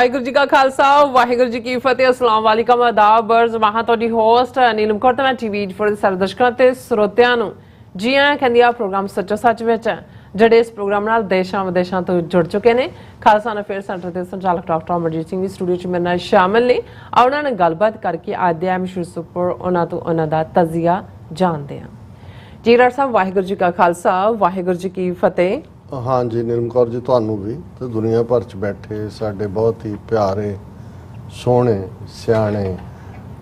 ਵਾਹਿਗੁਰੂ ਜੀ ਕਾ ਖਾਲਸਾ ਵਾਹਿਗੁਰੂ ਜੀ ਕੀ ਫਤਿਹ। अस्सलाम वालेकुम आदाब बर्ज वहां ਤੁਹਾਡੀ ਹੋਸਟ ਨੀਲਮ ਕੌਰ ਤੇ ਮੈਂ ਟੀਵੀ ਫੋਰ ਸਾਰੇ ਦਰਸ਼ਕਾਂ ਤੇ ਸਰੋਤਿਆਂ ਨੂੰ ਜੀ ਆਇਆਂ ਕਹਿੰਦੀ ਆ ਪ੍ਰੋਗਰਾਮ ਸੱਚੋ ਸੱਚ ਵਿੱਚ ਜਿਹੜੇ ਇਸ ਪ੍ਰੋਗਰਾਮ ਨਾਲ ਦੇਸ਼ਾਂ ਵਿਦੇਸ਼ਾਂ ਤੋਂ ਜੁੜ ਚੁੱਕੇ ਨੇ। ਖਾਲਸਾ ਅਫੇਅਰ ਸੈਂਟਰ ਦੇ ਸੰਚਾਲਕ ਡਾਕਟਰ ਅਮਰਜੀਤ ਸਿੰਘ ਵੀ ਸਟੂਡੀਓ 'ਚ ਮੇਰੇ ਨਾਲ ਸ਼ਾਮਲ ਨੇ। ਉਹਨਾਂ ਨਾਲ ਗੱਲਬਾਤ ਕਰਕੇ ਅੱਜ ਦੇ ਐਮਸ਼ੂਰ ਸੁਪਰ ਉਹਨਾਂ ਤੋਂ ਉਹਨਾਂ ਦਾ ਤਜ਼ੀਆ ਜਾਣਦੇ ਹਾਂ। ਜੀ ਡਾਕਟਰ ਸਾਹਿਬ ਵਾਹਿਗੁਰੂ ਜੀ ਕਾ ਖਾਲਸਾ ਵਾਹਿਗੁਰੂ ਜੀ ਕੀ ਫਤਿਹ। हाँ जी नीलम कौर जी तुहानू भी तो दुनिया भर च बैठे साडे बहुत ही प्यारे सोहणे सियाणे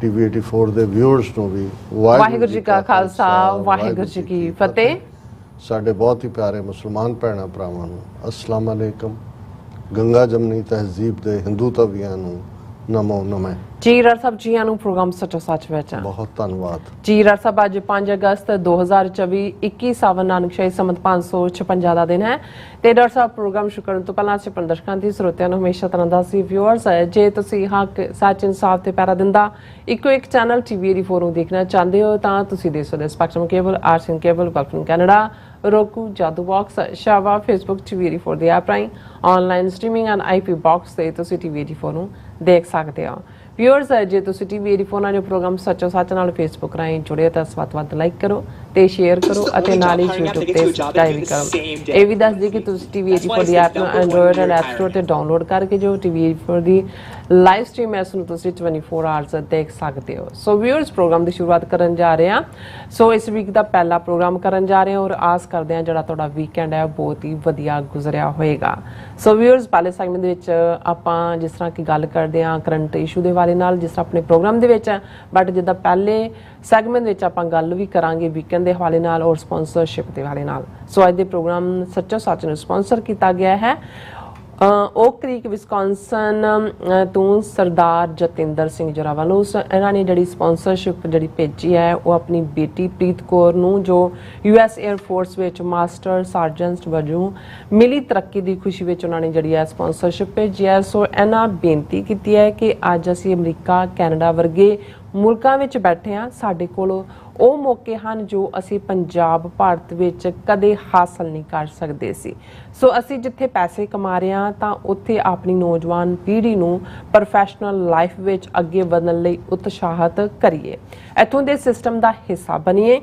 टीवी 84 ਦੇ ਵਿਊਅਰਸ ਨੂੰ ਵੀ ਵਾਹਿਗੁਰੂ ਜੀ ਕਾ ਖਾਲਸਾ ਵਾਹਿਗੁਰੂ ਜੀ ਕੀ ਫਤਿਹ। ਸਾਡੇ ਬਹੁਤ ਹੀ ਪਿਆਰੇ ਮੁਸਲਮਾਨ ਭੈਣਾਂ ਭਰਾਵਾਂ ਨੂੰ अस्सलाम वालेकुम। गंगा जमनी तहजीब ਦੇ ਹਿੰਦੂ ਤਵੀਆਂ ਨੂੰ नमो नमः। जी डॉक्टर साहब जी आनू प्रोग्राम सचो सच विच बहुत धन्यवाद जी। डॉक्टर साहब अज 5 अगस्त 2024 21 सावन नानक शाही संमत 556 ਦਾ ਦਿਨ ਹੈ ਤੇ ਡਾਕਟਰ ਸਾਹਿਬ ਪ੍ਰੋਗਰਾਮ ਸ਼ੁਰੂ ਕਰਨ ਤੋਂ ਪਹਿਲਾਂ ਅਸੀਂ ਆਪਣੇ ਦਰਸ਼ਕਾਂ ਦੀ ਸਰੋਤਿਆਂ ਨੂੰ ਹਮੇਸ਼ਾ ਤਰ੍ਹਾਂ ਦਾ ਸੀ ਵਿਊਅਰਸ ਹੈ ਜੇ ਤੁਸੀਂ ਹੱਕ ਸੱਚ ਇਨਸਾਫ ਤੇ ਪੈਰਾ ਦਿੰਦਾ ਇੱਕੋ ਇੱਕ ਚੈਨਲ ਟੀਵੀ 84 ਨੂੰ ਦੇਖਣਾ ਚਾਹੁੰਦੇ ਹੋ ਤਾਂ ਤੁਸੀਂ ਦੇਖ ਸਕਦੇ ਸਪੈਕਟਰਮ ਕੇਬਲ ਆਰਸੀਐਨ ਕੇਬਲ ਗਲਫਨ ਕੈਨੇਡਾ roku ਜਾਦੂ ਬਾਕਸ ਸ਼ਾਵਾ ਫੇਸਬੁੱਕ ਟੀਵੀ 84 ਦੇ ਐਪ ਰਾਹੀਂ online streaming and IP box ਤੇ ਤੁਸੀਂ ਟੀਵੀ 84 ਨੂੰ ਦੇਖ ਸਕਦੇ ਹੋ। ਵਿਊਅਰਸ ਜੇ ਤੁਸੀਂ ਟੀਵੀ 84 ਨਾਲ ਪ੍ਰੋਗਰਾਮ ਸੱਚੋ ਸੱਚ ਨਾਲ ਫੇਸਬੁੱਕ ਰਾਹੀਂ ਜੁੜੇ ਤਾਂ ਵੱਧ ਲਾਈਕ ਕਰੋ ਤੇ ਸ਼ੇਅਰ ਕਰੋ ਅਤੇ ਨਾਲ ਹੀ YouTube ਤੇ ਸਬਸਕ੍ਰਾਈਬ ਕਰੋ। ਇਹ ਵੀ ਦੱਸ ਦਿਓ ਕਿ ਤੁਸੀਂ ਟੀਵੀ 84 ਦੀ ਐਪ ਨੂੰ ਐਂਡਰੋਇਡ ਐਂਡ ਐਪ ਸਟੋਰ ਤੇ ਡਾਊਨਲੋਡ ਕਰਕੇ ਜੋ ਟੀਵੀ 84 ਦੀ ਲਾਈਵ ਸਟ੍ਰੀਮ ਹੈ ਉਸ ਨੂੰ ਤੁਸੀਂ 24 ਆਵਰਸ ਦੇਖ ਸਕਦੇ ਹੋ। ਸੋ ਵਿਊਅਰਸ ਪ੍ਰੋਗਰਾਮ ਦੀ ਸ਼ੁਰੂਆਤ ਕਰਨ ਜਾ ਰਹੇ ਹਾਂ। ਸੋ ਇਸ ਵੀਕ ਦਾ ਪਹਿਲਾ ਪ੍ਰੋਗਰਾਮ ਕਰਨ ਜਾ ਰਹੇ ਹਾਂ ਔਰ ਆਸ ਕਰਦੇ ਹਾਂ ਜਿਹੜਾ ਤੁਹਾਡਾ ਵੀਕਐਂਡ ਹੈ ਬਹੁਤ ਹੀ ਵਧੀਆ ਗੁਜ਼ਰਿਆ ਹੋਏਗਾ। ਸੋ ਵਿਊਅਰਸ ਪਹਿਲੇ ਸੈਗਮੈਂਟ ਦੇ ਵਿੱਚ ਆਪਾਂ ਜਿਸ ਤਰ੍ਹਾਂ ਕਿ ਗੱਲ ਕਰਦੇ ਹਾਂ ਕਰੰਟ ਇਸ਼ੂ ਦੇ ਬਾਰੇ ਨਾਲ ਜਿਸ ਤਰ੍ਹਾਂ ਆਪਣੇ ਪ੍ਰੋਗਰਾਮ ਦੇ ਵਿੱਚ ਹੈ ਬਟ ਜਿੱਦਾਂ ਪਹਿਲੇ ਸੈਗਮੈਂਟ ਵਿੱਚ ਆਪਾਂ ਗੱਲ ਵੀ ਕਰਾਂਗੇ ਵੀਕਐਂਡ ਦੇ ਹਵਾਲੇ ਨਾਲ ਔਰ ਸਪਾਂਸਰਸ਼ਿਪ ਦੇ ਹਵਾਲੇ ਨਾਲ। ਸੋ ਅੱਜ ਦੇ ਪ੍ਰੋਗਰਾਮ ਸੱਚੋ ਸੱਚ ਨੂੰ ਸਪਾਂਸਰ ਕੀਤਾ ਗਿਆ ਹੈ ਓਕ ਕ੍ਰੀਕ ਵਿਸਕੌਨਸਨ ਤੋਂ ਸਰਦਾਰ ਜਤਿੰਦਰ ਸਿੰਘ ਜੋਰਾਵਾਂ ਨੂੰ। ਇਹਨਾਂ ਨੇ ਜਿਹੜੀ ਸਪਾਂਸਰਸ਼ਿਪ ਜਿਹੜੀ ਭੇਜੀ ਹੈ ਉਹ ਆਪਣੀ ਬੇਟੀ ਪ੍ਰੀਤ ਕੌਰ ਨੂੰ ਜੋ US 에ਅਰ ਫੋਰਸ ਵਿੱਚ ਮਾਸਟਰ ਸਾਰਜੈਂਟ ਵਜੋਂ ਮਿਲੀ ਤਰੱਕੀ ਦੀ ਖੁਸ਼ੀ ਵਿੱਚ ਉਹਨਾਂ ਨੇ ਜਿਹੜੀ ਹੈ ਸਪਾਂਸਰਸ਼ਿਪ ਭੇਜੀ ਹੈ। ਸੋ ਇਹਨਾਂ ਬੇਨਤੀ ਕੀਤੀ ਹੈ ਕਿ ਅੱਜ ਅਸੀਂ ਅਮਰੀਕਾ ਕੈਨੇਡਾ ਵਰਗੇ ਮੁਲਕਾਂ ਵਿੱਚ ਬੈਠੇ ਹਾਂ ਸਾਡੇ ਕੋਲ ਉਹ ਮੌਕੇ ਹਨ ਜੋ ਅਸੀਂ ਪੰਜਾਬ ਭਾਰਤ ਵਿੱਚ ਕਦੇ ਹਾਸਲ ਨਹੀਂ ਕਰ ਸਕਦੇ ਸੀ। ਸੋ ਅਸੀਂ ਜਿੱਥੇ ਪੈਸੇ ਕਮਾ ਰਹੇ ਹਾਂ ਤਾਂ ਉੱਥੇ ਆਪਣੀ ਨੌਜਵਾਨ ਪੀੜ੍ਹੀ ਨੂੰ ਪ੍ਰੋਫੈਸ਼ਨਲ ਲਾਈਫ ਵਿੱਚ ਅੱਗੇ ਵਧਣ ਲਈ ਉਤਸ਼ਾਹਿਤ ਕਰੀਏ ਇੱਥੋਂ ਦੇ ਸਿਸਟਮ ਦਾ ਹਿੱਸਾ ਬਣੀਏ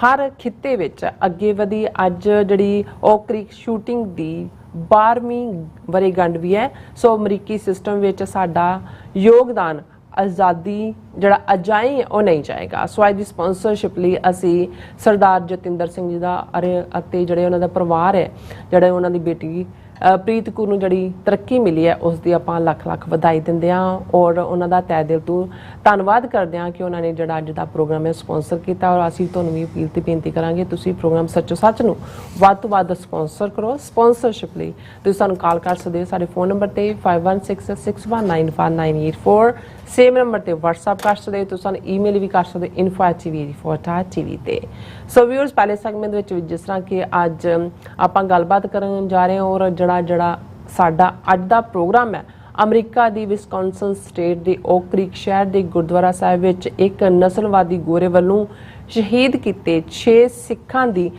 ਹਰ ਖਿੱਤੇ ਵਿੱਚ ਅੱਗੇ ਵਧੀ। ਅੱਜ ਜਿਹੜੀ ਓਕ ਕ੍ਰੀਕ ਸ਼ੂਟਿੰਗ ਦੀ 12ਵੀਂ ਵਰ੍ਹੇਗੰਢ ਵੀ ਹੈ। ਸੋ ਅਮਰੀਕੀ ਸਿਸਟਮ ਵਿੱਚ ਸਾਡਾ ਯੋਗਦਾਨ ਆਜ਼ਾਦੀ ਜਿਹੜਾ ਅਜਾਈ ਉਹ ਨਹੀਂ ਜਾਏਗਾ। ਸੋ ਅੱਜ ਦੀ ਸਪਾਂਸਰਸ਼ਿਪ ਲਈ ਅਸੀਂ ਸਰਦਾਰ ਜਤਿੰਦਰ ਸਿੰਘ ਜੀ ਦਾ ਅਤੇ ਜਿਹੜੇ ਉਹਨਾਂ ਦਾ ਪਰਿਵਾਰ ਹੈ ਜਿਹੜੇ ਉਹਨਾਂ ਦੀ ਬੇਟੀ ਪ੍ਰੀਤ ਕੌਰ ਨੂੰ ਜਿਹੜੀ ਤਰੱਕੀ ਮਿਲੀ ਹੈ ਉਸ ਦੀ ਆਪਾਂ ਲੱਖ ਲੱਖ ਵਧਾਈ ਦਿੰਦੇ ਹਾਂ ਔਰ ਉਹਨਾਂ ਦਾ ਤਹਿ ਦਿਲ ਤੋਂ ਧੰਨਵਾਦ ਕਰਦੇ ਹਾਂ ਕਿ ਉਹਨਾਂ ਨੇ ਜਿਹੜਾ ਅੱਜ ਦਾ ਪ੍ਰੋਗਰਾਮ ਹੈ ਸਪਾਂਸਰ ਕੀਤਾ। ਔਰ ਅਸੀਂ ਤੁਹਾਨੂੰ ਵੀ ਅਪੀਲ ਤੇ ਬੇਨਤੀ ਕਰਾਂਗੇ ਤੁਸੀਂ ਪ੍ਰੋਗਰਾਮ ਸੱਚੋ ਸੱਚ ਨੂੰ ਵੱਧ ਤੋਂ ਵੱਧ ਸਪਾਂਸਰ ਕਰੋ। ਸਪਾਂਸਰਸ਼ਿਪ ਲਈ ਤੁਸੀਂ ਸਾਨੂੰ ਕਾਲ ਕਰ ਸਕਦੇ ਹੋ ਸਾਡੇ ਫੋਨ ਨੰਬਰ ਤੇ 5166195984 ਸੇਮ ਨੰਬਰ ਤੇ WhatsApp ਕਰ ਸਕਦੇ ਹੋ। ਤੁਸੀਂ ਸਾਨੂੰ ਈਮੇਲ ਵੀ ਕਰ ਸਕਦੇ info@tv84.tv ਤੇ। ਸੋ ਵਿਊਅਰਸ ਪਹਿਲੇ ਸੈਗਮੈਂਟ ਵਿੱਚ ਜਿਸ ਤਰ੍ਹਾਂ ਕਿ ਅੱਜ ਆਪਾਂ ਗੱਲਬਾਤ ਕਰਨ ਜਾ ਰਹੇ ਹਾਂ ਔਰ ਜਿਹੜਾ ਸਾਡਾ ਅੱਜ ਦਾ ਪ੍ਰੋਗਰਾਮ ਹੈ ਅਮਰੀਕਾ ਦੀ ਵਿਸਕੌਨਸਨ ਸਟੇਟ ਦੇ ਓਕ ਕ੍ਰੀਕ ਸ਼ਹਿਰ ਦੇ ਗੁਰਦੁਆਰਾ ਸਾਹਿਬ ਵਿੱਚ ਇੱਕ ਨਸਲਵਾਦੀ ਗੋਰੇ ਵੱਲੋਂ ਸ਼ਹੀਦ ਕੀਤੇ 6 ਸਿੱਖਾਂ ਦੀ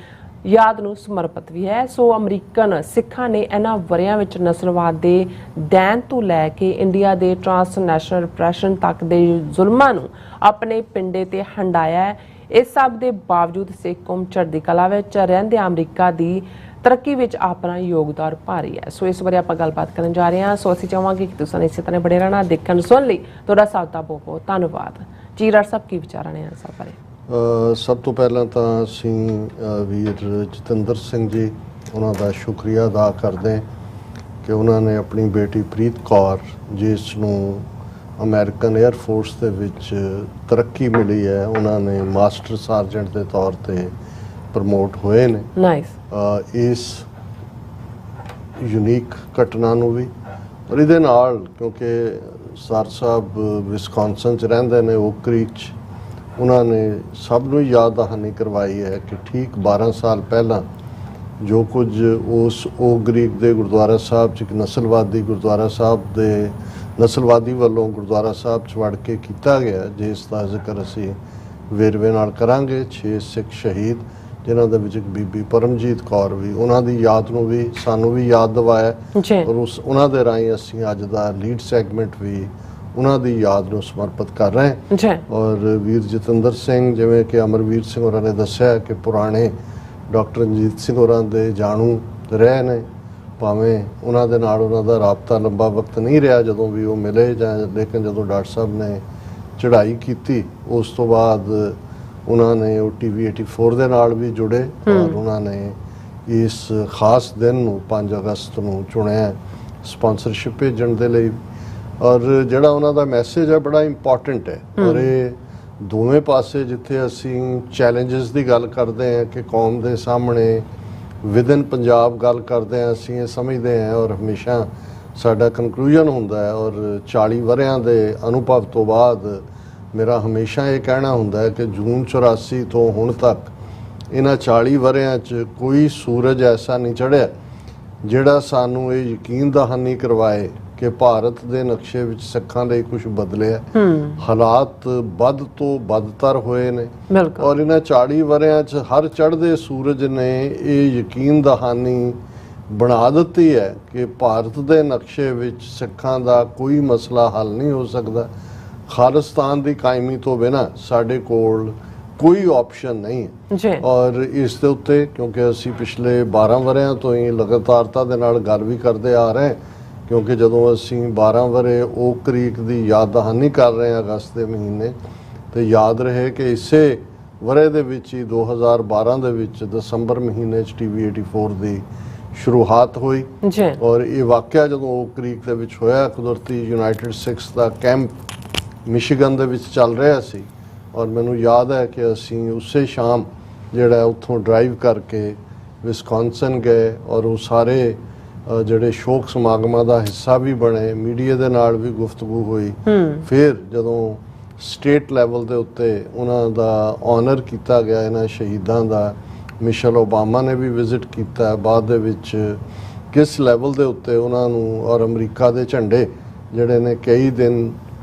ਯਾਦ ਨੂੰ ਸਮਰਪਿਤ ਵੀ ਹੈ। ਸੋ ਅਮਰੀਕਨ ਸਿੱਖਾਂ ਨੇ ਇਹਨਾਂ ਵਰਿਆਂ ਵਿੱਚ ਨਸਲਵਾਦ ਦੇ ਦੈਨ ਤੋਂ ਲੈ ਕੇ ਇੰਡੀਆ ਦੇ ਟ੍ਰਾਂਸਨੈਸ਼ਨਲ ਰਿਪਰੈਸ਼ਨ ਤੱਕ ਦੇ ਜ਼ੁਲਮਾਂ ਨੂੰ ਆਪਣੇ ਪਿੰਡੇ ਤੇ ਹੰਡਾਇਆ ਹੈ। ਇਸ ਸਭ ਦੇ ਬਾਵਜੂਦ ਸਿੱਖ ਕੌਮ ਚੜ੍ਹਦੀ ਕਲਾ ਵਿੱਚ ਰਹਿੰਦੇ ਅਮਰੀਕਾ ਦੀ ਤਰੱਕੀ ਵਿੱਚ ਆਪਣਾ ਯੋਗਦਾਨ ਪਾ ਰਹੀ ਹੈ। ਸੋ ਇਸ ਬਾਰੇ ਆਪਾਂ ਗੱਲਬਾਤ ਕਰਨ ਜਾ ਰਹੇ ਹਾਂ। ਸੋ ਅਸੀਂ ਚਾਹਾਂਗੇ ਕਿ ਤੁਸੀਂ ਇਸੇ ਤਰ੍ਹਾਂ ਬੜੇ ਰਹਿਣਾ ਦੇਖਣ ਸੁਣ ਲਈ ਤੁਹਾਡਾ ਸਭ ਦਾ ਬਹੁਤ ਬਹੁਤ ਧੰਨਵਾਦ। ਜੀ ਡਾਕਟਰ ਸਾਹਿਬ ਕੀ ਵਿਚਾਰਾਂ ਨੇ ਇਸ ਬਾਰੇ? ਸਭ ਤੋਂ ਪਹਿਲਾਂ ਤਾਂ ਅਸੀਂ ਵੀਰ ਜਤਿੰਦਰ ਸਿੰਘ ਜੀ ਉਹਨਾਂ ਦਾ ਸ਼ੁਕਰੀਆ ਅਦਾ ਕਰਦੇ ਕਿ ਉਹਨਾਂ ਨੇ ਆਪਣੀ ਬੇਟੀ ਪ੍ਰੀਤ ਕੌਰ ਜਿਸ ਨੂੰ ਅਮਰੀਕਨ 에ਅਰ ਫੋਰਸ ਦੇ ਵਿੱਚ ਤਰੱਕੀ ਮਿਲੀ ਹੈ ਉਹਨਾਂ ਨੇ ਮਾਸਟਰ ਸਾਰਜੈਂਟ ਦੇ ਤੌਰ ਤੇ ਪ੍ਰਮੋਟ ਹੋਏ ਨੇ। ਨਾਈਸ। ਇਸ ਯੂਨੀਕ ਘਟਨਾ ਨੂੰ ਵੀ ਔਰ ਇਹਦੇ ਨਾਲ ਕਿਉਂਕਿ ਸਰ ਸਾਹਿਬ ਵਿਸਕੌਨਸਨ 'ਚ ਰਹਿੰਦੇ ਨੇ ਓਕ ਕ੍ਰੀਕ 'ਚ ਉਹਨਾਂ ਨੇ ਸਭ ਨੂੰ ਯਾਦ ਦਹਾਨੀ ਕਰਵਾਈ ਹੈ ਕਿ ਠੀਕ 12 ਸਾਲ ਪਹਿਲਾਂ ਜੋ ਕੁਝ ਉਸ ਓਕ ਕ੍ਰੀਕ ਦੇ ਗੁਰਦੁਆਰਾ ਸਾਹਿਬ 'ਚ ਇੱਕ ਨਸਲਵਾਦੀ ਵੱਲੋਂ ਗੁਰਦੁਆਰਾ ਸਾਹਿਬ 'ਚ ਵੜ ਕੇ ਕੀਤਾ ਗਿਆ ਜਿਸ ਦਾ ਜ਼ਿਕਰ ਅਸੀਂ ਵੇਰਵੇ ਨਾਲ ਕਰਾਂਗੇ। 6 ਸਿੱਖ ਸ਼ਹੀਦ ਜਿਨ੍ਹਾਂ ਦੇ ਵਿੱਚ ਇੱਕ ਬੀਬੀ ਪਰਮਜੀਤ ਕੌਰ ਵੀ, ਉਹਨਾਂ ਦੀ ਯਾਦ ਨੂੰ ਵੀ ਸਾਨੂੰ ਵੀ ਯਾਦ ਦਿਵਾਇਆ ਜੀ ਔਰ ਉਹਨਾਂ ਦੇ ਰਾਹੀਂ ਅਸੀਂ ਅੱਜ ਦਾ ਲੀਡ ਸੈਗਮੈਂਟ ਵੀ ਉਹਨਾਂ ਦੀ ਯਾਦ ਨੂੰ ਸਮਰਪਿਤ ਕਰ ਰਹੇ ਹਾਂ। ਜੀ ਔਰ ਵੀਰ ਜਤਿੰਦਰ ਸਿੰਘ, ਜਿਵੇਂ ਕਿ ਅਮਰਵੀਰ ਸਿੰਘ ਹੋਰਾਂ ਨੇ ਦੱਸਿਆ ਕਿ ਪੁਰਾਣੇ ਡਾਕਟਰ ਰਣਜੀਤ ਸਿੰਘ ਹੋਰਾਂ ਦੇ ਜਾਣੂ ਰਹੇ ਨੇ, ਭਾਵੇਂ ਉਹਨਾਂ ਦੇ ਨਾਲ ਉਹਨਾਂ ਦਾ ਰਾਬਤਾ ਲੰਬਾ ਵਕਤ ਨਹੀਂ ਰਿਹਾ ਜਦੋਂ ਵੀ ਉਹ ਮਿਲੇ ਜਾਂ, ਲੇਕਿਨ ਜਦੋਂ ਡਾਕਟਰ ਸਾਹਿਬ ਨੇ ਚੜ੍ਹਾਈ ਕੀਤੀ ਉਸ ਤੋਂ ਬਾਅਦ ਉਹਨਾਂ ਨੇ ਉਹ TV 84 ਦੇ ਨਾਲ ਵੀ ਜੁੜੇ ਔਰ ਉਹਨਾਂ ਨੇ ਇਸ ਖਾਸ ਦਿਨ ਨੂੰ 5 ਅਗਸਤ ਨੂੰ ਚੁਣਿਆ ਸਪਾਂਸਰਸ਼ਿਪ ਭੇਜਣ ਦੇ ਲਈ। ਔਰ ਜਿਹੜਾ ਉਹਨਾਂ ਦਾ ਮੈਸੇਜ ਹੈ ਬੜਾ ਇੰਪੋਰਟੈਂਟ ਹੈ ਔਰ ਇਹ ਦੋਵੇਂ ਪਾਸੇ, ਜਿੱਥੇ ਅਸੀਂ ਚੈਲੰਜਸ ਦੀ ਗੱਲ ਕਰਦੇ ਹਾਂ ਕਿ ਕੌਮ ਦੇ ਸਾਹਮਣੇ ਵਿਦਨ ਪੰਜਾਬ ਗੱਲ ਕਰਦੇ ਹਾਂ, ਅਸੀਂ ਇਹ ਸਮਝਦੇ ਹਾਂ ਔਰ ਹਮੇਸ਼ਾ ਸਾਡਾ ਕਨਕਲੂਜਨ ਹੁੰਦਾ ਹੈ ਔਰ 40 ਵਰ੍ਹਿਆਂ ਦੇ ਅਨੁਭਵ ਤੋਂ ਬਾਅਦ ਮੇਰਾ ਹਮੇਸ਼ਾ ਇਹ ਕਹਿਣਾ ਹੁੰਦਾ ਹੈ ਕਿ ਜੂਨ 84 ਤੋਂ ਹੁਣ ਤੱਕ ਇਹਨਾਂ 40 ਵਰ੍ਹਿਆਂ 'ਚ ਕੋਈ ਸੂਰਜ ਐਸਾ ਨਹੀਂ ਚੜ੍ਹਿਆ ਜਿਹੜਾ ਸਾਨੂੰ ਇਹ ਯਕੀਨ ਦਹਾਨੀ ਕਰਵਾਏ ਕਿ ਭਾਰਤ ਦੇ ਨਕਸ਼ੇ ਵਿੱਚ ਸਿੱਖਾਂ ਲਈ ਕੁਝ ਬਦਲਿਆ। ਹਾਲਾਤ ਵੱਧ ਤੋਂ ਬਦਤਰ ਹੋਏ ਨੇ ਔਰ ਇਹਨਾਂ 40 ਵਰ੍ਹਿਆਂ 'ਚ ਹਰ ਚੜ੍ਹਦੇ ਸੂਰਜ ਨੇ ਇਹ ਯਕੀਨ ਦਹਾਨੀ ਬਣਾ ਦਿੱਤੀ ਹੈ ਕਿ ਭਾਰਤ ਦੇ ਨਕਸ਼ੇ ਵਿੱਚ ਸਿੱਖਾਂ ਦਾ ਕੋਈ ਮਸਲਾ ਹੱਲ ਨਹੀਂ ਹੋ ਸਕਦਾ। ਖਾਲਿਸਤਾਨ ਦੀ ਕਾਇਮੀ ਤੋਂ ਬਿਨਾਂ ਸਾਡੇ ਕੋਲ ਕੋਈ ਆਪਸ਼ਨ ਨਹੀਂ ਹੈ ਔਰ ਇਸ ਦੇ ਉੱਤੇ ਕਿਉਂਕਿ ਅਸੀਂ ਪਿਛਲੇ 12 ਵਰ੍ਹਿਆਂ ਤੋਂ ਹੀ ਲਗਾਤਾਰਤਾ ਦੇ ਨਾਲ ਗੱਲ ਵੀ ਕਰਦੇ ਆ ਰਹੇ, ਕਿਉਂਕਿ ਜਦੋਂ ਅਸੀਂ 12 ਵਰ੍ਹੇ ਓਕ ਕ੍ਰੀਕ ਦੀ ਯਾਦ ਦਹਾਨੀ ਕਰ ਰਹੇ ਹਾਂ ਅਗਸਤ ਦੇ ਮਹੀਨੇ, ਤੇ ਯਾਦ ਰਹੇ ਕਿ ਇਸੇ ਵਰ੍ਹੇ ਦੇ ਵਿੱਚ ਹੀ 2012 ਦੇ ਵਿੱਚ ਦਸੰਬਰ ਮਹੀਨੇ 'ਚ TV 84 ਦੀ ਸ਼ੁਰੂਆਤ ਹੋਈ ਔਰ ਇਹ ਵਾਕਿਆ ਜਦੋਂ ਓਕ ਕ੍ਰੀਕ ਦੇ ਵਿੱਚ ਹੋਇਆ, ਕੁਦਰਤੀ ਯੂਨਾਈਟਿਡ ਸਿੱਖਸ ਦਾ ਕੈਂਪ ਮਿਸ਼ੀਗਨ ਦੇ ਵਿੱਚ ਚੱਲ ਰਿਹਾ ਸੀ ਔਰ ਮੈਨੂੰ ਯਾਦ ਹੈ ਕਿ ਅਸੀਂ ਉਸੇ ਸ਼ਾਮ ਜਿਹੜਾ ਉੱਥੋਂ ਡਰਾਈਵ ਕਰਕੇ ਵਿਸਕੌਨਸਨ ਗਏ ਔਰ ਉਹ ਸਾਰੇ ਜਿਹੜੇ ਸ਼ੋਕ ਸਮਾਗਮਾਂ ਦਾ ਹਿੱਸਾ ਵੀ ਬਣੇ, ਮੀਡੀਆ ਦੇ ਨਾਲ ਵੀ ਗੁਫ਼ਤਗੂ ਹੋਈ। ਫਿਰ ਜਦੋਂ ਸਟੇਟ ਲੈਵਲ ਦੇ ਉੱਤੇ ਉਹਨਾਂ ਦਾ ਆਨਰ ਕੀਤਾ ਗਿਆ ਇਹਨਾਂ ਸ਼ਹੀਦਾਂ ਦਾ, ਮਿਸ਼ੇਲ ਓਬਾਮਾ ਨੇ ਵੀ ਵਿਜ਼ਿਟ ਕੀਤਾ, ਬਾਅਦ ਦੇ ਵਿੱਚ ਕਿਸ ਲੈਵਲ ਦੇ ਉੱਤੇ ਉਹਨਾਂ ਨੂੰ ਔਰ ਅਮਰੀਕਾ ਦੇ ਝੰਡੇ ਜਿਹੜੇ ਨੇ ਕਈ ਦਿਨ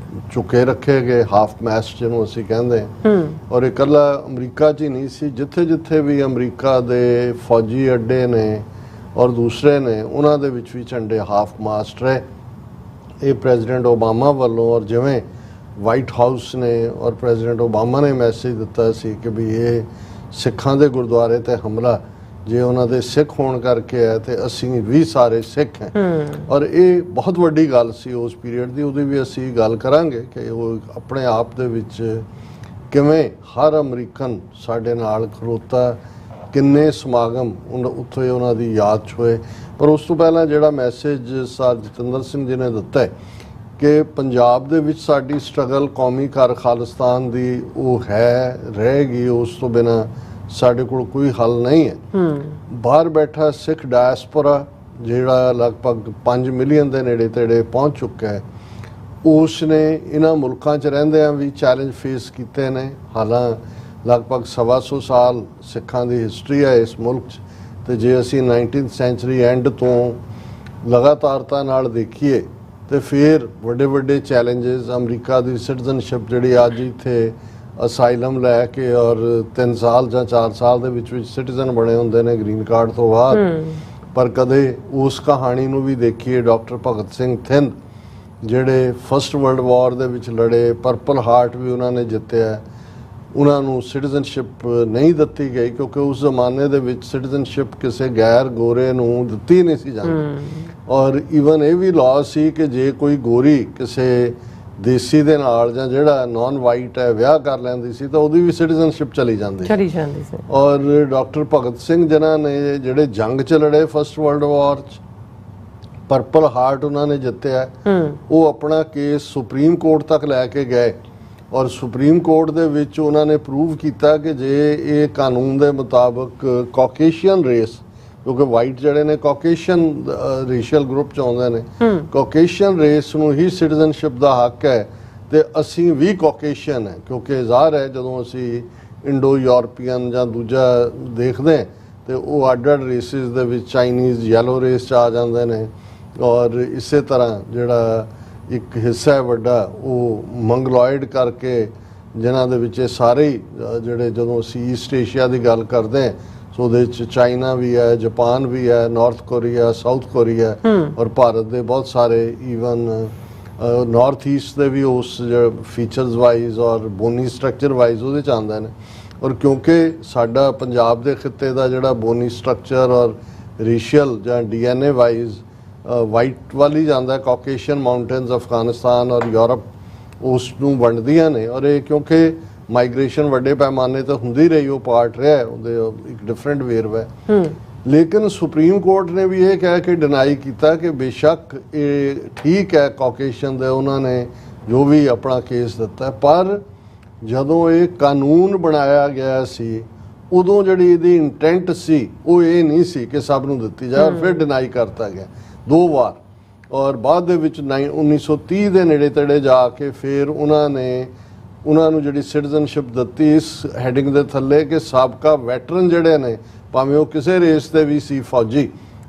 ਚੁੱਕੇ ਰੱਖੇ ਗਏ, ਹਾਫ ਮੈਸਟ ਜਿਹਨੂੰ ਅਸੀਂ ਕਹਿੰਦੇ ਔਰ ਇਕੱਲਾ ਅਮਰੀਕਾ 'ਚ ਹੀ ਨਹੀਂ ਸੀ, ਜਿੱਥੇ ਜਿੱਥੇ ਵੀ ਅਮਰੀਕਾ ਦੇ ਫੌਜੀ ਅੱਡੇ ਨੇ ਔਰ ਦੂਸਰੇ ਨੇ ਉਹਨਾਂ ਦੇ ਵਿੱਚ ਵੀ ਝੰਡੇ ਹਾਫ ਮਾਸਟ ਰਹੇ। ਇਹ ਪ੍ਰੈਜ਼ੀਡੈਂਟ ਓਬਾਮਾ ਵੱਲੋਂ ਔਰ ਜਿਵੇਂ ਵਾਈਟ ਹਾਊਸ ਨੇ ਔਰ ਪ੍ਰੈਜ਼ੀਡੈਂਟ ਓਬਾਮਾ ਨੇ ਮੈਸੇਜ ਦਿੱਤਾ ਸੀ ਕਿ ਵੀ ਇਹ ਸਿੱਖਾਂ ਦੇ ਗੁਰਦੁਆਰੇ ਤੇ ਹਮਲਾ ਜੇ ਉਹਨਾਂ ਦੇ ਸਿੱਖ ਹੋਣ ਕਰਕੇ ਹੈ ਤੇ ਅਸੀਂ ਵੀ ਸਾਰੇ ਸਿੱਖ ਹਾਂ ਔਰ ਇਹ ਬਹੁਤ ਵੱਡੀ ਗੱਲ ਸੀ ਉਸ ਪੀਰੀਅਡ ਦੀ। ਉਹਦੀ ਵੀ ਅਸੀਂ ਗੱਲ ਕਰਾਂਗੇ ਕਿ ਉਹ ਆਪਣੇ ਆਪ ਦੇ ਵਿੱਚ ਕਿਵੇਂ ਹਰ ਅਮਰੀਕਨ ਸਾਡੇ ਨਾਲ ਖਲੋਤਾ, ਕਿੰਨੇ ਸਮਾਗਮ ਉੱਥੇ ਉਹਨਾਂ ਦੀ ਯਾਦ 'ਚ ਹੋਏ। ਪਰ ਉਸ ਤੋਂ ਪਹਿਲਾਂ ਜਿਹੜਾ ਮੈਸੇਜ ਸਰ ਜਤਿੰਦਰ ਸਿੰਘ ਜੀ ਨੇ ਦਿੱਤਾ ਹੈ ਕਿ ਪੰਜਾਬ ਦੇ ਵਿੱਚ ਸਾਡੀ ਸਟਰਗਲ ਕੌਮੀ ਘਰ ਖਾਲਿਸਤਾਨ ਦੀ ਉਹ ਹੈ, ਰਹੇਗੀ, ਉਸ ਤੋਂ ਬਿਨਾਂ ਸਾਡੇ ਕੋਲ ਕੋਈ ਹੱਲ ਨਹੀਂ ਹੈ। ਬਾਹਰ ਬੈਠਾ ਸਿੱਖ ਡਾਇਸਪੋਰਾ ਜਿਹੜਾ ਲਗਭਗ 5 ਮਿਲੀਅਨ ਦੇ ਨੇੜੇ ਤੇੜੇ ਪਹੁੰਚ ਚੁੱਕਾ ਹੈ, ਉਸ ਨੇ ਇਹਨਾਂ ਮੁਲਕਾਂ 'ਚ ਰਹਿੰਦਿਆਂ ਵੀ ਚੈਲੰਜ ਫੇਸ ਕੀਤੇ ਨੇ। ਹਾਲਾਂ ਲਗਭਗ 125 ਸਾਲ ਸਿੱਖਾਂ ਦੀ ਹਿਸਟਰੀ ਹੈ ਇਸ ਮੁਲਕ 'ਚ, ਤੇ ਜੇ ਅਸੀਂ 19th ਸੈਂਚੁਰੀ ਐਂਡ ਤੋਂ ਲਗਾਤਾਰਤਾ ਨਾਲ ਦੇਖੀਏ ਤੇ ਫਿਰ ਵੱਡੇ ਵੱਡੇ ਚੈਲੰਜਸ, ਅਮਰੀਕਾ ਦੀ ਸਿਟੀਜ਼ਨਸ਼ਿਪ ਜਿਹੜੀ ਅੱਜ ਇੱਥੇ ਅਸਾਈਲਮ ਲੈ ਕੇ ਔਰ 3 ਸਾਲ ਜਾਂ 4 ਸਾਲ ਦੇ ਵਿੱਚ ਸਿਟੀਜ਼ਨ ਬਣੇ ਹੁੰਦੇ ਨੇ ਗ੍ਰੀਨ ਕਾਰਡ ਤੋਂ ਬਾਅਦ। ਪਰ ਕਦੇ ਉਸ ਕਹਾਣੀ ਨੂੰ ਵੀ ਦੇਖੀਏ, ਡਾਕਟਰ ਭਗਤ ਸਿੰਘ ਥਿੰਦ ਜਿਹੜੇ ਫਸਟ ਵਰਲਡ ਵਾਰ ਦੇ ਵਿੱਚ ਲੜੇ, ਪਰਪਲ ਹਾਰਟ ਵੀ ਉਹਨਾਂ ਨੇ ਜਿੱਤਿਆ, ਉਹਨਾਂ ਨੂੰ ਸਿਟੀਜ਼ਨਸ਼ਿਪ ਨਹੀਂ ਦਿੱਤੀ ਗਈ ਕਿਉਂਕਿ ਉਸ ਜ਼ਮਾਨੇ ਦੇ ਵਿੱਚ ਸਿਟੀਜ਼ਨਸ਼ਿਪ ਕਿਸੇ ਗੈਰ ਗੋਰੇ ਨੂੰ ਦਿੱਤੀ ਨਹੀਂ ਸੀ ਜਾਂਦੀ ਔਰ ਈਵਨ ਇਹ ਵੀ ਲਾਅ ਸੀ ਕਿ ਜੇ ਕੋਈ ਗੋਰੀ ਕਿਸੇ ਦੇਸੀ ਦੇ ਨਾਲ ਜਾਂ ਜਿਹੜਾ ਨਾਨ ਵਾਈਟ ਹੈ ਵਿਆਹ ਕਰ ਲੈਂਦੀ ਸੀ ਤਾਂ ਉਹਦੀ ਵੀ ਸਿਟੀਜ਼ਨਸ਼ਿਪ ਚਲੀ ਜਾਂਦੀ ਸੀ। ਔਰ ਡਾਕਟਰ ਭਗਤ ਸਿੰਘ ਜਿਨ੍ਹਾਂ ਨੇ ਜਿਹੜੇ ਜੰਗ 'ਚ ਲੜੇ ਫਸਟ ਵਰਲਡ ਵਾਰ 'ਚ, ਪਰਪਲ ਹਾਰਟ ਉਹਨਾਂ ਨੇ ਜਿੱਤਿਆ, ਉਹ ਆਪਣਾ ਕੇਸ ਸੁਪਰੀਮ ਕੋਰਟ ਤੱਕ ਲੈ ਕੇ ਗਏ ਔਰ ਸੁਪਰੀਮ ਕੋਰਟ ਦੇ ਵਿੱਚ ਉਹਨਾਂ ਨੇ ਪ੍ਰੂਵ ਕੀਤਾ ਕਿ ਜੇ ਇਹ ਕਾਨੂੰਨ ਦੇ ਮੁਤਾਬਕ ਕਾਕੇਸ਼ੀਅਨ ਰੇਸ, ਕਿਉਂਕਿ ਵਾਈਟ ਜਿਹੜੇ ਨੇ ਕਾਕੇਸ਼ੀਅਨ ਰੇਸ਼ੀਅਲ ਗਰੁੱਪ 'ਚ ਆਉਂਦੇ ਨੇ, ਕਾਕੇਸ਼ੀਅਨ ਰੇਸ ਨੂੰ ਹੀ ਸਿਟੀਜ਼ਨਸ਼ਿਪ ਦਾ ਹੱਕ ਹੈ ਤੇ ਅਸੀਂ ਵੀ ਕਾਕੇਸ਼ੀਅਨ ਹੈ ਕਿਉਂਕਿ ਜ਼ਾਹਰ ਹੈ ਜਦੋਂ ਅਸੀਂ ਇੰਡੋ ਯੂਰਪੀਅਨ ਜਾਂ ਦੂਜਾ ਦੇਖਦੇ ਤੇ ਉਹ ਅੱਡ-ਅੱਡ ਰੇਸਿਸ ਦੇ ਵਿੱਚ ਚਾਈਨੀਜ਼ ਯੈਲੋ ਰੇਸ 'ਚ ਆ ਜਾਂਦੇ ਨੇ ਔਰ ਇਸੇ ਤਰ੍ਹਾਂ ਜਿਹੜਾ ਇੱਕ ਹਿੱਸਾ ਹੈ ਵੱਡਾ ਉਹ ਮੰਗਲੋਇਡ ਕਰਕੇ ਜਿਨ੍ਹਾਂ ਦੇ ਵਿੱਚ ਇਹ ਸਾਰੇ ਹੀ ਜਿਹੜੇ ਜਦੋਂ ਅਸੀਂ ਈਸਟ ਏਸ਼ੀਆ ਦੀ ਗੱਲ ਕਰਦੇ ਹਾਂ ਸੋ ਉਹਦੇ ਵਿੱਚ ਚਾਈਨਾ ਵੀ ਹੈ, ਜਾਪਾਨ ਵੀ ਹੈ, ਨਾਰਥ ਕੋਰੀਆ, ਸਾਊਥ ਕੋਰੀਆ ਔਰ ਭਾਰਤ ਦੇ ਬਹੁਤ ਸਾਰੇ ਈਵਨ ਨਾਰਥ ਈਸਟ ਦੇ ਵੀ ਉਸ ਫੀਚਰਸ ਵਾਈਜ਼ ਔਰ ਬੋਨੀ ਸਟਰਕਚਰ ਵਾਈਜ਼ ਉਹਦੇ 'ਚ ਆਉਂਦੇ ਨੇ। ਔਰ ਕਿਉਂਕਿ ਸਾਡਾ ਪੰਜਾਬ ਦੇ ਖਿੱਤੇ ਦਾ ਜਿਹੜਾ ਬੋਨੀ ਸਟਰਕਚਰ ਔਰ ਰੇਸ਼ੀਅਲ ਜਾਂ DNA ਵਾਈਜ਼ ਵਾਈਟ ਵੱਲ ਹੀ ਜਾਂਦਾ, ਕਾਕੇਸ਼ੀਅਨ ਮਾਊਂਟੇਨਸ ਅਫਗਾਨਿਸਤਾਨ ਔਰ ਯੂਰਪ ਉਸ ਨੂੰ ਵੰਡਦੀਆਂ ਨੇ। ਔਰ ਇਹ ਕਿਉਂਕਿ ਮਾਈਗ੍ਰੇਸ਼ਨ ਵੱਡੇ ਪੈਮਾਨੇ ਤੇ ਹੁੰਦੀ ਰਹੀ, ਉਹ ਪਾਰਟ ਰਿਹਾ ਉਹਦੇ ਇੱਕ ਡਿਫਰੈਂਟ ਵੇਰਵਾ ਹੈ। ਲੇਕਿਨ ਸੁਪਰੀਮ ਕੋਰਟ ਨੇ ਵੀ ਇਹ ਕਹਿ ਕੇ ਡਿਨਾਈ ਕੀਤਾ ਕਿ ਬੇਸ਼ੱਕ ਇਹ ਠੀਕ ਹੈ ਕਾਕੇਸ਼ੀਅਨ ਦੇ ਉਹਨਾਂ ਨੇ ਜੋ ਵੀ ਆਪਣਾ ਕੇਸ ਦਿੱਤਾ, ਪਰ ਜਦੋਂ ਇਹ ਕਾਨੂੰਨ ਬਣਾਇਆ ਗਿਆ ਸੀ ਉਦੋਂ ਜਿਹੜੀ ਇਹਦੀ ਇੰਟੈਂਟ ਸੀ ਉਹ ਇਹ ਨਹੀਂ ਸੀ ਕਿ ਸਭ ਨੂੰ ਦਿੱਤੀ ਜਾਏ, ਫਿਰ ਡਿਨਾਈ ਕਰਤਾ ਗਿਆ 2 ਵਾਰ। ਔਰ ਬਾਅਦ ਦੇ ਵਿੱਚ 1930 ਦੇ ਨੇੜੇ ਤੇੜੇ ਜਾ ਕੇ ਫਿਰ ਉਹਨਾਂ ਨੂੰ ਜਿਹੜੀ ਸਿਟੀਜ਼ਨਸ਼ਿਪ ਦਿੱਤੀ ਇਸ ਹੈਡਿੰਗ ਦੇ ਥੱਲੇ ਕਿ ਸਾਬਕਾ ਵੈਟਰਨ ਜਿਹੜੇ ਨੇ ਭਾਵੇਂ ਉਹ ਕਿਸੇ ਰੇਸ ਤੇ ਵੀ ਸੀ ਫੌਜੀ,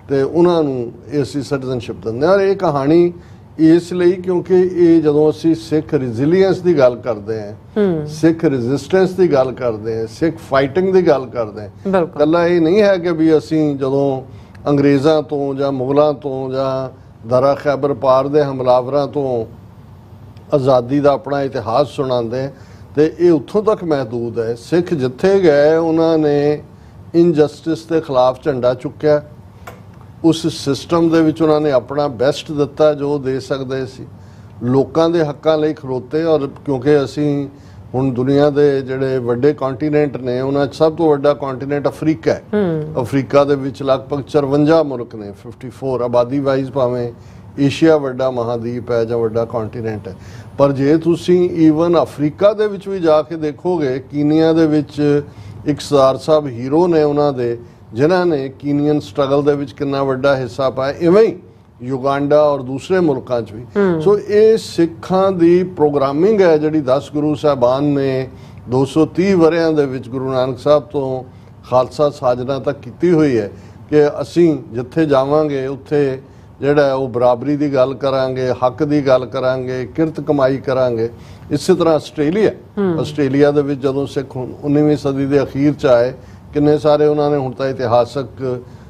ਤੇ ਉਹਨਾਂ ਨੂੰ ਅਸੀਂ ਸਿਟੀਜ਼ਨਸ਼ਿਪ ਦਿੰਦੇ। ਔਰ ਇਹ ਕਹਾਣੀ ਇਸ ਲਈ ਕਿਉਂਕਿ ਇਹ ਜਦੋਂ ਅਸੀਂ ਸਿੱਖ ਰੈਜ਼ਿਲੀਅੰਸ ਦੀ ਗੱਲ ਕਰਦੇ ਹਾਂ, ਸਿੱਖ ਰੈਜ਼ਿਸਟੈਂਸ ਦੀ ਗੱਲ ਕਰਦੇ ਹਾਂ, ਸਿੱਖ ਫਾਈਟਿੰਗ ਦੀ ਗੱਲ ਕਰਦੇ ਹਾਂ, ਇਕੱਲਾ ਇਹ ਨਹੀਂ ਹੈ ਕਿ ਵੀ ਅਸੀਂ ਜਦੋਂ ਅੰਗਰੇਜ਼ਾਂ ਤੋਂ ਜਾਂ ਮੁਗਲਾਂ ਤੋਂ ਜਾਂ ਦਰਾ ਖੈਬਰ ਪਾਰ ਦੇ ਹਮਲਾਵਰਾਂ ਤੋਂ ਆਜ਼ਾਦੀ ਦਾ ਆਪਣਾ ਇਤਿਹਾਸ ਸੁਣਾਉਂਦੇ ਤੇ ਇਹ ਉੱਥੋਂ ਤੱਕ ਮਹਿਦੂਦ ਹੈ। ਸਿੱਖ ਜਿੱਥੇ ਗਏ ਉਹਨਾਂ ਨੇ ਇਨਜਸਟਿਸ ਦੇ ਖਿਲਾਫ ਝੰਡਾ ਚੁੱਕਿਆ, ਉਸ ਸਿਸਟਮ ਦੇ ਵਿੱਚ ਉਹਨਾਂ ਨੇ ਆਪਣਾ ਬੈਸਟ ਦਿੱਤਾ ਜੋ ਦੇ ਸਕਦੇ ਸੀ, ਲੋਕਾਂ ਦੇ ਹੱਕਾਂ ਲਈ ਖਲੋਤੇ। ਔਰ ਕਿਉਂਕਿ ਅਸੀਂ ਹੁਣ ਦੁਨੀਆ ਦੇ ਜਿਹੜੇ ਵੱਡੇ ਕੰਟੀਨੈਂਟ ਨੇ ਉਹਨਾਂ 'ਚ ਸਭ ਤੋਂ ਵੱਡਾ ਕੰਟੀਨੈਂਟ ਅਫਰੀਕਾ ਹੈ। ਅਫਰੀਕਾ ਦੇ ਵਿੱਚ ਲਗਭਗ 54 ਮੁਲਕ ਨੇ, 54 ਆਬਾਦੀ ਵਾਈਜ਼ ਭਾਵੇਂ ਏਸ਼ੀਆ ਵੱਡਾ ਮਹਾਦੀਪ ਹੈ ਜਾਂ ਵੱਡਾ ਕੰਟੀਨੈਂਟ ਹੈ, ਪਰ ਜੇ ਤੁਸੀਂ ਈਵਨ ਅਫਰੀਕਾ ਦੇ ਵਿੱਚ ਵੀ ਜਾ ਕੇ ਦੇਖੋਗੇ, ਕੀਨੀਆ ਦੇ ਵਿੱਚ ਇੱਕ ਸਰਦਾਰ ਸਾਹਿਬ ਹੀਰੋ ਨੇ ਉਹਨਾਂ ਦੇ, ਜਿਨ੍ਹਾਂ ਨੇ ਕੀਨੀਅਨ ਸਟਰਗਲ ਦੇ ਵਿੱਚ ਕਿੰਨਾ ਵੱਡਾ ਹਿੱਸਾ ਪਾਇਆ, ਇਵੇਂ ਹੀ ਯੁਗਾਂਡਾ ਔਰ ਦੂਸਰੇ ਮੁਲਕਾਂ 'ਚ ਵੀ। ਸੋ ਇਹ ਸਿੱਖਾਂ ਦੀ ਪ੍ਰੋਗਰਾਮਿੰਗ ਹੈ ਜਿਹੜੀ 10 ਗੁਰੂ ਸਾਹਿਬਾਨ ਨੇ 230 ਵਰ੍ਹਿਆਂ ਦੇ ਵਿੱਚ ਗੁਰੂ ਨਾਨਕ ਸਾਹਿਬ ਤੋਂ ਖਾਲਸਾ ਸਾਜਨਾ ਤੱਕ ਕੀਤੀ ਹੋਈ ਹੈ ਕਿ ਅਸੀਂ ਜਿੱਥੇ ਜਾਵਾਂਗੇ ਉੱਥੇ ਜਿਹੜਾ ਉਹ ਬਰਾਬਰੀ ਦੀ ਗੱਲ ਕਰਾਂਗੇ, ਹੱਕ ਦੀ ਗੱਲ ਕਰਾਂਗੇ, ਕਿਰਤ ਕਮਾਈ ਕਰਾਂਗੇ। ਇਸੇ ਤਰ੍ਹਾਂ ਆਸਟ੍ਰੇਲੀਆ ਦੇ ਵਿੱਚ ਜਦੋਂ ਸਿੱਖ 19ਵੀਂ ਸਦੀ ਦੇ ਅਖੀਰ 'ਚ ਆਏ, ਕਿੰਨੇ ਸਾਰੇ ਉਹਨਾਂ ਨੇ ਹੁਣ ਤਾਂ ਇਤਿਹਾਸਕ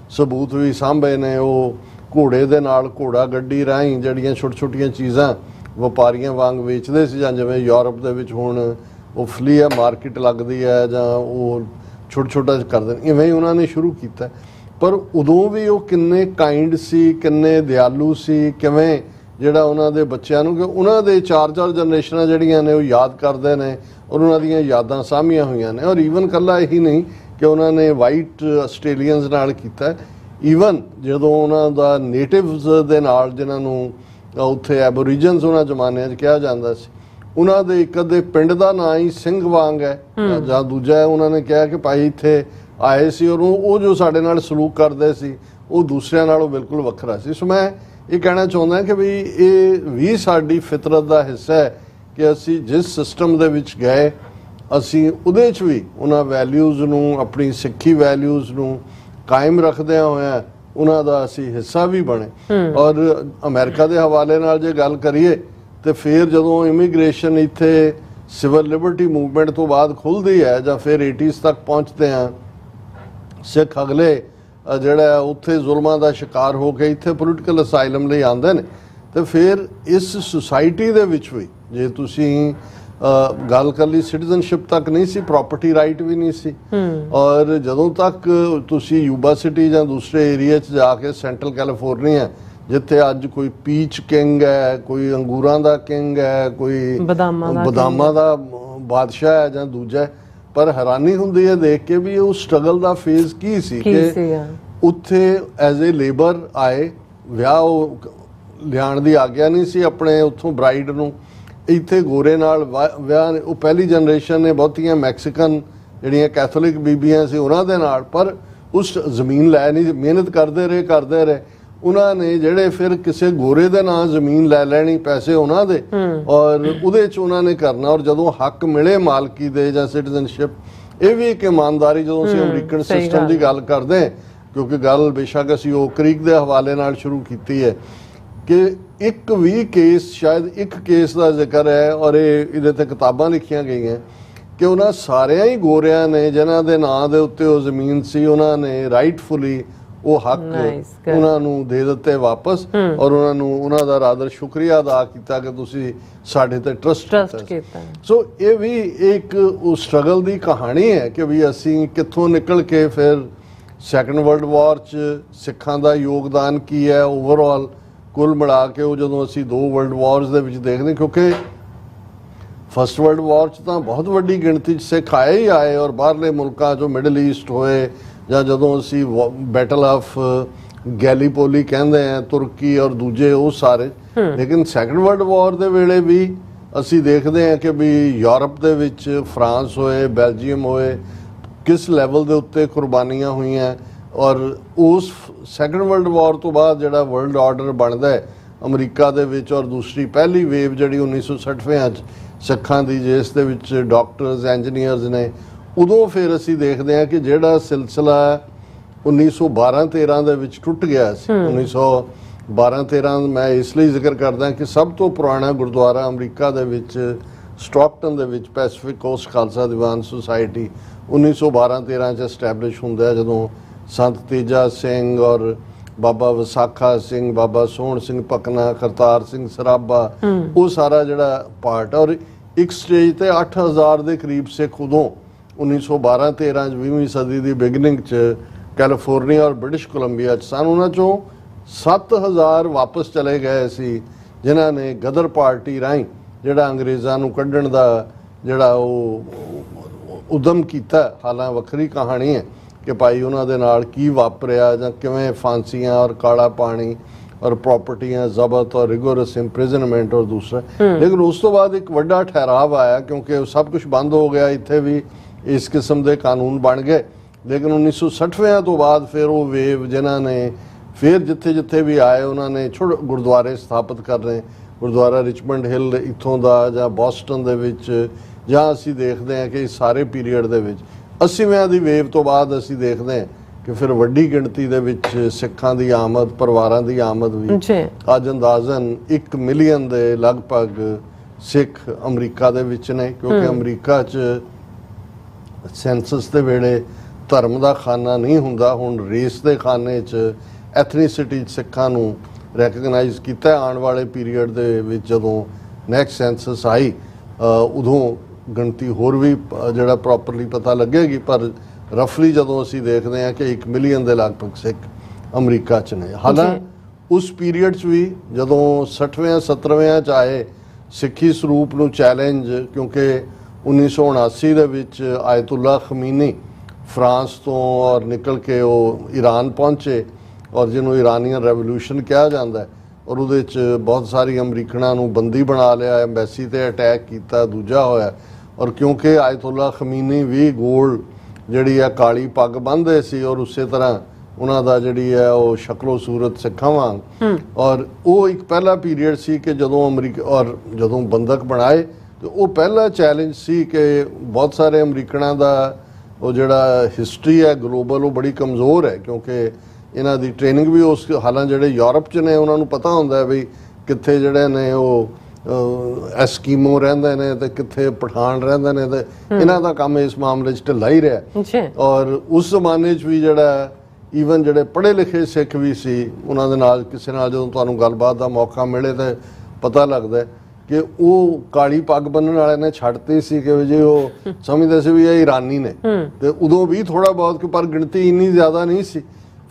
ਸਬੂਤ ਵੀ ਸਾਂਭੇ ਨੇ। ਉਹ ਘੋੜੇ ਦੇ ਨਾਲ, ਘੋੜਾ ਗੱਡੀ ਰਾਹੀਂ ਜਿਹੜੀਆਂ ਛੋਟੀਆਂ ਚੀਜ਼ਾਂ ਵਪਾਰੀਆਂ ਵਾਂਗ ਵੇਚਦੇ ਸੀ, ਜਾਂ ਜਿਵੇਂ ਯੂਰਪ ਦੇ ਵਿੱਚ ਹੁਣ ਉਹ ਫਲੀ ਮਾਰਕੀਟ ਲੱਗਦੀ ਹੈ ਜਾਂ ਉਹ ਛੋਟਾ ਕਰਦੇ ਨੇ, ਇਵੇਂ ਹੀ ਉਹਨਾਂ ਨੇ ਸ਼ੁਰੂ ਕੀਤਾ। ਪਰ ਉਦੋਂ ਵੀ ਉਹ ਕਿੰਨੇ ਕਾਈਂਡ ਸੀ, ਕਿੰਨੇ ਦਿਆਲੂ ਸੀ, ਕਿਵੇਂ ਜਿਹੜਾ ਉਹਨਾਂ ਦੇ ਬੱਚਿਆਂ ਨੂੰ, ਕਿ ਉਹਨਾਂ ਦੇ 4 ਜਨਰੇਸ਼ਨਾਂ ਜਿਹੜੀਆਂ ਨੇ ਉਹ ਯਾਦ ਕਰਦੇ ਨੇ ਔਰ ਉਹਨਾਂ ਦੀਆਂ ਯਾਦਾਂ ਸਾਂਭੀਆਂ ਹੋਈਆਂ ਨੇ। ਔਰ ਈਵਨ ਇਕੱਲਾ ਇਹੀ ਨਹੀਂ ਕਿ ਉਹਨਾਂ ਨੇ ਵਾਈਟ ਆਸਟ੍ਰੇਲੀਅਨਸ ਨਾਲ ਕੀਤਾ, ਈਵਨ ਜਦੋਂ ਉਹਨਾਂ ਦਾ ਨੇਟਿਵਸ ਦੇ ਨਾਲ, ਜਿਨ੍ਹਾਂ ਨੂੰ ਉੱਥੇ ਐਬੋਰੀਜਨਸ ਉਹਨਾਂ ਜ਼ਮਾਨਿਆਂ 'ਚ ਕਿਹਾ ਜਾਂਦਾ ਸੀ, ਉਹਨਾਂ ਦੇ ਇੱਕ ਅੱਧੇ ਪਿੰਡ ਦਾ ਨਾਂ ਹੀ ਸਿੰਘ ਵਾਂਗ ਹੈ ਜਾਂ ਦੂਜਾ ਉਹਨਾਂ ਨੇ ਕਿਹਾ ਕਿ ਭਾਈ ਇੱਥੇ ਆਏ ਸੀ ਔਰ ਉਹ ਜੋ ਸਾਡੇ ਨਾਲ ਸਲੂਕ ਕਰਦੇ ਸੀ ਉਹ ਦੂਸਰਿਆਂ ਨਾਲੋਂ ਬਿਲਕੁਲ ਵੱਖਰਾ ਸੀ। ਸੋ ਮੈਂ ਇਹ ਕਹਿਣਾ ਚਾਹੁੰਦਾ ਕਿ ਵੀ ਇਹ ਵੀ ਸਾਡੀ ਫਿਤਰਤ ਦਾ ਹਿੱਸਾ ਹੈ ਕਿ ਅਸੀਂ ਜਿਸ ਸਿਸਟਮ ਦੇ ਵਿੱਚ ਗਏ ਅਸੀਂ ਉਹਦੇ 'ਚ ਵੀ ਉਹਨਾਂ ਵੈਲਿਊਜ਼ ਨੂੰ, ਆਪਣੀ ਸਿੱਖੀ ਵੈਲਿਊਜ਼ ਨੂੰ ਕਾਇਮ ਰੱਖਦਿਆਂ ਹੋਇਆਂ ਉਹਨਾਂ ਦਾ ਅਸੀਂ ਹਿੱਸਾ ਵੀ ਬਣੇ। ਔਰ ਅਮਰੀਕਾ ਦੇ ਹਵਾਲੇ ਨਾਲ ਜੇ ਗੱਲ ਕਰੀਏ ਤੇ ਫਿਰ ਜਦੋਂ ਇਮੀਗ੍ਰੇਸ਼ਨ ਇੱਥੇ ਸਿਵਲ ਲਿਬਰਟੀ ਮੂਵਮੈਂਟ ਤੋਂ ਬਾਅਦ ਖੁੱਲ੍ਹਦੀ ਹੈ ਜਾਂ ਫਿਰ 80s ਤੱਕ ਪਹੁੰਚਦੇ ਆ, ਸਿੱਖ ਅਗਲੇ ਜਿਹੜਾ ਉੱਥੇ ਜ਼ੁਲਮਾਂ ਦਾ ਸ਼ਿਕਾਰ ਹੋ ਕੇ ਇੱਥੇ ਪੋਲੀਟੀਕਲ ਅਸਾਈਲਮ ਲਈ ਆਉਂਦੇ ਨੇ। ਤੇ ਫਿਰ ਇਸ ਸੁਸਾਇਟੀ ਦੇ ਵਿੱਚ ਵੀ ਜੇ ਤੁਸੀਂ ਗੱਲ ਕਰ ਲਈ, ਸਿਟੀਜ਼ਨਸ਼ਿਪ ਤੱਕ ਨਹੀਂ ਸੀ, ਪ੍ਰਾਪਰਟੀ ਰਾਈਟ ਵੀ ਨਹੀਂ ਸੀ। ਔਰ ਜਦੋਂ ਤੱਕ ਤੁਸੀਂ ਯੂਬਾ ਸਿਟੀ ਜਾਂ ਦੂਸਰੇ ਏਰੀਆ 'ਚ ਜਾ ਕੇ, ਸੈਂਟਰਲ ਕੈਲੀਫੋਰਨੀਆ ਜਿੱਥੇ ਅੱਜ ਕੋਈ ਪੀਚ ਕਿੰਗ ਹੈ, ਕੋਈ ਅੰਗੂਰਾਂ ਦਾ ਕਿੰਗ ਹੈ, ਕੋਈ ਬਦਾਮਾਂ ਦਾ ਬਾਦਸ਼ਾਹ ਹੈ ਜਾਂ ਦੂਜਾ, ਪਰ ਹੈਰਾਨੀ ਹੁੰਦੀ ਹੈ ਦੇਖ ਕੇ ਵੀ ਉਹ ਸਟਰਗਲ ਦਾ ਫੇਜ਼ ਕੀ ਸੀ ਕਿ ਉੱਥੇ ਐਜ਼ ਏ ਲੇਬਰ ਆਏ, ਵਿਆਹ ਉਹ ਲਿਆਉਣ ਦੀ ਆਗਿਆ ਨਹੀਂ ਸੀ ਆਪਣੇ ਉੱਥੋਂ ਬਰਾਈਡ ਨੂੰ, ਇੱਥੇ ਗੋਰੇ ਨਾਲ ਵਿਆਹ। ਉਹ ਪਹਿਲੀ ਜਨਰੇਸ਼ਨ ਨੇ ਬਹੁਤੀਆਂ ਮੈਕਸੀਕਨ ਜਿਹੜੀਆਂ ਕੈਥੋਲਿਕ ਬੀਬੀਆਂ ਸੀ ਉਹਨਾਂ ਦੇ ਨਾਲ, ਪਰ ਉਸ ਜ਼ਮੀਨ ਲੈ ਨਹੀਂ, ਮਿਹਨਤ ਕਰਦੇ ਰਹੇ ਉਹਨਾਂ ਨੇ, ਜਿਹੜੇ ਫਿਰ ਕਿਸੇ ਗੋਰੇ ਦੇ ਨਾਂ ਜ਼ਮੀਨ ਲੈ ਲੈਣੀ, ਪੈਸੇ ਉਹਨਾਂ ਦੇ, ਔਰ ਉਹਦੇ 'ਚ ਉਹਨਾਂ ਨੇ ਕਰਨਾ। ਔਰ ਜਦੋਂ ਹੱਕ ਮਿਲੇ ਮਾਲਕੀ ਦੇ ਜਾਂ ਸਿਟੀਜ਼ਨਸ਼ਿਪ, ਇਹ ਵੀ ਇੱਕ ਇਮਾਨਦਾਰੀ ਜਦੋਂ ਅਸੀਂ ਅਮਰੀਕਨ ਸਿਸਟਮ ਦੀ ਗੱਲ ਕਰਦੇ, ਕਿਉਂਕਿ ਗੱਲ ਬੇਸ਼ੱਕ ਅਸੀਂ ਓਕ ਕ੍ਰੀਕ ਦੇ ਹਵਾਲੇ ਨਾਲ ਸ਼ੁਰੂ ਕੀਤੀ ਹੈ ਕਿ ਇੱਕ ਵੀ ਕੇਸ, ਸ਼ਾਇਦ ਇੱਕ ਕੇਸ ਦਾ ਜ਼ਿਕਰ ਹੈ ਔਰ ਇਹਦੇ ਤੇ ਕਿਤਾਬਾਂ ਲਿਖੀਆਂ ਗਈਆਂ ਕਿ ਉਹਨਾਂ ਸਾਰਿਆਂ ਹੀ ਗੋਰਿਆਂ ਨੇ ਜਿਨ੍ਹਾਂ ਦੇ ਨਾਂ ਦੇ ਉੱਤੇ ਉਹ ਜ਼ਮੀਨ ਸੀ, ਉਹਨਾਂ ਨੇ ਰਾਈਟਫੁਲੀ ਉਹ ਹੱਕ ਉਹਨਾਂ ਨੂੰ ਦੇ ਦਿੱਤੇ ਵਾਪਸ, ਔਰ ਉਹਨਾਂ ਨੂੰ ਉਹਨਾਂ ਦਾ ਰਾਦਰ ਸ਼ੁਕਰੀਆ ਅਦਾ ਕੀਤਾ ਕਿ ਤੁਸੀਂ ਸਾਡੇ ਤੇ ਟਰਸਟ ਕੀਤਾ। ਸੋ ਇਹ ਵੀ ਇੱਕ ਉਸ ਸਟਰਗਲ ਦੀ ਕਹਾਣੀ ਹੈ ਕਿ ਵੀ ਅਸੀਂ ਕਿੱਥੋਂ ਨਿਕਲ ਕੇ ਫਿਰ ਸੈਕੰਡ ਵਰਲਡ ਵਾਰ 'ਚ ਸਿੱਖਾਂ ਦਾ ਯੋਗਦਾਨ ਕੀ ਹੈ ਓਵਰਆਲ ਕੁੱਲ ਮਿਲਾ ਕੇ। ਉਹ ਜਦੋਂ ਅਸੀਂ 2 ਵਰਲਡ ਵਾਰਸ ਦੇ ਵਿੱਚ ਦੇਖਦੇ, ਕਿਉਂਕਿ ਫਸਟ ਵਰਲਡ ਵਾਰ 'ਚ ਤਾਂ ਬਹੁਤ ਵੱਡੀ ਗਿਣਤੀ 'ਚ ਸਿੱਖ ਆਏ ਹੀ ਆਏ, ਔਰ ਬਾਹਰਲੇ ਮੁਲਕਾਂ 'ਚੋਂ ਮਿਡਲ ਈਸਟ ਹੋਏ, ਜਾਂ ਜਦੋਂ ਅਸੀਂ ਬੈਟਲ ਆਫ ਗੈਲੀਪੋਲੀ ਕਹਿੰਦੇ ਆ ਤੁਰਕੀ ਔਰ ਦੂਜੇ ਉਹ ਸਾਰੇ। ਲੇਕਿਨ ਸੈਕੰਡ ਵਰਲਡ ਵਾਰ ਦੇ ਵੇਲੇ ਵੀ ਅਸੀਂ ਦੇਖਦੇ ਹਾਂ ਕਿ ਵੀ ਯੂਰਪ ਦੇ ਵਿੱਚ ਫਰਾਂਸ ਹੋਏ, ਬੈਲਜੀਅਮ ਹੋਏ, ਕਿਸ ਲੈਵਲ ਦੇ ਉੱਤੇ ਕੁਰਬਾਨੀਆਂ ਹੋਈਆਂ। ਔਰ ਉਸ ਸੈਕੰਡ ਵਰਲਡ ਵਾਰ ਤੋਂ ਬਾਅਦ ਜਿਹੜਾ ਵਰਲਡ ਆਰਡਰ ਬਣਦਾ ਹੈ ਅਮਰੀਕਾ ਦੇ ਵਿੱਚ, ਔਰ ਦੂਸਰੀ ਪਹਿਲੀ ਵੇਵ ਜਿਹੜੀ 1960 'ਚ ਸਿੱਖਾਂ ਦੀ, ਜਿਸ ਦੇ ਵਿੱਚ ਡਾਕਟਰਸ ਇੰਜੀਨੀਅਰਸ ਨੇ, ਉਦੋਂ ਫਿਰ ਅਸੀਂ ਦੇਖਦੇ ਹਾਂ ਕਿ ਜਿਹੜਾ ਸਿਲਸਿਲਾ 1912-13 ਦੇ ਵਿੱਚ ਟੁੱਟ ਗਿਆ ਸੀ। 1912-13 ਮੈਂ ਇਸ ਲਈ ਜ਼ਿਕਰ ਕਰਦਾ ਕਿ ਸਭ ਤੋਂ ਪੁਰਾਣਾ ਗੁਰਦੁਆਰਾ ਅਮਰੀਕਾ ਦੇ ਵਿੱਚ ਸਟਾਕਟਨ ਦੇ ਵਿੱਚ Pacific cost Khalsa Diwan society 1912-13 'ਚ ਐਸਟੈਬਲਿਸ਼ ਹੁੰਦਾ, ਜਦੋਂ ਸੰਤ ਤੇਜਾ ਸਿੰਘ ਔਰ ਬਾਬਾ ਵਿਸਾਖਾ ਸਿੰਘ, ਬਾਬਾ ਸੋਹਣ ਸਿੰਘ ਪਕਨਾ, ਕਰਤਾਰ ਸਿੰਘ ਸਰਾਭਾ, ਉਹ ਸਾਰਾ ਜਿਹੜਾ ਪਾਰਟ। ਔਰ ਇੱਕ ਸਟੇਜ ਤੇ 8000 ਦੇ ਕਰੀਬ ਸਿੱਖ ਉਦੋਂ 1912-13 'ਚ 20ਵੀਂ ਸਦੀ ਦੀ ਬਿਗਨਿੰਗ 'ਚ ਕੈਲੀਫੋਰਨੀਆ ਔਰ ਬ੍ਰਿਟਿਸ਼ ਕੋਲੰਬੀਆ 'ਚ ਸਨ। ਉਹਨਾਂ 'ਚੋਂ 7000 ਵਾਪਸ ਚਲੇ ਗਏ ਸੀ, ਜਿਨ੍ਹਾਂ ਨੇ ਗਦਰ ਪਾਰਟੀ ਰਾਹੀਂ ਜਿਹੜਾ ਅੰਗਰੇਜ਼ਾਂ ਨੂੰ ਕੱਢਣ ਦਾ ਜਿਹੜਾ ਉਹ ਉਦਮ ਕੀਤਾ। ਹਾਲਾਂ ਵੱਖਰੀ ਕਹਾਣੀ ਹੈ ਕਿ ਭਾਈ ਉਹਨਾਂ ਦੇ ਨਾਲ ਕੀ ਵਾਪਰਿਆ, ਜਾਂ ਕਿਵੇਂ ਫਾਂਸੀਆਂ ਔਰ ਕਾਲਾ ਪਾਣੀ ਔਰ ਪ੍ਰਾਪਰਟੀਆਂ ਜ਼ਬਤ ਔਰ ਰਿਗੋਰਸ ਇੰਪ੍ਰਿਜ਼ਨਮੈਂਟ ਔਰ ਦੂਸਰਾ। ਲੇਕਿਨ ਉਸ ਤੋਂ ਬਾਅਦ ਇੱਕ ਵੱਡਾ ਠਹਿਰਾਵ ਆਇਆ, ਕਿਉਂਕਿ ਸਭ ਕੁਝ ਬੰਦ ਹੋ ਗਿਆ, ਇੱਥੇ ਵੀ ਇਸ ਕਿਸਮ ਦੇ ਕਾਨੂੰਨ ਬਣ ਗਏ। ਲੇਕਿਨ 1960 ਤੋਂ ਬਾਅਦ ਫਿਰ ਉਹ ਵੇਵ ਜਿਨ੍ਹਾਂ ਨੇ ਫਿਰ ਜਿੱਥੇ ਜਿੱਥੇ ਵੀ ਆਏ ਉਹਨਾਂ ਨੇ ਗੁਰਦੁਆਰੇ ਸਥਾਪਿਤ ਕਰ ਰਹੇ। ਗੁਰਦੁਆਰਾ ਰਿਚਮੰਡ ਹਿੱਲ ਇੱਥੋਂ ਦਾ, ਜਾਂ ਬੋਸਟਨ ਦੇ ਵਿੱਚ, ਜਾਂ ਅਸੀਂ ਦੇਖਦੇ ਹਾਂ ਕਿ ਸਾਰੇ ਪੀਰੀਅਡ ਦੇ ਵਿੱਚ 80ਵਿਆਂ ਦੀ ਵੇਵ ਤੋਂ ਬਾਅਦ ਅਸੀਂ ਦੇਖਦੇ ਹਾਂ ਕਿ ਫਿਰ ਵੱਡੀ ਗਿਣਤੀ ਦੇ ਵਿੱਚ ਸਿੱਖਾਂ ਦੀ ਆਮਦ, ਪਰਿਵਾਰਾਂ ਦੀ ਆਮਦ ਵੀ। ਅੱਜ ਅੰਦਾਜ਼ਨ 1 ਮਿਲੀਅਨ ਦੇ ਲਗਭਗ ਸਿੱਖ ਅਮਰੀਕਾ ਦੇ ਵਿੱਚ ਨੇ, ਕਿਉਂਕਿ ਅਮਰੀਕਾ 'ਚ ਸੈਂਸਸ ਦੇ ਵੇਲੇ ਧਰਮ ਦਾ ਖਾਨਾ ਨਹੀਂ ਹੁੰਦਾ, ਹੁਣ ਰੇਸ ਦੇ ਖਾਨੇ 'ਚ ਐਥਨੀਸਿਟੀ 'ਚ ਸਿੱਖਾਂ ਨੂੰ ਰੈਕਗਨਾਈਜ਼ ਕੀਤਾ। ਆਉਣ ਵਾਲੇ ਪੀਰੀਅਡ ਦੇ ਵਿੱਚ ਜਦੋਂ ਨੈਕਸਟ ਸੈਂਸਸ ਆਈ ਉਦੋਂ ਗਿਣਤੀ ਹੋਰ ਵੀ ਜਿਹੜਾ ਪ੍ਰੋਪਰਲੀ ਪਤਾ ਲੱਗੇਗੀ, ਪਰ ਰਫਲੀ ਜਦੋਂ ਅਸੀਂ ਦੇਖਦੇ ਹਾਂ ਕਿ 1 ਮਿਲੀਅਨ ਦੇ ਲਗਭਗ ਸਿੱਖ ਅਮਰੀਕਾ 'ਚ ਨੇ। ਹਾਲਾਂਕਿ ਉਸ ਪੀਰੀਅਡ 'ਚ ਵੀ ਜਦੋਂ 60ਵਿਆਂ 70ਵਿਆਂ 'ਚ ਆਏ ਸਿੱਖੀ ਸਰੂਪ ਨੂੰ ਚੈਲੰਜ, ਕਿਉਂਕਿ 1979 ਦੇ ਵਿੱਚ ਆਇਤੁੱਲਾ ਖਮੀਨੀ ਫਰਾਂਸ ਤੋਂ ਔਰ ਨਿਕਲ ਕੇ ਉਹ ਈਰਾਨ ਪਹੁੰਚੇ, ਔਰ ਜਿਹਨੂੰ ਇਰਾਨੀਅਨ ਰੈਵੋਲੂਸ਼ਨ ਕਿਹਾ ਜਾਂਦਾ, ਔਰ ਉਹਦੇ 'ਚ ਬਹੁਤ ਸਾਰੀ ਅਮਰੀਕਨਾਂ ਨੂੰ ਬੰਦੀ ਬਣਾ ਲਿਆ, ਐਮਬੈਸੀ ਤੇ ਅਟੈਕ ਕੀਤਾ, ਦੂਜਾ ਹੋਇਆ। ਔਰ ਕਿਉਂਕਿ ਆਇਤੁੱਲਾ ਖਮੀਨੀ ਵੀ ਗੋਲਡ ਜਿਹੜੀ ਹੈ ਕਾਲੀ ਪੱਗ ਬੰਨ੍ਹਦੇ ਸੀ, ਔਰ ਉਸੇ ਤਰ੍ਹਾਂ ਉਹਨਾਂ ਦਾ ਜਿਹੜੀ ਹੈ ਉਹ ਸ਼ਕਲੋ ਸੂਰਤ ਸਿੱਖਾਂ ਵਾਂਗ। ਔਰ ਉਹ ਇੱਕ ਪਹਿਲਾ ਪੀਰੀਅਡ ਸੀ ਕਿ ਜਦੋਂ ਅਮਰੀਕਾ ਔਰ ਜਦੋਂ ਬੰਦਕ ਬਣਾਏ, ਤੇ ਉਹ ਪਹਿਲਾ ਚੈਲੰਜ ਸੀ ਕਿ ਬਹੁਤ ਸਾਰੇ ਅਮਰੀਕਨਾਂ ਦਾ ਉਹ ਜਿਹੜਾ ਹਿਸਟਰੀ ਹੈ ਗਲੋਬਲ ਉਹ ਬੜੀ ਕਮਜ਼ੋਰ ਹੈ, ਕਿਉਂਕਿ ਇਹਨਾਂ ਦੀ ਟ੍ਰੇਨਿੰਗ ਵੀ ਉਸ ਹਾਲਾਂ ਜਿਹੜੇ ਯੂਰਪ 'ਚ ਨੇ ਉਹਨਾਂ ਨੂੰ ਪਤਾ ਹੁੰਦਾ ਵੀ ਕਿੱਥੇ ਜਿਹੜੇ ਨੇ ਉਹ ਐਸਕੀਮੋ ਰਹਿੰਦੇ ਨੇ ਤੇ ਕਿੱਥੇ ਪਠਾਨ ਰਹਿੰਦੇ ਨੇ, ਤੇ ਇਹਨਾਂ ਦਾ ਕੰਮ ਇਸ ਮਾਮਲੇ 'ਚ ਢਿੱਲਾ ਹੀ ਰਿਹਾ। ਔਰ ਉਸ ਜ਼ਮਾਨੇ 'ਚ ਵੀ ਜਿਹੜਾ ਈਵਨ ਜਿਹੜੇ ਪੜ੍ਹੇ ਲਿਖੇ ਸਿੱਖ ਵੀ ਸੀ, ਉਹਨਾਂ ਦੇ ਨਾਲ ਕਿਸੇ ਨਾਲ ਜਦੋਂ ਤੁਹਾਨੂੰ ਗੱਲਬਾਤ ਦਾ ਮੌਕਾ ਮਿਲੇ ਤਾਂ ਪਤਾ ਲੱਗਦਾ ਕਿ ਉਹ ਕਾਲੀ ਪੱਗ ਬੰਨਣ ਵਾਲਿਆਂ ਨੇ ਛੱਡਤੀ ਸੀ ਕਿ ਜੇ ਉਹ ਸਮਝਦੇ ਸੀ ਵੀ ਇਹ ਇਰਾਨੀ ਨੇ, ਤੇ ਉਦੋਂ ਵੀ ਥੋੜਾ ਬਹੁਤ, ਪਰ ਗਿਣਤੀ ਇੰਨੀ ਜ਼ਿਆਦਾ ਨਹੀਂ ਸੀ।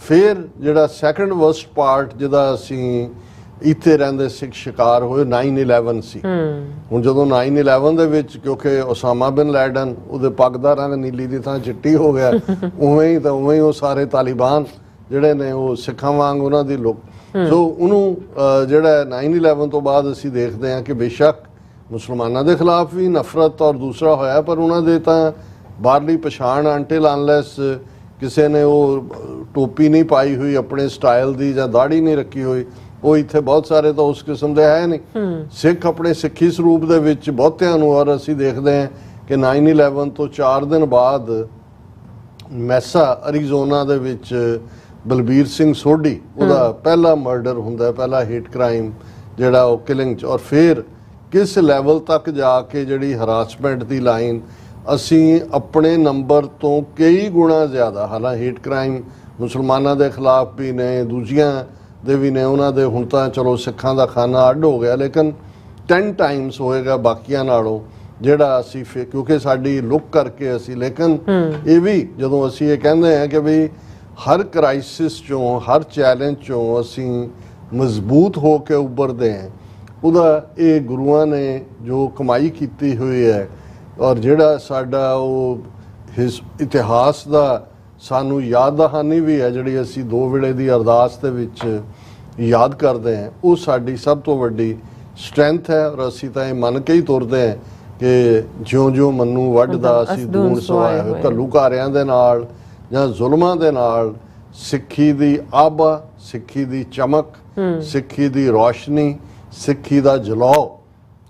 ਫਿਰ ਜਿਹੜਾ ਸੈਕੰਡ ਵਰਸਟ ਪਾਰਟ ਜਿਹਦਾ ਅਸੀਂ ਇੱਥੇ ਰਹਿੰਦੇ ਸਿੱਖ ਸ਼ਿਕਾਰ ਹੋਏ 9/11 ਸੀ। ਹੁਣ ਜਦੋਂ 9/11 ਦੇ ਵਿੱਚ ਕਿਉਂਕਿ ਉਸਾਮਾ ਬਿਨ ਲੈਡਨ ਉਹਦੇ ਪੱਗ ਦਾ ਰੰਗ ਨੀਲੀ ਦੀ ਥਾਂ ਚਿੱਟੀ ਹੋ ਗਿਆ, ਉਵੇਂ ਹੀ ਉਹ ਸਾਰੇ ਤਾਲਿਬਾਨ ਜਿਹੜੇ ਨੇ ਉਹ ਸਿੱਖਾਂ ਵਾਂਗ ਉਹਨਾਂ ਦੀ ਲੋਕ। ਸੋ ਉਹਨੂੰ ਜਿਹੜਾ 9/11 ਤੋਂ ਬਾਅਦ ਅਸੀਂ ਦੇਖਦੇ ਹਾਂ ਕਿ ਬੇਸ਼ੱਕ ਮੁਸਲਮਾਨਾਂ ਦੇ ਖਿਲਾਫ ਵੀ ਨਫ਼ਰਤ ਔਰ ਦੂਸਰਾ ਹੋਇਆ, ਪਰ ਉਹਨਾਂ ਦੇ ਤਾਂ ਬਾਹਰਲੀ ਪਛਾਣ ਅੰਟਿਲ ਅਨਲੈਸ ਕਿਸੇ ਨੇ ਉਹ ਟੋਪੀ ਨਹੀਂ ਪਾਈ ਹੋਈ ਆਪਣੇ ਸਟਾਈਲ ਦੀ ਜਾਂ ਦਾੜੀ ਨਹੀਂ ਰੱਖੀ ਹੋਈ, ਉਹ ਇੱਥੇ ਬਹੁਤ ਸਾਰੇ ਤਾਂ ਉਸ ਕਿਸਮ ਦੇ ਹੈ ਨਹੀਂ। ਸਿੱਖ ਆਪਣੇ ਸਿੱਖੀ ਸਰੂਪ ਦੇ ਵਿੱਚ ਬਹੁਤਿਆਂ ਨੂੰ, ਔਰ ਅਸੀਂ ਦੇਖਦੇ ਹਾਂ ਕਿ 9/11 ਤੋਂ 4 ਦਿਨ ਬਾਅਦ ਮੈਸਾ ਅਰੀਜ਼ੋਨਾ ਦੇ ਵਿੱਚ ਬਲਬੀਰ ਸਿੰਘ ਸੋਢੀ ਉਹਦਾ ਪਹਿਲਾ ਮਰਡਰ ਹੁੰਦਾ, ਪਹਿਲਾ ਹੇਟ ਕ੍ਰਾਈਮ ਜਿਹੜਾ ਉਹ ਕਿਲਿੰਗ 'ਚ, ਔਰ ਫਿਰ ਕਿਸ ਲੈਵਲ ਤੱਕ ਜਾ ਕੇ ਜਿਹੜੀ ਹਰਾਸਮੈਂਟ ਦੀ ਲਾਈਨ ਅਸੀਂ ਆਪਣੇ ਨੰਬਰ ਤੋਂ ਕਈ ਗੁਣਾ ਜ਼ਿਆਦਾ, ਹਾਲਾਂਕਿ ਹੇਟ ਕ੍ਰਾਈਮ ਮੁਸਲਮਾਨਾਂ ਦੇ ਖਿਲਾਫ ਵੀ ਨੇ, ਦੂਜਿਆਂ ਦੇ ਵੀ ਨੇ, ਉਹਨਾਂ ਦੇ ਹੁਣ ਤਾਂ ਚਲੋ ਸਿੱਖਾਂ ਦਾ ਖਾਨਾ ਅੱਡ ਹੋ ਗਿਆ, ਲੇਕਿਨ 10 ਟਾਈਮਸ ਹੋਏਗਾ ਬਾਕੀਆਂ ਨਾਲੋਂ ਜਿਹੜਾ ਅਸੀਂ ਕਿਉਂਕਿ ਸਾਡੀ ਲੁੱਕ ਕਰਕੇ ਅਸੀਂ, ਲੇਕਿਨ ਇਹ ਵੀ ਜਦੋਂ ਅਸੀਂ ਇਹ ਕਹਿੰਦੇ ਹਾਂ ਕਿ ਵੀ ਹਰ ਕ੍ਰਾਈਸਿਸ ਚੋਂ, ਹਰ ਚੈਲੰਜ ਚੋਂ ਅਸੀਂ ਮਜ਼ਬੂਤ ਹੋ ਕੇ ਉੱਭਰਦੇ ਹਾਂ, ਉਹਦਾ ਇਹ ਗੁਰੂਆਂ ਨੇ ਜੋ ਕਮਾਈ ਕੀਤੀ ਹੋਈ ਹੈ, ਔਰ ਜਿਹੜਾ ਸਾਡਾ ਉਹ ਇਤਿਹਾਸ ਦਾ ਸਾਨੂੰ ਯਾਦ ਦਹਾਨੀ ਵੀ ਹੈ ਜਿਹੜੀ ਅਸੀਂ 2 ਵੇਲੇ ਦੀ ਅਰਦਾਸ ਦੇ ਵਿੱਚ ਯਾਦ ਕਰਦੇ ਹਾਂ, ਉਹ ਸਾਡੀ ਸਭ ਤੋਂ ਵੱਡੀ ਸਟਰੈਂਥ ਹੈ। ਔਰ ਅਸੀਂ ਤਾਂ ਇਹ ਮੰਨ ਕੇ ਹੀ ਤੁਰਦੇ ਹਾਂ ਕਿ ਜਿਉਂ-ਜਿਉਂ ਮੰਨੂ ਵੱਢਦਾ ਅਸੀਂ ਦੂਣ ਸਵਾਏ ਹੋਏ, ਘੱਲੂਘਾਰਿਆਂ ਦੇ ਨਾਲ ਜਾਂ ਜ਼ੁਲਮਾਂ ਦੇ ਨਾਲ ਸਿੱਖੀ ਦੀ ਆਭਾ, ਸਿੱਖੀ ਦੀ ਚਮਕ, ਸਿੱਖੀ ਦੀ ਰੌਸ਼ਨੀ, ਸਿੱਖੀ ਦਾ ਜਲਾਉ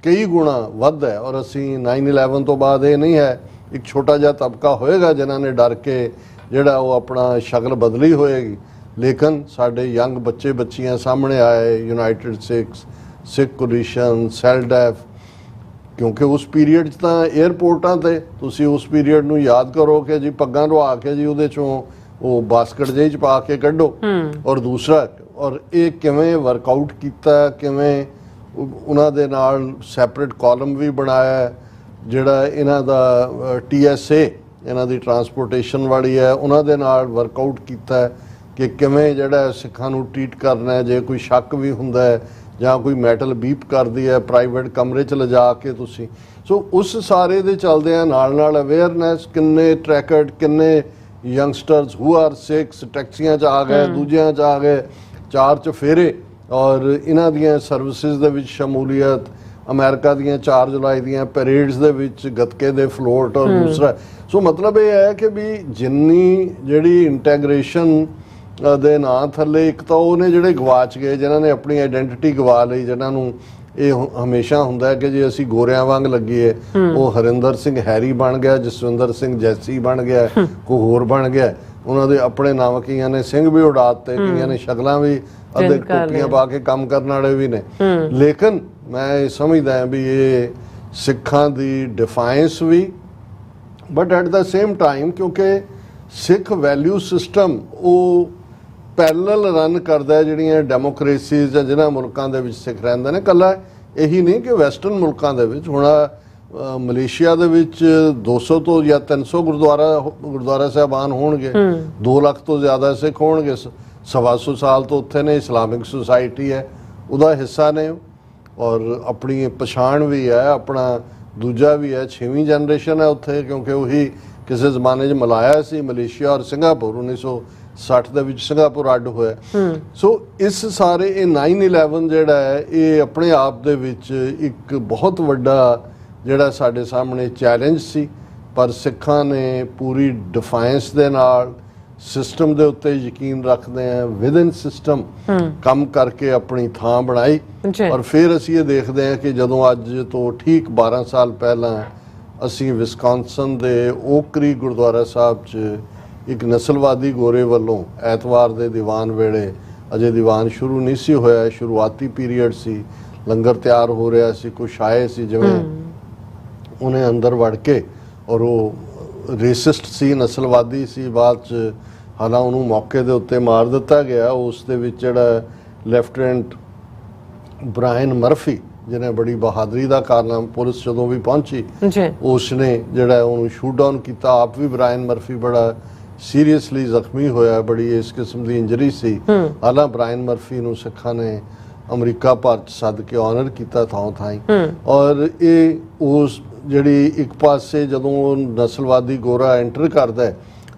ਕਈ ਗੁਣਾ ਵੱਧ ਹੈ। ਔਰ ਅਸੀਂ 9/11 ਤੋਂ ਬਾਅਦ ਇਹ ਨਹੀਂ ਹੈ, ਇੱਕ ਛੋਟਾ ਜਿਹਾ ਤਬਕਾ ਹੋਏਗਾ ਜਿਨ੍ਹਾਂ ਨੇ ਡਰ ਕੇ ਜਿਹੜਾ ਉਹ ਆਪਣਾ ਸ਼ਕਲ ਬਦਲੀ ਹੋਏਗੀ, ਲੇਕਿਨ ਸਾਡੇ ਯੰਗ ਬੱਚੇ ਬੱਚੀਆਂ ਸਾਹਮਣੇ ਆਏ, ਯੂਨਾਈਟਿਡ ਸਿੱਖ ਕੋਲੀਸ਼ਨ, ਸੈਲਡੈਫ, ਕਿਉਂਕਿ ਉਸ ਪੀਰੀਅਡ 'ਚ ਤਾਂ ਏਅਰਪੋਰਟਾਂ ਤੇ ਤੁਸੀਂ ਉਸ ਪੀਰੀਅਡ ਨੂੰ ਯਾਦ ਕਰੋ ਕਿ ਜੀ ਪੱਗਾਂ ਲੁਆ ਕੇ ਜੀ ਉਹਦੇ 'ਚੋਂ ਉਹ ਬਾਸਕਟ ਜਿਹੀ 'ਚ ਪਾ ਕੇ ਕੱਢੋ, ਔਰ ਦੂਸਰਾ ਔਰ ਇਹ ਕਿਵੇਂ ਵਰਕਆਊਟ ਕੀਤਾ, ਕਿਵੇਂ ਉਹਨਾਂ ਦੇ ਨਾਲ ਸੈਪਰੇਟ ਕਾਲਮ ਵੀ ਬਣਾਇਆ ਜਿਹੜਾ ਇਹਨਾਂ ਦਾ TSA ਇਹਨਾਂ ਦੀ ਟਰਾਂਸਪੋਰਟੇਸ਼ਨ ਵਾਲੀ ਹੈ, ਉਹਨਾਂ ਦੇ ਨਾਲ ਵਰਕਆਊਟ ਕੀਤਾ ਕਿ ਕਿਵੇਂ ਜਿਹੜਾ ਸਿੱਖਾਂ ਨੂੰ ਟ੍ਰੀਟ ਕਰਨਾ ਹੈ, ਜੇ ਕੋਈ ਸ਼ੱਕ ਵੀ ਹੁੰਦਾ ਹੈ ਜਾਂ ਕੋਈ ਮੈਟਲ ਬੀਪ ਕਰਦੀ ਹੈ ਪ੍ਰਾਈਵੇਟ ਕਮਰੇ 'ਚ ਲਿਜਾ ਕੇ ਤੁਸੀਂ। ਸੋ ਉਸ ਸਾਰੇ ਦੇ ਚੱਲਦਿਆਂ ਨਾਲ ਅਵੇਅਰਨੈਸ, ਕਿੰਨੇ ਟਰੈਕਡ, ਕਿੰਨੇ ਯੰਗਸਟਰਸ ਹੂ ਆਰ ਸਿੱਖਸ ਟੈਕਸੀਆਂ 'ਚ ਆ ਗਏ, ਦੂਜਿਆਂ 'ਚ ਆ ਗਏ, 4 ਚੁਫੇਰੇ, ਔਰ ਇਹਨਾਂ ਦੀਆਂ ਸਰਵਿਸਿਜ਼ ਦੇ ਵਿੱਚ ਸ਼ਮੂਲੀਅਤ, ਅਮਰੀਕਾ ਦੀਆਂ 4 ਜੁਲਾਈ ਦੀਆਂ ਪੈਰੇਡਸ ਦੇ ਵਿੱਚ ਗੱਤਕੇ ਦੇ ਫਲੋਟ, ਔਰ ਦੂਸਰਾ ਸੋ ਮਤਲਬ ਇਹ ਹੈ ਕਿ ਵੀ ਜਿੰਨੀ ਜਿਹੜੀ ਇੰਟੈਗ੍ਰੇਸ਼ਨ ਦੇ ਨਾਂ ਥੱਲੇ ਇੱਕ ਤਾਂ ਉਹਨੇ ਜਿਹੜੇ ਗਵਾਚ ਗਏ, ਜਿਨ੍ਹਾਂ ਨੇ ਆਪਣੀ ਆਈਡੈਂਟੀਟੀ ਗਵਾ ਲਈ, ਜਿਨ੍ਹਾਂ ਨੂੰ ਇਹ ਹਮੇਸ਼ਾ ਹੁੰਦਾ ਹੈ ਕਿ ਜੇ ਅਸੀਂ ਗੋਰਿਆਂ ਵਾਂਗ ਲੱਗੀਏ, ਉਹ ਹਰਿੰਦਰ ਸਿੰਘ ਹੈਰੀ ਬਣ ਗਿਆ, ਜਸਵਿੰਦਰ ਸਿੰਘ ਜੈਸੀ ਬਣ ਗਿਆ, ਕੋਈ ਹੋਰ ਬਣ ਗਿਆ, ਉਹਨਾਂ ਦੇ ਆਪਣੇ ਨਾਮ, ਕਈਆਂ ਨੇ ਸਿੰਘ ਵੀ ਉਡਾ ਦਿੱਤੇ, ਕਈਆਂ ਨੇ ਸ਼ਕਲਾਂ ਵੀ ਅੱਧੇ ਟੋਪੀਆਂ ਪਾ ਕੇ ਕੰਮ ਕਰਨ ਵਾਲੇ ਵੀ ਨੇ, ਲੇਕਿਨ ਮੈਂ ਇਹ ਸਮਝਦਾ ਵੀ ਇਹ ਸਿੱਖਾਂ ਦੀ ਡਿਫਾਈਂਸ ਵੀ, but at the same time ਕਿਉਂਕਿ ਸਿੱਖ ਵੈਲਿਊ ਸਿਸਟਮ ਉਹ ਪੈਰਲਲ ਰਨ ਕਰਦਾ ਜਿਹੜੀਆਂ ਡੈਮੋਕ੍ਰੇਸੀਜ਼ ਜਾਂ ਜਿਹਨਾਂ ਮੁਲਕਾਂ ਦੇ ਵਿੱਚ ਸਿੱਖ ਰਹਿੰਦੇ ਨੇ। ਇਕੱਲਾ ਇਹੀ ਨਹੀਂ ਕਿ ਵੈਸਟਰਨ ਮੁਲਕਾਂ ਦੇ ਵਿੱਚ, ਹੁਣ ਮਲੇਸ਼ੀਆ ਦੇ ਵਿੱਚ 200 ਤੋਂ ਜਾਂ 300 ਗੁਰਦੁਆਰਾ ਸਾਹਿਬਾਨ ਹੋਣਗੇ, 2 ਲੱਖ ਤੋਂ ਜ਼ਿਆਦਾ ਸਿੱਖ ਹੋਣਗੇ, 125 ਸਾਲ ਤੋਂ ਉੱਥੇ ਨੇ, ਇਸਲਾਮਿਕ ਸੁਸਾਇਟੀ ਹੈ ਉਹਦਾ ਹਿੱਸਾ ਨੇ, ਔਰ ਆਪਣੀ ਪਛਾਣ ਵੀ ਹੈ, ਆਪਣਾ ਦੂਜਾ ਵੀ ਹੈ, 6ਵੀਂ ਜਨਰੇਸ਼ਨ ਹੈ ਉੱਥੇ, ਕਿਉਂਕਿ ਉਹੀ ਕਿਸੇ ਜ਼ਮਾਨੇ 'ਚ ਮਿਲਾਇਆ ਸੀ ਮਲੇਸ਼ੀਆ ਔਰ ਸਿੰਗਾਪੁਰ, 1960 ਦੇ ਵਿੱਚ ਸਿੰਗਾਪੁਰ ਅੱਡ ਹੋਇਆ। ਸੋ ਇਸ ਸਾਰੇ ਇਹ 9/11 ਜਿਹੜਾ ਹੈ ਇਹ ਆਪਣੇ ਆਪ ਦੇ ਵਿੱਚ ਇੱਕ ਬਹੁਤ ਵੱਡਾ ਜਿਹੜਾ ਸਾਡੇ ਸਾਹਮਣੇ ਚੈਲੰਜ ਸੀ, ਪਰ ਸਿੱਖਾਂ ਨੇ ਪੂਰੀ ਡਿਫਾਈਂਸ ਦੇ ਨਾਲ ਸਿਸਟਮ ਦੇ ਉੱਤੇ ਯਕੀਨ ਰੱਖਦੇ ਆ, ਵਿਦਨ ਸਿਸਟਮ ਕੰਮ ਕਰਕੇ ਆਪਣੀ ਥਾਂ ਬਣਾਈ। ਔਰ ਫਿਰ ਅਸੀਂ ਇਹ ਦੇਖਦੇ ਹਾਂ ਕਿ ਜਦੋਂ ਅੱਜ ਤੋਂ ਠੀਕ 12 ਸਾਲ ਪਹਿਲਾਂ ਅਸੀਂ ਵਿਸਕੌਨਸਨ ਦੇ ਓਕਰੀ ਗੁਰਦੁਆਰਾ ਸਾਹਿਬ 'ਚ ਇੱਕ ਨਸਲਵਾਦੀ ਗੋਰੇ ਵੱਲੋਂ ਐਤਵਾਰ ਦੇ ਦੀਵਾਨ ਵੇਲੇ, ਅਜੇ ਦੀਵਾਨ ਸ਼ੁਰੂ ਨਹੀਂ ਸੀ ਹੋਇਆ, ਸ਼ੁਰੂਆਤੀ ਪੀਰੀਅਡ ਸੀ, ਲੰਗਰ ਤਿਆਰ ਹੋ ਰਿਹਾ ਸੀ, ਕੁਛ ਆਏ ਸੀ, ਜਿਵੇਂ ਉਹਨੇ ਅੰਦਰ ਵੜ ਕੇ, ਔਰ ਉਹ ਰੇਸਿਸਟ ਸੀ, ਨਸਲਵਾਦੀ ਸੀ, ਬਾਅਦ 'ਚ ਹਾਲਾਂ ਉਹਨੂੰ ਮੌਕੇ ਦੇ ਉੱਤੇ ਮਾਰ ਦਿੱਤਾ ਗਿਆ। ਉਸ ਦੇ ਵਿੱਚ ਜਿਹੜਾ ਲੈਫਟੀਨੈਂਟ ਬ੍ਰਾਇਨ ਮਰਫੀ, ਜਿਹਨੇ ਬੜੀ ਬਹਾਦਰੀ ਦਾ ਕਾਰਨਾਮਾ, ਪੁਲਿਸ ਜਦੋਂ ਵੀ ਪਹੁੰਚੀ ਉਸਨੇ ਜਿਹੜਾ ਉਹਨੂੰ ਸ਼ੂਟ ਡਾਊਨ ਕੀਤਾ। ਆਪ ਵੀ ਬ੍ਰਾਇਨ ਮਰਫੀ ਬੜਾ ਸੀਰੀਅਸਲੀ ਜ਼ਖਮੀ ਹੋਇਆ, ਬੜੀ ਇਸ ਕਿਸਮ ਦੀ ਇੰਜਰੀ ਸੀ। ਹਾਲਾਂ ਬ੍ਰਾਇਨ ਮਰਫੀ ਨੂੰ ਸਿੱਖਾਂ ਨੇ ਅਮਰੀਕਾ ਭਰ 'ਚ ਸੱਦ ਕੇ ਆਨਰ ਕੀਤਾ ਥਾਂ ਥਾਈਂ। ਔਰ ਇਹ ਉਸ ਜਿਹੜੀ ਇੱਕ ਪਾਸੇ ਜਦੋਂ ਨਸਲਵਾਦੀ ਗੋਰਾ ਐਂਟਰ ਕਰਦਾ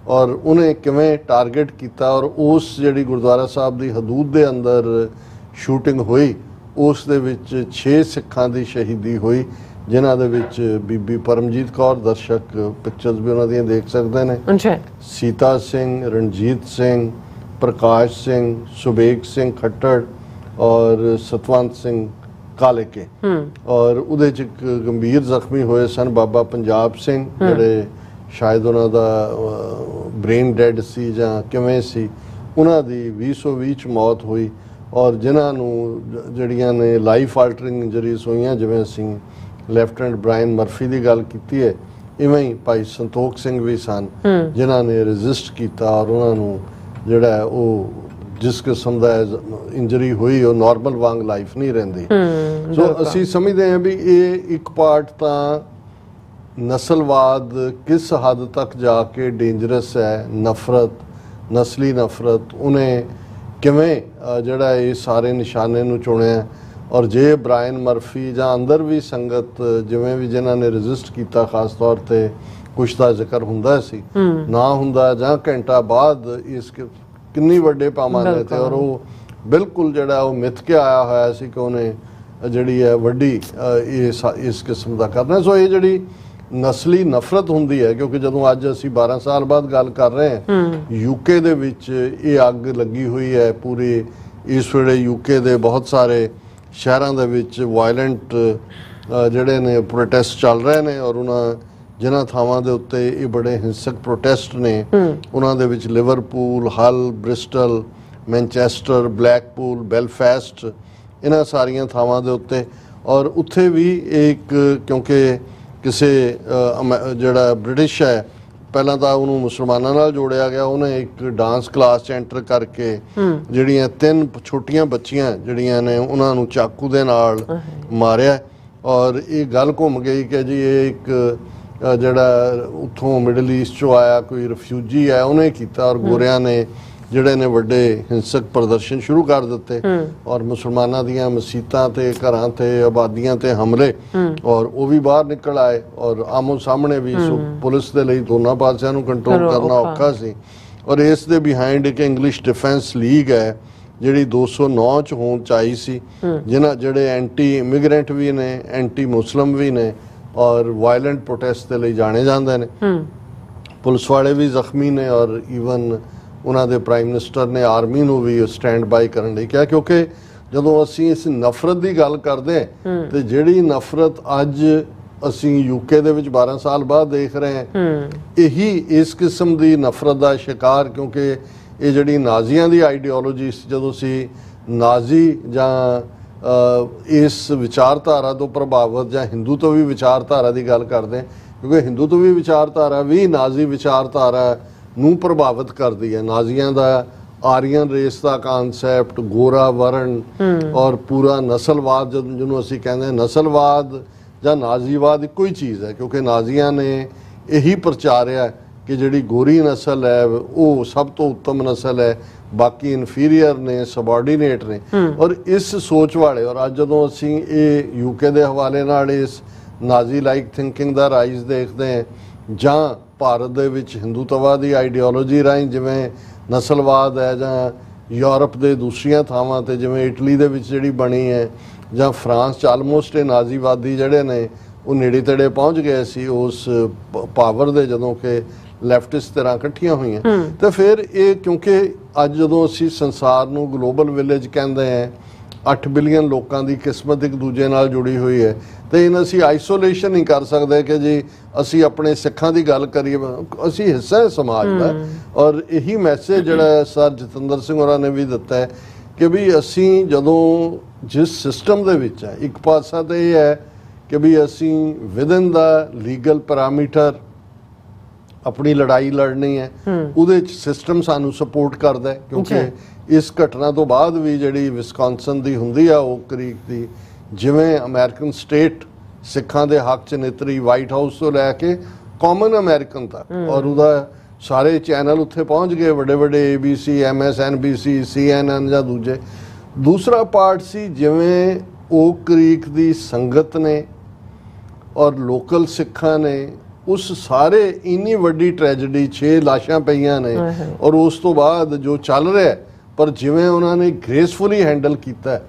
ਔਰ ਉਹਨੇ ਕਿਵੇਂ ਟਾਰਗੇਟ ਕੀਤਾ, ਔਰ ਉਸ ਜਿਹੜੀ ਗੁਰਦੁਆਰਾ ਸਾਹਿਬ ਦੀ ਹਦੂਦ ਦੇ ਅੰਦਰ ਸ਼ੂਟਿੰਗ ਹੋਈ, ਉਸ ਦੇ ਵਿੱਚ 6 ਸਿੱਖਾਂ ਦੀ ਸ਼ਹੀਦੀ ਹੋਈ, ਜਿਨ੍ਹਾਂ ਦੇ ਵਿੱਚ ਬੀਬੀ ਪਰਮਜੀਤ ਕੌਰ, ਦਰਸ਼ਕ ਪਿਕਚਰਸ ਵੀ ਉਹਨਾਂ ਦੀਆਂ ਦੇਖ ਸਕਦੇ ਨੇ, ਸੀਤਾ ਸਿੰਘ, ਰਣਜੀਤ ਸਿੰਘ, ਪ੍ਰਕਾਸ਼ ਸਿੰਘ, ਸੁਬੇਗ ਸਿੰਘ ਖੱਟੜ ਔਰ ਸਤਵੰਤ ਸਿੰਘ ਕਾਲੇਕੇ। ਔਰ ਉਹਦੇ 'ਚ ਇੱਕ ਗੰਭੀਰ ਜ਼ਖਮੀ ਹੋਏ ਸਨ ਬਾਬਾ ਪੰਜਾਬ ਸਿੰਘ, ਜਿਹੜੇ ਸ਼ਾਇਦ ਉਹਨਾਂ ਦਾ ਬ੍ਰੇਨ ਡੈਡ ਸੀ ਜਾਂ ਕਿਵੇਂ ਸੀ, ਉਹਨਾਂ ਦੀ 2020 'ਚ ਮੌਤ ਹੋਈ। ਔਰ ਜਿਨ੍ਹਾਂ ਨੂੰ ਜਿਹੜੀਆਂ ਨੇ ਲਾਈਫ ਆਲਟਰਿੰਗ ਇੰਜਰੀਜ਼ ਹੋਈਆਂ, ਜਿਵੇਂ ਅਸੀਂ ਲੈਫਟੀਨੈਂਟ ਬ੍ਰਾਇਨ ਮਰਫੀ ਦੀ ਗੱਲ ਕੀਤੀ ਹੈ, ਇਵੇਂ ਹੀ ਭਾਈ ਸੰਤੋਖ ਸਿੰਘ ਵੀ ਸਨ ਜਿਨ੍ਹਾਂ ਨੇ ਰੈਜ਼ਿਸਟ ਕੀਤਾ ਔਰ ਉਹਨਾਂ ਨੂੰ ਜਿਹੜਾ ਉਹ ਜਿਸ ਕਿਸਮ ਦਾ ਇੰਜਰੀ ਹੋਈ ਉਹ ਨਾਰਮਲ ਵਾਂਗ ਲਾਈਫ ਨਹੀਂ ਰਹਿੰਦੀ। ਸੋ ਅਸੀਂ ਸਮਝਦੇ ਹਾਂ ਵੀ ਇਹ ਇੱਕ ਪਾਰਟ ਤਾਂ ਨਸਲਵਾਦ ਕਿਸ ਹੱਦ ਤੱਕ ਜਾ ਕੇ ਡੇਂਜਰਸ ਹੈ, ਨਫ਼ਰਤ, ਨਸਲੀ ਨਫ਼ਰਤ, ਉਹਨੇ ਕਿਵੇਂ ਜਿਹੜਾ ਇਹ ਸਾਰੇ ਨਿਸ਼ਾਨੇ ਨੂੰ ਚੁਣਿਆ। ਔਰ ਜੇ ਬ੍ਰਾਇਨ ਮਰਫੀ ਜਾਂ ਅੰਦਰ ਵੀ ਸੰਗਤ ਜਿਵੇਂ ਵੀ ਜਿਨ੍ਹਾਂ ਨੇ ਰੈਜ਼ਿਸਟ ਕੀਤਾ, ਖਾਸ ਤੌਰ ਤੇ ਕੁਛ ਦਾ ਜ਼ਿਕਰ ਹੁੰਦਾ ਸੀ, ਨਾ ਹੁੰਦਾ ਜਾਂ ਘੰਟਾ ਬਾਅਦ ਇਸ ਕਿੰਨੀ ਵੱਡੇ ਪੈਮਾਨੇ ਤੇ, ਔਰ ਉਹ ਬਿਲਕੁਲ ਜਿਹੜਾ ਉਹ ਮਿੱਥ ਕੇ ਆਇਆ ਹੋਇਆ ਸੀ ਕਿ ਉਹਨੇ ਜਿਹੜੀ ਹੈ ਵੱਡੀ ਇਸ ਕਿਸਮ ਦਾ ਕਰਨਾ। ਸੋ ਇਹ ਜਿਹੜੀ ਨਸਲੀ ਨਫ਼ਰਤ ਹੁੰਦੀ ਹੈ, ਕਿਉਂਕਿ ਜਦੋਂ ਅੱਜ ਅਸੀਂ 12 ਸਾਲ ਬਾਅਦ ਗੱਲ ਕਰ ਰਹੇ ਹਾਂ, ਯੂਕੇ ਦੇ ਵਿੱਚ ਇਹ ਅੱਗ ਲੱਗੀ ਹੋਈ ਹੈ ਪੂਰੀ। ਇਸ ਵੇਲੇ ਯੂਕੇ ਦੇ ਬਹੁਤ ਸਾਰੇ ਸ਼ਹਿਰਾਂ ਦੇ ਵਿੱਚ ਵਾਇਲੈਂਟ ਜਿਹੜੇ ਨੇ ਪ੍ਰੋਟੈਸਟ ਚੱਲ ਰਹੇ ਨੇ, ਔਰ ਉਹਨਾਂ ਜਿਨ੍ਹਾਂ ਥਾਵਾਂ ਦੇ ਉੱਤੇ ਇਹ ਬੜੇ ਹਿੰਸਕ ਪ੍ਰੋਟੈਸਟ ਨੇ ਉਹਨਾਂ ਦੇ ਵਿੱਚ ਲਿਵਰਪੂਲ, ਹਲ, ਬ੍ਰਿਸਟਲ, ਮੈਨਚੈਸਟਰ, ਬਲੈਕਪੂਲ, ਬੈਲਫਾਸਟ, ਇਹਨਾਂ ਸਾਰੀਆਂ ਥਾਵਾਂ ਦੇ ਉੱਤੇ। ਔਰ ਉੱਥੇ ਵੀ ਇੱਕ ਕਿਉਂਕਿ ਕਿਸੇ ਜਿਹੜਾ ਬ੍ਰਿਟਿਸ਼ ਹੈ, ਪਹਿਲਾਂ ਤਾਂ ਉਹਨੂੰ ਮੁਸਲਮਾਨਾਂ ਨਾਲ ਜੋੜਿਆ ਗਿਆ, ਉਹਨੇ ਇੱਕ ਡਾਂਸ ਕਲਾਸ 'ਚ ਐਂਟਰ ਕਰਕੇ ਜਿਹੜੀਆਂ 3 ਛੋਟੀਆਂ ਬੱਚੀਆਂ ਜਿਹੜੀਆਂ ਨੇ ਉਹਨਾਂ ਨੂੰ ਚਾਕੂ ਦੇ ਨਾਲ ਮਾਰਿਆ। ਔਰ ਇਹ ਗੱਲ ਘੁੰਮ ਗਈ ਕਿ ਜੀ ਇਹ ਇੱਕ ਜਿਹੜਾ ਉੱਥੋਂ ਮਿਡਲ ਈਸਟ 'ਚੋਂ ਆਇਆ ਕੋਈ ਰਿਫਿਊਜੀ ਹੈ ਉਹਨੇ ਕੀਤਾ, ਔਰ ਗੋਰਿਆਂ ਨੇ ਜਿਹੜੇ ਨੇ ਵੱਡੇ ਹਿੰਸਕ ਪ੍ਰਦਰਸ਼ਨ ਸ਼ੁਰੂ ਕਰ ਦਿੱਤੇ ਔਰ ਮੁਸਲਮਾਨਾਂ ਦੀਆਂ ਮਸੀਤਾਂ ਤੇ, ਘਰਾਂ ਤੇ, ਆਬਾਦੀਆਂ ਤੇ ਹਮਲੇ, ਔਰ ਉਹ ਵੀ ਬਾਹਰ ਨਿਕਲ ਆਏ। ਔਰ ਆਮੋ ਸਾਹਮਣੇ ਵੀ ਪੁਲਿਸ ਦੇ ਲਈ ਦੋਨਾਂ ਪਾਸਿਆਂ ਨੂੰ ਕੰਟਰੋਲ ਕਰਨਾ ਔਖਾ ਸੀ। ਔਰ ਇਸ ਦੇ ਬਿਹਾਈਂਡ ਇੱਕ ਇੰਗਲਿਸ਼ ਡਿਫੈਂਸ ਲੀਗ ਹੈ ਜਿਹੜੀ 209 ਚ ਹੋਣ ਚਾਹੀ ਸੀ, ਜਿਹੜੇ ਐਂਟੀ ਇਮੀਗ੍ਰੈਂਟ ਵੀ ਨੇ, ਐਂਟੀ ਮੁਸਲਿਮ ਵੀ ਨੇ, ਔਰ ਵਾਇਲੈਂਟ ਪ੍ਰੋਟੈਸਟ ਦੇ ਲਈ ਜਾਣੇ ਜਾਂਦੇ ਨੇ। ਪੁਲਿਸ ਵਾਲੇ ਵੀ ਜ਼ਖਮੀ ਨੇ, ਔਰ ਈਵਨ ਉਹਨਾਂ ਦੇ ਪ੍ਰਾਈਮ ਮਿਨਿਸਟਰ ਨੇ ਆਰਮੀ ਨੂੰ ਵੀ ਸਟੈਂਡ ਬਾਈ ਕਰਨ ਲਈ ਕਿਹਾ, ਕਿਉਂਕਿ ਜਦੋਂ ਅਸੀਂ ਇਸ ਨਫ਼ਰਤ ਦੀ ਗੱਲ ਕਰਦੇ ਤੇ ਜਿਹੜੀ ਨਫ਼ਰਤ ਅੱਜ ਅਸੀਂ ਯੂਕੇ ਦੇ ਵਿੱਚ 12 ਸਾਲ ਬਾਅਦ ਦੇਖ ਰਹੇ ਹਾਂ, ਇਹੀ ਇਸ ਕਿਸਮ ਦੀ ਨਫ਼ਰਤ ਦਾ ਸ਼ਿਕਾਰ, ਕਿਉਂਕਿ ਇਹ ਜਿਹੜੀ ਨਾਜ਼ੀਆਂ ਦੀ ਆਈਡੀਓਲੋਜੀ, ਜਦੋਂ ਅਸੀਂ ਨਾਜ਼ੀ ਜਾਂ ਇਸ ਵਿਚਾਰਧਾਰਾ ਤੋਂ ਪ੍ਰਭਾਵਿਤ ਜਾਂ ਹਿੰਦੂ ਤੋਂ ਵੀ ਵਿਚਾਰਧਾਰਾ ਦੀ ਗੱਲ ਕਰਦੇ, ਕਿਉਂਕਿ ਹਿੰਦੂ ਤੋਂ ਵੀ ਵਿਚਾਰਧਾਰਾ ਵੀ ਨਾਜ਼ੀ ਵਿਚਾਰਧਾਰਾ ਨੂੰ ਪ੍ਰਭਾਵਿਤ ਕਰਦੀ ਹੈ। ਨਾਜ਼ੀਆਂ ਦਾ ਆਰੀਅਨ ਰੇਸ ਦਾ ਕਾਨਸੈਪਟ, ਗੋਰਾ ਵਰਣ, ਔਰ ਪੂਰਾ ਨਸਲਵਾਦ ਜਿਹਨੂੰ ਅਸੀਂ ਕਹਿੰਦੇ ਹਾਂ, ਨਸਲਵਾਦ ਜਾਂ ਨਾਜ਼ੀਵਾਦ ਇੱਕੋ ਹੀ ਚੀਜ਼ ਹੈ, ਕਿਉਂਕਿ ਨਾਜ਼ੀਆਂ ਨੇ ਇਹੀ ਪ੍ਰਚਾਰਿਆ ਕਿ ਜਿਹੜੀ ਗੋਰੀ ਨਸਲ ਹੈ ਉਹ ਸਭ ਤੋਂ ਉੱਤਮ ਨਸਲ ਹੈ, ਬਾਕੀ ਇਨਫੀਰੀਅਰ ਨੇ, ਸਬਆਰਡੀਨੇਟ ਨੇ। ਔਰ ਇਸ ਸੋਚ ਵਾਲੇ, ਔਰ ਅੱਜ ਜਦੋਂ ਅਸੀਂ ਇਹ ਯੂਕੇ ਦੇ ਹਵਾਲੇ ਨਾਲ ਇਸ ਨਾਜ਼ੀ ਲਾਈਕ ਥਿੰਕਿੰਗ ਦਾ ਰਾਈਜ਼ ਦੇਖਦੇ ਹਾਂ, ਜਾਂ ਭਾਰਤ ਦੇ ਵਿੱਚ ਹਿੰਦੂਤਵਾ ਦੀ ਆਈਡੀਓਲੋਜੀ ਰਾਹੀਂ ਜਿਵੇਂ ਨਸਲਵਾਦ ਹੈ, ਜਾਂ ਯੂਰਪ ਦੇ ਦੂਸਰੀਆਂ ਥਾਵਾਂ ਤੇ ਜਿਵੇਂ ਇਟਲੀ ਦੇ ਵਿੱਚ ਜਿਹੜੀ ਬਣੀ ਹੈ, ਜਾਂ ਫਰਾਂਸ 'ਚ ਆਲਮੋਸਟ ਇਹ ਨਾਜ਼ੀਵਾਦੀ ਜਿਹੜੇ ਨੇ ਉਹ ਨੇੜੇ ਤੇੜੇ ਪਹੁੰਚ ਗਏ ਸੀ ਉਸ ਪਾਵਰ ਦੇ, ਜਦੋਂ ਕਿ ਲੈਫਟਿਸਟ ਤਰ੍ਹਾਂ ਇਕੱਠੀਆਂ ਹੋਈਆਂ। ਤੇ ਫਿਰ ਇਹ ਕਿਉਂਕਿ ਅੱਜ ਜਦੋਂ ਅਸੀਂ ਸੰਸਾਰ ਨੂੰ ਗਲੋਬਲ ਵਿਲੇਜ ਕਹਿੰਦੇ ਹਾਂ, 8 ਬਿਲੀਅਨ ਲੋਕਾਂ ਦੀ ਕਿਸਮਤ ਇੱਕ ਦੂਜੇ ਨਾਲ ਜੁੜੀ ਹੋਈ ਹੈ, ਤੇ ਇਹਨਾਂ ਅਸੀਂ ਆਈਸੋਲੇਸ਼ਨ ਨਹੀਂ ਕਰ ਸਕਦੇ ਕਿ ਜੀ ਅਸੀਂ ਆਪਣੇ ਸਿੱਖਾਂ ਦੀ ਗੱਲ ਕਰੀਏ, ਅਸੀਂ ਹਿੱਸਾ ਹੈ ਸਮਾਜ ਦਾ। ਔਰ ਇਹੀ ਮੈਸੇਜ ਜਿਹੜਾ ਸਰ ਜਤਿੰਦਰ ਸਿੰਘ ਹੋਰਾਂ ਨੇ ਵੀ ਦਿੱਤਾ ਹੈ ਕਿ ਵੀ ਅਸੀਂ ਜਦੋਂ ਜਿਸ ਸਿਸਟਮ ਦੇ ਵਿੱਚ ਹੈ, ਇੱਕ ਪਾਸਾ ਤਾਂ ਇਹ ਹੈ ਕਿ ਵੀ ਅਸੀਂ ਵਿਦਨ ਦਾ ਲੀਗਲ ਪੈਰਾਮੀਟਰ ਆਪਣੀ ਲੜਾਈ ਲੜਨੀ ਹੈ, ਉਹਦੇ 'ਚ ਸਿਸਟਮ ਸਾਨੂੰ ਸਪੋਰਟ ਕਰਦਾ ਹੈ, ਕਿਉਂਕਿ ਇਸ ਘਟਨਾ ਤੋਂ ਬਾਅਦ ਵੀ ਜਿਹੜੀ ਵਿਸਕੌਨਸਨ ਦੀ ਹੁੰਦੀ ਆ ਓਕ ਕ੍ਰੀਕ ਦੀ, ਜਿਵੇਂ ਅਮਰੀਕਨ ਸਟੇਟ ਸਿੱਖਾਂ ਦੇ ਹੱਕ 'ਚ ਨਿਤਰੀ, ਵਾਈਟ ਹਾਊਸ ਤੋਂ ਲੈ ਕੇ ਕਾਮਨ ਅਮਰੀਕਨ ਤੱਕ, ਔਰ ਉਹਦਾ ਸਾਰੇ ਚੈਨਲ ਉੱਥੇ ਪਹੁੰਚ ਗਏ, ਵੱਡੇ ਵੱਡੇ ABC, MSNBC, CNN ਜਾਂ ਦੂਜੇ। ਦੂਸਰਾ ਪਾਰਟ ਸੀ ਜਿਵੇਂ ਓਕ ਕ੍ਰੀਕ ਦੀ ਸੰਗਤ ਨੇ ਔਰ ਲੋਕਲ ਸਿੱਖਾਂ ਨੇ ਉਸ ਸਾਰੇ ਇੰਨੀ ਵੱਡੀ ਟ੍ਰੈਜਡੀ, 6 ਲਾਸ਼ਾਂ ਪਈਆਂ ਨੇ, ਔਰ ਉਸ ਤੋਂ ਬਾਅਦ ਜੋ ਚੱਲ ਰਿਹਾ, ਪਰ ਜਿਵੇਂ ਉਹਨਾਂ ਨੇ ਗ੍ਰੇਸਫੁਲੀ ਹੈਂਡਲ ਕੀਤਾ,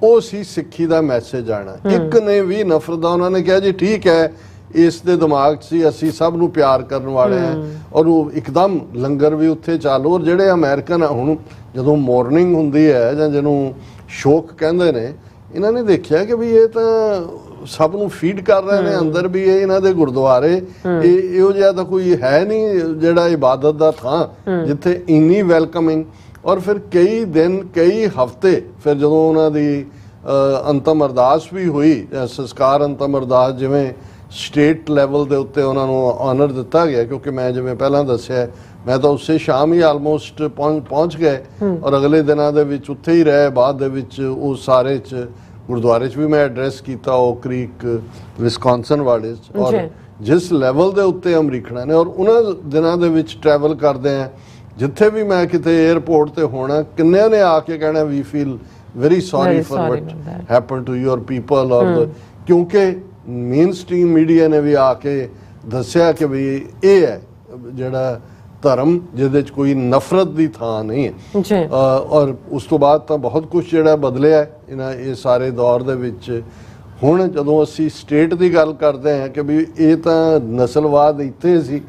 ਉਹ ਸੀ ਸਿੱਖੀ ਦਾ ਮੈਸੇਜ ਆਣਾ। ਇੱਕ ਨੇ ਵੀ ਨਫ਼ਰਤ ਦਾ, ਉਹਨਾਂ ਨੇ ਕਿਹਾ ਜੀ ਠੀਕ ਹੈ, ਇਸ ਦੇ ਦਿਮਾਗ 'ਚ ਸੀ ਅਸੀਂ ਸਭ ਨੂੰ ਪਿਆਰ ਕਰਨ ਵਾਲੇ ਹਾਂ, ਔਰ ਉਹ ਇੱਕਦਮ ਲੰਗਰ ਵੀ ਉੱਥੇ ਚਾਲੂ। ਔਰ ਜਿਹੜੇ ਅਮਰੀਕਨ ਹੁਣ ਜਦੋਂ ਮੋਰਨਿੰਗ ਹੁੰਦੀ ਹੈ ਜਾਂ ਜਿਹਨੂੰ ਸ਼ੋਕ ਕਹਿੰਦੇ ਨੇ, ਇਹਨਾਂ ਨੇ ਦੇਖਿਆ ਕਿ ਵੀ ਇਹ ਤਾਂ ਸਭ ਨੂੰ ਫੀਡ ਕਰ ਰਹੇ ਨੇ, ਅੰਦਰ ਵੀ ਇਹ ਇਹਨਾਂ ਦੇ ਗੁਰਦੁਆਰੇ ਇਹੋ ਜਿਹਾ ਤਾਂ ਕੋਈ ਹੈ ਨਹੀਂ ਜਿਹੜਾ ਇਬਾਦਤ ਦਾ ਥਾਂ ਜਿੱਥੇ ਇੰਨੀ ਵੈਲਕਮਿੰਗ। ਔਰ ਫਿਰ ਕਈ ਦਿਨ ਕਈ ਹਫ਼ਤੇ ਫਿਰ ਜਦੋਂ ਉਹਨਾਂ ਦੀ ਅੰਤਮ ਅਰਦਾਸ ਵੀ ਹੋਈ, ਸੰਸਕਾਰ ਅੰਤਮ ਅਰਦਾਸ, ਜਿਵੇਂ ਸਟੇਟ ਲੈਵਲ ਦੇ ਉੱਤੇ ਉਹਨਾਂ ਨੂੰ ਆਨਰ ਦਿੱਤਾ ਗਿਆ, ਕਿਉਂਕਿ ਮੈਂ ਜਿਵੇਂ ਪਹਿਲਾਂ ਦੱਸਿਆ ਮੈਂ ਤਾਂ ਉਸੇ ਸ਼ਾਮ ਹੀ ਆਲਮੋਸਟ ਪਹੁੰਚ ਗਏ ਔਰ ਅਗਲੇ ਦਿਨਾਂ ਦੇ ਵਿੱਚ ਉੱਥੇ ਹੀ ਰਹੇ। ਬਾਅਦ ਦੇ ਵਿੱਚ ਉਹ ਸਾਰੇ 'ਚ ਗੁਰਦੁਆਰੇ 'ਚ ਵੀ ਮੈਂ ਐਡਰੈਸ ਕੀਤਾ, ਉਹ ਕ੍ਰੀਕ ਵਿਸਕੌਨਸਨ ਵਾਲੇ 'ਚ। ਔਰ ਜਿਸ ਲੈਵਲ ਦੇ ਉੱਤੇ ਅਮਰੀਕਨਾਂ ਨੇ, ਔਰ ਉਹਨਾਂ ਦਿਨਾਂ ਦੇ ਵਿੱਚ ਟਰੈਵਲ ਕਰਦੇ ਆ, ਜਿੱਥੇ ਵੀ ਮੈਂ ਕਿਤੇ 에ਅਰਪੋਰਟ ਤੇ ਹੋਣਾ, ਕਿੰਨਿਆਂ ਨੇ ਆ ਕੇ ਕਹਿਣਾ ਵੀ feel very sorry for what happen to your people. ਔਰ ਕਿਉਂਕਿ ਮੇਨ ਸਟ੍ਰੀਮ ਮੀਡੀਆ ਨੇ ਵੀ ਆ ਕੇ ਦੱਸਿਆ ਕਿ ਵੀ ਇਹ ਹੈ ਜਿਹੜਾ ਧਰਮ ਜਿਹਦੇ 'ਚ ਕੋਈ ਨਫ਼ਰਤ ਦੀ ਥਾਂ ਨਹੀਂ ਹੈ। ਔਰ ਉਸ ਤੋਂ ਬਾਅਦ ਤਾਂ ਬਹੁਤ ਕੁਝ ਜਿਹੜਾ ਬਦਲਿਆ ਇਹ ਸਾਰੇ ਦੌਰ ਦੇ ਵਿੱਚ। ਹੁਣ ਜਦੋਂ ਅਸੀਂ ਸਟੇਟ ਦੀ ਗੱਲ ਕਰਦੇ ਹਾਂ ਕਿ ਵੀ ਇਹ ਤਾਂ ਨਸਲਵਾਦ ਇੱਥੇ ਸੀ,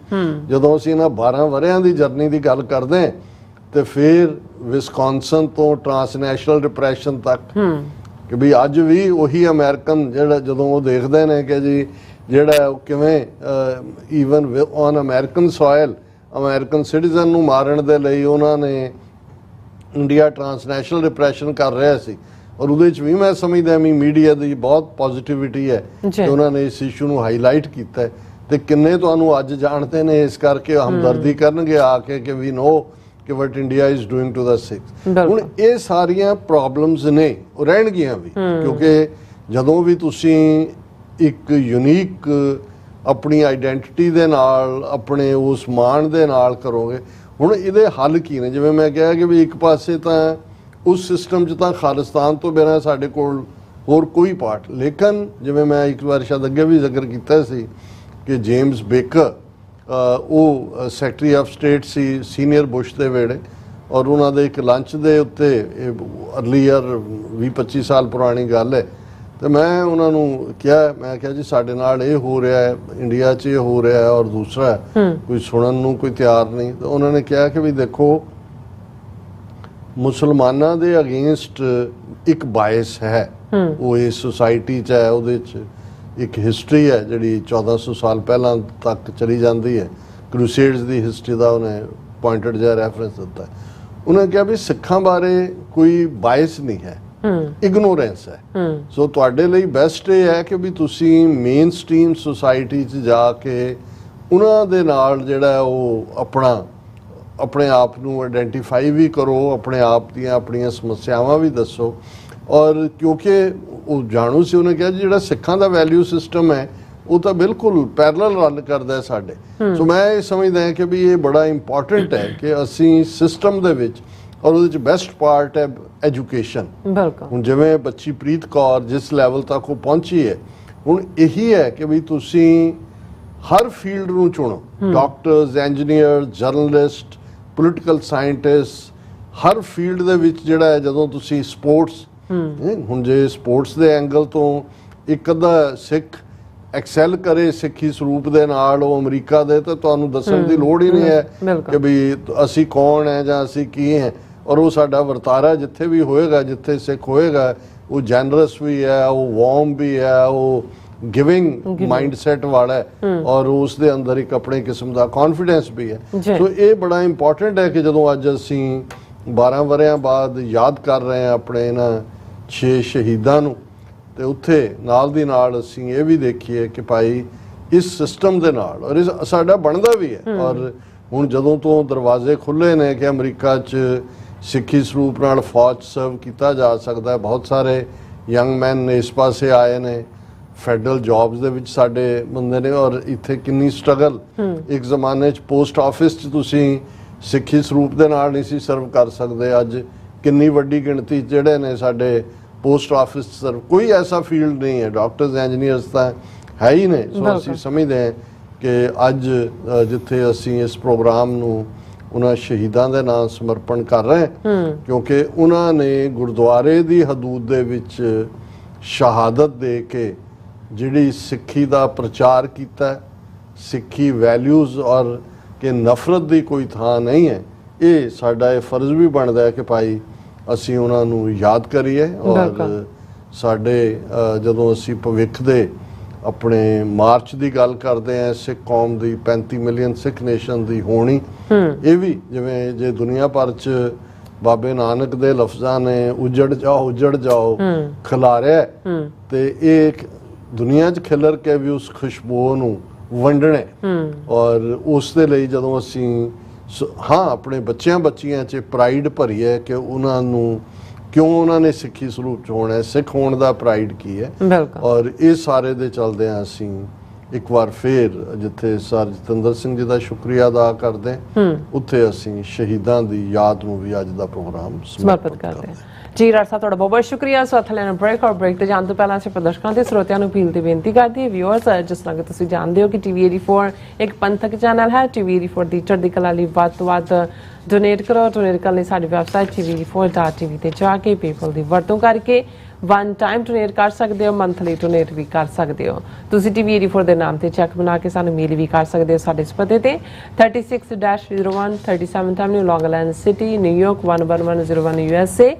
ਜਦੋਂ ਅਸੀਂ ਇਹਨਾਂ 12 ਵਰ੍ਹਿਆਂ ਦੀ ਜਰਨੀ ਦੀ ਗੱਲ ਕਰਦੇ ਹਾਂ ਤੇ ਫਿਰ ਵਿਸਕੌਨਸਨ ਤੋਂ ਟਰਾਂਸਨੈਸ਼ਨਲ ਡਿਪਰੈਸ਼ਨ ਤੱਕ, ਕਿ ਵੀ ਅੱਜ ਵੀ ਉਹੀ ਅਮਰੀਕਨ ਜਿਹੜਾ ਜਦੋਂ ਉਹ ਦੇਖਦੇ ਨੇ ਕਿ ਜੀ ਜਿਹੜਾ ਕਿਵੇਂ even on American soil American citizen ਨੂੰ ਮਾਰਨ ਦੇ ਲਈ ਉਹਨਾਂ ਨੇ ਇੰਡੀਆ ਟਰਾਂਸਨੈਸ਼ਨਲ ਡਿਪਰੈਸ਼ਨ ਕਰ ਰਿਹਾ ਸੀ। ਔਰ ਉਹਦੇ 'ਚ ਵੀ ਮੈਂ ਸਮਝਦਾ ਵੀ ਮੀਡੀਆ ਦੀ ਬਹੁਤ ਪੋਜ਼ਿਟਿਵਿਟੀ ਹੈ ਕਿ ਉਹਨਾਂ ਨੇ ਇਸ ਇਸ਼ੂ ਨੂੰ ਹਾਈਲਾਈਟ ਕੀਤਾ ਹੈ। ਤੇ ਕਿੰਨੇ ਤੁਹਾਨੂੰ ਅੱਜ ਜਾਣਦੇ ਨੇ ਇਸ ਕਰਕੇ ਹਮਦਰਦੀ ਕਰਨਗੇ ਆ ਕੇ ਕਿ ਵੀ ਨੋ ਕਿ ਵਟ ਇੰਡੀਆ ਇਜ਼ ਡੂਇੰਗ ਟੂ ਦਾ ਸਿੱਖ। ਹੁਣ ਇਹ ਸਾਰੀਆਂ ਪ੍ਰੋਬਲਮਸ ਨੇ, ਉਹ ਰਹਿਣਗੀਆਂ ਵੀ, ਕਿਉਂਕਿ ਜਦੋਂ ਵੀ ਤੁਸੀਂ ਇੱਕ ਯੂਨੀਕ ਆਪਣੀ ਆਈਡੈਂਟਿਟੀ ਦੇ ਨਾਲ ਆਪਣੇ ਉਸ ਮਾਣ ਦੇ ਨਾਲ ਕਰੋਗੇ। ਹੁਣ ਇਹਦੇ ਹੱਲ ਕੀ ਨੇ? ਜਿਵੇਂ ਮੈਂ ਕਿਹਾ ਕਿ ਵੀ ਇੱਕ ਪਾਸੇ ਤਾਂ ਉਸ ਸਿਸਟਮ 'ਚ ਤਾਂ ਖਾਲਿਸਤਾਨ ਤੋਂ ਬਿਨਾਂ ਸਾਡੇ ਕੋਲ ਹੋਰ ਕੋਈ ਪਾਰਟ, ਲੇਕਿਨ ਜਿਵੇਂ ਮੈਂ ਇੱਕ ਵਾਰ ਸ਼ਾਇਦ ਅੱਗੇ ਵੀ ਜ਼ਿਕਰ ਕੀਤਾ ਸੀ ਕਿ ਜੇਮਸ ਬੇਕਰ ਉਹ secretary of state C senior Bush ਦੇ ਵੇਲੇ, ਔਰ ਉਹਨਾਂ ਦੇ ਇੱਕ ਲੰਚ ਦੇ ਉੱਤੇ ਅਰਲੀਅਰ 20-25 ਸਾਲ ਪੁਰਾਣੀ ਗੱਲ ਹੈ, ਤੇ ਮੈਂ ਉਹਨਾਂ ਨੂੰ ਕਿਹਾ, ਮੈਂ ਕਿਹਾ ਜੀ ਸਾਡੇ ਨਾਲ ਇਹ ਹੋ ਰਿਹਾ ਹੈ, ਇੰਡੀਆ 'ਚ ਇਹ ਹੋ ਰਿਹਾ ਹੈ, ਔਰ ਦੂਸਰਾ ਕੋਈ ਸੁਣਨ ਨੂੰ ਕੋਈ ਤਿਆਰ ਨਹੀਂ। ਤਾਂ ਉਹਨਾਂ ਨੇ ਕਿਹਾ ਕਿ ਵੀ ਦੇਖੋ ਮੁਸਲਮਾਨਾਂ ਦੇ ਅਗੇਂਸਟ ਇੱਕ ਬਾਇਸ ਹੈ, ਉਹ ਇਸ ਸੁਸਾਇਟੀ 'ਚ ਹੈ, ਉਹਦੇ 'ਚ ਇੱਕ ਹਿਸਟਰੀ ਹੈ ਜਿਹੜੀ 1400 ਸਾਲ ਪਹਿਲਾਂ ਤੱਕ ਚਲੀ ਜਾਂਦੀ ਹੈ। ਕਰੂਸੇਡਸ ਦੀ ਹਿਸਟਰੀ ਦਾ ਉਹਨੇ ਪੁਆਇੰਟਡ ਜਿਹਾ ਰੈਫਰੈਂਸ ਦਿੱਤਾ। ਉਹਨੇ ਕਿਹਾ ਵੀ ਸਿੱਖਾਂ ਬਾਰੇ ਕੋਈ ਬਾਇਸ ਨਹੀਂ ਹੈ, ਇਗਨੋਰੈਂਸ ਹੈ। ਸੋ ਤੁਹਾਡੇ ਲਈ ਬੈਸਟ ਇਹ ਹੈ ਕਿ ਵੀ ਤੁਸੀਂ ਮੇਨ ਸਟ੍ਰੀਮ ਸੁਸਾਇਟੀ 'ਚ ਜਾ ਕੇ ਉਹਨਾਂ ਦੇ ਨਾਲ ਜਿਹੜਾ ਉਹ ਆਪਣੇ ਆਪ ਨੂੰ ਆਇਡੈਂਟੀਫਾਈ ਵੀ ਕਰੋ, ਆਪਣੇ ਆਪ ਦੀਆਂ ਆਪਣੀਆਂ ਸਮੱਸਿਆਵਾਂ ਵੀ ਦੱਸੋ। ਔਰ ਕਿਉਂਕਿ ਉਹ ਜਾਣੂ ਸੀ, ਉਹਨੇ ਕਿਹਾ ਜਿਹੜਾ ਸਿੱਖਾਂ ਦਾ ਵੈਲਿਊ ਸਿਸਟਮ ਹੈ ਉਹ ਤਾਂ ਬਿਲਕੁਲ ਪੈਰਲਲ ਰਨ ਕਰਦਾ ਹੈ ਸਾਡੇ। ਸੋ ਮੈਂ ਇਹ ਸਮਝਦਾ ਹਾਂ ਕਿ ਵੀ ਇਹ ਬੜਾ ਇੰਪੋਰਟੈਂਟ ਹੈ ਕਿ ਅਸੀਂ ਸਿਸਟਮ ਦੇ ਵਿੱਚ, ਔਰ ਉਹਦੇ 'ਚ ਬੈਸਟ ਪਾਰਟ ਹੈ ਐਜੂਕੇਸ਼ਨ। ਹੁਣ ਜਿਵੇਂ ਬੱਚੀ ਪ੍ਰੀਤ ਕੌਰ ਜਿਸ ਲੈਵਲ ਤੱਕ ਉਹ ਪਹੁੰਚੀ ਹੈ, ਹੁਣ ਇਹੀ ਹੈ ਕਿ ਵੀ ਤੁਸੀਂ ਹਰ ਫੀਲਡ ਨੂੰ ਚੁਣੋ, doctors, engineer, journalist, political scientist, ਹਰ ਫੀਲਡ ਦੇ ਵਿੱਚ ਜਿਹੜਾ ਹੈ। ਜਦੋਂ ਤੁਸੀਂ ਸਪੋਰਟਸ, ਹੁਣ ਜੇ ਸਪੋਰਟਸ ਦੇ ਐਂਗਲ ਤੋਂ ਇੱਕ ਅੱਧਾ ਸਿੱਖ ਐਕਸੈਲ ਕਰੇ ਸਿੱਖੀ ਸਰੂਪ ਦੇ ਨਾਲ ਉਹ ਅਮਰੀਕਾ ਦੇ, ਤਾਂ ਤੁਹਾਨੂੰ ਦੱਸਣ ਦੀ ਲੋੜ ਹੀ ਨਹੀਂ ਹੈ ਕਿ ਵੀ ਅਸੀਂ ਕੌਣ ਹੈ ਜਾਂ ਅਸੀਂ ਕੀ ਹੈ। ਔਰ ਉਹ ਸਾਡਾ ਵਰਤਾਰਾ ਜਿੱਥੇ ਵੀ ਹੋਏਗਾ, ਜਿੱਥੇ ਸਿੱਖ ਹੋਏਗਾ, ਉਹ ਜੈਨਰਸ ਵੀ ਹੈ, ਉਹ ਵਾਰਮ ਵੀ ਹੈ, ਉਹ ਗਿਵਿੰਗ ਮਾਈਂਡਸੈਟ ਵਾਲਾ ਹੈ, ਔਰ ਉਸ ਦੇ ਅੰਦਰ ਇੱਕ ਆਪਣੇ ਕਿਸਮ ਦਾ ਕੌਨਫੀਡੈਂਸ ਵੀ ਹੈ। ਸੋ ਇਹ ਬੜਾ ਇੰਪੋਰਟੈਂਟ ਹੈ ਕਿ ਜਦੋਂ ਅੱਜ ਅਸੀਂ 12 ਵਰ੍ਹਿਆਂ ਬਾਅਦ ਯਾਦ ਕਰ ਰਹੇ ਹਾਂ ਆਪਣੇ ਇਹਨਾਂ 6 ਸ਼ਹੀਦਾਂ ਨੂੰ, ਤੇ ਉੱਥੇ ਨਾਲ ਦੀ ਨਾਲ ਅਸੀਂ ਇਹ ਵੀ ਦੇਖੀਏ ਕਿ ਭਾਈ ਇਸ ਸਿਸਟਮ ਦੇ ਨਾਲ, ਔਰ ਇਸ ਸਾਡਾ ਬਣਦਾ ਵੀ ਹੈ। ਔਰ ਹੁਣ ਜਦੋਂ ਤੋਂ ਦਰਵਾਜ਼ੇ ਖੁੱਲ੍ਹੇ ਨੇ ਕਿ ਅਮਰੀਕਾ 'ਚ ਸਿੱਖੀ ਸਰੂਪ ਨਾਲ ਫੌਜ ਸਰਵ ਕੀਤਾ ਜਾ ਸਕਦਾ ਹੈ, ਬਹੁਤ ਸਾਰੇ ਯੰਗ ਮੈਨ ਇਸ ਪਾਸੇ ਆਏ ਨੇ, ਫੈਡਰਲ ਜੌਬਸ ਦੇ ਵਿੱਚ ਸਾਡੇ ਬੰਦੇ ਨੇ। ਔਰ ਇੱਥੇ ਕਿੰਨੀ ਸਟਰਗਲ, ਇੱਕ ਜ਼ਮਾਨੇ 'ਚ ਪੋਸਟ ਆਫਿਸ 'ਚ ਤੁਸੀਂ ਸਿੱਖੀ ਸਰੂਪ ਦੇ ਨਾਲ ਨਹੀਂ ਸੀ ਸਰਵ ਕਰ ਸਕਦੇ, ਅੱਜ ਕਿੰਨੀ ਵੱਡੀ ਗਿਣਤੀ ਜਿਹੜੇ ਨੇ ਸਾਡੇ ਪੋਸਟ ਆਫਿਸ ਸਰਵ। ਕੋਈ ਐਸਾ ਫੀਲਡ ਨਹੀਂ ਹੈ, ਡਾਕਟਰਸ, ਇੰਜੀਨੀਅਰਸ ਤਾਂ ਹੈ ਹੀ ਨੇ। ਸੋ ਅਸੀਂ ਸਮਝਦੇ ਹਾਂ ਕਿ ਅੱਜ ਜਿੱਥੇ ਅਸੀਂ ਇਸ ਪ੍ਰੋਗਰਾਮ ਨੂੰ ਉਹਨਾਂ ਸ਼ਹੀਦਾਂ ਦੇ ਨਾਮ ਸਮਰਪਣ ਕਰ ਰਹੇ ਹਾਂ, ਕਿਉਂਕਿ ਉਹਨਾਂ ਨੇ ਗੁਰਦੁਆਰੇ ਦੀ ਹਦੂਦ ਦੇ ਵਿੱਚ ਸ਼ਹਾਦਤ ਦੇ ਕੇ ਜਿਹੜੀ ਸਿੱਖੀ ਦਾ ਪ੍ਰਚਾਰ ਕੀਤਾ, ਸਿੱਖੀ ਵੈਲਿਊਜ਼, ਔਰ ਕਿ ਨਫ਼ਰਤ ਦੀ ਕੋਈ ਥਾਂ ਨਹੀਂ ਹੈ। ਇਹ ਸਾਡਾ ਇਹ ਫਰਜ਼ ਵੀ ਬਣਦਾ ਹੈ ਕਿ ਭਾਈ ਅਸੀਂ ਉਹਨਾਂ ਨੂੰ ਯਾਦ ਕਰੀਏ। ਔਰ ਸਾਡੇ ਜਦੋਂ ਅਸੀਂ ਭਵਿੱਖ ਦੇ ਆਪਣੇ ਮਾਰਚ ਦੀ ਗੱਲ ਕਰਦੇ ਹਾਂ, ਸਿੱਖ ਕੌਮ ਦੀ 35 ਮਿਲੀਅਨ ਸਿੱਖ ਨੇਸ਼ਨ ਦੀ ਹੋਣੀ, ਇਹ ਵੀ ਜਿਵੇਂ ਜੇ ਦੁਨੀਆ ਭਰ 'ਚ ਬਾਬੇ ਨਾਨਕ ਦੇ ਲਫ਼ਜ਼ਾਂ ਨੇ ਉਜੜ ਜਾਓ ਖਿਲਾਰਿਆ ਤੇ ਇਹ ਦੁਨੀਆ 'ਚ ਖਿਲਰ ਕੇ ਵੀ ਉਸ ਖੁਸ਼ਬੂ ਨੂੰ ਵੰਡਣੇ ਔਰ ਉਸ ਦੇ ਲਈ ਜਦੋਂ ਅਸੀਂ ਹਾਂ ਆਪਣੇ ਬੱਚਿਆਂ 'ਚ ਪ੍ਰਾਈਡ ਭਰੀਏ ਕਿ ਉਹਨਾਂ ਨੂੰ ਕਿਉਂ ਉਹਨਾਂ ਨੇ ਸਿੱਖੀ ਸਰੂਪ 'ਚ ਹੋਣਾ, ਸਿੱਖ ਹੋਣ ਦਾ ਪ੍ਰਾਈਡ ਕੀ ਹੈ। ਔਰ ਇਹ ਸਾਰੇ ਦੇ ਚਲਦਿਆਂ ਅਸੀਂ ਇੱਕ ਵਾਰ ਫੇਰ ਜਿੱਥੇ ਸਰ ਜਤਿੰਦਰ ਸਿੰਘ ਜੀ ਦਾ ਸ਼ੁਕਰੀਆ ਅਦਾ ਕਰਦੇ ਉੱਥੇ ਅਸੀਂ ਸ਼ਹੀਦਾਂ ਦੀ ਯਾਦ ਨੂੰ ਵੀ ਅੱਜ ਦਾ ਪ੍ਰੋਗਰਾਮ ਸਮਰਪਿਤ ਕਰਦੇ ਹਾਂ। ਜੀ ਰਾਜ ਸਾਹਿਬ ਤੁਹਾਡਾ ਬਹੁਤ ਬਹੁਤ ਸ਼ੁਕਰੀਆ। ਸੋ ਇੱਥੇ ਲੈਣਾ ਬ੍ਰੇਕ ਤੇ ਜਾਣ ਤੋਂ ਪਹਿਲਾਂ ਅਸੀਂ ਪ੍ਰਦਰਸ਼ਕਾਂ ਤੇ ਸਰੋਤਿਆਂ ਨੂੰ ਅਪੀਲ ਦੀ ਬੇਨਤੀ ਕਰਦੇ ਹਾਂ। ਵਿਊਅਰਸ, ਜਿਸ ਤਰ੍ਹਾਂ ਕਿ ਤੁਸੀਂ ਜਾਣਦੇ ਹੋ ਕਿ TV 84 ਇੱਕ ਪੰਥਕ ਚੈਨਲ ਹੈ। TV 84 ਦੀ ਚੜ੍ਹਦੀ ਕਲਾ ਲਈ ਵੱਧ ਤੋਂ ਵੱਧ ਡੋਨੇਟ ਕਰੋ। ਡੋਨੇਟ ਕਰਨ ਲਈ ਸਾਡੀ ਵੈਬਸਾਈਟ tv84.tv ਤੇ ਜਾ ਕੇ ਪੇਪਲ ਦੀ ਵਰਤੋਂ ਕਰਕੇ ਵਨ ਟਾਈਮ ਡੋਨੇਟ ਕਰ ਸਕਦੇ ਹੋ, ਮੰਥਲੀ ਡੋਨੇਟ ਵੀ ਕਰ ਸਕਦੇ ਹੋ। ਤੁਸੀਂ TV 84 ਦੇ ਨਾਮ ਤੇ ਚੈੱਕ ਬਣਾ ਕੇ ਸਾਨੂੰ ਮੇਲ ਵੀ ਕਰ ਸਕਦੇ ਹੋ ਸਾਡੇ ਇਸ ਪਤੇ ਤੇ 36-01 37th Avenue, Long Island City, New York 11101 USA,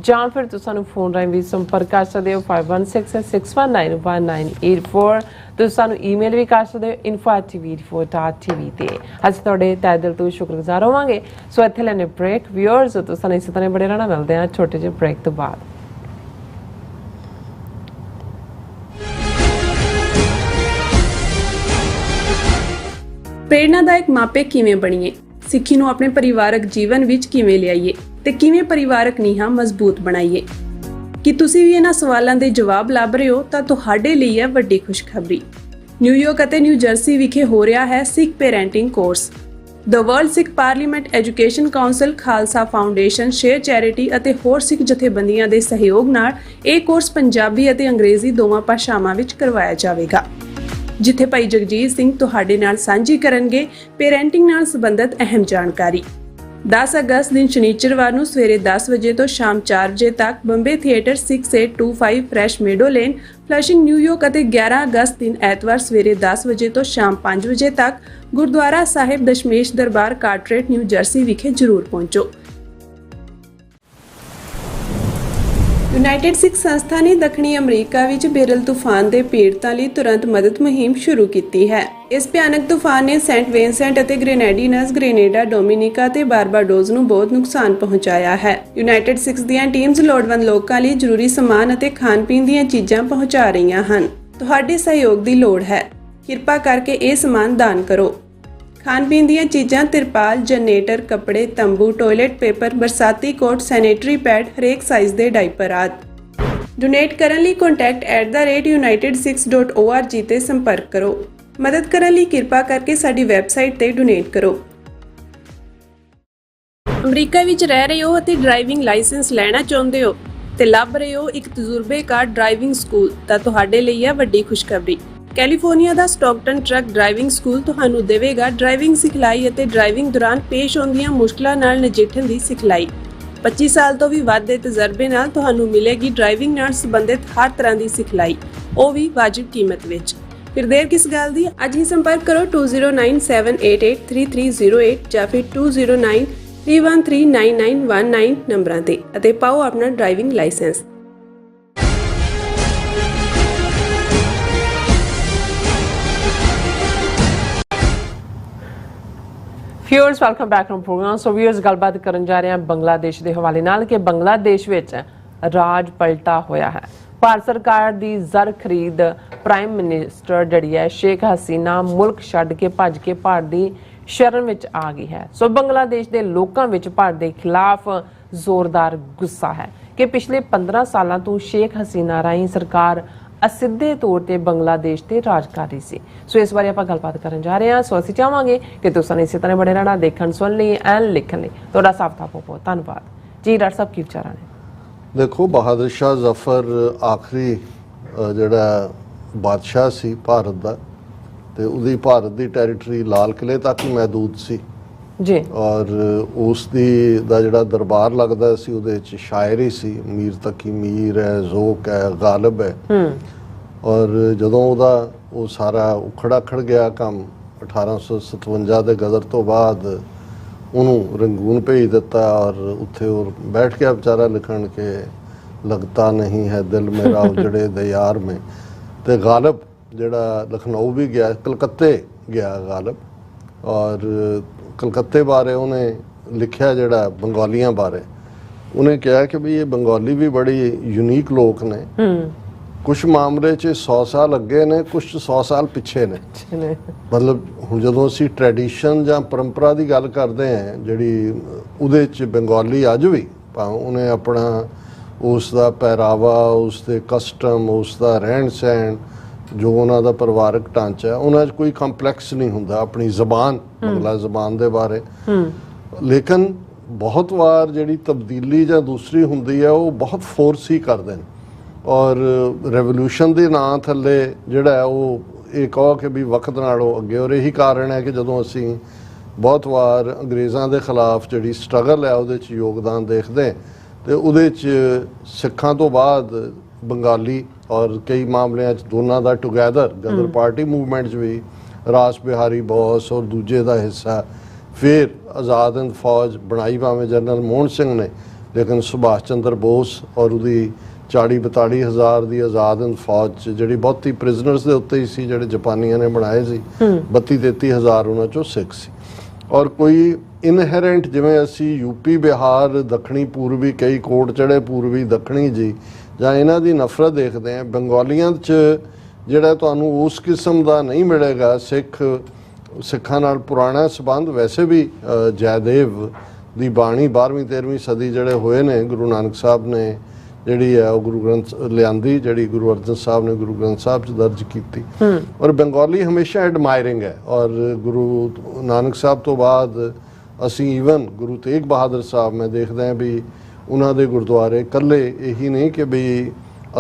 ਜਾਂ ਫਿਰ ਤੁਸੀਂ ਸਾਨੂੰ ਫੋਨ ਰਾਹੀਂ ਵੀ ਸੰਪਰਕ ਕਰ ਸਕਦੇ ਹੋ 5166191984। ਤੁਸੀਂ ਸਾਨੂੰ ਈਮੇਲ ਵੀ ਕਰ ਸਕਦੇ ਹੋ info@tv84.tv ਤੇ। ਅਸੀਂ ਤੁਹਾਡੇ ਤਹਿ ਦਿਲ ਤੋਂ ਸ਼ੁਕਰਗੁਜ਼ਾਰ ਹੋਵਾਂਗੇ। ਸੋ ਇੱਥੇ ਲੈਣੇ ਬ੍ਰੇਕ। ਵਿਊਅਰਸ, ਤੁਸੀਂ ਇਸੇ ਤਰ੍ਹਾਂ ਬੜੇ ਰਹਿਣਾ। ਮਿਲਦੇ ਹਾਂ ਛੋਟੇ ਜਿਹੇ ਬ੍ਰੇਕ ਤੋਂ ਬਾਅਦ। ਪ੍ਰੇਰਨਾਦਾਇਕ ਮਾਪੇ ਕਿਵੇਂ ਬਣੀਏ, ਸਿੱਖੀ ਨੂੰ ਆਪਣੇ ਪਰਿਵਾਰਕ ਜੀਵਨ ਵਿੱਚ ਕਿਵੇਂ ਲਿਆਈਏ ਤੇ ਕਿਵੇਂ ਪਰਿਵਾਰਕ ਨੀਹਾਂ ਮਜ਼ਬੂਤ ਬਣਾਈਏ। ਕੀ ਤੁਸੀਂ ਵੀ ਇਹਨਾਂ ਸਵਾਲਾਂ ਦੇ ਜਵਾਬ ਲੱਭ ਰਹੇ ਹੋ ਤਾਂ ਤੁਹਾਡੇ ਲਈ ਹੈ ਵੱਡੀ ਖੁਸ਼ਖਬਰੀ। ਨਿਊਯਾਰਕ ਅਤੇ ਨਿਊ ਜਰਸੀ ਵਿਖੇ ਹੋ ਰਿਹਾ ਹੈ Sikh parenting course. The World Sikh Parliament Education Council, Khalsa Foundation, Share Charity ਅਤੇ ਹੋਰ ਸਿੱਖ ਜਥੇਬੰਦੀਆਂ ਦੇ ਸਹਿਯੋਗ ਨਾਲ ਇਹ ਕੋਰਸ ਪੰਜਾਬੀ ਅਤੇ ਅੰਗਰੇਜ਼ੀ ਦੋਵਾਂ ਭਾਸ਼ਾਵਾਂ ਵਿੱਚ ਕਰਵਾਇਆ ਜਾਵੇਗਾ, ਜਿੱਥੇ ਭਾਈ ਜਗਜੀਤ ਸਿੰਘ ਤੁਹਾਡੇ ਨਾਲ ਸਾਂਝੀ ਕਰਨਗੇ ਪੇਰੈਂਟਿੰਗ ਨਾਲ ਸੰਬੰਧਿਤ ਅਹਿਮ ਜਾਣਕਾਰੀ। 10 ਅਗਸਤ ਦਿਨ ਸ਼ਨੀਚਰਵਾਰ ਨੂੰ ਸਵੇਰੇ 10 ਵਜੇ ਤੋਂ ਸ਼ਾਮ 4 ਵਜੇ ਤੱਕ Bombay Theatre 6825 Fresh Meadow Lane, Flushing, New York ਅਤੇ 11 ਅਗਸਤ ਦਿਨ ਐਤਵਾਰ ਸਵੇਰੇ 10 ਵਜੇ ਤੋਂ ਸ਼ਾਮ 5 ਵਜੇ ਤੱਕ Gurdwara Sahib Dashmesh Darbar, Carteret, New Jersey ਵਿਖੇ ਜ਼ਰੂਰ ਪਹੁੰਚੋ। ਯੂਨਾਈਟਿਡ ਸਿੱਖ ਸੰਸਥਾ ਨੇ ਦੱਖਣੀ ਅਮਰੀਕਾ ਵਿੱਚ ਬੇਰਲ ਤੂਫਾਨ ਦੇ ਪੀੜਤਾਂ ਲਈ ਤੁਰੰਤ ਮਦਦ ਮੁਹਿੰਮ ਸ਼ੁਰੂ ਕੀਤੀ ਹੈ। ਇਸ ਭਿਆਨਕ ਤੂਫਾਨ ਨੇ ਸੈਂਟ ਵਿੰਸੈਂਟ ਅਤੇ ਗ੍ਰੇਨੇਡੀਨਸ, ਗ੍ਰੇਨੇਡਾ, ਡੋਮਿਨਿਕਾ ਅਤੇ ਬਾਰਬਾਡੋਸ ਨੂੰ ਬਹੁਤ ਨੁਕਸਾਨ ਪਹੁੰਚਾਇਆ ਹੈ। ਯੂਨਾਈਟਿਡ ਸਿੱਖਸ ਦੀਆਂ ਟੀਮਸ ਲੋੜਵੰਦ ਲੋਕਾਂ ਲਈ ਜ਼ਰੂਰੀ ਸਮਾਨ ਅਤੇ ਖਾਣ-ਪੀਣ ਦੀਆਂ ਚੀਜ਼ਾਂ ਪਹੁੰਚਾ ਰਹੀਆਂ ਹਨ। ਤੁਹਾਡੇ ਸਹਿਯੋਗ ਦੀ ਲੋੜ ਹੈ। ਕਿਰਪਾ ਕਰਕੇ ਇਹ ਸਮਾਨ ਦਾਨ ਕਰੋ। ਖਾਣ-ਪੀਣ ਦੀਆਂ ਚੀਜ਼ਾਂ, ਤਿਰਪਾਲ, ਜਨਰੇਟਰ, ਕੱਪੜੇ, ਤੰਬੂ, ਟਾਇਲਟ ਪੇਪਰ, ਬਰਸਾਤੀ ਕੋਟ, ਸੈਨੇਟਰੀ ਪੈਡ, ਹਰੇਕ ਸਾਈਜ਼ ਦੇ ਡਾਈਪਰ ਆਦਿ। ਡੋਨੇਟ ਕਰਨ ਲਈ contact@unitedsikhs.org ਤੇ ਸੰਪਰਕ ਕਰੋ। ਮਦਦ ਕਰਨ ਲਈ ਕਿਰਪਾ ਕਰਕੇ ਸਾਡੀ ਵੈਬਸਾਈਟ ਤੇ ਡੋਨੇਟ ਕਰੋ। ਅਮਰੀਕਾ ਵਿੱਚ ਰਹਿ ਰਹੇ ਹੋ ਅਤੇ ਡਰਾਈਵਿੰਗ ਲਾਇਸੈਂਸ ਲੈਣਾ ਚਾਹੁੰਦੇ ਹੋ ਤੇ ਲੱਭ ਰਹੇ ਹੋ ਇੱਕ ਤਜਰਬੇਕਾਰ ਡਰਾਈਵਿੰਗ ਸਕੂਲ, ਤਾਂ ਤੁਹਾਡੇ ਲਈ ਹੈ ਵੱਡੀ ਖੁਸ਼ਖਬਰੀ। ਕੈਲੀਫੋਰਨੀਆ ਦਾ ਸਟਾਕਟਨ ਟਰੱਕ ਡਰਾਈਵਿੰਗ ਸਕੂਲ ਤੁਹਾਨੂੰ ਦੇਵੇਗਾ ਡਰਾਈਵਿੰਗ ਸਿਖਲਾਈ ਅਤੇ ਡਰਾਈਵਿੰਗ ਦੌਰਾਨ ਪੇਸ਼ ਆਉਂਦੀਆਂ ਮੁਸ਼ਕਲਾਂ ਨਾਲ ਨਜਿੱਠਣ ਦੀ ਸਿਖਲਾਈ। 25 ਸਾਲ ਤੋਂ ਵੀ ਵੱਧ ਦੇ ਤਜਰਬੇ ਨਾਲ ਤੁਹਾਨੂੰ ਮਿਲੇਗੀ ਡਰਾਈਵਿੰਗ ਨਾਲ ਸੰਬੰਧਿਤ ਹਰ ਤਰ੍ਹਾਂ ਦੀ ਸਿਖਲਾਈ, ਉਹ ਵੀ ਵਾਜਿਬ ਕੀਮਤ ਵਿੱਚ। ਫਿਰ ਦੇਰ ਕਿਸ ਗੱਲ ਦੀ, ਅੱਜ ਹੀ ਸੰਪਰਕ ਕਰੋ 2097883308 ਜਾਂ ਫਿਰ 2093139919 ਨੰਬਰਾਂ ਤੇ ਅਤੇ ਪਾਓ ਆਪਣਾ driving licence. Viewers, welcome back to program. So viewers, ਗੱਲਬਾਤ ਕਰਨ ਜਾ ਰਹੇ ਹਾਂ ਬੰਗਲਾਦੇਸ਼ ਦੇ ਹਵਾਲੇ ਨਾਲ ਕਿ ਬੰਗਲਾਦੇਸ਼ ਵਿੱਚ ਰਾਜ ਪਲਟਾ ਹੋਇਆ ਹੈ। ਭਾਰਤ ਸਰਕਾਰ ਦੀ ਜ਼ਰ ਖਰੀਦ ਪ੍ਰਾਈਮ ਮਿਨਿਸਟਰ ਜਿਹੜੀ ਹੈ ਸ਼ੇਖ ਹਸੀਨਾ ਮੁਲਕ ਛੱਡ ਕੇ ਭੱਜ ਕੇ ਭਾਰਤ ਦੀ ਸ਼ਰਨ ਵਿੱਚ ਆ ਗਈ ਹੈ। ਸੋ ਬੰਗਲਾਦੇਸ਼ ਦੇ ਲੋਕਾਂ ਵਿੱਚ ਭਾਰਤ ਦੇ ਖਿਲਾਫ ਜ਼ੋਰਦਾਰ ਗੁੱਸਾ ਹੈ ਕਿ ਪਿਛਲੇ 15 ਸਾਲਾਂ ਤੋਂ ਸ਼ੇਖ ਹਸੀਨਾ ਰਾਹੀਂ ਸਰਕਾਰ ਅਸਿੱਧੇ ਤੌਰ ਤੇ ਬੰਗਲਾਦੇਸ਼ ਤੇ ਰਾਜ ਕਰ ਰਹੀ ਸੀ। ਸੋ ਇਸ ਬਾਰੇ ਆਪਾਂ ਗੱਲਬਾਤ ਕਰਨ ਜਾ ਰਹੇ ਹਾਂ। ਸੋ ਅਸੀਂ ਚਾਹਾਂਗੇ ਕਿ ਤੁਸੀਂ ਇਸੇ ਤਰ੍ਹਾਂ ਬੜੇ ਰਹਿਣਾ, ਦੇਖਣ, ਸੁਣ ਲਈ ਐਂਡ ਲਿਖਣ ਲਈ। ਤੁਹਾਡਾ ਸਭ ਦਾ ਬਹੁਤ ਧੰਨਵਾਦ ਜੀ। ਡਾਕਟਰ ਸਾਹਿਬ, ਕੀ ਵਿਚਾਰਾਂ ਨੇ? ਦੇਖੋ, ਬਹਾਦਰ ਸ਼ਾਹ ਜ਼ਫਰ ਆਖਰੀ ਜਿਹੜਾ ਬਾਦਸ਼ਾਹ ਸੀ ਭਾਰਤ ਦਾ, ਤੇ ਉਹਦੀ ਭਾਰਤ ਦੀ ਟੈਰੀਟਰੀ ਲਾਲ ਕਿਲੇ ਤੱਕ ਹੀ ਮਹਿਦੂਦ ਸੀ ਜੀ। ਔਰ ਉਸ ਦੀ ਦਾ ਜਿਹੜਾ ਦਰਬਾਰ ਲੱਗਦਾ ਸੀ ਉਹਦੇ ਵਿੱਚ ਸ਼ਾਇਰ ਹੀ ਸੀ, ਮੀਰ ਤਕੀ ਮੀਰ ਹੈ, ਜ਼ੋਕ ਹੈ, ਗਾਲਬ ਹੈ। ਔਰ ਜਦੋਂ ਉਹਦਾ ਉਹ ਸਾਰਾ ਉਖੜਾ ਖੜ ਗਿਆ ਕੰਮ 1857 ਦੇ ਗਦਰ ਤੋਂ ਬਾਅਦ, ਉਹਨੂੰ ਰੰਗੂਨ ਭੇਜ ਦਿੱਤਾ ਔਰ ਉੱਥੇ ਉਹ ਬੈਠ ਗਿਆ ਵਿਚਾਰਾ ਲਿਖਣ ਕੇ ਲੱਗਦਾ ਨਹੀਂ ਹੈ ਦਿਲ ਮੇਰਾ ਉਜੜੇ ਦਿਆਰ ਮੇਂ। ਤੇ ਗਾਲਬ ਜਿਹੜਾ ਲਖਨਊ ਵੀ ਗਿਆ, ਕਲਕੱਤੇ ਗਿਆ ਗਾਲਬ, ਔਰ ਕਲਕੱਤੇ ਬਾਰੇ ਉਹਨੇ ਲਿਖਿਆ ਜਿਹੜਾ ਬੰਗਾਲੀਆਂ ਬਾਰੇ, ਉਹਨੇ ਕਿਹਾ ਕਿ ਵੀ ਇਹ ਬੰਗਾਲੀ ਵੀ ਬੜੀ ਯੂਨੀਕ ਲੋਕ ਨੇ। ਕੁਝ ਮਾਮਲੇ 'ਚ 100 ਸਾਲ ਅੱਗੇ ਨੇ, ਕੁਝ 100 ਸਾਲ ਪਿੱਛੇ ਨੇ। ਮਤਲਬ ਹੁਣ ਜਦੋਂ ਅਸੀਂ ਟ੍ਰੈਡੀਸ਼ਨ ਜਾਂ ਪਰੰਪਰਾ ਦੀ ਗੱਲ ਕਰਦੇ ਹਾਂ, ਜਿਹੜੀ ਉਹਦੇ 'ਚ ਬੰਗਾਲੀ ਅੱਜ ਵੀ ਭਾਵੇਂ ਉਹਨੇ ਆਪਣਾ ਉਸ ਦਾ ਪਹਿਰਾਵਾ, ਉਸ ਦੇ ਕਸਟਮ, ਉਸ ਦਾ ਰਹਿਣ ਸਹਿਣ, ਜੋ ਉਹਨਾਂ ਦਾ ਪਰਿਵਾਰਕ ਢਾਂਚਾ, ਉਹਨਾਂ 'ਚ ਕੋਈ ਕੰਪਲੈਕਸ ਨਹੀਂ ਹੁੰਦਾ ਆਪਣੀ ਜ਼ਬਾਨ, ਬੰਗਲਾ ਜ਼ਬਾਨ ਦੇ ਬਾਰੇ। ਲੇਕਿਨ ਬਹੁਤ ਵਾਰ ਜਿਹੜੀ ਤਬਦੀਲੀ ਜਾਂ ਦੂਸਰੀ ਹੁੰਦੀ ਹੈ ਉਹ ਬਹੁਤ ਫੋਰਸ ਹੀ ਕਰਦੇ ਨੇ, ਔਰ ਰੈਵੋਲੂਸ਼ਨ ਦੇ ਨਾਂ ਥੱਲੇ ਜਿਹੜਾ ਉਹ ਇਹ ਕਹੋ ਕਿ ਵੀ ਵਕਤ ਨਾਲੋਂ ਅੱਗੇ। ਔਰ ਇਹੀ ਕਾਰਨ ਹੈ ਕਿ ਜਦੋਂ ਅਸੀਂ ਬਹੁਤ ਵਾਰ ਅੰਗਰੇਜ਼ਾਂ ਦੇ ਖਿਲਾਫ ਜਿਹੜੀ ਸਟਰਗਲ ਹੈ ਉਹਦੇ 'ਚ ਯੋਗਦਾਨ ਦੇਖਦੇ ਤੇ ਉਹਦੇ 'ਚ ਸਿੱਖਾਂ ਤੋਂ ਬਾਅਦ ਬੰਗਾਲੀ ਔਰ ਕਈ ਮਾਮਲਿਆਂ 'ਚ ਦੋਨਾਂ ਦਾ ਟੁਗੈਦਰ ਗਦਰ ਪਾਰਟੀ ਮੂਵਮੈਂਟ 'ਚ ਵੀ ਰਾਸ ਬਿਹਾਰੀ ਬੋਸ ਔਰ ਦੂਜੇ ਦਾ ਹਿੱਸਾ। ਫਿਰ ਆਜ਼ਾਦ ਹਿੰਦ ਫੌਜ ਬਣਾਈ ਭਾਵੇਂ ਜਨਰਲ ਮੋਹਨ ਸਿੰਘ ਨੇ, ਲੇਕਿਨ ਸੁਭਾਸ਼ ਚੰਦਰ ਬੋਸ ਔਰ ਉਹਦੀ 40-42 ਹਜ਼ਾਰ ਦੀ ਆਜ਼ਾਦ ਹਿੰਦ ਫੌਜ 'ਚ ਜਿਹੜੀ ਬਹੁਤੀ ਪ੍ਰਿਜ਼ਨਰਸ ਦੇ ਉੱਤੇ ਹੀ ਸੀ ਜਿਹੜੇ ਜਾਪਾਨੀਆਂ ਨੇ ਬਣਾਏ ਸੀ, 32-33 ਹਜ਼ਾਰ ਉਹਨਾਂ 'ਚੋਂ ਸਿੱਖ ਸੀ। ਔਰ ਕੋਈ ਇਨਹੈਰੈਂਟ ਜਿਵੇਂ ਅਸੀਂ ਯੂਪੀ ਬਿਹਾਰ ਦੱਖਣੀ ਪੂਰਬੀ ਕਈ ਕੋਟ ਚੜੇ ਪੂਰਬੀ ਦੱਖਣੀ ਜੀ ਜਾਂ ਇਹਨਾਂ ਦੀ ਨਫ਼ਰਤ ਦੇਖਦੇ ਹਾਂ, ਬੰਗਾਲੀਆਂ 'ਚ ਜਿਹੜਾ ਤੁਹਾਨੂੰ ਉਸ ਕਿਸਮ ਦਾ ਨਹੀਂ ਮਿਲੇਗਾ। ਸਿੱਖਾਂ ਨਾਲ ਪੁਰਾਣਾ ਸੰਬੰਧ ਵੈਸੇ ਵੀ ਜੈਦੇਵ ਦੀ ਬਾਣੀ 12ਵੀਂ 13ਵੀਂ ਸਦੀ ਜਿਹੜੇ ਹੋਏ ਨੇ, ਗੁਰੂ ਨਾਨਕ ਸਾਹਿਬ ਨੇ ਜਿਹੜੀ ਹੈ ਉਹ ਗੁਰੂ ਗ੍ਰੰਥ ਲਿਆਂਦੀ, ਜਿਹੜੀ ਗੁਰੂ ਅਰਜਨ ਸਾਹਿਬ ਨੇ ਗੁਰੂ ਗ੍ਰੰਥ ਸਾਹਿਬ 'ਚ ਦਰਜ ਕੀਤੀ। ਔਰ ਬੰਗਾਲੀ ਹਮੇਸ਼ਾ ਐਡਮਾਇਰਿੰਗ ਹੈ। ਔਰ ਗੁਰੂ ਨਾਨਕ ਸਾਹਿਬ ਤੋਂ ਬਾਅਦ ਅਸੀਂ ਈਵਨ ਗੁਰੂ ਤੇਗ ਬਹਾਦਰ ਸਾਹਿਬ ਮੈਂ ਦੇਖਦਾ ਹਾਂ ਵੀ ਉਹਨਾਂ ਦੇ ਗੁਰਦੁਆਰੇ ਇਕੱਲੇ ਇਹੀ ਨਹੀਂ ਕਿ ਵੀ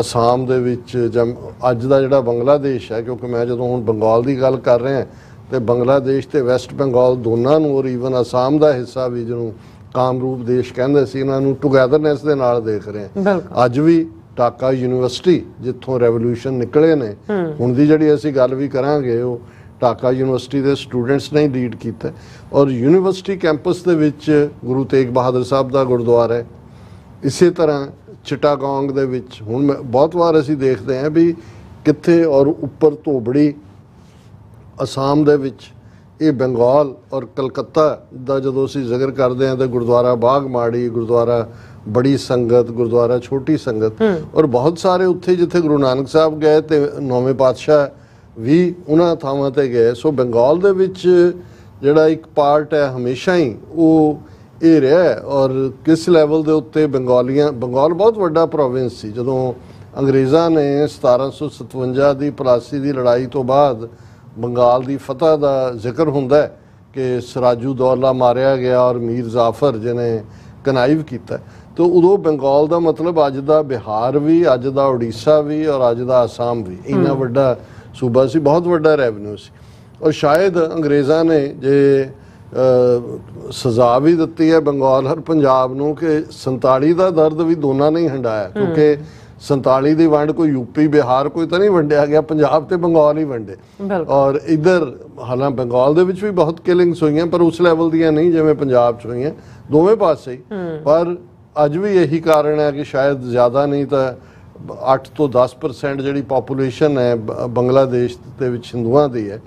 ਅਸਾਮ ਦੇ ਵਿੱਚ ਜਾਂ ਅੱਜ ਦਾ ਜਿਹੜਾ ਬੰਗਲਾਦੇਸ਼ ਹੈ, ਕਿਉਂਕਿ ਮੈਂ ਜਦੋਂ ਹੁਣ ਬੰਗਾਲ ਦੀ ਗੱਲ ਕਰ ਰਿਹਾ ਤੇ ਬੰਗਲਾਦੇਸ਼ ਤੇ ਵੈਸਟ ਬੰਗਾਲ ਦੋਨਾਂ ਨੂੰ ਔਰ ਈਵਨ ਅਸਾਮ ਦਾ ਹਿੱਸਾ ਵੀ ਜਿਹਨੂੰ ਕਾਮਰੂਪ ਦੇਸ਼ ਕਹਿੰਦੇ ਸੀ, ਇਹਨਾਂ ਨੂੰ ਟੁਗੈਦਰਨੈਸ ਦੇ ਨਾਲ ਦੇਖ ਰਹੇ ਹਾਂ। ਅੱਜ ਵੀ ਢਾਕਾ ਯੂਨੀਵਰਸਿਟੀ ਜਿੱਥੋਂ ਰੈਵੋਲੂਸ਼ਨ ਨਿਕਲੇ ਨੇ, ਹੁਣ ਦੀ ਜਿਹੜੀ ਅਸੀਂ ਗੱਲ ਵੀ ਕਰਾਂਗੇ ਉਹ ਢਾਕਾ ਯੂਨੀਵਰਸਿਟੀ ਦੇ ਸਟੂਡੈਂਟਸ ਨੇ ਲੀਡ ਕੀਤਾ। ਔਰ ਯੂਨੀਵਰਸਿਟੀ ਕੈਂਪਸ ਦੇ ਵਿੱਚ ਗੁਰੂ ਤੇਗ ਬਹਾਦਰ ਸਾਹਿਬ ਦਾ ਗੁਰਦੁਆਰਾ ਹੈ। ਇਸੇ ਤਰ੍ਹਾਂ ਚਿਟਾਗੋਂਗ ਦੇ ਵਿੱਚ ਹੁਣ ਬਹੁਤ ਵਾਰ ਅਸੀਂ ਦੇਖਦੇ ਹਾਂ ਵੀ ਕਿੱਥੇ, ਔਰ ਉੱਪਰ ਧੋਬੜੀ ਅਸਾਮ ਦੇ ਵਿੱਚ, ਇਹ ਬੰਗਾਲ ਔਰ ਕਲਕੱਤਾ ਦਾ ਜਦੋਂ ਅਸੀਂ ਜ਼ਿਕਰ ਕਰਦੇ ਹਾਂ ਤਾਂ ਗੁਰਦੁਆਰਾ ਬਾਗ ਮਾੜੀ, ਗੁਰਦੁਆਰਾ ਬੜੀ ਸੰਗਤ, ਗੁਰਦੁਆਰਾ ਛੋਟੀ ਸੰਗਤ, ਔਰ ਬਹੁਤ ਸਾਰੇ ਉੱਥੇ ਜਿੱਥੇ ਗੁਰੂ ਨਾਨਕ ਸਾਹਿਬ ਗਏ ਤੇ 9ਵੇਂ ਪਾਤਸ਼ਾਹ ਵੀ ਉਹਨਾਂ ਥਾਵਾਂ ਤੇ ਗਏ। ਸੋ ਬੰਗਾਲ ਦੇ ਵਿੱਚ ਜਿਹੜਾ ਇੱਕ ਪਾਰਟ ਹੈ ਹਮੇਸ਼ਾ ਹੀ ਉਹ ਇਹ ਰਿਹਾ ਹੈ। ਔਰ ਕਿਸ ਲੈਵਲ ਦੇ ਉੱਤੇ ਬੰਗਾਲ ਬਹੁਤ ਵੱਡਾ ਪ੍ਰੋਵਿੰਸ ਸੀ। ਜਦੋਂ ਅੰਗਰੇਜ਼ਾਂ ਨੇ 1757 ਦੀ ਪਲਾਸੀ ਦੀ ਲੜਾਈ ਤੋਂ ਬਾਅਦ ਬੰਗਾਲ ਦੀ ਫਤਹ ਦਾ ਜ਼ਿਕਰ ਹੁੰਦਾ ਹੈ ਕਿ ਸਰਾਜੂ ਦੌਲਾ ਮਾਰਿਆ ਗਿਆ ਔਰ ਮੀਰ ਜ਼ਾਫਰ ਜਿਹਨੇ ਕਨਾਈਵ ਕੀਤਾ, ਤਾਂ ਉਦੋਂ ਬੰਗਾਲ ਦਾ ਮਤਲਬ ਅੱਜ ਦਾ ਬਿਹਾਰ ਵੀ, ਅੱਜ ਦਾ ਉੜੀਸਾ ਵੀ ਔਰ ਅੱਜ ਦਾ ਅਸਾਮ ਵੀ ਇੰਨਾ ਵੱਡਾ ਸੂਬਾ ਸੀ, ਬਹੁਤ ਵੱਡਾ ਰੈਵਨਿਊ ਸੀ। ਔਰ ਸ਼ਾਇਦ ਅੰਗਰੇਜ਼ਾਂ ਨੇ ਜੇ ਸਜ਼ਾ ਵੀ ਦਿੱਤੀ ਹੈ ਬੰਗਾਲ ਔਰ ਪੰਜਾਬ ਨੂੰ ਕਿ 47 ਦਾ ਦਰਦ ਵੀ ਦੋਨਾਂ ਨੇ ਹੀ ਹੰਡਾਇਆ, ਕਿਉਂਕਿ 47 ਦੀ ਵੰਡ ਕੋਈ ਯੂਪੀ ਬਿਹਾਰ ਕੋਈ ਤਾਂ ਨਹੀਂ ਵੰਡਿਆ ਗਿਆ, ਪੰਜਾਬ ਤੇ ਬੰਗਾਲ ਹੀ ਵੰਡੇ। ਔਰ ਇੱਧਰ ਹਾਲਾਂ ਬੰਗਾਲ ਦੇ ਵਿੱਚ ਵੀ ਬਹੁਤ ਕਿਲਿੰਗਸ ਹੋਈਆਂ ਪਰ ਉਸ ਲੈਵਲ ਦੀਆਂ ਨਹੀਂ ਜਿਵੇਂ ਪੰਜਾਬ 'ਚ ਹੋਈਆਂ, ਦੋਵੇਂ ਪਾਸੇ ਹੀ। ਪਰ ਅੱਜ ਵੀ ਇਹੀ ਕਾਰਨ ਹੈ ਕਿ ਸ਼ਾਇਦ ਜ਼ਿਆਦਾ ਨਹੀਂ ਤਾਂ 8 ਤੋਂ 10% ਜਿਹੜੀ ਪਾਪੂਲੇਸ਼ਨ ਹੈ ਬੰਗਲਾਦੇਸ਼ ਦੇ ਵਿੱਚ ਹਿੰਦੂਆਂ ਦੀ ਹੈ।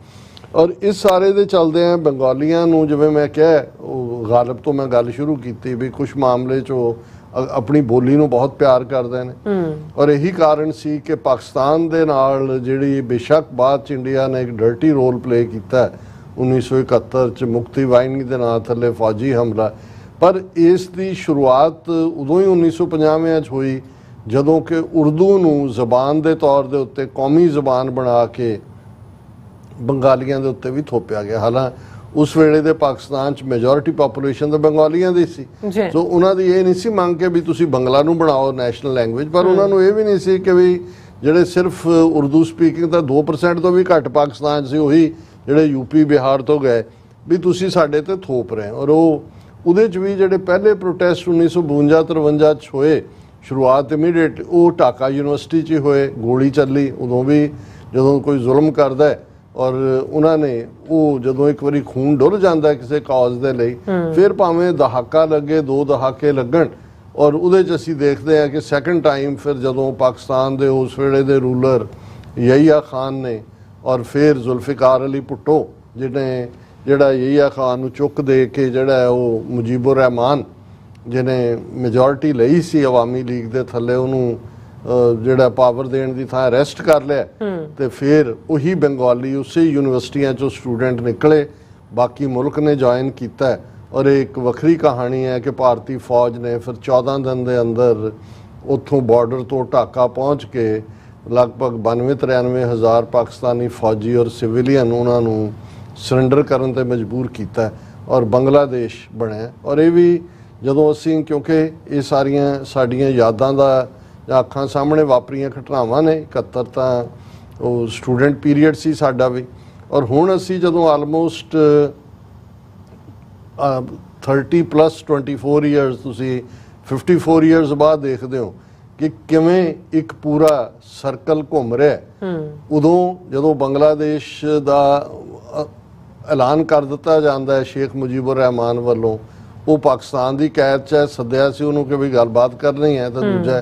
ਔਰ ਇਸ ਸਾਰੇ ਦੇ ਚੱਲਦੇ ਆ ਬੰਗਾਲੀਆਂ ਨੂੰ, ਜਿਵੇਂ ਮੈਂ ਕਿਹਾ ਉਹ ਗਾਲਬ ਤੋਂ ਮੈਂ ਗੱਲ ਸ਼ੁਰੂ ਕੀਤੀ ਵੀ ਕੁਝ ਮਾਮਲੇ 'ਚ ਉਹ ਆਪਣੀ ਬੋਲੀ ਨੂੰ ਬਹੁਤ ਪਿਆਰ ਕਰਦੇ ਨੇ। ਔਰ ਇਹੀ ਕਾਰਨ ਸੀ ਕਿ ਪਾਕਿਸਤਾਨ ਦੇ ਨਾਲ ਜਿਹੜੀ ਬੇਸ਼ੱਕ ਬਾਅਦ 'ਚ ਇੰਡੀਆ ਨੇ ਇੱਕ ਡਰਟੀ ਰੋਲ ਪਲੇ ਕੀਤਾ 1971 'ਚ ਮੁਕਤੀ ਵਾਹਿਨੀ ਦੇ ਨਾਂ ਥੱਲੇ ਫੌਜੀ ਹਮਲਾ, ਪਰ ਇਸ ਦੀ ਸ਼ੁਰੂਆਤ ਉਦੋਂ ਹੀ 1950 'ਚ ਹੋਈ ਜਦੋਂ ਕਿ ਉਰਦੂ ਨੂੰ ਜ਼ਬਾਨ ਦੇ ਤੌਰ ਦੇ ਉੱਤੇ ਕੌਮੀ ਜ਼ਬਾਨ ਬਣਾ ਕੇ ਬੰਗਾਲੀਆਂ ਦੇ ਉੱਤੇ ਵੀ ਥੋਪਿਆ ਗਿਆ। ਹਾਲਾਂਕਿ ਉਸ ਵੇਲੇ ਦੇ ਪਾਕਿਸਤਾਨ 'ਚ ਮੈਜੋਰਿਟੀ ਪਾਪੂਲੇਸ਼ਨ ਤਾਂ ਬੰਗਾਲੀਆਂ ਦੀ ਸੀ, ਸੋ ਉਹਨਾਂ ਦੀ ਇਹ ਨਹੀਂ ਸੀ ਮੰਗ ਕੇ ਵੀ ਤੁਸੀਂ ਬੰਗਲਾ ਨੂੰ ਬਣਾਓ ਨੈਸ਼ਨਲ ਲੈਂਗੁਏਜ, ਪਰ ਉਹਨਾਂ ਨੂੰ ਇਹ ਵੀ ਨਹੀਂ ਸੀ ਕਿ ਵੀ ਜਿਹੜੇ ਸਿਰਫ ਉਰਦੂ ਸਪੀਕਿੰਗ ਤਾਂ 2% ਤੋਂ ਵੀ ਘੱਟ ਪਾਕਿਸਤਾਨ 'ਚ ਸੀ, ਉਹੀ ਜਿਹੜੇ ਯੂਪੀ ਬਿਹਾਰ ਤੋਂ ਗਏ ਵੀ ਤੁਸੀਂ ਸਾਡੇ ਤੇ ਥੋਪ ਰਹੇ। ਔਰ ਉਹਦੇ 'ਚ ਵੀ ਜਿਹੜੇ ਪਹਿਲੇ ਪ੍ਰੋਟੈਸਟ 1952-53 'ਚ ਹੋਏ, ਸ਼ੁਰੂਆਤ ਇਮੀਡੀਏਟ ਉਹ ਢਾਕਾ ਯੂਨੀਵਰਸਿਟੀ 'ਚ ਹੀ ਹੋਏ, ਗੋਲੀ ਚੱਲੀ ਉਦੋਂ ਵੀ ਜਦੋਂ ਕੋਈ ਜ਼ੁਲਮ ਕਰਦਾ ਹੈ। ਔਰ ਉਹਨਾਂ ਨੇ ਉਹ ਜਦੋਂ ਇੱਕ ਵਾਰੀ ਖੂਨ ਡੁੱਲ ਜਾਂਦਾ ਕਿਸੇ ਕਾਜ਼ ਦੇ ਲਈ, ਫਿਰ ਭਾਵੇਂ ਦਹਾਕਾ ਲੱਗੇ 2 ਦਹਾਕੇ ਲੱਗਣ। ਔਰ ਉਹਦੇ 'ਚ ਅਸੀਂ ਦੇਖਦੇ ਹਾਂ ਕਿ ਸੈਕੰਡ ਟਾਈਮ ਫਿਰ ਜਦੋਂ ਪਾਕਿਸਤਾਨ ਦੇ ਉਸ ਵੇਲੇ ਦੇ ਰੂਲਰ ਯਹੀਆ ਖਾਨ ਨੇ ਔਰ ਫਿਰ ਜ਼ੁਲਫਿਕਾਰ ਅਲੀ ਭੁੱਟੋ ਜਿਹੜਾ ਯਹੀਆ ਖਾਨ ਨੂੰ ਚੁੱਕ ਦੇ ਕੇ ਜਿਹੜਾ ਉਹ ਮੁਜੀਬੁਰ ਰਹਿਮਾਨ ਜਿਹਨੇ ਮੈਜੋਰਿਟੀ ਲਈ ਸੀ ਅਵਾਮੀ ਲੀਗ ਦੇ ਥੱਲੇ, ਉਹਨੂੰ ਜਿਹੜਾ ਪਾਵਰ ਦੇਣ ਦੀ ਥਾਂ ਅਰੈਸਟ ਕਰ ਲਿਆ। ਤੇ ਫਿਰ ਉਹੀ ਬੰਗਾਲੀ ਉਸੇ ਯੂਨੀਵਰਸਿਟੀਆਂ ਚੋਂ ਸਟੂਡੈਂਟ ਨਿਕਲੇ, ਬਾਕੀ ਮੁਲਕ ਨੇ ਜੁਆਇਨ ਕੀਤਾ। ਔਰ ਇਹ ਇੱਕ ਵੱਖਰੀ ਕਹਾਣੀ ਹੈ ਕਿ ਭਾਰਤੀ ਫੌਜ ਨੇ ਫਿਰ 14 ਦਿਨ ਦੇ ਅੰਦਰ ਉੱਥੋਂ ਬਾਰਡਰ ਤੋਂ ਢਾਕਾ ਪਹੁੰਚ ਕੇ ਲਗਭਗ 92-93 ਹਜ਼ਾਰ ਪਾਕਿਸਤਾਨੀ ਫੌਜੀ ਔਰ ਸਿਵਿਲੀਅਨ ਉਹਨਾਂ ਨੂੰ ਸਰੈਂਡਰ ਕਰਨ ਤੇ ਮਜਬੂਰ ਕੀਤਾ ਔਰ ਬੰਗਲਾਦੇਸ਼ ਬਣਿਆ। ਔਰ ਇਹ ਵੀ ਜਦੋਂ ਅਸੀਂ, ਕਿਉਂਕਿ ਇਹ ਸਾਰੀਆਂ ਸਾਡੀਆਂ ਯਾਦਾਂ ਦਾ ਜਾਂ ਅੱਖਾਂ ਸਾਹਮਣੇ ਵਾਪਰੀਆਂ ਘਟਨਾਵਾਂ ਨੇ, 71 ਤਾਂ ਉਹ ਸਟੂਡੈਂਟ ਪੀਰੀਅਡ ਸੀ ਸਾਡਾ ਵੀ। ਔਰ ਹੁਣ ਅਸੀਂ ਜਦੋਂ ਆਲਮੋਸਟ 30 ਪਲੱਸ 24 ਇਅਰਸ, ਤੁਸੀਂ 54 ਇਅਰਸ ਬਾਅਦ ਦੇਖਦੇ ਹੋ ਕਿ ਕਿਵੇਂ ਇੱਕ ਪੂਰਾ ਸਰਕਲ ਘੁੰਮ ਰਿਹਾ। ਉਦੋਂ ਜਦੋਂ ਬੰਗਲਾਦੇਸ਼ ਦਾ ਐਲਾਨ ਕਰ ਦਿੱਤਾ ਜਾਂਦਾ ਹੈ ਸ਼ੇਖ ਮੁਜੀਬੁਰ ਰਹਿਮਾਨ ਵੱਲੋਂ, ਉਹ ਪਾਕਿਸਤਾਨ ਦੀ ਕੈਦ 'ਚ ਸੱਦਿਆ ਸੀ ਉਹਨੂੰ ਕਿ ਵੀ ਗੱਲਬਾਤ ਕਰਨੀ ਹੈ। ਤਾਂ ਦੂਜਾ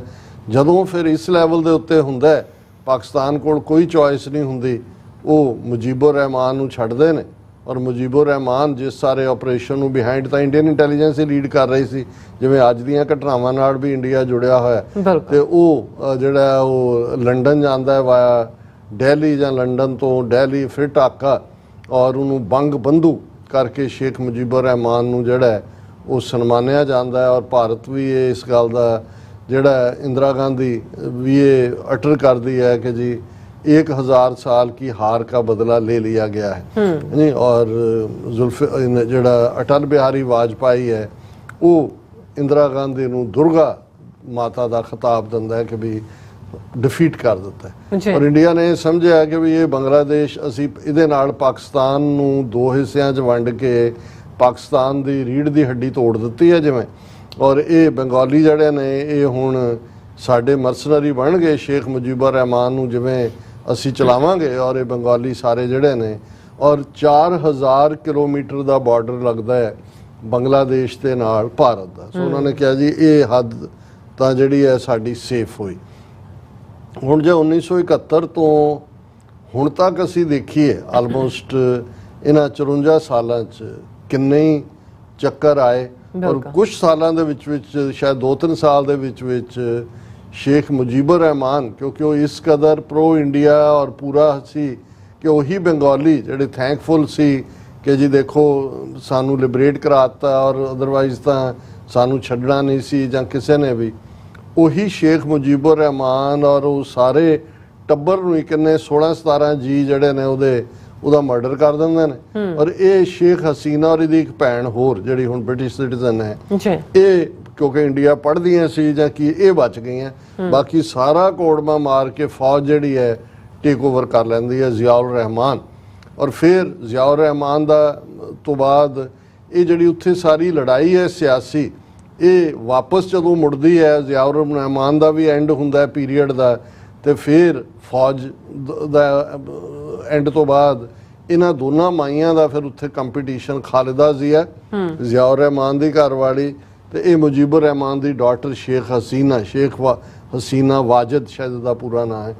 ਜਦੋਂ ਫਿਰ ਇਸ ਲੈਵਲ ਦੇ ਉੱਤੇ ਹੁੰਦਾ ਹੈ, ਪਾਕਿਸਤਾਨ ਕੋਲ ਕੋਈ ਚੋਇਸ ਨਹੀਂ ਹੁੰਦੀ, ਉਹ ਮੁਜੀਬੁਰ ਰਹਿਮਾਨ ਨੂੰ ਛੱਡਦੇ ਨੇ। ਔਰ ਮੁਜੀਬੁਰ ਰਹਿਮਾਨ ਜਿਸ ਸਾਰੇ ਆਪਰੇਸ਼ਨ ਨੂੰ ਬਿਹਾਈਂਡ ਤਾਂ ਇੰਡੀਅਨ ਇੰਟੈਲੀਜੈਂਸ ਹੀ ਲੀਡ ਕਰ ਰਹੀ ਸੀ, ਜਿਵੇਂ ਅੱਜ ਦੀਆਂ ਘਟਨਾਵਾਂ ਨਾਲ ਵੀ ਇੰਡੀਆ ਜੁੜਿਆ ਹੋਇਆ। ਤੇ ਉਹ ਜਿਹੜਾ ਉਹ ਲੰਡਨ ਜਾਂਦਾ ਹੈ ਵਾਇਆ ਦਿੱਲੀ, ਜਾਂ ਲੰਡਨ ਤੋਂ ਦਿੱਲੀ ਫਿਰ ਢਾਕਾ, ਔਰ ਉਹਨੂੰ ਬੰਗ ਬੰਧੂ ਕਰਕੇ ਸ਼ੇਖ ਮੁਜੀਬੁਰ ਰਹਿਮਾਨ ਨੂੰ ਜਿਹੜਾ ਉਹ ਸਨਮਾਨਿਆ ਜਾਂਦਾ ਹੈ। ਔਰ ਭਾਰਤ ਵੀ ਇਹ ਇਸ ਗੱਲ ਦਾ ਜਿਹੜਾ ਇੰਦਰਾ ਗਾਂਧੀ ਵੀ ਇਹ ਅਟਰ ਕਰਦੀ ਹੈ ਕਿ ਜੀ 1000 ਸਾਲ की हार का बदला ले लिया गया है नहीं। और ਜਿਹੜਾ ਅਟਲ ਬਿਹਾਰੀ ਵਾਜਪਾਈ ਹੈ ਉਹ ਇੰਦਰਾ ਗਾਂਧੀ ਨੂੰ ਦੁਰਗਾ ਮਾਤਾ ਦਾ ਖਿਤਾਬ ਦਿੰਦਾ ਹੈ ਕਿ ਵੀ ਡਿਫੀਟ ਕਰ ਦਿੱਤਾ ਹੈ। ਔਰ ਇੰਡੀਆ ਨੇ ਸਮਝਿਆ ਕਿ ਵੀ ਇਹ ਬੰਗਲਾਦੇਸ਼, ਅਸੀਂ ਇਹਦੇ ਨਾਲ ਪਾਕਿਸਤਾਨ ਨੂੰ 2 ਹਿੱਸਿਆਂ 'ਚ ਵੰਡ ਕੇ ਪਾਕਿਸਤਾਨ ਦੀ ਰੀੜ੍ਹ ਦੀ ਹੱਡੀ ਤੋੜ ਦਿੱਤੀ ਹੈ ਜਿਵੇਂ। ਔਰ ਇਹ ਬੰਗਾਲੀ ਜਿਹੜੇ ਨੇ ਇਹ ਹੁਣ ਸਾਡੇ ਮਰਸਨਰੀ ਬਣ ਗਏ ਸ਼ੇਖ ਮੁਜੀਬੁਰ ਰਹਿਮਾਨ ਨੂੰ ਜਿਵੇਂ ਅਸੀਂ ਚਲਾਵਾਂਗੇ। ਔਰ ਇਹ ਬੰਗਾਲੀ ਸਾਰੇ ਜਿਹੜੇ ਨੇ, ਔਰ 4000 ਕਿਲੋਮੀਟਰ ਦਾ ਬਾਰਡਰ ਲੱਗਦਾ ਹੈ ਬੰਗਲਾਦੇਸ਼ ਦੇ ਨਾਲ ਭਾਰਤ ਦਾ। ਸੋ ਉਹਨਾਂ ਨੇ ਕਿਹਾ ਜੀ ਇਹ ਹੱਦ ਤਾਂ ਜਿਹੜੀ ਹੈ ਸਾਡੀ ਸੇਫ ਹੋਈ। ਹੁਣ ਜੇ 1971 ਤੋਂ ਹੁਣ ਤੱਕ ਅਸੀਂ ਦੇਖੀਏ ਆਲਮੋਸਟ ਇਹਨਾਂ 54 ਸਾਲਾਂ 'ਚ ਕਿੰਨੇ ਹੀ ਚੱਕਰ ਆਏ। ਔਰ ਕੁਝ ਸਾਲਾਂ ਦੇ ਵਿੱਚ ਸ਼ਾਇਦ 2-3 ਸਾਲ ਦੇ ਵਿੱਚ ਸ਼ੇਖ ਮੁਜੀਬੁਰ ਰਹਿਮਾਨ, ਕਿਉਂਕਿ ਉਹ ਇਸ ਕਦਰ ਪ੍ਰੋ ਇੰਡੀਆ ਔਰ ਪੂਰਾ ਸੀ ਕਿ ਉਹੀ ਬੰਗਾਲੀ ਜਿਹੜੇ ਥੈਂਕਫੁਲ ਸੀ ਕਿ ਜੀ ਦੇਖੋ ਸਾਨੂੰ ਲਿਬਰੇਟ ਕਰਾਤਾ ਔਰ ਅਦਰਵਾਈਜ਼ ਤਾਂ ਸਾਨੂੰ ਛੱਡਣਾ ਨਹੀਂ ਸੀ ਜਾਂ ਕਿਸੇ ਨੇ ਵੀ। ਉਹੀ ਸ਼ੇਖ ਮੁਜੀਬੁਰ ਰਹਿਮਾਨ ਔਰ ਉਹ ਸਾਰੇ ਟੱਬਰ ਨੂੰ ਕਿੰਨੇ 16-17 ਜੀ ਜਿਹੜੇ ਨੇ ਉਹਦਾ ਮਰਡਰ ਕਰ ਦਿੰਦੇ ਨੇ। ਔਰ ਇਹ ਸ਼ੇਖ ਹਸੀਨਾ ਔਰ ਇਹਦੀ ਇੱਕ ਭੈਣ ਹੋਰ ਜਿਹੜੀ ਹੁਣ ਬ੍ਰਿਟਿਸ਼ ਸਿਟੀਜ਼ਨ ਹੈ, ਇਹ ਕਿਉਂਕਿ ਇੰਡੀਆ ਪੜ੍ਹਦੀਆਂ ਸੀ ਜਾਂ ਕੀ ਇਹ ਬਚ ਗਈਆਂ, ਬਾਕੀ ਸਾਰਾ ਕੋੜਮਾ ਮਾਰ ਕੇ ਫੌਜ ਜਿਹੜੀ ਹੈ ਟੇਕ ਓਵਰ ਕਰ ਲੈਂਦੀ ਹੈ ਜ਼ਿਆਉਰ ਰਹਿਮਾਨ। ਔਰ ਫਿਰ ਜ਼ਿਆਉਰ ਰਹਿਮਾਨ ਦਾ ਤੋਂ ਬਾਅਦ ਇਹ ਜਿਹੜੀ ਉੱਥੇ ਸਾਰੀ ਲੜਾਈ ਹੈ ਸਿਆਸੀ, ਇਹ ਵਾਪਸ ਜਦੋਂ ਮੁੜਦੀ ਹੈ, ਜ਼ਿਆਉਰ ਰਹਿਮਾਨ ਦਾ ਵੀ ਐਂਡ ਹੁੰਦਾ ਹੈ ਪੀਰੀਅਡ ਦਾ, ਤੇ ਫਿਰ ਫੌਜ ਦਾ ਐਂਡ ਤੋਂ ਬਾਅਦ ਇਹਨਾਂ ਦੋਨਾਂ ਮਾਈਆਂ ਦਾ ਫਿਰ ਉੱਥੇ ਕੰਪੀਟੀਸ਼ਨ। ਖਾਲਿਦਾ ਜ਼ਿਆ ਜ਼ਿਆਉਰ ਰਹਿਮਾਨ ਦੀ ਘਰਵਾਲੀ ਤੇ ਇਹ ਮੁਜੀਬੁਰ ਰਹਿਮਾਨ ਦੀ ਡਾਟਰ ਸ਼ੇਖ ਹਸੀਨਾ, ਹਸੀਨਾ ਵਾਜਦ ਸ਼ਾਇਦ ਦਾ ਪੂਰਾ ਨਾਂ ਹੈ,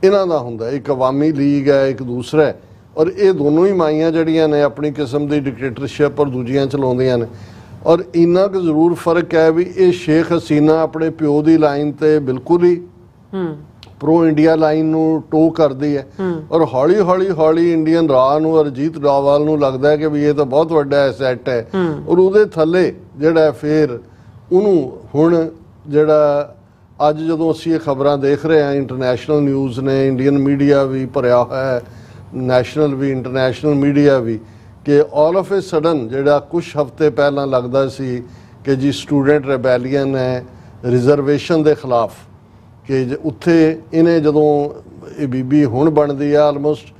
ਇਹਨਾਂ ਦਾ ਹੁੰਦਾ। ਇੱਕ ਅਵਾਮੀ ਲੀਗ ਹੈ, ਇੱਕ ਦੂਸਰਾ ਹੈ। ਔਰ ਇਹ ਦੋਨੋਂ ਹੀ ਮਾਈਆਂ ਜਿਹੜੀਆਂ ਨੇ ਆਪਣੀ ਕਿਸਮ ਦੀ ਡਿਕਟੇਟਰਸ਼ਿਪ ਔਰ ਦੂਜੀਆਂ ਚਲਾਉਂਦੀਆਂ ਨੇ। ਔਰ ਇੰਨਾ ਕੁ ਜ਼ਰੂਰ ਫਰਕ ਹੈ ਵੀ ਇਹ ਸ਼ੇਖ ਹਸੀਨਾ ਆਪਣੇ ਪਿਓ ਦੀ ਲਾਈਨ ਤੇ ਬਿਲਕੁਲ ਹੀ ਪ੍ਰੋ ਇੰਡੀਆ ਲਾਈਨ ਨੂੰ ਟੋ ਕਰਦੀ ਹੈ। ਔਰ ਹੌਲੀ ਇੰਡੀਅਨ ਰਾਹ ਨੂੰ ਅਰਜੀਤ ਡੋਵਾਲ ਨੂੰ ਲੱਗਦਾ ਹੈ ਕਿ ਵੀ ਇਹ ਤਾਂ ਬਹੁਤ ਵੱਡਾ ਐਸੈਟ ਹੈ। ਔਰ ਉਹਦੇ ਥੱਲੇ ਜਿਹੜਾ ਫਿਰ ਉਹਨੂੰ ਹੁਣ ਜਿਹੜਾ ਅੱਜ ਜਦੋਂ ਅਸੀਂ ਇਹ ਖਬਰਾਂ ਦੇਖ ਰਹੇ ਹਾਂ, ਇੰਟਰਨੈਸ਼ਨਲ ਨਿਊਜ਼ ਨੇ, ਇੰਡੀਅਨ ਮੀਡੀਆ ਵੀ ਭਰਿਆ ਹੋਇਆ ਹੈ, ਨੈਸ਼ਨਲ ਵੀ ਇੰਟਰਨੈਸ਼ਨਲ ਮੀਡੀਆ ਵੀ, ਕਿ ਆਲ ਆਫ ਏ ਸਡਨ ਜਿਹੜਾ ਕੁਝ ਹਫ਼ਤੇ ਪਹਿਲਾਂ ਲੱਗਦਾ ਸੀ ਕਿ ਜੀ ਸਟੂਡੈਂਟ ਰਿਬੈਲੀਅਨ ਹੈ ਰਿਜ਼ਰਵੇਸ਼ਨ ਦੇ ਖਿਲਾਫ, ਕਿ ਉੱਥੇ ਇਹਨੇ ਜਦੋਂ ਇਹ ਬੀਬੀ ਹੁਣ ਬਣਦੀ ਆ ਆਲਮੋਸਟ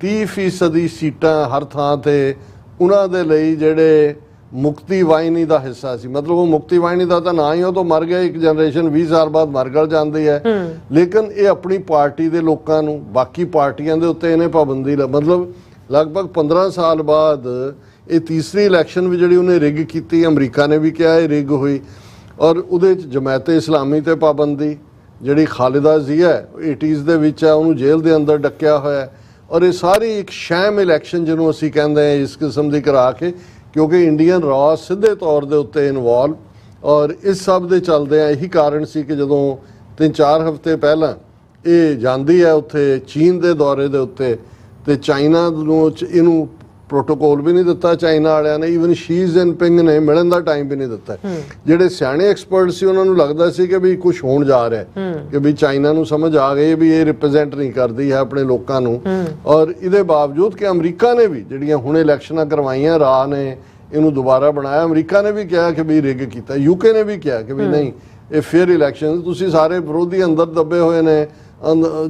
30% ਸੀਟਾਂ ਹਰ ਥਾਂ ਤੇ ਉਹਨਾਂ ਦੇ ਲਈ ਜਿਹੜੇ ਮੁਕਤੀ ਵਾਹਿਨੀ ਦਾ ਹਿੱਸਾ ਸੀ। ਮਤਲਬ ਉਹ ਮੁਕਤੀ ਵਾਹਿਨੀ ਦਾ ਤਾਂ ਨਾ ਹੀ, ਉਹ ਤੋਂ ਮਰ ਗਿਆ, ਇੱਕ ਜਨਰੇਸ਼ਨ 20 ਸਾਲ ਬਾਅਦ ਮਰ ਗਲ ਜਾਂਦੀ ਹੈ। ਲੇਕਿਨ ਇਹ ਆਪਣੀ ਪਾਰਟੀ ਦੇ ਲੋਕਾਂ ਨੂੰ ਬਾਕੀ ਪਾਰਟੀਆਂ ਦੇ ਉੱਤੇ ਇਹਨੇ ਪਾਬੰਦੀ ਮਤਲਬ ਲਗਭਗ 15 ਸਾਲ ਬਾਅਦ ਇਹ ਤੀਸਰੀ ਇਲੈਕਸ਼ਨ ਵੀ ਜਿਹੜੀ ਉਹਨੇ ਰਿਗ ਕੀਤੀ, ਅਮਰੀਕਾ ਨੇ ਵੀ ਕਿਹਾ ਇਹ ਰਿਗ ਹੋਈ। ਔਰ ਉਹਦੇ 'ਚ ਜਮਾਇਤੇ ਇਸਲਾਮੀ ਤੇ ਪਾਬੰਦੀ, ਜਿਹੜੀ ਖਾਲਿਦਾ ਜ਼ਿਆ 80s ਦੇ ਵਿੱਚ ਹੈ ਉਹਨੂੰ ਜੇਲ੍ਹ ਦੇ ਅੰਦਰ ਡੱਕਿਆ ਹੋਇਆ। ਔਰ ਇਹ ਸਾਰੀ ਇੱਕ ਸ਼ੈਮ ਇਲੈਕਸ਼ਨ ਜਿਹਨੂੰ ਅਸੀਂ ਕਹਿੰਦੇ ਹਾਂ ਇਸ ਕਿਸਮ ਦੀ ਕਰਾ ਕੇ, ਕਿਉਂਕਿ ਇੰਡੀਅਨ ਰਾਅ ਸਿੱਧੇ ਤੌਰ ਦੇ ਉੱਤੇ ਇਨਵੋਲਵ ਔਰ ਇਸ ਸਭ ਦੇ ਚੱਲਦਿਆਂ ਇਹੀ ਕਾਰਨ ਸੀ ਕਿ ਜਦੋਂ 3-4 ਹਫ਼ਤੇ ਪਹਿਲਾਂ ਇਹ ਜਾਂਦੀ ਹੈ ਉੱਥੇ ਚੀਨ ਦੇ ਦੌਰੇ ਦੇ ਉੱਤੇ, ਤੇ ਚਾਈਨਾ ਨੂੰ ਇਹਨੂੰ ਪ੍ਰੋਟੋਕੋਲ ਵੀ ਨਹੀਂ ਦਿੱਤਾ ਚਾਈਨਾ ਵਾਲਿਆਂ ਨੇ, ਈਵਨ ਸ਼ੀ ਜਿਨਪਿੰਗ ਨੇ ਮਿਲਣ ਦਾ ਟਾਈਮ ਵੀ ਨਹੀਂ ਦਿੱਤਾ। ਜਿਹੜੇ ਸਿਆਣੇ ਐਕਸਪਰਟ ਸੀ ਉਹਨਾਂ ਨੂੰ ਲੱਗਦਾ ਸੀ ਕਿ ਵੀ ਕੁਝ ਹੋਣ ਜਾ ਰਿਹਾ, ਕਿ ਵੀ ਚਾਈਨਾ ਨੂੰ ਸਮਝ ਆ ਗਈ ਵੀ ਇਹ ਰਿਪਰੈਜ਼ੈਂਟ ਨਹੀਂ ਕਰਦੀ ਹੈ ਆਪਣੇ ਲੋਕਾਂ ਨੂੰ। ਔਰ ਇਹਦੇ ਬਾਵਜੂਦ ਕਿ ਅਮਰੀਕਾ ਨੇ ਵੀ ਜਿਹੜੀਆਂ ਹੁਣ ਇਲੈਕਸ਼ਨਾਂ ਕਰਵਾਈਆਂ, ਰਾਹ ਨੇ ਇਹਨੂੰ ਦੁਬਾਰਾ ਬਣਾਇਆ, ਅਮਰੀਕਾ ਨੇ ਵੀ ਕਿਹਾ ਕਿ ਵੀ ਰਿਗ ਕੀਤਾ, ਯੂਕੇ ਨੇ ਵੀ ਕਿਹਾ ਕਿ ਵੀ ਨਹੀਂ ਇਹ ਫੇਅਰ ਇਲੈਕਸ਼ਨ, ਤੁਸੀਂ ਸਾਰੇ ਵਿਰੋਧੀ ਅੰਦਰ ਦੱਬੇ ਹੋਏ ਨੇ,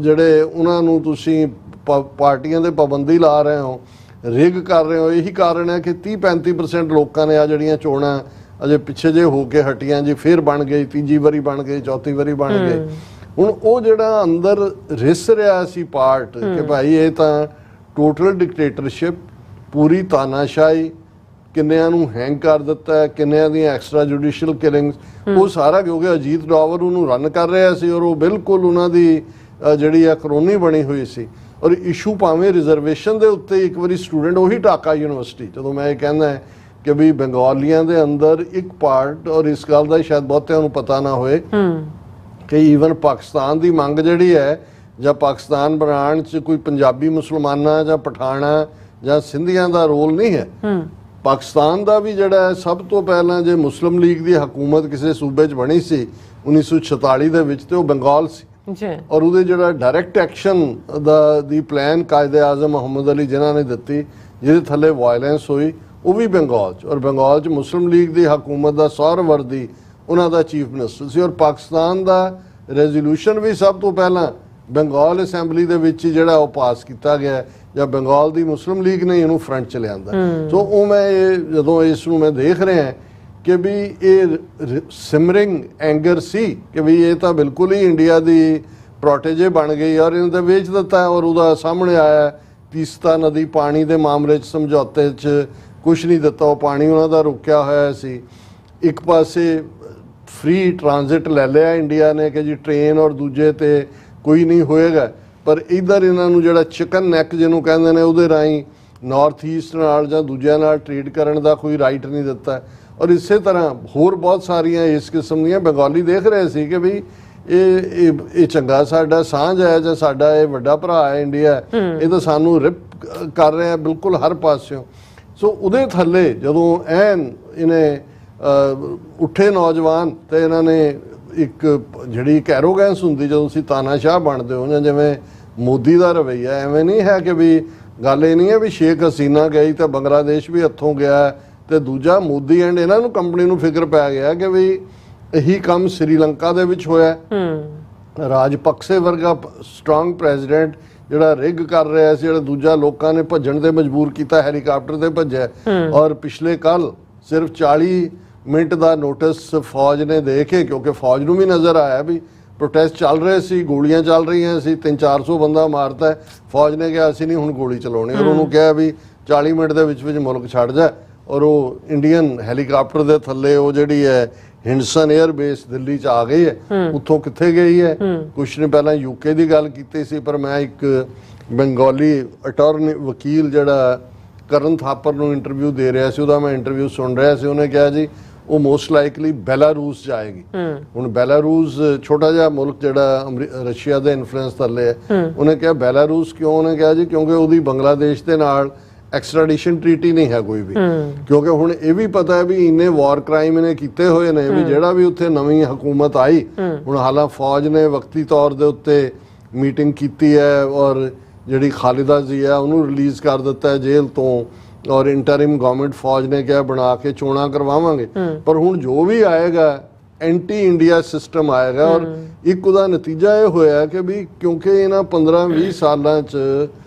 ਜਿਹੜੇ ਉਹਨਾਂ ਨੂੰ ਤੁਸੀਂ ਪਾਰਟੀਆਂ ਦੇ ਪਾਬੰਦੀ ਲਾ ਰਹੇ ਹੋ, ਰਿਗ ਕਰ ਰਹੇ ਹੋ। ਇਹੀ ਕਾਰਨ ਹੈ ਕਿ 30-35% ਲੋਕਾਂ ਨੇ ਆ ਜਿਹੜੀਆਂ ਚੋਣਾਂ ਅਜੇ ਪਿੱਛੇ ਜੇ ਹੋ ਕੇ ਹਟੀਆਂ ਜੀ, ਫਿਰ ਬਣ ਗਈ, ਤੀਜੀ ਵਾਰੀ ਬਣ ਗਈ, ਚੌਥੀ ਵਾਰੀ ਬਣ ਗਏ। ਹੁਣ ਉਹ ਜਿਹੜਾ ਅੰਦਰ ਰਿਸ ਰਿਹਾ ਸੀ ਪਾਰਟ ਕਿ ਭਾਈ ਇਹ ਤਾਂ ਟੋਟਲ ਡਿਕਟੇਟਰਸ਼ਿਪ, ਪੂਰੀ ਤਾਨਾਸ਼ਾਹੀ, ਕਿੰਨਿਆਂ ਨੂੰ ਹੈਂਗ ਕਰ ਦਿੱਤਾ ਹੈ, ਕਿੰਨਿਆਂ ਦੀਆਂ ਐਕਸਟਰਾ ਜੁਡੀਸ਼ੀਅਲ ਕਿਲਿੰਗਸ, ਉਹ ਸਾਰਾ ਕਿਉਂਕਿ ਅਜੀਤ ਡੋਵਰ ਉਹਨੂੰ ਰਨ ਕਰ ਰਿਹਾ ਸੀ ਔਰ ਉਹ ਬਿਲਕੁਲ ਉਹਨਾਂ ਦੀ ਜਿਹੜੀ ਆ ਕਲੋਨੀ ਬਣੀ ਹੋਈ ਸੀ। ਔਰ ਇਸ਼ੂ ਭਾਵੇਂ ਰਿਜ਼ਰਵੇਸ਼ਨ ਦੇ ਉੱਤੇ ਇੱਕ ਵਾਰੀ ਸਟੂਡੈਂਟ, ਉਹੀ ਢਾਕਾ ਯੂਨੀਵਰਸਿਟੀ, ਜਦੋਂ ਮੈਂ ਇਹ ਕਹਿੰਦਾ ਹੈ ਕਿ ਵੀ ਬੰਗਾਲੀਆਂ ਦੇ ਅੰਦਰ ਇੱਕ ਪਾਰਟ, ਔਰ ਇਸ ਗੱਲ ਦਾ ਸ਼ਾਇਦ ਬਹੁਤਿਆਂ ਨੂੰ ਪਤਾ ਨਾ ਹੋਏ ਕਿ ਈਵਨ ਪਾਕਿਸਤਾਨ ਦੀ ਮੰਗ ਜਿਹੜੀ ਹੈ ਜਾਂ ਪਾਕਿਸਤਾਨ ਬਣਾਉਣ 'ਚ ਕੋਈ ਪੰਜਾਬੀ ਮੁਸਲਮਾਨਾਂ ਜਾਂ ਪਠਾਣਾ ਜਾਂ ਸਿੰਧੀਆਂ ਦਾ ਰੋਲ ਨਹੀਂ ਹੈ। ਪਾਕਿਸਤਾਨ ਦਾ ਵੀ ਜਿਹੜਾ ਸਭ ਤੋਂ ਪਹਿਲਾਂ ਜੇ ਮੁਸਲਿਮ ਲੀਗ ਦੀ ਹਕੂਮਤ ਕਿਸੇ ਸੂਬੇ 'ਚ ਬਣੀ ਸੀ 1946 ਦੇ ਵਿੱਚ, ਤੇ ਉਹ ਬੰਗਾਲ ਸੀ ਜੀ। ਔਰ ਉਹਦੇ ਜਿਹੜਾ ਡਾਇਰੈਕਟ ਐਕਸ਼ਨ ਦੀ ਪਲਾਨ ਕਾਇਦੇ ਆਜ਼ਮ ਮੁਹੰਮਦ ਅਲੀ ਜਿਨ੍ਹਾਂ ਨੇ ਦਿੱਤੀ, ਜਿਹਦੇ ਥੱਲੇ ਵਾਇਲੈਂਸ ਹੋਈ, ਉਹ ਵੀ ਬੰਗਾਲ 'ਚ। ਔਰ ਬੰਗਾਲ 'ਚ ਮੁਸਲਿਮ ਲੀਗ ਦੀ ਹਕੂਮਤ ਦਾ ਸੌਹਰਵਰਦੀ ਉਹਨਾਂ ਦਾ ਚੀਫ ਮਿਨਿਸਟਰ ਸੀ। ਔਰ ਪਾਕਿਸਤਾਨ ਦਾ ਰੈਜ਼ੋਲੂਸ਼ਨ ਵੀ ਸਭ ਤੋਂ ਪਹਿਲਾਂ ਬੰਗਾਲ ਅਸੈਂਬਲੀ ਦੇ ਵਿੱਚ ਜਿਹੜਾ ਉਹ ਪਾਸ ਕੀਤਾ ਗਿਆ, ਜਾਂ ਬੰਗਾਲ ਦੀ ਮੁਸਲਿਮ ਲੀਗ ਨੇ ਇਹਨੂੰ ਫਰੰਟ 'ਚ ਲਿਆਂਦਾ। ਸੋ ਉਹ ਮੈਂ ਜਦੋਂ ਇਸ ਨੂੰ ਮੈਂ ਦੇਖ ਰਿਹਾ ਕਿ ਵੀ ਇਹ ਸਿਮਰਿੰਗ ਐਂਗਰ ਸੀ ਕਿ ਵੀ ਇਹ ਤਾਂ ਬਿਲਕੁਲ ਹੀ ਇੰਡੀਆ ਦੀ ਪ੍ਰੋਟੇਜੇ ਬਣ ਗਈ ਔਰ ਇਹਨਾਂ ਦਾ ਵੇਚ ਦਿੱਤਾ। ਔਰ ਉਹਦਾ ਸਾਹਮਣੇ ਆਇਆ ਤੀਸਤਾ ਨਦੀ ਪਾਣੀ ਦੇ ਮਾਮਲੇ 'ਚ ਸਮਝੌਤੇ 'ਚ ਕੁਝ ਨਹੀਂ ਦਿੱਤਾ, ਉਹ ਪਾਣੀ ਉਹਨਾਂ ਦਾ ਰੁਕਿਆ ਹੋਇਆ ਸੀ। ਇੱਕ ਪਾਸੇ ਫ੍ਰੀ ਟ੍ਰਾਂਜ਼ਿਟ ਲੈ ਲਿਆ ਇੰਡੀਆ ਨੇ ਕਿ ਜੀ ਟ੍ਰੇਨ ਔਰ ਦੂਜੇ ਤੇ ਕੋਈ ਨਹੀਂ ਹੋਏਗਾ, ਪਰ ਇੱਧਰ ਇਹਨਾਂ ਨੂੰ ਜਿਹੜਾ ਚਿਕਨ ਨੈਕ ਜਿਹਨੂੰ ਕਹਿੰਦੇ ਨੇ, ਉਹਦੇ ਰਾਹੀਂ ਨਾਰਥ ਈਸਟ ਨਾਲ ਜਾਂ ਦੂਜਿਆਂ ਨਾਲ ਟ੍ਰੇਡ ਕਰਨ ਦਾ ਕੋਈ ਰਾਈਟ ਨਹੀਂ ਦਿੱਤਾ। ਔਰ ਇਸੇ ਤਰ੍ਹਾਂ ਹੋਰ ਬਹੁਤ ਸਾਰੀਆਂ ਇਸ ਕਿਸਮ ਦੀਆਂ ਬੰਗਾਲੀ ਦੇਖ ਰਹੇ ਸੀ ਕਿ ਵੀ ਇਹ ਚੰਗਾ ਸਾਡਾ ਸਾਂਝ ਹੈ ਜਾਂ ਸਾਡਾ ਇਹ ਵੱਡਾ ਭਰਾ ਹੈ ਇੰਡੀਆ, ਇਹ ਤਾਂ ਸਾਨੂੰ ਰਿਪ ਕਰ ਰਿਹਾ ਬਿਲਕੁਲ ਹਰ ਪਾਸਿਓਂ। ਸੋ ਉਹਦੇ ਥੱਲੇ ਜਦੋਂ ਐਨ ਇਹਨੇ ਉੱਠੇ ਨੌਜਵਾਨ, ਤੇ ਇਹਨਾਂ ਨੇ ਇੱਕ ਜਿਹੜੀ ਐਰੋਗੈਂਸ ਹੁੰਦੀ ਜਦੋਂ ਤੁਸੀਂ ਤਾਨਾਸ਼ਾਹ ਬਣਦੇ ਹੋ, ਜਾਂ ਜਿਵੇਂ ਮੋਦੀ ਦਾ ਰਵੱਈਆ, ਐਵੇਂ ਨਹੀਂ ਹੈ ਕਿ ਵੀ ਗੱਲ ਇਹ ਨਹੀਂ ਹੈ ਵੀ ਸ਼ੇਖ ਹਸੀਨਾ ਗਈ ਤਾਂ ਬੰਗਲਾਦੇਸ਼ ਵੀ ਹੱਥੋਂ ਗਿਆ, ਤੇ ਦੂਜਾ ਮੋਦੀ ਐਂਡ ਇਹਨਾਂ ਨੂੰ ਕੰਪਨੀ ਨੂੰ ਫਿਕਰ ਪੈ ਗਿਆ ਕਿ ਵੀ ਇਹੀ ਕੰਮ ਸ੍ਰੀਲੰਕਾ ਦੇ ਵਿੱਚ ਹੋਇਆ। ਰਾਜਪਕਸੇ ਵਰਗਾ ਸਟਰੋਂਗ ਪ੍ਰੈਜ਼ੀਡੈਂਟ ਜਿਹੜਾ ਰਿਗ ਕਰ ਰਿਹਾ ਸੀ, ਜਿਹੜਾ ਦੂਜਾ ਲੋਕਾਂ ਨੇ ਭੱਜਣ ਤੇ ਮਜਬੂਰ ਕੀਤਾ, ਹੈਲੀਕਾਪਟਰ ਤੇ ਭੱਜਿਆ। ਔਰ ਪਿਛਲੇ ਕੱਲ ਸਿਰਫ 40 ਮਿੰਟ ਦਾ ਨੋਟਿਸ ਫੌਜ ਨੇ ਦੇ ਕੇ, ਕਿਉਂਕਿ ਫੌਜ ਨੂੰ ਵੀ ਨਜ਼ਰ ਆਇਆ ਵੀ ਪ੍ਰੋਟੈਸਟ ਚੱਲ ਰਹੇ ਸੀ, ਗੋਲੀਆਂ ਚੱਲ ਰਹੀਆਂ ਸੀ, 300-400 ਬੰਦਾ ਮਾਰਤਾ, ਫੌਜ ਨੇ ਕਿਹਾ ਅਸੀਂ ਨਹੀਂ ਹੁਣ ਗੋਲੀ ਚਲਾਉਣੀ। ਔਰ ਉਹਨੂੰ ਕਿਹਾ ਵੀ 40 ਮਿੰਟ ਦੇ ਵਿੱਚ ਮੁਲਕ ਛੱਡ ਜਾ। ਔਰ ਉਹ ਇੰਡੀਅਨ ਹੈਲੀਕਾਪਟਰ ਦੇ ਥੱਲੇ ਉਹ ਜਿਹੜੀ ਹੈ ਹਿੰਡਸਨ 에ਅਰ ਬੇਸ ਦਿੱਲੀ 'ਚ ਆ ਗਈ ਹੈ। ਉੱਥੋਂ ਕਿੱਥੇ ਗਈ ਹੈ? ਕੁਛ ਨੇ ਪਹਿਲਾਂ ਯੂਕੇ ਦੀ ਗੱਲ ਕੀਤੀ ਸੀ, ਪਰ ਮੈਂ ਇੱਕ ਬੰਗਾਲੀ ਅਟਾਰਨੀ ਵਕੀਲ ਜਿਹੜਾ ਕਰਨ ਥਾਪਰ ਨੂੰ ਇੰਟਰਵਿਊ ਦੇ ਰਿਹਾ ਸੀ, ਉਹਦਾ ਮੈਂ ਇੰਟਰਵਿਊ ਸੁਣ ਰਿਹਾ ਸੀ। ਉਹਨੇ ਕਿਹਾ ਜੀ ਉਹ ਮੋਸਟ ਲਾਈਕਲੀ ਬੈਲਾਰੂਸ ਜਾਏਗੀ। ਹੁਣ ਬੈਲਾਰੂਸ ਛੋਟਾ ਜਿਹਾ ਮੁਲਕ ਜਿਹੜਾ ਰਸ਼ੀਆ ਦੇ ਇਨਫਲੂਐਂਸ ਥੱਲੇ ਹੈ। ਉਹਨੇ ਕਿਹਾ ਬੈਲਾਰੂਸ ਕਿਉਂ? ਉਹਨੇ ਕਿਹਾ ਜੀ ਕਿਉਂਕਿ ਉਹਦੀ ਬੰਗਲਾਦੇਸ਼ ਦੇ ਨਾਲ ਐਕਸਟ੍ਰੈਡੀਸ਼ਨ ਟ੍ਰੀਟੀ ਨਹੀਂ ਹੈ ਕੋਈ ਵੀ, ਕਿਉਂਕਿ ਹੁਣ ਇਹ ਵੀ ਪਤਾ ਹੈ ਵੀ ਇੰਨੇ ਵਾਰ ਕ੍ਰਾਈਮ ਇਹਨੇ ਕੀਤੇ ਹੋਏ ਨੇ ਵੀ ਜਿਹੜਾ ਵੀ ਉੱਥੇ ਨਵੀਂ ਹਕੂਮਤ ਆਈ, ਹੁਣ ਹਾਲਾਂ ਫੌਜ ਨੇ ਵਕਤੀ ਤੌਰ ਦੇ ਉੱਤੇ ਮੀਟਿੰਗ ਕੀਤੀ ਹੈ ਔਰ ਜਿਹੜੀ ਖਾਲਿਦਾ ਜ਼ੀਆ ਉਹਨੂੰ ਰਿਲੀਜ਼ ਕਰ ਦਿੱਤਾ ਹੈ ਜੇਲ੍ਹ ਤੋਂ, ਔਰ ਇੰਟਰਿਮ ਗਵਰਨਮੈਂਟ ਫੌਜ ਨੇ ਕਿਹਾ ਬਣਾ ਕੇ ਚੋਣਾਂ ਕਰਵਾਵਾਂਗੇ। ਪਰ ਹੁਣ ਜੋ ਵੀ ਆਏਗਾ ਐਂਟੀ ਇੰਡੀਆ ਸਿਸਟਮ ਆਏਗਾ। ਔਰ ਇੱਕ ਉਹਦਾ ਨਤੀਜਾ ਇਹ ਹੋਇਆ ਕਿ ਵੀ ਕਿਉਂਕਿ ਇਹਨਾਂ 15-20 ਸਾਲਾਂ 'ਚ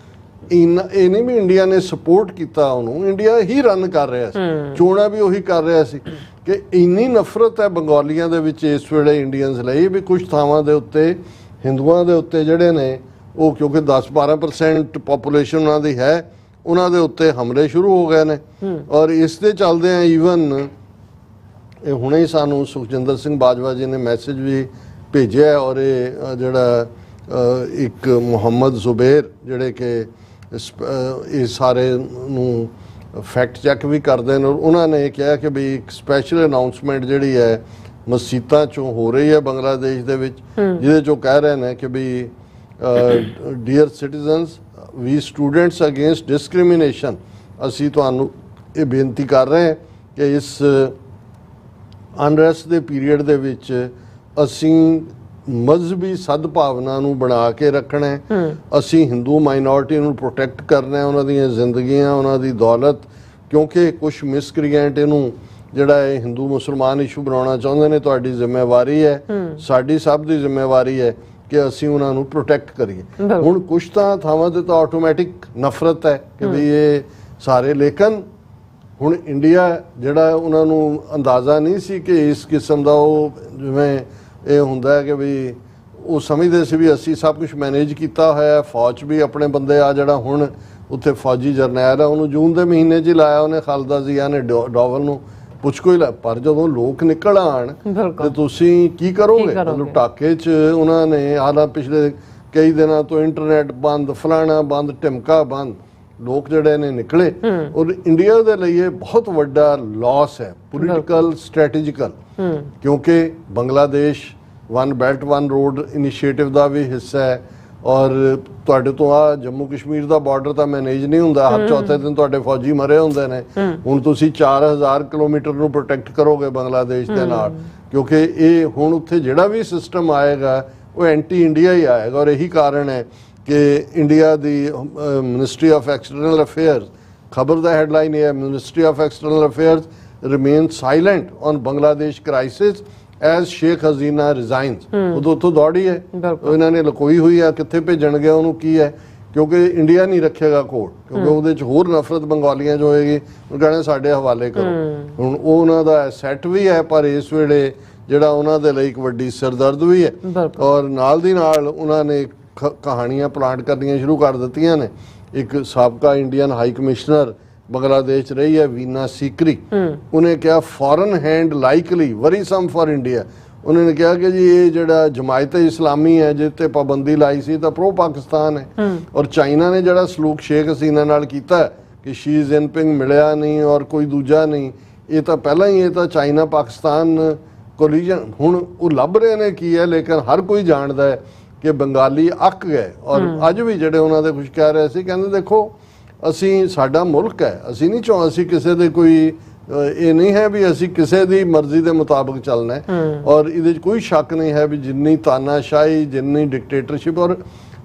ਇਹ ਨਹੀਂ ਵੀ ਇੰਡੀਆ ਨੇ ਸਪੋਰਟ ਕੀਤਾ ਉਹਨੂੰ, ਇੰਡੀਆ ਹੀ ਰਨ ਕਰ ਰਿਹਾ ਸੀ, ਚੋਣਾਂ ਵੀ ਉਹੀ ਕਰ ਰਿਹਾ ਸੀ, ਕਿ ਇੰਨੀ ਨਫ਼ਰਤ ਹੈ ਬੰਗਾਲੀਆਂ ਦੇ ਵਿੱਚ ਇਸ ਵੇਲੇ ਇੰਡੀਅਨਸ ਲਈ ਵੀ ਕੁਝ ਥਾਵਾਂ ਦੇ ਉੱਤੇ ਹਿੰਦੂਆਂ ਦੇ ਉੱਤੇ ਜਿਹੜੇ ਨੇ ਉਹ, ਕਿਉਂਕਿ 10-12% ਪਾਪੂਲੇਸ਼ਨ ਉਹਨਾਂ ਦੀ ਹੈ, ਉਹਨਾਂ ਦੇ ਉੱਤੇ ਹਮਲੇ ਸ਼ੁਰੂ ਹੋ ਗਏ ਨੇ। ਔਰ ਇਸ ਦੇ ਚੱਲਦੇ ਆ ਈਵਨ ਇਹ ਹੁਣੇ ਹੀ ਸਾਨੂੰ ਸੁਖਜਿੰਦਰ ਸਿੰਘ ਬਾਜਵਾ ਜੀ ਨੇ ਮੈਸੇਜ ਵੀ ਭੇਜਿਆ, ਔਰ ਇਹ ਜਿਹੜਾ ਇੱਕ ਮੁਹੰਮਦ ਜ਼ੁਬੈਰ ਜਿਹੜੇ ਕਿ ਇਹ ਸਾਰੇ ਨੂੰ ਫੈਕਟ ਚੈੱਕ ਵੀ ਕਰਦੇ ਨੇ। ਉਹਨਾਂ ਨੇ ਕਿਹਾ ਕਿ ਵੀ ਇੱਕ ਸਪੈਸ਼ਲ ਅਨਾਉਂਸਮੈਂਟ ਜਿਹੜੀ ਹੈ ਮਸੀਤਾਂ ਚੋਂ ਹੋ ਰਹੀ ਹੈ ਬੰਗਲਾਦੇਸ਼ ਦੇ ਵਿੱਚ, ਜਿਹਦੇ ਚੋਂ ਕਹਿ ਰਹੇ ਨੇ ਕਿ ਵੀ ਡੀਅਰ ਸਿਟੀਜ਼ਨਸ ਵੀ ਸਟੂਡੈਂਟਸ ਅਗੇਂਸਟ ਡਿਸਕ੍ਰਿਮੀਨੇਸ਼ਨ, ਅਸੀਂ ਤੁਹਾਨੂੰ ਇਹ ਬੇਨਤੀ ਕਰ ਰਹੇ ਹਾਂ ਕਿ ਇਸ ਅਨਰੈਸਟ ਦੇ ਪੀਰੀਅਡ ਦੇ ਵਿੱਚ ਅਸੀਂ ਮਜ਼ਹਬੀ ਸਦਭਾਵਨਾ ਨੂੰ ਬਣਾ ਕੇ ਰੱਖਣਾ ਹੈ। ਅਸੀਂ ਹਿੰਦੂ ਮਾਈਨੋਰਿਟੀ ਨੂੰ ਪ੍ਰੋਟੈਕਟ ਕਰਨਾ ਹੈ, ਉਹਨਾਂ ਦੀਆਂ ਜ਼ਿੰਦਗੀਆਂ, ਉਹਨਾਂ ਦੀ ਦੌਲਤ, ਕਿਉਂਕਿ ਕੁਝ ਮਿਸਕ੍ਰੀਐਂਟ ਇਹਨੂੰ ਜਿਹੜਾ ਇਹ ਹਿੰਦੂ ਮੁਸਲਮਾਨ ਇਸ਼ੂ ਬਣਾਉਣਾ ਚਾਹੁੰਦੇ ਨੇ। ਤੁਹਾਡੀ ਜ਼ਿੰਮੇਵਾਰੀ ਹੈ, ਸਾਡੀ ਸਭ ਦੀ ਜ਼ਿੰਮੇਵਾਰੀ ਹੈ ਕਿ ਅਸੀਂ ਉਹਨਾਂ ਨੂੰ ਪ੍ਰੋਟੈਕਟ ਕਰੀਏ। ਹੁਣ ਕੁਛ ਤਾਂ ਥਾਵਾਂ ਤੇ ਤਾਂ ਆਟੋਮੈਟਿਕ ਨਫ਼ਰਤ ਹੈ ਕਿ ਵੀ ਇਹ ਸਾਰੇ, ਲੇਕਿਨ ਹੁਣ ਇੰਡੀਆ ਜਿਹੜਾ ਉਹਨਾਂ ਨੂੰ ਅੰਦਾਜ਼ਾ ਨਹੀਂ ਸੀ ਕਿ ਇਸ ਕਿਸਮ ਦਾ ਉਹ ਜਿਵੇਂ ਇਹ ਹੁੰਦਾ ਹੈ ਕਿ ਵੀ ਉਹ ਸਮਝਦੇ ਸੀ ਵੀ ਅਸੀਂ ਸਭ ਕੁਝ ਮੈਨੇਜ ਕੀਤਾ ਹੋਇਆ। ਫੌਜ ਵੀ ਆਪਣੇ ਬੰਦੇ ਆ, ਜਿਹੜਾ ਹੁਣ ਉੱਥੇ ਫੌਜੀ ਜਰਨੈਲ ਹੈ ਉਹਨੂੰ ਜੂਨ ਦੇ ਮਹੀਨੇ 'ਚ ਹੀ ਲਾਇਆ ਉਹਨੇ, ਖਾਲਦਾ ਜ਼ਿਆ ਨੇ ਡੋਵਲ ਨੂੰ ਪੁੱਛ ਕੋਈ ਲਾ। ਪਰ ਜਦੋਂ ਲੋਕ ਨਿਕਲ ਆਣ ਤੇ ਤੁਸੀਂ ਕੀ ਕਰੋਗੇ? ਮਤਲਬ ਢਾਕੇ 'ਚ ਉਹਨਾਂ ਨੇ ਹਾਲਾਂ ਪਿਛਲੇ ਕਈ ਦਿਨਾਂ ਤੋਂ ਇੰਟਰਨੈਟ ਬੰਦ, ਫਲਾਣਾ ਬੰਦ, ਢਿਮਕਾ ਬੰਦ, ਲੋਕ ਜਿਹੜੇ ਨੇ ਨਿਕਲੇ। ਔਰ ਇੰਡੀਆ ਦੇ ਲਈ ਇਹ ਬਹੁਤ ਵੱਡਾ ਲਾਸ ਹੈ, ਪੋਲੀਟੀਕਲ ਸਟ੍ਰੈਟੇਜਿਕਲ, ਕਿਉਂਕਿ Bangladesh one belt one road initiative ਦਾ ਵੀ ਹਿੱਸਾ ਹੈ। ਔਰ ਤੁਹਾਡੇ ਤੋਂ ਆ ਜੰਮੂ ਕਸ਼ਮੀਰ ਦਾ ਬਾਰਡਰ ਤਾਂ ਮੈਨੇਜ ਨਹੀਂ ਹੁੰਦਾ, ਹਰ ਚੌਥੇ ਦਿਨ ਤੁਹਾਡੇ ਫੌਜੀ ਮਰੇ ਹੁੰਦੇ ਨੇ। ਹੁਣ ਤੁਸੀਂ 4000 ਕਿਲੋਮੀਟਰ ਨੂੰ ਪ੍ਰੋਟੈਕਟ ਕਰੋਗੇ ਬੰਗਲਾਦੇਸ਼ ਦੇ ਨਾਲ, ਕਿਉਂਕਿ ਇਹ ਹੁਣ ਉੱਥੇ ਜਿਹੜਾ ਵੀ ਸਿਸਟਮ ਆਏਗਾ ਉਹ ਐਂਟੀ ਇੰਡੀਆ ਹੀ ਆਏਗਾ। ਔਰ ਇਹੀ ਕਾਰਨ ਹੈ ਕਿ ਇੰਡੀਆ ਦੀ ਮਿਨਿਸਟਰੀ ਆਫ ਐਕਸਟਰਨਲ ਅਫੇਅਰਸ, ਖਬਰ ਦਾ ਹੈਡਲਾਈਨ ਇਹ ਹੈ, Ministry of External Affairs remain silent on Bangladesh crisis as Sheikh Hasina resigns. ਉਦੋਂ ਉੱਥੋਂ ਦੌੜੀ ਹੈ, ਇਹਨਾਂ ਨੇ ਲਕੋਈ ਹੋਈ ਹੈ, ਕਿੱਥੇ ਭੇਜਣਗੇ ਉਹਨੂੰ ਕੀ ਹੈ, ਕਿਉਂਕਿ ਇੰਡੀਆ ਨਹੀਂ ਰੱਖੇਗਾ ਕੋਡ, ਕਿਉਂਕਿ ਉਹਦੇ 'ਚ ਹੋਰ ਨਫ਼ਰਤ ਬੰਗਾਲੀਆਂ 'ਚ ਹੋਏਗੀ, ਉਹ ਕਹਿਣਾ ਸਾਡੇ ਹਵਾਲੇ ਕਰੋ। ਹੁਣ ਉਹ ਉਹਨਾਂ ਦਾ ਸੈੱਟ ਵੀ ਹੈ, ਪਰ ਇਸ ਵੇਲੇ ਜਿਹੜਾ ਉਹਨਾਂ ਦੇ ਲਈ ਇੱਕ ਵੱਡੀ ਸਿਰਦਰਦ ਵੀ ਹੈ। ਔਰ ਨਾਲ ਦੀ ਨਾਲ ਉਹਨਾਂ ਨੇ ਕਹਾਣੀਆਂ ਪਲਾਂਟ ਕਰਨੀਆਂ ਸ਼ੁਰੂ ਕਰ ਦਿੱਤੀਆਂ ਨੇ। ਇੱਕ ਸਾਬਕਾ ਇੰਡੀਅਨ ਹਾਈ ਕਮਿਸ਼ਨਰ ਬੰਗਲਾਦੇਸ਼ 'ਚ ਰਹੀ ਹੈ, ਵੀਨਾ ਸੀਕਰੀ, ਉਹਨੇ ਕਿਹਾ foreign hand likely worrisome for India. ਉਹਨਾਂ ਨੇ ਕਿਹਾ ਕਿ ਜੀ ਇਹ ਜਿਹੜਾ ਜਮਾਇਤ ਇਸਲਾਮੀ ਹੈ ਜਿਸ 'ਤੇ ਪਾਬੰਦੀ ਲਾਈ ਸੀ ਤਾਂ ਪ੍ਰੋ ਪਾਕਿਸਤਾਨ ਹੈ। ਔਰ ਚਾਈਨਾ ਨੇ ਜਿਹੜਾ ਸਲੂਕ ਸ਼ੇਖ ਹਸੀਨਾ ਨਾਲ ਕੀਤਾ ਕਿ ਸ਼ੀ ਜਿਨਪਿੰਗ ਮਿਲਿਆ ਨਹੀਂ ਔਰ ਕੋਈ ਦੂਜਾ ਨਹੀਂ, ਇਹ ਤਾਂ ਪਹਿਲਾਂ ਹੀ, ਇਹ ਤਾਂ ਚਾਈਨਾ ਪਾਕਿਸਤਾਨ ਕੋਲੀਜਨ। ਹੁਣ ਉਹ ਲੱਭ ਰਹੇ ਨੇ ਕੀ ਹੈ, ਲੇਕਿਨ ਹਰ ਕੋਈ ਜਾਣਦਾ ਹੈ ਕਿ ਬੰਗਾਲੀ ਅੱਕ ਗਏ। ਔਰ ਅੱਜ ਵੀ ਜਿਹੜੇ ਉਹਨਾਂ ਦੇ ਕੁਝ ਕਹਿ ਰਹੇ ਸੀ, ਕਹਿੰਦੇ ਦੇਖੋ ਅਸੀਂ, ਸਾਡਾ ਮੁਲਕ ਹੈ, ਅਸੀਂ ਨਹੀਂ ਅਸੀਂ ਕਿਸੇ ਦੇ ਕੋਈ ਇਹ ਨਹੀਂ ਹੈ ਵੀ ਅਸੀਂ ਕਿਸੇ ਦੀ ਮਰਜ਼ੀ ਦੇ ਮੁਤਾਬਕ ਚੱਲਣਾ ਹੈ। ਔਰ ਇਹਦੇ 'ਚ ਕੋਈ ਸ਼ੱਕ ਨਹੀਂ ਹੈ ਵੀ ਜਿੰਨੀ ਤਾਨਾਸ਼ਾਹੀ, ਜਿੰਨੀ ਡਿਕਟੇਟਰਸ਼ਿਪ ਔਰ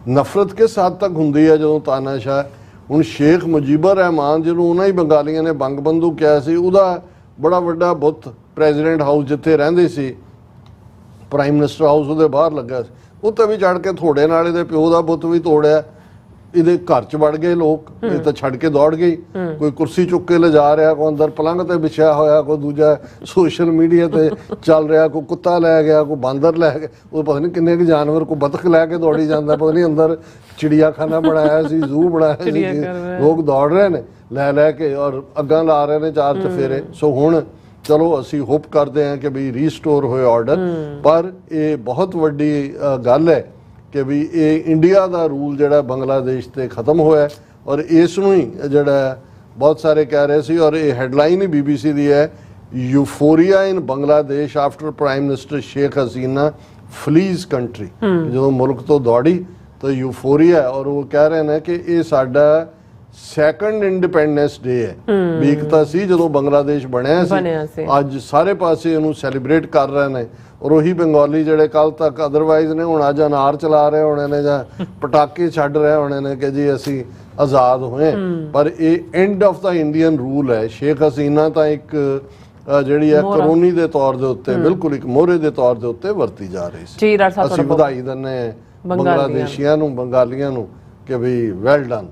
ਨਫ਼ਰਤ ਕਿਸ ਹੱਦ ਤੱਕ ਹੁੰਦੀ ਹੈ ਜਦੋਂ ਤਾਨਾਸ਼ਾਹ। ਹੁਣ ਸ਼ੇਖ ਮੁਜੀਬੁਰ ਰਹਿਮਾਨ ਜਿਹਨੂੰ ਉਹਨਾਂ ਹੀ ਬੰਗਾਲੀਆਂ ਨੇ ਬੰਗਬੰਧੂ ਕਿਹਾ ਸੀ, ਉਹਦਾ ਬੜਾ ਵੱਡਾ ਬੁੱਤ ਪ੍ਰੈਜ਼ੀਡੈਂਟ ਹਾਊਸ ਜਿੱਥੇ ਰਹਿੰਦੇ ਸੀ, ਪ੍ਰਾਈਮ ਮਿਨਿਸਟਰ ਹਾਊਸ ਉਹਦੇ ਬਾਹਰ ਲੱਗਾ ਸੀ, ਉੱਤੇ ਵੀ ਚੜ ਕੇ ਥੋੜੇ ਨਾਲ ਇਹਦੇ ਪਿਓ ਦਾ ਬੁੱਤ ਵੀ ਤੋੜਿਆ। ਇਹਦੇ ਘਰ 'ਚ ਵੜ ਗਏ ਲੋਕ, ਇਹ ਤਾਂ ਛੱਡ ਕੇ ਦੌੜ ਗਈ। ਕੋਈ ਕੁਰਸੀ ਚੁੱਕ ਕੇ ਲਿਜਾ ਰਿਹਾ, ਕੋਈ ਅੰਦਰ ਪਲੰਘ ਤੇ ਵਿਛਿਆ ਹੋਇਆ, ਕੋਈ ਦੂਜਾ ਸੋਸ਼ਲ ਮੀਡੀਆ ਤੇ ਚੱਲ ਰਿਹਾ, ਕੋਈ ਕੁੱਤਾ ਲੈ ਗਿਆ, ਕੋਈ ਬਾਂਦਰ ਲੈ ਗਿਆ, ਉਹ ਪਤਾ ਨਹੀਂ ਕਿੰਨੇ ਕੁ ਜਾਨਵਰ, ਕੋਈ ਬਤਖ ਲੈ ਕੇ ਦੌੜੀ ਜਾਂਦਾ, ਪਤਾ ਨਹੀਂ ਅੰਦਰ ਚਿੜੀਆਖਾਨਾ ਬਣਾਇਆ ਸੀ, ਜ਼ੂ ਬਣਾਇਆ ਸੀ, ਲੋਕ ਦੌੜ ਰਹੇ ਨੇ ਲੈ ਕੇ ਔਰ ਅੱਗਾਂ ਲਾ ਰਹੇ ਨੇ ਚਾਰ ਚਫੇਰੇ। ਸੋ ਹੁਣ ਚਲੋ ਅਸੀਂ ਹੋਪ ਕਰਦੇ ਹਾਂ ਕਿ ਵੀ ਰੀਸਟੋਰ ਹੋਏ ਆਰਡਰ, ਪਰ ਇਹ ਬਹੁਤ ਵੱਡੀ ਗੱਲ ਹੈ ਕਿ ਵੀ ਇਹ ਇੰਡੀਆ ਦਾ ਰੂਲ ਜਿਹੜਾ ਬੰਗਲਾਦੇਸ਼ ਤੇ ਖਤਮ ਹੋਇਆ। ਔਰ ਇਸ ਨੂੰ ਹੀ ਜਿਹੜਾ ਬਹੁਤ ਸਾਰੇ ਕਹਿ ਰਹੇ ਸੀ, ਔਰ ਇਹ ਹੈਡਲਾਈਨ ਹੀ BBC ਦੀ ਹੈ, euphoria in Bangladesh after prime minister Sheikh Hasina flees country. ਜਦੋਂ ਮੁਲਕ ਤੋਂ ਦੌੜੀ ਤਾਂ ਯੂਫੋਰੀਆ, ਔਰ ਉਹ ਕਹਿ ਰਹੇ ਨੇ ਕਿ ਇਹ ਸਾਡਾ ਸੈਕੰਡ ਇੰਡੀਪੈਂਡੈਂਸ ਡੇ ਹੈ। ਵੀ ਇੱਕ ਤਾਂ ਸੀ ਜਦੋਂ ਬੰਗਲਾਦੇਸ਼ ਬਣਿਆ ਸੀ, ਅੱਜ ਸਾਰੇ ਪਾਸੇ ਇਹਨੂੰ ਸੈਲੀਬ੍ਰੇਟ ਕਰ ਰਹੇ ਨੇ। ਔਰ ਉਹੀ ਬੰਗਾਲੀ ਜਿਹੜੇ ਕੱਲ ਤੱਕ ਅਦਰਵਾਈਜ਼ ਨੇ, ਹੁਣ ਅੱਜ ਅਨਾਰ ਚਲਾ ਰਹੇ ਹੋਣੇ ਨੇ ਜਾਂ ਪਟਾਕੇ ਛੱਡ ਰਹੇ ਹੋਣੇ ਨੇ ਕਿ ਜੀ ਅਸੀਂ ਆਜ਼ਾਦ ਹੋਏ। ਪਰ ਇਹ end of the Indian rule ਹੈ। ਸ਼ੇਖ ਹਸੀਨਾ ਤਾਂ ਇੱਕ ਜਿਹੜੀ ਹੈ ਕਰੋਨੀ ਦੇ ਤੌਰ ਦੇ ਉੱਤੇ, ਬਿਲਕੁਲ ਇੱਕ ਮੋਹਰੇ ਦੇ ਤੌਰ ਦੇ ਉੱਤੇ ਵਰਤੀ ਜਾ ਰਹੀ ਸੀ। ਅਸੀਂ ਵਧਾਈ ਦਿੰਦੇ ਬੰਗਲਾਦੇਸ਼ੀਆਂ ਨੂੰ, ਬੰਗਾਲੀਆਂ ਨੂੰ ਕਿ ਵੀ ਵੈਲ ਡਨ।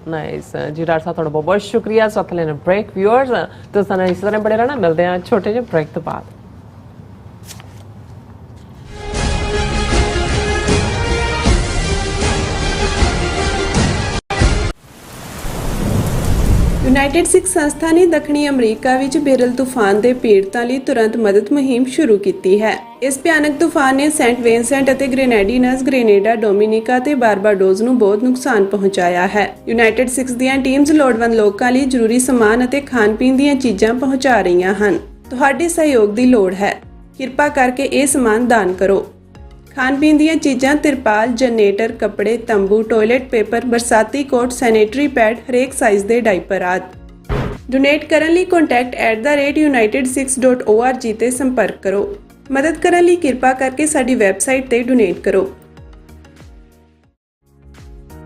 ਨਾਈਸ ਜੀ ਡਾਕਟਰ ਸਾਹਿਬ, ਤੁਹਾਡਾ ਬਹੁਤ ਬਹੁਤ ਸ਼ੁਕਰੀਆ। ਸਾਥ ਲੈਣ ਬ੍ਰੇਕ ਵਿਊਅਰਸ, ਤੁਸੀਂ ਨਾਲ ਇਸ ਤਰ੍ਹਾਂ ਬੜੇ ਰਹਿਣਾ, ਮਿਲਦੇ ਹਾਂ ਛੋਟੇ ਜਿਹੇ ਬ੍ਰੇਕ ਤੋਂ ਬਾਅਦ। ਯੂਨਾਈਟਿਡ ਸਿੱਖ ਸੰਸਥਾ ਨੇ ਦੱਖਣੀ ਅਮਰੀਕਾ ਵਿੱਚ ਬੇਰਲ ਤੂਫਾਨ ਦੇ ਪੀੜਤਾਂ ਲਈ ਤੁਰੰਤ ਮਦਦ ਮੁਹਿੰਮ ਸ਼ੁਰੂ ਕੀਤੀ ਹੈ। ਇਸ ਭਿਆਨਕ ਤੂਫਾਨ ਨੇ ਸੈਂਟ ਵਿੰਸੈਂਟ ਅਤੇ ਗ੍ਰੇਨੇਡੀਨਸ, ਗ੍ਰੇਨੇਡਾ, ਡੋਮਿਨਿਕਾ ਤੇ ਬਾਰਬਾਡੋਸ ਨੂੰ ਬਹੁਤ ਨੁਕਸਾਨ ਪਹੁੰਚਾਇਆ ਹੈ। ਯੂਨਾਈਟਿਡ ਸਿੱਖ ਦੀਆਂ ਟੀਮਸ ਲੋੜਵੰਦ ਲੋਕਾਂ ਲਈ ਜ਼ਰੂਰੀ ਸਮਾਨ ਅਤੇ ਖਾਣ-ਪੀਣ ਦੀਆਂ ਚੀਜ਼ਾਂ ਪਹੁੰਚਾ ਰਹੀਆਂ ਹਨ। ਤੁਹਾਡੇ ਸਹਿਯੋਗ ਦੀ ਲੋੜ ਹੈ। ਕਿਰਪਾ ਕਰਕੇ ਇਹ ਸਮਾਨ ਦਾਨ ਕਰੋ। ਖਾਣ-ਪੀਣ ਦੀਆਂ ਚੀਜ਼ਾਂ, ਤਿਰਪਾਲ, ਜਨਰੇਟਰ, ਕੱਪੜੇ, ਤੰਬੂ, ਟਾਇਲਟ ਪੇਪਰ, ਬਰਸਾਤੀ ਕੋਟ, ਸੈਨੇਟਰੀ ਪੈਡ, ਹਰੇਕ ਸਾਈਜ਼ ਦੇ ਡਾਈਪਰ ਆਦਿ। ਡੋਨੇਟ ਕਰਨ ਲਈ contact@unitedsikhs.org ਤੇ ਸੰਪਰਕ ਕਰੋ। ਮਦਦ ਕਰਨ ਲਈ ਕਿਰਪਾ ਕਰਕੇ ਸਾਡੀ ਵੈਬਸਾਈਟ ਤੇ ਡੋਨੇਟ ਕਰੋ।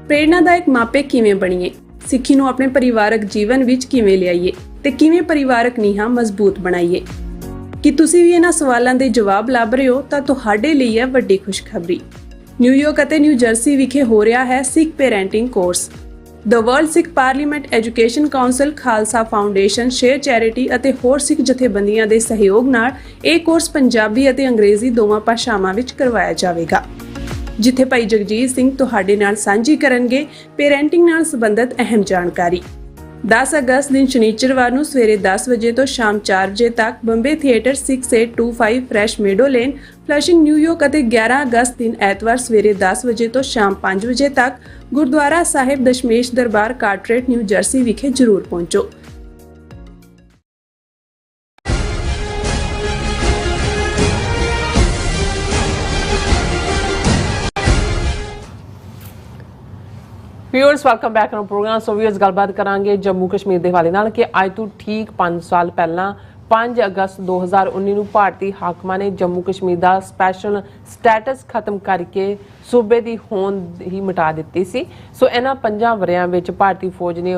ਪ੍ਰੇਰਨਾਦਾਇਕ ਮਾਪੇ ਕਿਵੇਂ ਬਣੀਏ? ਸਿੱਖੀ ਨੂੰ ਆਪਣੇ ਪਰਿਵਾਰਕ ਜੀਵਨ ਵਿੱਚ ਕਿਵੇਂ ਲਿਆਈਏ ਤੇ ਕਿਵੇਂ ਪਰਿਵਾਰਕ ਨੀਹਾਂ ਮਜ਼ਬੂਤ ਬਣਾਈਏ? ਕਿ ਤੁਸੀਂ ਵੀ ਇਹਨਾਂ ਸਵਾਲਾਂ ਦੇ ਜਵਾਬ ਲੱਭ ਰਹੇ ਹੋ ਤਾਂ ਤੁਹਾਡੇ ਲਈ ਹੈ ਵੱਡੀ ਖੁਸ਼ਖਬਰੀ। ਨਿਊਯਾਰਕ ਅਤੇ ਨਿਊ ਜਰਸੀ ਵਿਖੇ ਹੋ ਰਿਹਾ ਹੈ Sikh parenting course. The World Sikh Parliament Education Council, Khalsa Foundation, Share Charity ਅਤੇ ਹੋਰ ਸਿੱਖ ਜਥੇਬੰਦੀਆਂ ਦੇ ਸਹਿਯੋਗ ਨਾਲ ਇਹ ਕੋਰਸ ਪੰਜਾਬੀ ਅਤੇ ਅੰਗਰੇਜ਼ੀ ਦੋਵਾਂ ਭਾਸ਼ਾਵਾਂ ਵਿੱਚ ਕਰਵਾਇਆ ਜਾਵੇਗਾ, ਜਿੱਥੇ ਭਾਈ ਜਗਜੀਤ ਸਿੰਘ ਤੁਹਾਡੇ ਨਾਲ ਸਾਂਝੀ ਕਰਨਗੇ ਪੈਰੈਂਟਿੰਗ ਨਾਲ ਸੰਬੰਧਿਤ ਅਹਿਮ ਜਾਣਕਾਰੀ। 10 ਅਗਸਤ ਦਿਨ ਸ਼ਨੀਚਰਵਾਰ ਨੂੰ ਸਵੇਰੇ 10 ਵਜੇ ਤੋਂ ਸ਼ਾਮ 4 ਵਜੇ ਤੱਕ Bombay Theatre 6825 Fresh Meadow Lane, Flushing, New York ਅਤੇ 11 ਅਗਸਤ ਦਿਨ ਐਤਵਾਰ ਸਵੇਰੇ 10 ਵਜੇ ਤੋਂ ਸ਼ਾਮ 5 ਵਜੇ ਤੱਕ Gurdwara Sahib Dashmesh Darbar, Carteret, New Jersey ਵਿਖੇ ਜ਼ਰੂਰ ਪਹੁੰਚੋ। Viewers welcome back to program. So viewers ਗੱਲਬਾਤ ਕਰਾਂਗੇ ਜੰਮੂ ਕਸ਼ਮੀਰ ਦੇ ਹਵਾਲੇ ਨਾਲ ਕਿ ਅੱਜ ਤੋਂ ਠੀਕ 5 ਸਾਲ ਪਹਿਲਾਂ 5 ਅਗਸਤ 2019 ਨੂੰ ਭਾਰਤੀ ਹਾਕਮਾਂ ਨੇ ਜੰਮੂ ਕਸ਼ਮੀਰ ਦਾ ਸਪੈਸ਼ਲ ਸਟੇਟਸ ਖਤਮ ਕਰਕੇ ਸੂਬੇ ਦੀ ਹੋਂਦ ਹੀ ਮਿਟਾ ਦਿੱਤੀ ਸੀ। ਸੋ ਇਹਨਾਂ 5 ਵਰਿਆਂ ਵਿੱਚ ਭਾਰਤੀ ਫੌਜ ਨੇ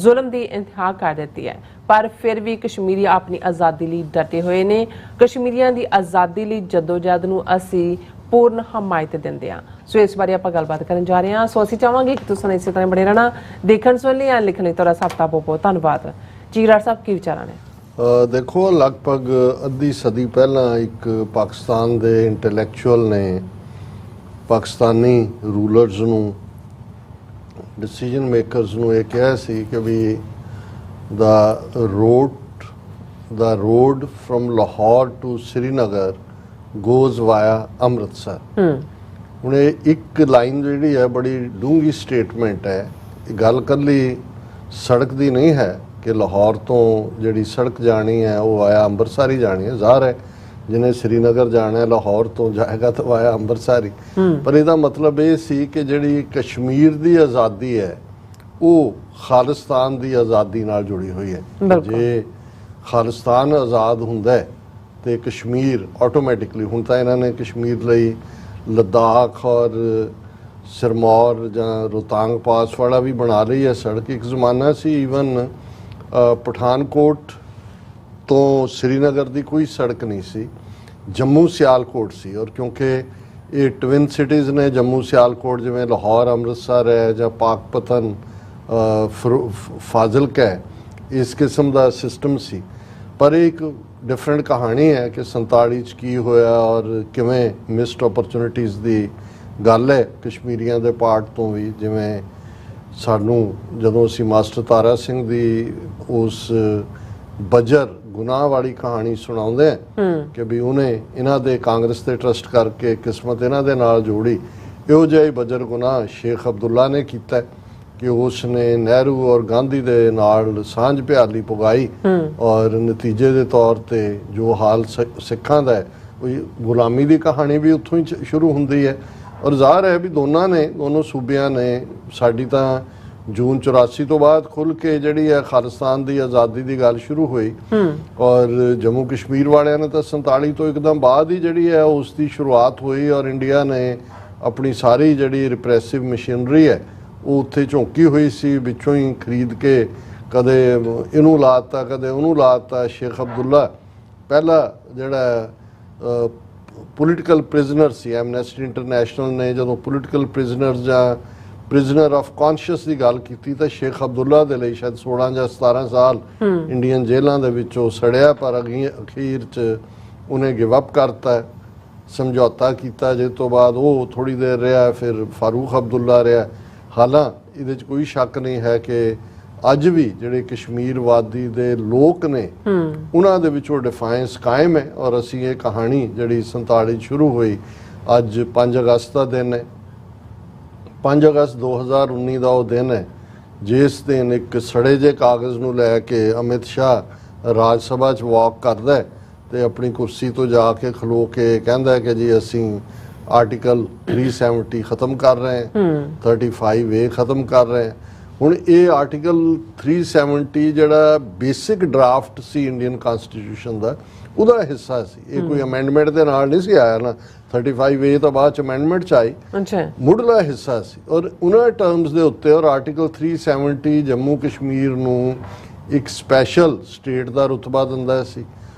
ਜ਼ੁਲਮ ਦੀ ਇੰਤਹਾ ਕਰ ਦਿੱਤੀ ਹੈ, ਪਰ ਫਿਰ ਵੀ ਕਸ਼ਮੀਰੀ ਆਪਣੀ ਆਜ਼ਾਦੀ ਲਈ ਡਟੇ ਹੋਏ ਨੇ। ਕਸ਼ਮੀਰੀਆਂ ਦੀ ਆਜ਼ਾਦੀ ਲਈ ਜਦੋਜਹਿਦ ਨੂੰ ਅਸੀਂ ਪੂਰਨ ਹਮਾਇਤ ਦਿੰਦੇ ਹਾਂ। ਸੋ ਇਸ ਬਾਰੇ ਆਪਾਂ ਗੱਲਬਾਤ ਕਰਨ ਜਾ ਰਹੇ ਹਾਂ। ਸੋ ਅਸੀਂ ਚਾਹਾਂਗੇ ਕਿ ਤੁਸੀਂ ਇਸੇ ਤਰ੍ਹਾਂ ਬਣੇ ਰਹਿਣਾ। ਦੇਖਣ ਸੁਣ ਲਈ ਜਾਂ ਲਿਖਣ ਲਈ ਤੁਹਾਡਾ ਸਭ ਦਾ ਬਹੁਤ ਬਹੁਤ ਧੰਨਵਾਦ। ਜੀ ਰਾਜ ਸਾਹਿਬ, ਕੀ ਵਿਚਾਰਾਂ ਨੇ? ਦੇਖੋ, ਲਗਭਗ ਅੱਧੀ ਸਦੀ ਪਹਿਲਾਂ ਇੱਕ ਪਾਕਿਸਤਾਨ ਦੇ ਇੰਟੈਲੈਕਚੁਅਲ ਨੇ ਪਾਕਿਸਤਾਨੀ ਰੂਲਰਸ ਨੂੰ, ਡਿਸੀਜਨ ਮੇਕਰਸ ਨੂੰ ਇਹ ਕਿਹਾ ਸੀ ਕਿ ਵੀ the road from Lahore to Srinagar goes via Amritsar. ਹੁਣ ਇਹ ਇੱਕ ਲਾਈਨ ਜਿਹੜੀ ਹੈ ਬੜੀ ਡੂੰਘੀ ਸਟੇਟਮੈਂਟ ਹੈ। ਇਹ ਗੱਲ ਇਕੱਲੀ ਸੜਕ ਦੀ ਨਹੀਂ ਹੈ ਕਿ ਲਾਹੌਰ ਤੋਂ ਜਿਹੜੀ ਸੜਕ ਜਾਣੀ ਹੈ ਉਹ ਵਾਇਆ ਅੰਮ੍ਰਿਤਸਰ ਹੀ ਜਾਣੀ ਹੈ। ਜ਼ਾਹਰ ਹੈ ਜਿਹਨੇ ਸ੍ਰੀਨਗਰ ਜਾਣਾ ਹੈ ਲਾਹੌਰ ਤੋਂ ਜਾਏਗਾ ਤਾਂ ਵਾਇਆ ਅੰਮ੍ਰਿਤਸਰ ਹੀ। ਪਰ ਇਹਦਾ ਮਤਲਬ ਇਹ ਸੀ ਕਿ ਜਿਹੜੀ ਕਸ਼ਮੀਰ ਦੀ ਆਜ਼ਾਦੀ ਹੈ ਉਹ ਖਾਲਿਸਤਾਨ ਦੀ ਆਜ਼ਾਦੀ ਨਾਲ ਜੁੜੀ ਹੋਈ ਹੈ। ਜੇ ਖਾਲਿਸਤਾਨ ਆਜ਼ਾਦ ਹੁੰਦਾ ਹੈ ਤੇ ਕਸ਼ਮੀਰ ਆਟੋਮੈਟਿਕਲੀ, ਹੁਣ ਤਾਂ ਇਹਨਾਂ ਨੇ ਕਸ਼ਮੀਰ ਲਈ ਲੱਦਾਖ ਔਰ ਸਿਰਮੌਰ ਜਾਂ ਰੋਹਤਾਂਗ ਪਾਸ ਵਾਲਾ ਵੀ ਬਣਾ ਲਈ ਹੈ ਸੜਕ। ਇੱਕ ਜ਼ਮਾਨਾ ਸੀ ਈਵਨ ਪਠਾਨਕੋਟ ਤੋਂ ਸ੍ਰੀਨਗਰ ਦੀ ਕੋਈ ਸੜਕ ਨਹੀਂ ਸੀ, ਜੰਮੂ ਸਿਆਲਕੋਟ ਸੀ। ਔਰ ਕਿਉਂਕਿ ਇਹ ਟਵਿਨ ਸਿਟੀਜ਼ ਨੇ ਜੰਮੂ ਸਿਆਲਕੋਟ, ਜਿਵੇਂ ਲਾਹੌਰ ਅੰਮ੍ਰਿਤਸਰ ਹੈ ਜਾਂ ਪਾਕਪਤਨ ਫਾਜ਼ਿਲਕਾ ਹੈ, ਇਸ ਕਿਸਮ ਦਾ ਸਿਸਟਮ ਸੀ। ਪਰ ਇਹ ਇੱਕ ਡਿਫਰੈਂਟ ਕਹਾਣੀ ਹੈ ਕਿ 47 'ਚ ਕੀ ਹੋਇਆ ਔਰ ਕਿਵੇਂ ਮਿਸਡ ਓਪਰਚੁਨਿਟੀਜ਼ ਦੀ ਗੱਲ ਹੈ ਕਸ਼ਮੀਰੀਆਂ ਦੇ ਪਾਰਟ ਤੋਂ ਵੀ। ਜਿਵੇਂ ਸਾਨੂੰ ਜਦੋਂ ਅਸੀਂ ਮਾਸਟਰ ਤਾਰਾ ਸਿੰਘ ਦੀ ਉਸ ਬਜਰ ਗੁਨਾਹ ਵਾਲੀ ਕਹਾਣੀ ਸੁਣਾਉਂਦੇ ਕਿ ਵੀ ਉਹਨੇ ਇਹਨਾਂ ਦੇ ਕਾਂਗਰਸ ਤੇ ਟਰਸਟ ਕਰਕੇ ਕਿਸਮਤ ਇਹਨਾਂ ਦੇ ਨਾਲ ਜੋੜੀ, ਇਹੋ ਜਿਹਾ ਹੀ ਬਜਰ ਗੁਨਾਹ ਸ਼ੇਖ ਅਬਦੁੱਲਾ ਨੇ ਕੀਤਾ ਕਿ ਉਸ ਨੇ ਨਹਿਰੂ ਔਰ ਗਾਂਧੀ ਦੇ ਨਾਲ ਸਾਂਝ ਪਿਆਲੀ ਪੁਗਾਈ ਔਰ ਨਤੀਜੇ ਦੇ ਤੌਰ ਤੇ ਜੋ ਹਾਲ ਸਿੱਖਾਂ ਦਾ ਹੈ, ਉਹ ਗੁਲਾਮੀ ਦੀ ਕਹਾਣੀ ਵੀ ਉੱਥੋਂ ਹੀ ਸ਼ੁਰੂ ਹੁੰਦੀ ਹੈ। ਔਰ ਜ਼ਾਹਰ ਹੈ ਵੀ ਦੋਨੋਂ ਸੂਬਿਆਂ ਨੇ ਸਾਡੀ ਤਾਂ ਜੂਨ 84 ਤੋਂ ਬਾਅਦ ਖੁੱਲ੍ਹ ਕੇ ਜਿਹੜੀ ਹੈ ਖਾਲਿਸਤਾਨ ਦੀ ਆਜ਼ਾਦੀ ਦੀ ਗੱਲ ਸ਼ੁਰੂ ਹੋਈ ਔਰ ਜੰਮੂ ਕਸ਼ਮੀਰ ਵਾਲਿਆਂ ਨੇ ਤਾਂ 47 ਤੋਂ ਇੱਕਦਮ ਬਾਅਦ ਹੀ ਜਿਹੜੀ ਹੈ ਉਸ ਦੀ ਸ਼ੁਰੂਆਤ ਹੋਈ ਔਰ ਇੰਡੀਆ ਨੇ ਆਪਣੀ ਸਾਰੀ ਜਿਹੜੀ ਰਿਪਰੈਸਿਵ ਮਸ਼ੀਨਰੀ ਹੈ ਉਹ ਉੱਥੇ ਝੋਂਕੀ ਹੋਈ ਸੀ, ਵਿੱਚੋਂ ਹੀ ਖਰੀਦ ਕੇ ਕਦੇ ਇਹਨੂੰ ਲਾਤਾ ਕਦੇ ਉਹਨੂੰ ਲਾਤਾ। ਸ਼ੇਖ ਅਬਦੁੱਲਾ ਪਹਿਲਾ ਜਿਹੜਾ ਪੋਲੀਟੀਕਲ ਪ੍ਰਿਜ਼ਨਰ ਸੀ, ਐਮਨੈਸਟੀ ਇੰਟਰਨੈਸ਼ਨਲ ਨੇ ਜਦੋਂ ਪੋਲੀਟੀਕਲ ਪ੍ਰਿਜ਼ਨਰ ਜਾਂ ਪ੍ਰਿਜ਼ਨਰ ਆਫ ਕੌਨਸ਼ੀਅਸ ਦੀ ਗੱਲ ਕੀਤੀ ਤਾਂ ਸ਼ੇਖ ਅਬਦੁੱਲਾ ਦੇ ਲਈ ਸ਼ਾਇਦ 16 ਜਾਂ 17 ਸਾਲ ਇੰਡੀਅਨ ਜੇਲ੍ਹਾਂ ਦੇ ਵਿੱਚੋਂ ਸੜਿਆ, ਪਰ ਅਖੀਰ 'ਚ ਉਹਨੇ ਗਿਵ ਅਪ ਕਰਤਾ, ਸਮਝੌਤਾ ਕੀਤਾ, ਜਿਸ ਤੋਂ ਬਾਅਦ ਉਹ ਥੋੜ੍ਹੀ ਦੇਰ ਰਿਹਾ, ਫਿਰ ਫਾਰੂਕ ਅਬਦੁੱਲਾ ਰਿਹਾ। ਹਾਲਾਂ ਇਹਦੇ 'ਚ ਕੋਈ ਸ਼ੱਕ ਨਹੀਂ ਹੈ ਕਿ ਅੱਜ ਵੀ ਜਿਹੜੇ ਕਸ਼ਮੀਰਵਾਦੀ ਦੇ ਲੋਕ ਨੇ ਉਹਨਾਂ ਦੇ ਵਿੱਚ ਉਹ ਡਿਫਾਈਨਸ ਕਾਇਮ ਹੈ। ਔਰ ਅਸੀਂ ਇਹ ਕਹਾਣੀ ਜਿਹੜੀ 47 ਸ਼ੁਰੂ ਹੋਈ, ਅੱਜ 5 ਅਗਸਤ ਦਾ ਦਿਨ ਹੈ। 5 ਅਗਸਤ 2019 ਦਾ ਉਹ ਦਿਨ ਹੈ ਜਿਸ ਦਿਨ ਇੱਕ ਸੜੇ ਜਿਹੇ ਕਾਗਜ਼ ਨੂੰ ਲੈ ਕੇ ਅਮਿਤ ਸ਼ਾਹ ਰਾਜ ਸਭਾ 'ਚ ਵਾਕ ਕਰਦਾ ਹੈ ਤੇ ਆਪਣੀ ਕੁਰਸੀ ਤੋਂ ਜਾ ਕੇ ਖਲੋ ਕੇ ਕਹਿੰਦਾ ਹੈ ਕਿ ਜੀ ਅਸੀਂ ਆਰਟੀਕਲ 370 ਖਤਮ ਕਰ ਰਹੇ ਹਾਂ, 35A ਖਤਮ ਕਰ ਰਹੇ ਹਾਂ। ਹੁਣ ਇਹ ਆਰਟੀਕਲ 370 ਜਿਹੜਾ ਬੇਸਿਕ ਡਰਾਫਟ ਸੀ ਇੰਡੀਅਨ ਕਨਸਟੀਟਿਊਸ਼ਨ ਦਾ, ਉਹਦਾ ਹਿੱਸਾ ਸੀ। ਇਹ ਕੋਈ ਅਮੈਂਡਮੈਂਟ ਦੇ ਨਾਲ ਨਹੀਂ ਸੀ ਆਇਆ ਨਾ, 35A ਤਾਂ ਬਾਅਦ ਚ ਅਮੈਂਡਮੈਂਟ ਚ ਆਈ, ਮੁੱਢਲਾ ਹਿੱਸਾ ਸੀ। ਔਰ ਉਹਨਾਂ ਟਰਮਸ ਦੇ ਉੱਤੇ ਔਰ ਆਰਟੀਕਲ 370 ਜੰਮੂ ਕਸ਼ਮੀਰ ਨੂੰ ਇੱਕ ਸਪੈਸ਼ਲ ਸਟੇਟ ਦਾ ਰੁਤਬਾ ਦਿੰਦਾ ਸੀ।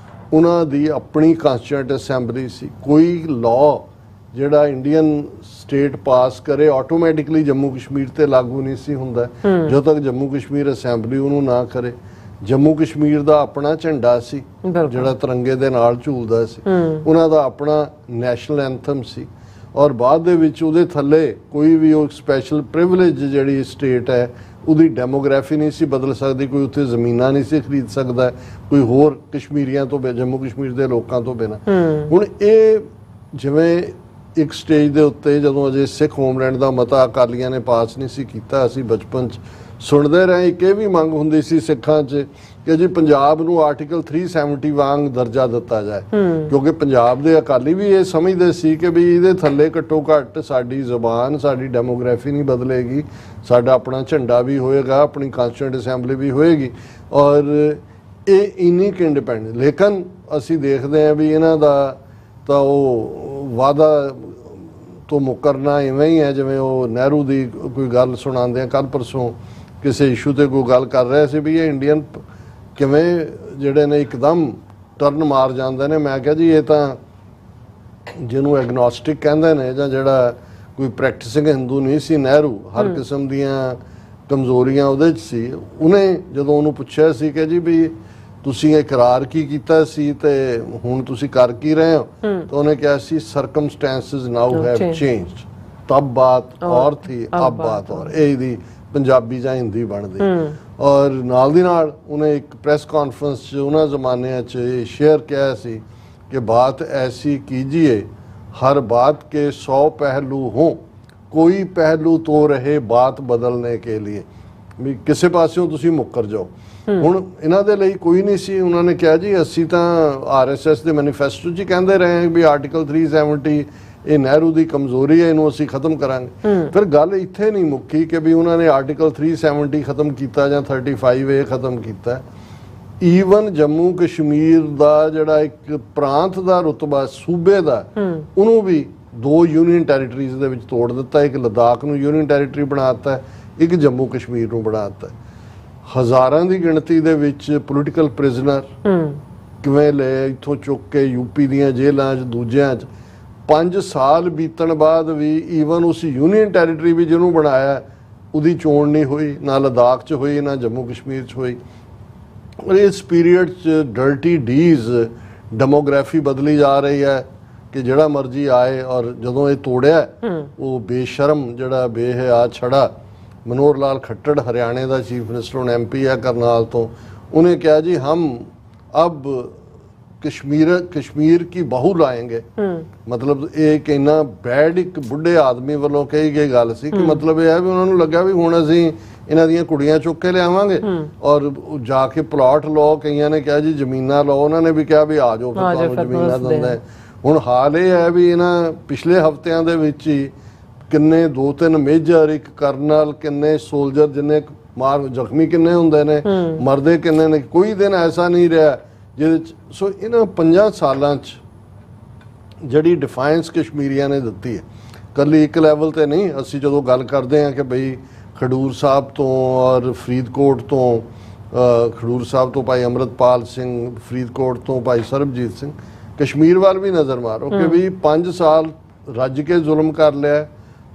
ਉਹਨਾਂ ਦੀ ਆਪਣੀ ਕਨਸਟੀਟਿਊਐਂਟ ਅਸੈਂਬਲੀ ਸੀ। ਕੋਈ ਲਾਅ ਜਿਹੜਾ ਇੰਡੀਅਨ ਸਟੇਟ ਪਾਸ ਕਰੇ ਆਟੋਮੈਟਿਕਲੀ ਜੰਮੂ ਕਸ਼ਮੀਰ ਤੇ ਲਾਗੂ ਨਹੀਂ ਸੀ ਹੁੰਦਾ ਜਦੋਂ ਤੱਕ ਜੰਮੂ ਕਸ਼ਮੀਰ ਅਸੈਂਬਲੀ ਉਹਨੂੰ ਨਾ ਕਰੇ। ਜੰਮੂ ਕਸ਼ਮੀਰ ਦਾ ਆਪਣਾ ਝੰਡਾ ਸੀ ਜਿਹੜਾ ਤਿਰੰਗੇ ਦੇ ਨਾਲ ਝੂਲਦਾ ਸੀ, ਉਹਨਾਂ ਦਾ ਆਪਣਾ ਨੈਸ਼ਨਲ ਐਂਥਮ ਸੀ। ਔਰ ਬਾਅਦ ਦੇ ਵਿੱਚ ਉਹਦੇ ਥੱਲੇ ਕੋਈ ਵੀ ਉਹ ਸਪੈਸ਼ਲ ਪ੍ਰਿਵਿਲੇਜ ਜਿਹੜੀ ਸਟੇਟ ਹੈ ਉਹਦੀ ਡੈਮੋਗ੍ਰਾਫੀ ਨਹੀਂ ਸੀ ਬਦਲ ਸਕਦੀ, ਕੋਈ ਉੱਥੇ ਜ਼ਮੀਨਾਂ ਨਹੀਂ ਸੀ ਖਰੀਦ ਸਕਦਾ ਕੋਈ ਹੋਰ ਕਸ਼ਮੀਰੀਆਂ ਤੋਂ, ਜੰਮੂ ਕਸ਼ਮੀਰ ਦੇ ਲੋਕਾਂ ਤੋਂ ਬਿਨਾਂ। ਹੁਣ ਇਹ ਜਿਵੇਂ ਇੱਕ ਸਟੇਜ ਦੇ ਉੱਤੇ ਜਦੋਂ ਅਜੇ ਸਿੱਖ ਹੋਮਲੈਂਡ ਦਾ ਮਤਾ ਅਕਾਲੀਆਂ ਨੇ ਪਾਸ ਨਹੀਂ ਸੀ ਕੀਤਾ, ਅਸੀਂ ਬਚਪਨ 'ਚ ਸੁਣਦੇ ਰਹੇ। ਇੱਕ ਇਹ ਵੀ ਮੰਗ ਹੁੰਦੀ ਸੀ ਸਿੱਖਾਂ 'ਚ ਕਿ ਜੀ ਪੰਜਾਬ ਨੂੰ ਆਰਟੀਕਲ 370 ਵਾਂਗ ਦਰਜਾ ਦਿੱਤਾ ਜਾਏ, ਕਿਉਂਕਿ ਪੰਜਾਬ ਦੇ ਅਕਾਲੀ ਵੀ ਇਹ ਸਮਝਦੇ ਸੀ ਕਿ ਵੀ ਇਹਦੇ ਥੱਲੇ ਘੱਟੋ ਘੱਟ ਸਾਡੀ ਜ਼ੁਬਾਨ, ਸਾਡੀ ਡੈਮੋਗ੍ਰਾਫੀ ਨਹੀਂ ਬਦਲੇਗੀ, ਸਾਡਾ ਆਪਣਾ ਝੰਡਾ ਵੀ ਹੋਏਗਾ, ਆਪਣੀ ਕਨਸਟੀਟਿਊਐਂਟ ਅਸੈਂਬਲੀ ਵੀ ਹੋਏਗੀ ਔਰ ਇਹ ਇੰਨੀ ਇੰਡੀਪੈਂਡੈਂਟ। ਲੇਕਿਨ ਅਸੀਂ ਦੇਖਦੇ ਹਾਂ ਵੀ ਇਹਨਾਂ ਦਾ ਤਾਂ ਉਹ ਵਾਅਦਾ ਤੋਂ ਮੁਕਰਨਾ ਇਵੇਂ ਹੀ ਹੈ ਜਿਵੇਂ ਉਹ ਨਹਿਰੂ ਦੀ ਕੋਈ ਗੱਲ ਸੁਣਾਉਂਦੇ ਆ। ਕੱਲ੍ਹ ਪਰਸੋਂ ਕਿਸੇ ਇਸ਼ੂ ਤੇ ਕੋਈ ਗੱਲ ਕਰ ਰਹੇ ਸੀ ਵੀ ਇਹ ਇੰਡੀਅਨ ਕਿਵੇਂ ਜਿਹੜੇ ਨੇ ਇੱਕਦਮ ਟਰਨ ਮਾਰ ਜਾਂਦੇ ਨੇ। ਮੈਂ ਕਿਹਾ ਜੀ ਇਹ ਤਾਂ ਜਿਹਨੂੰ ਐਗਨੋਸਟਿਕ ਕਹਿੰਦੇ ਨੇ ਜਾਂ ਜਿਹੜਾ ਕੋਈ ਪ੍ਰੈਕਟਿਸਿੰਗ ਹਿੰਦੂ ਨਹੀਂ ਸੀ, ਨਹਿਰੂ ਹਰ ਕਿਸਮ ਦੀਆਂ ਕਮਜ਼ੋਰੀਆਂ ਉਹਦੇ 'ਚ ਸੀ। ਉਹਨੇ ਜਦੋਂ ਉਹਨੂੰ ਪੁੱਛਿਆ ਸੀ ਕਿ ਜੀ ਵੀ ਤੁਸੀਂ ਇਕਰਾਰ ਕੀ ਕੀਤਾ ਸੀ ਤੇ ਹੁਣ ਤੁਸੀਂ ਕਰ ਕੀ ਰਹੇ ਹੋ, ਤਾਂ ਉਹਨੇ ਕਿਹਾ ਸੀ ਸਰਕਮਸਟੈਂਸਿਸ ਨਾਓ ਹੈਵ ਚੇਂਜਡ, ਤਬ ਬਾਤ ਔਰ ਥੀ ਅਬ ਬਾਤ ਔਰ। ਇਹ ਦੀ ਪੰਜਾਬੀ ਜਾਂ ਹਿੰਦੀ ਬਣਦੀ। ਔਰ ਨਾਲ ਦੀ ਨਾਲ ਉਹਨੇ ਇੱਕ ਪ੍ਰੈਸ ਕਾਨਫਰੰਸ 'ਚ ਉਹਨਾਂ ਜ਼ਮਾਨਿਆਂ 'ਚ ਸ਼ੇਅਰ ਕਿਹਾ ਸੀ ਕਿ ਬਾਤ ਐਸੀ ਕੀਜੀਏ ਹਰ ਬਾਤ ਕੇ 100 ਪਹਿਲੂ ਹੋਂ, ਕੋਈ ਪਹਿਲੂ ਤੋਂ ਰਹੇ ਬਾਤ ਬਦਲਨੇ ਕੇ ਲਈ, ਵੀ ਕਿਸੇ ਪਾਸਿਓਂ ਤੁਸੀਂ ਮੁੱਕਰ ਜਾਓ। ਹੁਣ ਇਹਨਾਂ ਦੇ ਲਈ ਕੋਈ ਨਹੀਂ ਸੀ। ਉਹਨਾਂ ਨੇ ਕਿਹਾ ਜੀ ਅਸੀਂ ਤਾਂ RSS ਦੇ ਮੈਨੀਫੈਸਟੋ 'ਚ ਕਹਿੰਦੇ ਰਹੇ ਵੀ ਆਰਟੀਕਲ 370 ਇਹ ਨਹਿਰੂ ਦੀ ਕਮਜ਼ੋਰੀ ਹੈ, ਇਹਨੂੰ ਅਸੀਂ ਖਤਮ ਕਰਾਂਗੇ। ਫਿਰ ਗੱਲ ਇੱਥੇ ਨਹੀਂ ਮੁੱਕੀ ਕਿ ਵੀ ਉਹਨਾਂ ਨੇ ਆਰਟੀਕਲ 370 ਖਤਮ ਕੀਤਾ ਜਾਂ 35A ਖਤਮ ਕੀਤਾ। ਈਵਨ ਜੰਮੂ ਕਸ਼ਮੀਰ ਦਾ ਜਿਹੜਾ ਇੱਕ ਪ੍ਰਾਂਤ ਦਾ ਰੁਤਬਾ ਸੂਬੇ ਦਾ, ਉਹਨੂੰ ਵੀ 2 ਯੂਨੀਅਨ ਟੈਰੀਟਰੀਜ਼ ਦੇ ਵਿੱਚ ਤੋੜ ਦਿੱਤਾ। ਇੱਕ ਲੱਦਾਖ ਨੂੰ ਯੂਨੀਅਨ ਟੈਰੀਟਰੀ ਬਣਾ ਦਿੱਤਾ, ਇੱਕ ਜੰਮੂ ਕਸ਼ਮੀਰ ਨੂੰ ਬਣਾ ਦਿੱਤਾ। ਹਜ਼ਾਰਾਂ ਦੀ ਗਿਣਤੀ ਦੇ ਵਿੱਚ ਪੋਲੀਟੀਕਲ ਪ੍ਰਿਜ਼ਨਰ ਕਿਵੇਂ ਲਏ ਇੱਥੋਂ ਚੁੱਕ ਕੇ ਯੂਪੀ ਦੀਆਂ ਜੇਲ੍ਹਾਂ 'ਚ, ਦੂਜਿਆਂ 'ਚ। 5 ਸਾਲ ਬੀਤਣ ਬਾਅਦ ਵੀ ਈਵਨ ਉਸ ਯੂਨੀਅਨ ਟੈਰੀਟਰੀ ਵੀ ਜਿਹਨੂੰ ਬਣਾਇਆ ਉਹਦੀ ਚੋਣ ਨਹੀਂ ਹੋਈ, ਨਾ ਲੱਦਾਖ 'ਚ ਹੋਈ ਨਾ ਜੰਮੂ ਕਸ਼ਮੀਰ 'ਚ ਹੋਈ। ਔਰ ਇਸ ਪੀਰੀਅਡ 'ਚ ਡਰਟੀ ਡੀਜ਼ ਡੈਮੋਗ੍ਰਾਫੀ ਬਦਲੀ ਜਾ ਰਹੀ ਹੈ ਕਿ ਜਿਹੜਾ ਮਰਜ਼ੀ ਆਏ। ਔਰ ਜਦੋਂ ਇਹ ਤੋੜਿਆ ਉਹ ਬੇਸ਼ਰਮ ਜਿਹੜਾ ਬੇਹਿਆ ਛੜਾ मनोहर लाल खट्टर हरियाणा का चीफ मिनिस्टर ਹੁਣ MP है करनाल तो, उन्हें कहा जी हम अब कश्मीर की बहू लाएंगे। मतलब एक इन्ना बैड एक बुढ़े आदमी वालों कही गई गल सी कि मतलब यह है भी उन्होंने लग्या भी हुण असीं इन्हां दीयां कुड़ियां चुक के लियावांगे और जाके प्लॉट लो, कईयां ने कहा जी जमीनां लो, उन्होंने भी कहा भी आ जाओ फिर तुहानूं जमीनां दिंदा है। हुण हाल ये है भी इन्हां पिछले हफ्तियां दे विच ही किन्ने 2-3 मेजर, एक करनल, किन्ने सोल्जर जिन्ने मार जख्मी किन्ने हुंदे ने, मरदे किन्ने ने। कोई दिन ऐसा नहीं रहा जिहदे सो इन्हां 5 सालां च जिहड़ी डिफाइंस कश्मीरियां ने दित्ती है कल्ली एक लैवल ते नहीं। असीं जदों गल करदे हां कि बई खडूर साहब तो और फरीदकोट तो, खडूर साहब तो भाई अमृतपाल सिंह, फरीदकोट तो भाई सरबजीत सिंह, कश्मीर वाल भी नज़र मारो कि भी 5 साल रज के जुल्म कर लिया।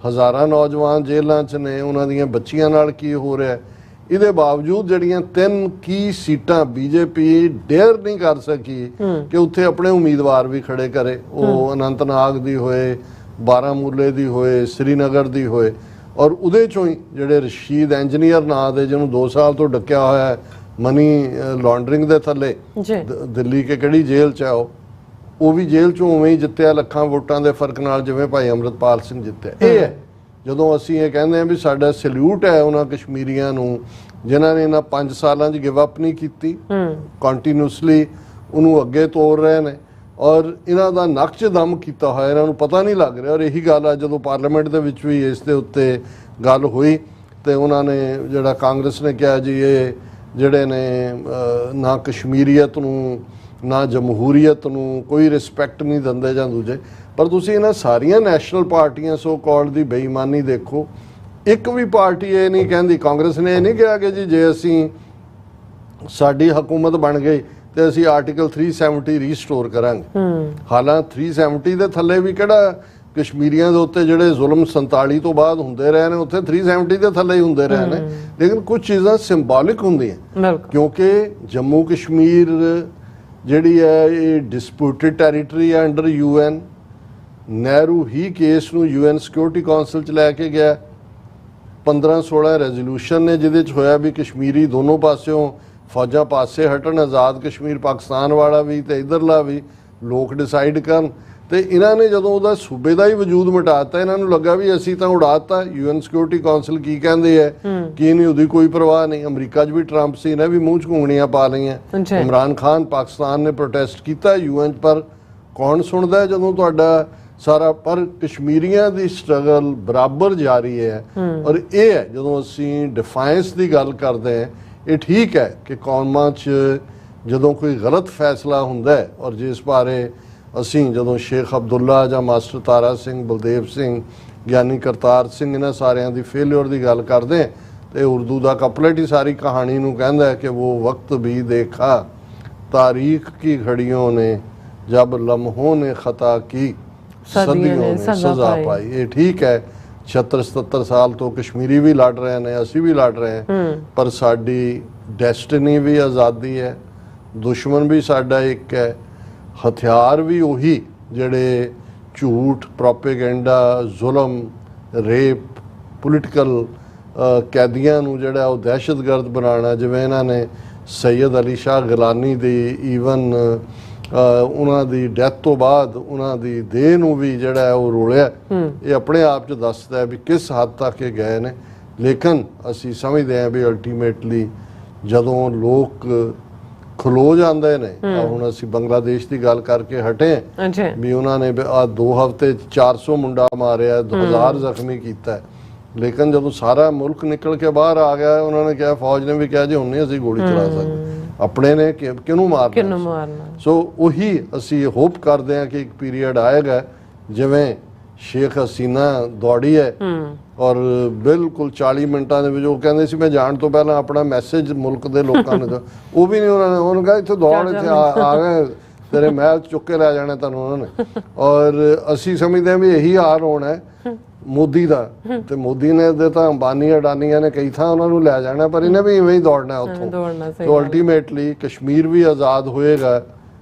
हज़ारां नौजवान जेलों च ने, उन्हां दीयां बच्चियां नाल की हो रहा है। ਇਹਦੇ ਬਾਵਜੂਦ ਜਿਹੜੀਆਂ 3 ਕੀ ਸੀਟਾਂ ਬੀਜੇਪੀ ਡੇਅਰ ਨਹੀਂ ਕਰ ਸਕੀ ਕਿ ਉੱਥੇ ਆਪਣੇ ਉਮੀਦਵਾਰ ਵੀ ਖੜੇ ਕਰੇ। ਉਹ ਅਨੰਤਨਾਗ ਦੀ ਹੋਏ, ਬਾਰਾਮੂਲੇ ਦੀ ਹੋਏ, श्रीनगर ਦੀ ਹੋਏ। ਔਰ ਉਹਦੇ ਚੋਂ ਹੀ ਜਿਹੜੇ ਰਸ਼ੀਦ ਇੰਜੀਨੀਅਰ ਨਾਂ ਦੇ, ਜਿਹਨੂੰ 2 ਸਾਲ ਤੋਂ ਡੱਕਿਆ ਹੋਇਆ ਹੈ ਮਨੀ ਲਾਂਡਰਿੰਗ ਦੇ ਥੱਲੇ, ਦਿੱਲੀ ਕੇ ਕਿਹੜੀ ਜੇਲ੍ਹ 'ਚ ਹੈ ਉਹ ਵੀ ਜੇਲ੍ਹ 'ਚੋਂ ਉਵੇਂ ਹੀ ਜਿੱਤਿਆ ਲੱਖਾਂ ਵੋਟਾਂ ਦੇ ਫਰਕ ਨਾਲ ਜਿਵੇਂ ਭਾਈ ਅੰਮ੍ਰਿਤਪਾਲ ਸਿੰਘ ਜਿੱਤਿਆ। ਇਹ ਹੈ ਜਦੋਂ ਅਸੀਂ ਇਹ ਕਹਿੰਦੇ ਹਾਂ ਵੀ ਸਾਡਾ ਸੈਲੂਟ ਹੈ ਉਹਨਾਂ ਕਸ਼ਮੀਰੀਆਂ ਨੂੰ ਜਿਨ੍ਹਾਂ ਨੇ ਇਹਨਾਂ 5 ਸਾਲਾਂ 'ਚ ਗਿਵ ਅਪ ਨਹੀਂ ਕੀਤੀ, ਕੰਟੀਨਿਊਸਲੀ ਉਹਨੂੰ ਅੱਗੇ ਤੋਰ ਰਹੇ ਨੇ ਔਰ ਇਹਨਾਂ ਦਾ ਨਕਸ਼ ਦਮ ਕੀਤਾ ਹੋਇਆ, ਇਹਨਾਂ ਨੂੰ ਪਤਾ ਨਹੀਂ ਲੱਗ ਰਿਹਾ। ਔਰ ਇਹੀ ਗੱਲ ਆ ਜਦੋਂ ਪਾਰਲੀਮੈਂਟ ਦੇ ਵਿੱਚ ਵੀ ਇਸ ਦੇ ਉੱਤੇ ਗੱਲ ਹੋਈ ਤੇ ਉਹਨਾਂ ਨੇ ਜਿਹੜਾ ਕਾਂਗਰਸ ਨੇ ਕਿਹਾ ਜੀ ਇਹ ਜਿਹੜੇ ਨੇ ਨਾ ਕਸ਼ਮੀਰੀਅਤ ਨੂੰ ਨਾ ਜਮਹੂਰੀਅਤ ਨੂੰ ਕੋਈ ਰਿਸਪੈਕਟ ਨਹੀਂ ਦਿੰਦੇ ਜਾਂ ਦੂਜੇ। ਪਰ ਤੁਸੀਂ ਇਹਨਾਂ ਸਾਰੀਆਂ ਨੈਸ਼ਨਲ ਪਾਰਟੀਆਂ ਸੋ ਕਾਲਡ ਦੀ ਬੇਈਮਾਨੀ ਦੇਖੋ, ਇੱਕ ਵੀ ਪਾਰਟੀ ਇਹ ਨਹੀਂ ਕਹਿੰਦੀ, ਕਾਂਗਰਸ ਨੇ ਇਹ ਨਹੀਂ ਕਿਹਾ ਕਿ ਜੀ ਜੇ ਅਸੀਂ ਸਾਡੀ ਹਕੂਮਤ ਬਣ ਗਈ ਤੇ ਅਸੀਂ ਆਰਟੀਕਲ 370 ਰੀਸਟੋਰ ਕਰਾਂਗੇ। ਹਾਲਾਂਕਿ 370 ਦੇ ਥੱਲੇ ਵੀ ਕਿਹੜਾ ਕਸ਼ਮੀਰੀਆਂ ਦੇ ਉੱਤੇ ਜਿਹੜੇ ਜ਼ੁਲਮ 47 ਤੋਂ ਬਾਅਦ ਹੁੰਦੇ ਰਹੇ ਨੇ ਉੱਥੇ 370 ਦੇ ਥੱਲੇ ਹੀ ਹੁੰਦੇ ਰਹੇ ਨੇ, ਲੇਕਿਨ ਕੁਝ ਚੀਜ਼ਾਂ ਸਿੰਬੋਲਿਕ ਹੁੰਦੀਆਂ ਕਿਉਂਕਿ ਜੰਮੂ ਕਸ਼ਮੀਰ ਜਿਹੜੀ ਹੈ ਇਹ ਡਿਸਪਿਊਟਡ ਟੈਰੀਟਰੀ ਹੈ ਅੰਡਰ UN। ਨਹਿਰੂ ਹੀ ਕੇਸ ਨੂੰ UN ਸਿਕਿਉਰਿਟੀ ਕਾਉਂਸਲ 'ਚ ਲੈ ਕੇ ਗਿਆ। 15-16 ਰੈਜ਼ੋਲੂਸ਼ਨ ਨੇ ਜਿਹਦੇ 'ਚ ਹੋਇਆ ਵੀ ਕਸ਼ਮੀਰੀ ਦੋਨੋਂ ਪਾਸਿਓਂ ਫੌਜਾਂ ਪਾਸੇ ਹਟਣ, ਆਜ਼ਾਦ ਕਸ਼ਮੀਰ ਪਾਕਿਸਤਾਨ ਵਾਲਾ ਵੀ ਤੇ ਇੱਧਰਲਾ ਵੀ ਲੋਕ ਡਿਸਾਈਡ ਕਰਨ। ਤੇ ਇਹਨਾਂ ਨੇ ਜਦੋਂ ਉਹਦਾ ਸੂਬੇ ਦਾ ਹੀ ਵਜੂਦ ਮਿਟਾਤਾ, ਇਹਨਾਂ ਨੂੰ ਲੱਗਾ ਵੀ ਅਸੀਂ ਤਾਂ ਉਡਾਤਾ। UN ਸਿਕਿਉਰਿਟੀ ਕਾਉਂਸਲ ਕੀ ਕਹਿੰਦੇ ਹੈ ਕਿ ਨਹੀਂ ਉਹਦੀ ਕੋਈ ਪਰਵਾਹ ਨਹੀਂ। ਅਮਰੀਕਾ 'ਚ ਵੀ ਟਰੰਪ ਸੀ ਨੇ ਵੀ ਮੂੰਹ 'ਚ ਘੁੰਗਣੀਆਂ ਪਾ ਲਈਆਂ। ਇਮਰਾਨ ਖਾਨ ਪਾਕਿਸਤਾਨ ਨੇ ਪ੍ਰੋਟੈਸਟ ਕੀਤਾ UN 'ਚ, ਪਰ ਕੌਣ ਸੁਣਦਾ ਜਦੋਂ ਤੁਹਾਡਾ ਸਾਰਾ। ਪਰ ਕਸ਼ਮੀਰੀਆਂ ਦੀ ਸਟਰਗਲ ਬਰਾਬਰ ਜਾਰੀ ਹੈ। ਔਰ ਇਹ ਹੈ ਜਦੋਂ ਅਸੀਂ ਡਿਫਾਇੰਸ ਦੀ ਗੱਲ ਕਰਦੇ ਹਾਂ, ਇਹ ਠੀਕ ਹੈ ਕਿ ਕੌਮਾਂ 'ਚ ਜਦੋਂ ਕੋਈ ਗਲਤ ਫੈਸਲਾ ਹੁੰਦਾ ਹੈ ਔਰ ਜਿਸ ਬਾਰੇ ਅਸੀਂ ਜਦੋਂ ਸ਼ੇਖ ਅਬਦੁੱਲਾ ਜਾਂ ਮਾਸਟਰ ਤਾਰਾ ਸਿੰਘ, ਬਲਦੇਵ ਸਿੰਘ, ਗਿਆਨੀ ਕਰਤਾਰ ਸਿੰਘ ਇਹਨਾਂ ਸਾਰਿਆਂ ਦੀ ਫੇਲਿਅਰ ਦੀ ਗੱਲ ਕਰਦੇ ਹਾਂ ਤੇ ਉਰਦੂ ਦਾ ਕਪਲੇਟ ਹੀ ਸਾਰੀ ਕਹਾਣੀ ਨੂੰ ਕਹਿੰਦਾ ਹੈ ਕਿ ਉਹ ਵਕਤ ਵੀ ਦੇਖਾ ਤਾਰੀਖ ਕੀ ਘੜੀਆਂ ਨੇ ਜਬ ਲਮਹੋਂ ਨੇ ਖਤਾ ਕੀ ਸਦੀਆਂ ਨੇ ਸਜ਼ਾ ਪਾਈ। ਇਹ ਠੀਕ ਹੈ 76-77 ਸਾਲ ਤੋਂ ਕਸ਼ਮੀਰੀ ਵੀ ਲੜ ਰਹੇ ਨੇ, ਅਸੀਂ ਵੀ ਲੜ ਰਹੇ ਹਾਂ, ਪਰ ਸਾਡੀ ਡੈਸਟੀਨੀ ਵੀ ਆਜ਼ਾਦੀ ਹੈ, ਦੁਸ਼ਮਣ ਵੀ ਸਾਡਾ ਇੱਕ ਹੈ, ਹਥਿਆਰ ਵੀ ਉਹੀ ਜਿਹੜੇ ਝੂਠ, ਪ੍ਰੋਪੇਗੈਂਡਾ, ਜ਼ੁਲਮ, ਰੇਪ, ਪੋਲੀਟੀਕਲ ਕੈਦੀਆਂ ਨੂੰ ਜਿਹੜਾ ਉਹ ਦਹਿਸ਼ਤਗਰਦ ਬਣਾਉਣਾ। ਜਿਵੇਂ ਇਹਨਾਂ ਨੇ ਸੈਯਦ ਅਲੀ ਸ਼ਾਹ ਗਿਲਾਨੀ ਦੀ ਈਵਨ ਉਹਨਾਂ ਦੀ ਡੈਥ ਤੋਂ ਬਾਅਦ ਉਹਨਾਂ ਦੀ ਦੇਹ ਨੂੰ ਵੀ ਜਿਹੜਾ ਉਹ ਰੋਲਿਆ, ਇਹ ਆਪਣੇ ਆਪ 'ਚ ਦੱਸਦਾ ਵੀ ਕਿਸ ਹੱਦ ਤੱਕ ਇਹ ਗਏ ਨੇ। ਲੇਕਿਨ ਅਸੀਂ ਸਮਝਦੇ ਹਾਂ ਵੀ ਅਲਟੀਮੇਟਲੀ ਜਦੋਂ ਲੋਕ ਖਲੋ ਜਾਂਦੇ ਨੇ, ਹੁਣ ਅਸੀਂ ਬੰਗਲਾਦੇਸ਼ ਦੀ ਗੱਲ ਕਰਕੇ ਹਟੇ ਵੀ ਉਹਨਾਂ ਨੇ ਆ 2 ਹਫ਼ਤੇ 400 ਮੁੰਡਾ ਮਾਰਿਆ, 1000 ਜ਼ਖਮੀ ਕੀਤਾ, ਲੇਕਿਨ ਜਦੋਂ ਸਾਰਾ ਮੁਲਕ ਨਿਕਲ ਕੇ ਬਾਹਰ ਆ ਗਿਆ ਉਹਨਾਂ ਨੇ ਕਿਹਾ, ਫੌਜ ਨੇ ਵੀ ਕਿਹਾ ਜੀ ਹੁਣ ਨਹੀਂ ਅਸੀਂ ਗੋਲੀ ਚਲਾ ਸਕਦੇ, ਆਪਣੇ ਨੇ ਕਿਹਨੂੰ ਮਾਰਨਾ। ਸੋ ਉਹੀ ਅਸੀਂ ਹੋਪ ਕਰਦੇ ਹਾਂ ਕਿ ਇੱਕ ਪੀਰੀਅਡ ਆਏਗਾ ਜਿਵੇਂ ਸ਼ੇਖ ਹਸੀਨਾ ਦੌੜੀ ਹੈ ਔਰ ਬਿਲਕੁਲ 40 ਮਿੰਟਾਂ ਦੇ ਵਿੱਚ ਉਹ ਕਹਿੰਦੇ ਸੀ ਮੈਂ ਜਾਣ ਤੋਂ ਪਹਿਲਾਂ ਆਪਣਾ ਮੈਸੇਜ ਮੁਲਕ ਦੇ ਲੋਕਾਂ ਨੂੰ ਉਹ ਵੀ ਨਹੀਂ ਉਹਨਾਂ ਨੇ, ਉਹਨੂੰ ਕਿਹਾ ਇੱਥੇ ਦੌੜ ਇੱਥੇ ਆ ਗਏ ਤੇਰੇ ਮਹਿਲ ਚੁੱਕ ਕੇ ਲੈ ਜਾਣਾ ਤੁਹਾਨੂੰ ਉਹਨਾਂ ਨੇ। ਔਰ ਅਸੀਂ ਸਮਝਦੇ ਹਾਂ ਵੀ ਇਹੀ ਹਾਲ ਹੋਣਾ ਹੈ ਮੋਦੀ ਦਾ, ਤੇ ਮੋਦੀ ਨੇ ਦੇ ਤਾਂ ਅੰਬਾਨੀ ਅਡਾਨੀਆਂ ਨੇ ਕਈ ਥਾਂ ਉਹਨਾਂ ਨੂੰ ਲੈ ਜਾਣਾ, ਪਰ ਇਹਨੇ ਵੀ ਇਵੇਂ ਹੀ ਦੌੜਨਾ ਉੱਥੋਂ। ਸੋ ਅਲਟੀਮੇਟਲੀ ਕਸ਼ਮੀਰ ਵੀ ਆਜ਼ਾਦ ਹੋਏਗਾ,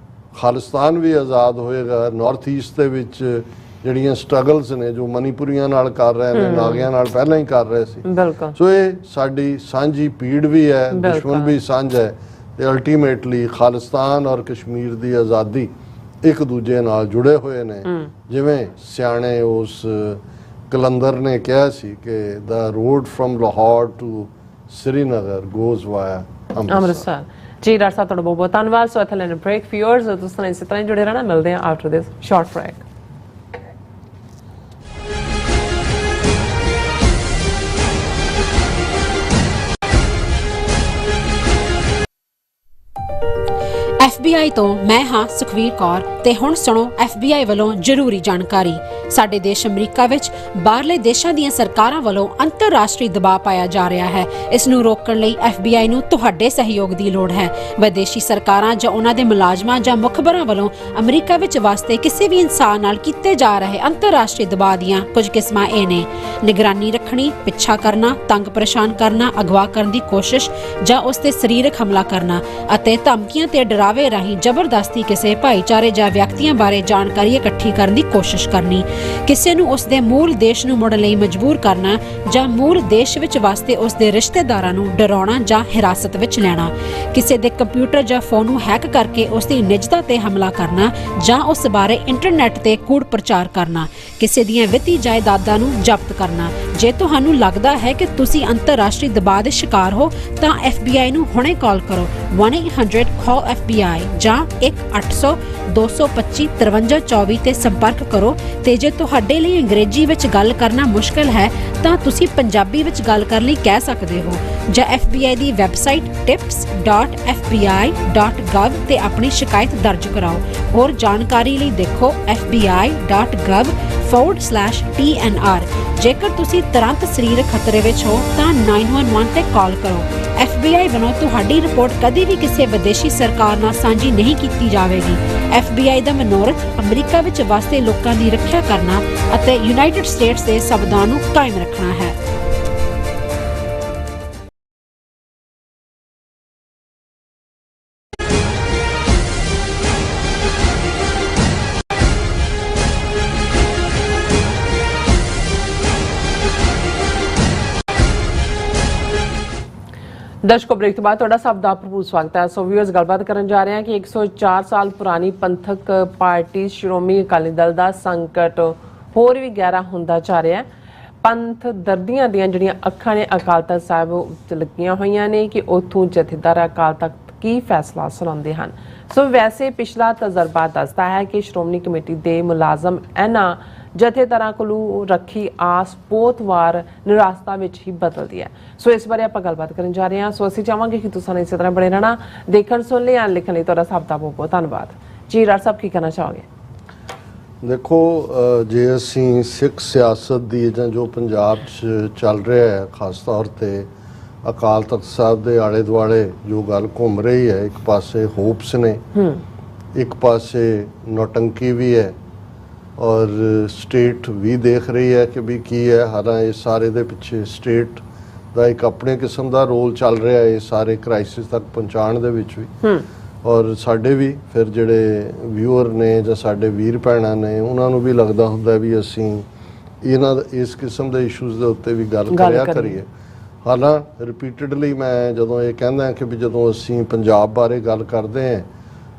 ਖਾਲਿਸਤਾਨ ਵੀ ਆਜ਼ਾਦ ਹੋਏਗਾ। ਨਾਰਥ ਈਸਟ ਦੇ ਵਿੱਚ ਜਿਹੜੀਆਂ ਸਟਰਗਲਸ ਨੇ ਜੋ ਮਨੀਪੁਰੀਆਂ ਨਾਲ ਕਰ ਰਹੇ ਨੇ, ਨਾਗਿਆਂ ਨਾਲ ਪਹਿਲਾਂ ਹੀ ਕਰ ਰਹੇ ਸੀ। ਸੋ ਇਹ ਸਾਡੀ ਸਾਂਝੀ ਪੀੜ ਵੀ ਹੈ, ਦੁਸ਼ਮਣ ਵੀ ਸਾਂਝਾ ਹੈ, ਤੇ ਅਲਟੀਮੇਟਲੀ ਖਾਲਿਸਤਾਨ ਔਰ ਕਸ਼ਮੀਰ ਦੀ ਆਜ਼ਾਦੀ ਇੱਕ ਦੂਜੇ ਨਾਲ ਜੁੜੇ ਹੋਏ ਨੇ। ਜਿਵੇਂ ਸਿਆਣੇ ਉਸ ਕਲੰਦਰ ਨੇ ਕਿਹਾ ਸੀ ਕਿ the road from Lahore to Srinagar goes via Amritsar. ਜੀ ਡਾਕਟਰ ਸਾਹਿਬ ਤੁਹਾਡਾ ਬਹੁਤ ਬਹੁਤ ਧੰਨਵਾਦ। ਸੋ ਇੱਥੇ ਲੈਣ ਬ੍ਰੇਕ ਫਿਊਅਰਸ ਤੁਸੀਂ ਇਸੇ ਤਰ੍ਹਾਂ ਜੁੜੇ ਰਹਿਣਾ, ਮਿਲਦੇ ਹਾਂ after this short break. FBI ਤੋਂ ਮੈਂ ਹਾਂ ਸੁਖਵੀਰ ਕੌਰ ਤੇ ਹੁਣ ਸੁਣੋ FBI ਵੱਲੋਂ ਜ਼ਰੂਰੀ ਜਾਣਕਾਰੀ। ਸਾਡੇ ਦੇਸ਼ ਅਮਰੀਕਾ ਵਿੱਚ ਬਾਹਰਲੇ ਦੇਸ਼ਾਂ ਦੀਆਂ ਸਰਕਾਰਾਂ ਵੱਲੋਂ ਅੰਤਰਰਾਸ਼ਟਰੀ ਦਬਾਅ ਪਾਇਆ ਜਾ ਰਿਹਾ ਹੈ। ਇਸ ਨੂੰ ਰੋਕਣ ਲਈ FBI ਨੂੰ ਤੁਹਾਡੇ ਸਹਿਯੋਗ ਦੀ ਲੋੜ ਹੈ। ਵਿਦੇਸ਼ੀ ਸਰਕਾਰਾਂ ਜਾਂ ਉਹਨਾਂ ਦੇ ਮੁਲਾਜ਼ਮਾਂ ਜਾਂ ਮੁਖਬਰਾਂ ਵੱਲੋਂ ਅਮਰੀਕਾ ਵਿੱਚ ਵਸਦੇ ਕਿਸੇ ਵੀ ਇਨਸਾਨ ਨਾਲ ਕੀਤੇ ਜਾ ਰਹੇ ਅੰਤਰਰਾਸ਼ਟਰੀ ਦਬਾਅ ਦੀਆਂ ਕੁਝ ਕਿਸਮਾਂ ਇਹ ਨੇ: ਨਿਗਰਾਨੀ ਰੱਖਣੀ, ਪਿੱਛਾ ਕਰਨਾ, ਤੰਗ ਪਰੇਸ਼ਾਨ ਕਰਨਾ, ਅਗਵਾ ਕਰਨ ਦੀ ਕੋਸ਼ਿਸ਼ ਜਾਂ ਉਸ ਤੇ ਸਰੀਰਕ ਹਮਲਾ ਕਰਨਾ ਅਤੇ ਧਮਕੀਆਂ ਤੇ ਡਰਾਵੇ ਰਾਹੀਂ ਜ਼ਬਰਦਸਤੀ ਕਿਸੇ ਭਾਈਚਾਰੇ ਜਾਂ ਵਿਅਕਤੀਆਂ ਬਾਰੇ ਜਾਣਕਾਰੀ ਇਕੱਠੀ ਕਰਨ ਦੀ ਕੋਸ਼ਿਸ਼ ਕਰਨੀ, ਕਿਸੇ ਨੂੰ ਉਸ ਦੇ ਮੂਲ ਦੇਸ਼ ਨੂੰ ਮੁੜਨ ਲਈ ਮਜਬੂਰ ਕਰਨਾ ਜਾਂ ਮੂਲ ਦੇਸ਼ ਵਿੱਚ ਵਸਦੇ ਉਸ ਦੇ ਰਿਸ਼ਤੇਦਾਰਾਂ ਨੂੰ ਡਰਾਉਣਾ ਜਾਂ ਹਿਰਾਸਤ ਵਿੱਚ ਲੈਣਾ, ਕਿਸੇ ਦੇ ਕੰਪਿਊਟਰ ਜਾਂ ਫੋਨ ਨੂੰ ਹੈਕ ਕਰਕੇ ਉਸ ਦੀ ਨਿੱਜਤਾ ਤੇ ਹਮਲਾ ਕਰਨਾ ਜਾਂ ਉਸ ਬਾਰੇ ਇੰਟਰਨੈਟ ਤੇ ਕੂੜ ਪ੍ਰਚਾਰ ਕਰਨਾ, ਕਿਸੇ ਦੀਆਂ ਵਿੱਤੀ ਜਾਇਦਾਦਾਂ ਨੂੰ ਜ਼ਬਤ ਕਰਨਾ। ਜੇ ਤੁਹਾਨੂੰ ਲੱਗਦਾ ਹੈ ਕਿ ਤੁਸੀਂ ਅੰਤਰਰਾਸ਼ਟਰੀ ਦਬਾਅ ਦੇ ਸ਼ਿਕਾਰ ਹੋ ਤਾਂ FBI ਨੂੰ ਹੁਣੇ ਕਾਲ ਕਰੋ 1-800-CALL-FBI ਜਾਂ 1-800-225-5324 ਤੇ ਸੰਪਰਕ ਕਰੋ। ਤੇ ਜੇ ਤੁਹਾਡੇ ਲਈ ਅੰਗਰੇਜ਼ੀ ਵਿੱਚ ਗੱਲ ਕਰਨਾ ਮੁਸ਼ਕਲ ਹੈ ਤਾਂ ਤੁਸੀਂ ਪੰਜਾਬੀ ਵਿੱਚ ਗੱਲ ਕਰਨ ਲਈ ਕਹਿ ਸਕਦੇ ਹੋ ਜਾਂ FBI ਦੀ ਵੈਬਸਾਈਟ tips.fbi.gov ਤੇ ਆਪਣੀ ਸ਼ਿਕਾਇਤ ਦਰਜ ਕਰਾਓ। ਹੋਰ ਜਾਣਕਾਰੀ ਲਈ ਦੇਖੋ fbi.gov/TNR। ਜੇਕਰ ਤੁਸੀਂ ਤੁਰੰਤ ਸਰੀਰਕ ਖਤਰੇ ਵਿੱਚ ਹੋ ਤਾਂ 911 ਤੇ ਕਾਲ ਕਰੋ। FBI ਵੱਲੋਂ ਤੁਹਾਡੀ ਰਿਪੋਰਟ ਕਦੇ ਵੀ ਕਿਸੇ ਵਿਦੇਸ਼ੀ ਸਰਕਾਰ ਨਾਲ ਸਾਂਝੀ ਨਹੀਂ ਕੀਤੀ ਜਾਵੇਗੀ। FBI ਦਾ ਮਨੋਰਥ ਅਮਰੀਕਾ ਵਿੱਚ ਵਸਦੇ ਲੋਕਾਂ ਦੀ ਰੱਖਿਆ ਕਰਨਾ ਅਤੇ ਯੂਨਾਈਟਿਡ ਸਟੇਟਸ ਦੇ ਸੰਵਿਧਾਨ ਨੂੰ ਕਾਇਮ ਰੱਖਣਾ ਹੈ। ਦਰਸ਼ਕੋ, ਬ੍ਰੇਕ ਤੋਂ ਬਾਅਦ ਤੁਹਾਡਾ ਸਭ ਦਾ ਭਰਪੂਰ ਸਵਾਗਤ ਹੈ। ਸੋ ਵਿਊਅਰਸ, ਗੱਲਬਾਤ ਕਰਨ ਜਾ ਰਹੇ ਹਾਂ ਕਿ 104 ਸਾਲ ਪੁਰਾਣੀ ਪੰਥਕ ਪਾਰਟੀ ਸ਼੍ਰੋਮਣੀ ਅਕਾਲੀ ਦਲ ਦਾ ਸੰਕਟ ਹੋਰ ਵੀ ਗਹਿਰਾ ਹੁੰਦਾ ਜਾ ਰਿਹਾ ਹੈ। ਪੰਥ ਦਰਦੀਆਂ ਦੀਆਂ ਜਿਹੜੀਆਂ ਅੱਖਾਂ ਨੇ ਅਕਾਲ ਤਖਤ ਸਾਹਿਬ ਉੱਤੇ ਲੱਗੀਆਂ ਹੋਈਆਂ ਨੇ ਕਿ ਉੱਥੋਂ ਜਥੇਦਾਰ ਅਕਾਲ ਤਖਤ ਕੀ ਫੈਸਲਾ ਸੁਣਾਉਂਦੇ ਹਨ। ਸੋ ਵੈਸੇ ਪਿਛਲਾ ਤਜਰਬਾ ਦੱਸਦਾ ਹੈ ਕਿ ਸ਼੍ਰੋਮਣੀ ਕਮੇਟੀ ਦੇ ਮੁਲਾਜ਼ਮ ਇਹਨਾਂ ਜਥੇਦਾਰਾਂ ਕੋਲੋਂ ਰੱਖੀ ਆਸ ਬਹੁਤ ਵਾਰ ਨਿਰਾਸ਼ਤਾ ਵਿੱਚ ਹੀ ਬਦਲਦੀ ਹੈ। ਸੋ ਇਸ ਬਾਰੇ ਆਪਾਂ ਗੱਲਬਾਤ ਕਰਨ ਜਾ ਰਹੇ ਹਾਂ। ਸੋ ਅਸੀਂ ਚਾਹਾਂਗੇ ਕਿ ਤੁਸੀਂ ਇਸੇ ਤਰ੍ਹਾਂ ਬਣੇ ਰਹਿਣਾ। ਦੇਖਣ ਸੁਣ ਲਿਆ ਲਿਖਣ ਲਈ ਤੁਹਾਡਾ ਸਭ ਦਾ ਬਹੁਤ ਬਹੁਤ ਧੰਨਵਾਦ ਜੀ। ਰਾਜ ਸਾਹਿਬ ਕੀ ਕਹਿਣਾ ਚਾਹੋਗੇ? ਦੇਖੋ, ਜੇ ਅਸੀਂ ਸਿੱਖ ਸਿਆਸਤ ਦੀ ਜਾਂ ਜੋ ਪੰਜਾਬ 'ਚ ਚੱਲ ਰਿਹਾ ਹੈ, ਖਾਸ ਤੌਰ 'ਤੇ ਅਕਾਲ ਤਖਤ ਸਾਹਿਬ ਦੇ ਆਲੇ ਦੁਆਲੇ ਜੋ ਗੱਲ ਘੁੰਮ ਰਹੀ ਹੈ, ਇੱਕ ਪਾਸੇ ਹੋਪਸ ਨੇ, ਇੱਕ ਪਾਸੇ ਨੌਟੰਕੀ ਵੀ ਹੈ ਔਰ ਸਟੇਟ ਵੀ ਦੇਖ ਰਹੀ ਹੈ ਕਿ ਵੀ ਕੀ ਹੈ। ਹਾਲਾਂ ਇਹ ਸਾਰੇ ਦੇ ਪਿੱਛੇ ਸਟੇਟ ਦਾ ਇੱਕ ਆਪਣੇ ਕਿਸਮ ਦਾ ਰੋਲ ਚੱਲ ਰਿਹਾ ਹੈ ਸਾਰੇ ਕ੍ਰਾਈਸਿਸ ਤੱਕ ਪਹੁੰਚਾਉਣ ਦੇ ਵਿੱਚ ਵੀ। ਔਰ ਸਾਡੇ ਵੀ ਫਿਰ ਜਿਹੜੇ ਵਿਊਅਰ ਨੇ ਜਾਂ ਸਾਡੇ ਵੀਰ ਭੈਣਾਂ ਨੇ, ਉਹਨਾਂ ਨੂੰ ਵੀ ਲੱਗਦਾ ਹੁੰਦਾ ਵੀ ਅਸੀਂ ਇਸ ਕਿਸਮ ਦੇ ਇਸ਼ੂਜ਼ ਦੇ ਉੱਤੇ ਵੀ ਗੱਲ ਕਰਿਆ ਕਰੀਏ। ਹਾਲਾਂ ਰਿਪੀਟਡਲੀ ਮੈਂ ਜਦੋਂ ਇਹ ਕਹਿੰਦਾ ਕਿ ਵੀ ਜਦੋਂ ਅਸੀਂ ਪੰਜਾਬ ਬਾਰੇ ਗੱਲ ਕਰਦੇ ਹਾਂ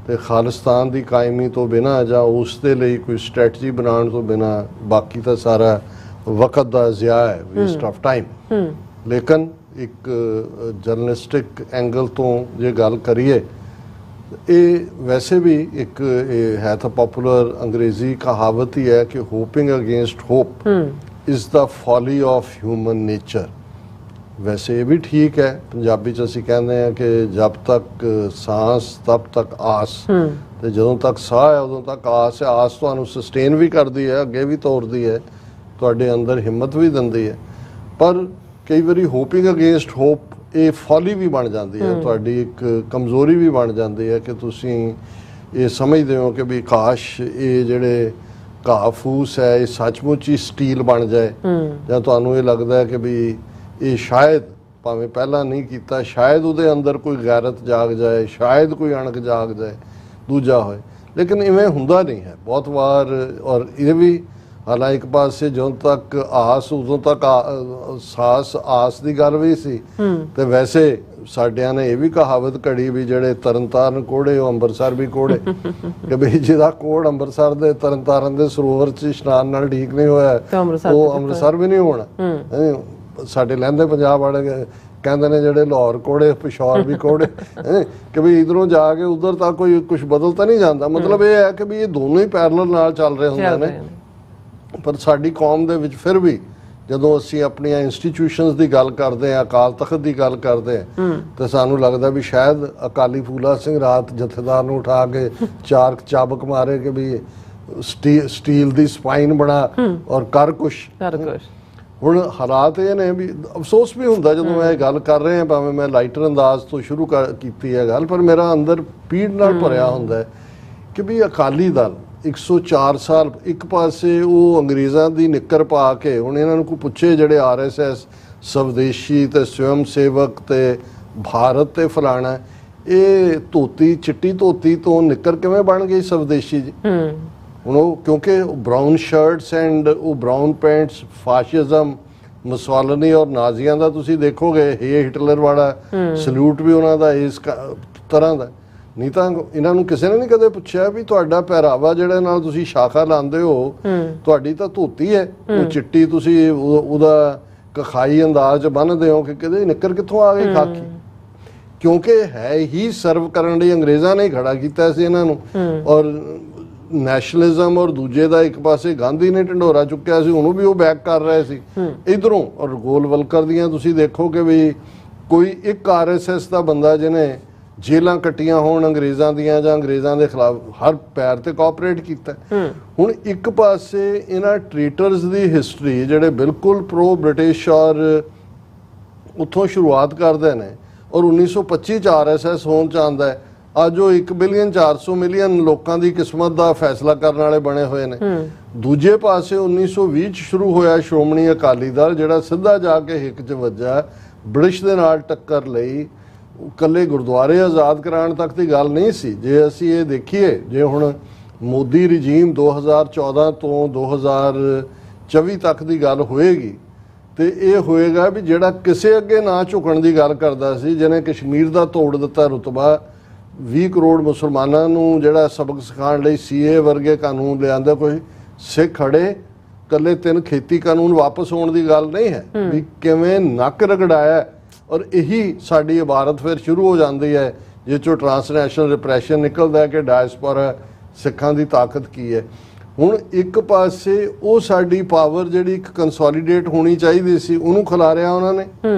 ਤੇ ਖਾਲਿਸਤਾਨ ਦੀ ਕਾਇਮੀ ਤੋਂ ਬਿਨਾਂ ਜਾਂ ਉਸ ਦੇ ਲਈ ਕੋਈ ਸਟ੍ਰੈਟਜੀ ਬਣਾਉਣ ਤੋਂ ਬਿਨਾਂ ਬਾਕੀ ਤਾਂ ਸਾਰਾ ਵਕਤ ਦਾ ਜ਼ਿਆ ਹੈ, ਵੇਸਟ ਆਫ ਟਾਈਮ। ਲੇਕਿਨ ਇੱਕ ਜਰਨਲਿਸਟਿਕ ਐਂਗਲ ਤੋਂ ਜੇ ਗੱਲ ਕਰੀਏ, ਇਹ ਵੈਸੇ ਵੀ ਇੱਕ ਹੈ ਤਾਂ ਪਪੂਲਰ ਅੰਗਰੇਜ਼ੀ ਕਹਾਵਤ ਹੀ ਹੈ ਕਿ hoping against hope is the folly of human nature. ਵੈਸੇ ਇਹ ਵੀ ਠੀਕ ਹੈ, ਪੰਜਾਬੀ 'ਚ ਅਸੀਂ ਕਹਿੰਦੇ ਹਾਂ ਕਿ ਜਬ ਤੱਕ ਸਾਂਸ ਤਬ ਤੱਕ ਆਸ, ਤੇ ਜਦੋਂ ਤੱਕ ਸਾਹ ਹੈ ਉਦੋਂ ਤੱਕ ਆਸ ਹੈ। ਆਸ ਤੁਹਾਨੂੰ ਸਸਟੇਨ ਵੀ ਕਰਦੀ ਹੈ, ਅੱਗੇ ਵੀ ਤੋਰਦੀ ਹੈ, ਤੁਹਾਡੇ ਅੰਦਰ ਹਿੰਮਤ ਵੀ ਦਿੰਦੀ ਹੈ। ਪਰ ਕਈ ਵਾਰੀ ਹੋਪਿੰਗ ਅਗੇਂਸਟ ਹੋਪ ਇਹ ਫੋਲੀ ਵੀ ਬਣ ਜਾਂਦੀ ਹੈ, ਤੁਹਾਡੀ ਇੱਕ ਕਮਜ਼ੋਰੀ ਵੀ ਬਣ ਜਾਂਦੀ ਹੈ ਕਿ ਤੁਸੀਂ ਇਹ ਸਮਝਦੇ ਹੋ ਕਿ ਵੀ ਕਾਸ਼ ਇਹ ਜਿਹੜੇ ਘਾਹ ਫੂਸ ਹੈ ਇਹ ਸੱਚਮੁੱਚ ਹੀ ਸਟੀਲ ਬਣ ਜਾਏ, ਜਾਂ ਤੁਹਾਨੂੰ ਇਹ ਲੱਗਦਾ ਹੈ ਕਿ ਵੀ ਇਹ ਸ਼ਾਇਦ ਭਾਵੇਂ ਪਹਿਲਾਂ ਨਹੀਂ ਕੀਤਾ, ਸ਼ਾਇਦ ਉਹਦੇ ਅੰਦਰ ਕੋਈ ਗੈਰਤ ਜਾਗ ਜਾਏ, ਸ਼ਾਇਦ ਕੋਈ ਅਣਖ ਜਾਗ ਜਾਏ, ਦੂਜਾ ਹੋਏ। ਲੇਕਿਨ ਇਵੇਂ ਹੁੰਦਾ ਨਹੀਂ ਹੈ ਬਹੁਤ ਵਾਰ। ਔਰ ਇਹ ਵੀ ਹਾਲਾਂ ਇੱਕ ਪਾਸੇ ਜਦੋਂ ਤੱਕ ਆਸ ਉਦੋਂ ਤੱਕ ਸਾਸ ਆਸ ਦੀ ਗੱਲ ਵੀ ਸੀ, ਤੇ ਵੈਸੇ ਸਾਡਿਆਂ ਨੇ ਇਹ ਵੀ ਕਹਾਵਤ ਘੜੀ ਵੀ ਜਿਹੜੇ ਤਰਨਤਾਰਨ ਕੋੜੇ ਉਹ ਅੰਮ੍ਰਿਤਸਰ ਵੀ ਕੋੜੇ ਕਿ ਬਈ ਜਿਹਦਾ ਕੋੜ ਅੰਮ੍ਰਿਤਸਰ ਦੇ ਤਰਨਤਾਰਨ ਦੇ ਸਰੋਵਰ 'ਚ ਇਸ਼ਨਾਨ ਨਾਲ ਠੀਕ ਨਹੀਂ ਹੋਇਆ ਉਹ ਅੰਮ੍ਰਿਤਸਰ ਵੀ ਨਹੀਂ ਹੋਣਾ। ਸਾਡੇ ਲਹਿੰਦੇ ਪੰਜਾਬ ਵਾਲੇ ਕਹਿੰਦੇ ਨੇ ਜਿਹੜੇ ਲਾਹੌਰ ਕੋੜੇ ਪਿਸ਼ੌਰ ਵੀ ਕੋੜੇ ਕਿ ਵੀ ਇਧਰੋਂ ਜਾ ਕੇ ਉਧਰ ਤੱਕ ਕੋਈ ਕੁਝ ਬਦਲ ਤਾਂ ਨਹੀਂ ਜਾਂਦਾ। ਮਤਲਬ ਇਹ ਹੈ ਕਿ ਵੀ ਇਹ ਦੋਨੋਂ ਹੀ ਪੈਰਲਲ ਨਾਲ ਚੱਲ ਰਹੇ ਹੁੰਦੇ ਨੇ। ਪਰ ਸਾਡੀ ਕੌਮ ਦੇ ਵਿੱਚ ਫਿਰ ਵੀ ਜਦੋਂ ਅਸੀਂ ਆਪਣੀਆਂ ਇੰਸਟੀਟਿਊਸ਼ਨਸ ਦੀ ਗੱਲ ਕਰਦੇ ਹਾਂ, ਅਕਾਲ ਤਖਤ ਦੀ ਗੱਲ ਕਰਦੇ ਹਾਂ, ਤਾਂ ਸਾਨੂੰ ਲੱਗਦਾ ਵੀ ਸ਼ਾਇਦ ਅਕਾਲੀ ਫੂਲਾ ਸਿੰਘ ਰਾਤ ਜਥੇਦਾਰ ਨੂੰ ਉਠਾ ਕੇ ਚਾਰ ਚਾਬਕ ਮਾਰੇ ਕਿ ਵੀ ਸਟੀਲ ਦੀ ਸਪਾਈਨ ਬਣਾ ਔਰ ਕਰ ਕੁਛ। ਹੁਣ ਹਾਲਾਤ ਇਹ ਨੇ ਵੀ ਅਫਸੋਸ ਵੀ ਹੁੰਦਾ ਜਦੋਂ ਮੈਂ ਇਹ ਗੱਲ ਕਰ ਰਹੇ ਹਾਂ, ਭਾਵੇਂ ਮੈਂ ਲਾਈਟਰ ਅੰਦਾਜ਼ ਤੋਂ ਸ਼ੁਰੂ ਕੀਤੀ ਹੈ ਗੱਲ, ਪਰ ਮੇਰਾ ਅੰਦਰ ਪੀੜ ਨਾਲ ਭਰਿਆ ਹੁੰਦਾ ਕਿ ਵੀ ਅਕਾਲੀ ਦਲ 104 ਸਾਲ ਇੱਕ ਪਾਸੇ ਉਹ ਅੰਗਰੇਜ਼ਾਂ ਦੀ ਨਿੱਕਰ ਪਾ ਕੇ, ਹੁਣ ਇਹਨਾਂ ਨੂੰ ਕੋਈ ਪੁੱਛੇ ਜਿਹੜੇ RSS ਸਵਦੇਸ਼ੀ ਤੇ ਸਵਯੰ ਸੇਵਕ ਤੇ ਭਾਰਤ ਤੇ ਫਲਾਣਾ, ਇਹ ਧੋਤੀ, ਚਿੱਟੀ ਧੋਤੀ ਤੋਂ ਨਿੱਕਰ ਕਿਵੇਂ ਬਣ ਗਈ ਸਵਦੇਸ਼ੀ ਜੀ? ਹੁਣ ਉਹ ਕਿਉਂਕਿ ਬਰਾਊਨ ਸ਼ਰਟਸ ਐਂਡ ਉਹ ਬਰਾਊਨ ਪੈਂਟਸ, ਫਾਸ਼ਿਜ਼ਮ, ਮੁਸੋਲਿਨੀ ਔਰ ਨਾਜ਼ੀਆਂ ਦਾ ਤੁਸੀਂ ਦੇਖੋਗੇ, ਹਿਟਲਰ ਵਾਲਾ ਸਲੂਟ ਵੀ ਉਹਨਾਂ ਦਾ ਇਸ ਤਰ੍ਹਾਂ ਦਾ। ਨਹੀਂ ਤਾਂ ਇਹਨਾਂ ਨੂੰ ਕਿਸੇ ਨੇ ਨਹੀਂ ਕਦੇ ਪੁੱਛਿਆ ਵੀ ਤੁਹਾਡਾ ਪਹਿਰਾਵਾ ਜਿਹੜੇ ਨਾਲ ਤੁਸੀਂ ਸ਼ਾਖਾ ਲਾਉਂਦੇ ਹੋ, ਤੁਹਾਡੀ ਤਾਂ ਧੋਤੀ ਹੈ, ਉਹ ਚਿੱਟੀ ਤੁਸੀਂ ਉਹਦਾ ਕਖਾਈ ਅੰਦਾਜ਼ ਬੰਨ੍ਹਦੇ ਹੋ, ਕਿ ਕਿਤੇ ਨਿੱਕਰ ਕਿੱਥੋਂ ਆ ਗਈ ਖਾਕੀ? ਕਿਉਂਕਿ ਹੈ ਹੀ ਸਰਵ ਕਰਨ ਲਈ ਅੰਗਰੇਜ਼ਾਂ ਨੇ ਖੜਾ ਕੀਤਾ ਸੀ ਇਹਨਾਂ ਨੂੰ। ਔਰ ਨੈਸ਼ਨਲਿਜ਼ਮ ਔਰ ਦੂਜੇ ਦਾ ਇੱਕ ਪਾਸੇ ਗਾਂਧੀ ਨੇ ਢੰਡੋਰਾ ਚੁੱਕਿਆ ਸੀ, ਉਹਨੂੰ ਵੀ ਉਹ ਬੈਕ ਕਰ ਰਹੇ ਸੀ ਇਧਰੋਂ। ਔਰ ਗੋਲਵਲਕਰ ਦੀਆਂ ਤੁਸੀਂ ਦੇਖੋ ਕਿ ਵੀ ਕੋਈ ਇੱਕ RSS ਦਾ ਬੰਦਾ ਜਿਹਨੇ ਜੇਲਾਂ ਕੱਟੀਆਂ ਹੋਣ ਅੰਗਰੇਜ਼ਾਂ ਦੀਆਂ ਜਾਂ ਅੰਗਰੇਜ਼ਾਂ ਦੇ ਖਿਲਾਫ, ਹਰ ਪੈਰ ਤੇ ਕੋਆਪਰੇਟ ਕੀਤਾ। ਹੁਣ ਇੱਕ ਪਾਸੇ ਇਹਨਾਂ ਟ੍ਰੀਟਰਸ ਦੀ ਹਿਸਟਰੀ ਜਿਹੜੇ ਬਿਲਕੁਲ ਪ੍ਰੋ ਬ੍ਰਿਟਿਸ਼ ਔਰ ਉੱਥੋਂ ਸ਼ੁਰੂਆਤ ਕਰਦੇ ਨੇ, ਔਰ 1925 ਚ RSS ਹੋਣ ਚ ਆਉਂਦਾ ਹੈ। ਅੱਜ ਉਹ 1,400,000,000 ਲੋਕਾਂ ਦੀ ਕਿਸਮਤ ਦਾ ਫੈਸਲਾ ਕਰਨ ਵਾਲੇ ਬਣੇ ਹੋਏ ਨੇ। ਦੂਜੇ ਪਾਸੇ 1920 ਚ ਸ਼ੁਰੂ ਹੋਇਆ ਸ਼੍ਰੋਮਣੀ ਅਕਾਲੀ ਦਲ, ਜਿਹੜਾ ਸਿੱਧਾ ਜਾ ਕੇ ਹਿੱਕ ਚ ਵੱਜਾ, ਬ੍ਰਿਟਿਸ਼ ਦੇ ਨਾਲ ਟੱਕਰ ਲਈ। ਇਕੱਲੇ ਗੁਰਦੁਆਰੇ ਆਜ਼ਾਦ ਕਰਾਉਣ ਤੱਕ ਦੀ ਗੱਲ ਨਹੀਂ ਸੀ। ਜੇ ਅਸੀਂ ਇਹ ਦੇਖੀਏ, ਜੇ ਹੁਣ ਮੋਦੀ ਰਜੀਮ 2014 ਤੋਂ 2024 ਤੱਕ ਦੀ ਗੱਲ ਹੋਏਗੀ, ਤੇ ਇਹ ਹੋਏਗਾ ਵੀ ਜਿਹੜਾ ਕਿਸੇ ਅੱਗੇ ਨਾ ਝੁਕਣ ਦੀ ਗੱਲ ਕਰਦਾ ਸੀ, ਜਿਹਨੇ ਕਸ਼ਮੀਰ ਦਾ ਤੋੜ ਦਿੱਤਾ ਰੁਤਬਾ, 20 ਕਰੋੜ ਮੁਸਲਮਾਨਾਂ ਨੂੰ ਜਿਹੜਾ ਸਬਕ ਸਿਖਾਉਣ ਲਈ CA ਵਰਗੇ ਕਾਨੂੰਨ ਲਿਆਂਦਾ, ਕੋਈ ਸਿੱਖ ਖੜੇ, ਕੱਲੇ 3 ਖੇਤੀ ਕਾਨੂੰਨ ਵਾਪਸ ਹੋਣ ਦੀ ਗੱਲ ਨਹੀਂ ਹੈ, ਵੀ ਕਿਵੇਂ ਨੱਕ ਰਗੜਾਇਆ। ਔਰ ਇਹੀ ਸਾਡੀ ਇਬਾਰਤ ਫਿਰ ਸ਼ੁਰੂ ਹੋ ਜਾਂਦੀ ਹੈ, ਜਿਸ ਚੋਂ ਟਰਾਂਸਨੈਸ਼ਨਲ ਰਿਪਰੈਸ਼ਨ ਨਿਕਲਦਾ ਕਿ ਡਾਇਸਪੋਰਾ ਸਿੱਖਾਂ ਦੀ ਤਾਕਤ ਕੀ ਹੈ। ਹੁਣ ਇੱਕ ਪਾਸੇ ਉਹ ਸਾਡੀ ਪਾਵਰ ਜਿਹੜੀ ਇੱਕ ਕੰਸੋਲੀਡੇਟ ਹੋਣੀ ਚਾਹੀਦੀ ਸੀ, ਉਹਨੂੰ ਖਿਲਾਰਿਆ ਉਹਨਾਂ ਨੇ।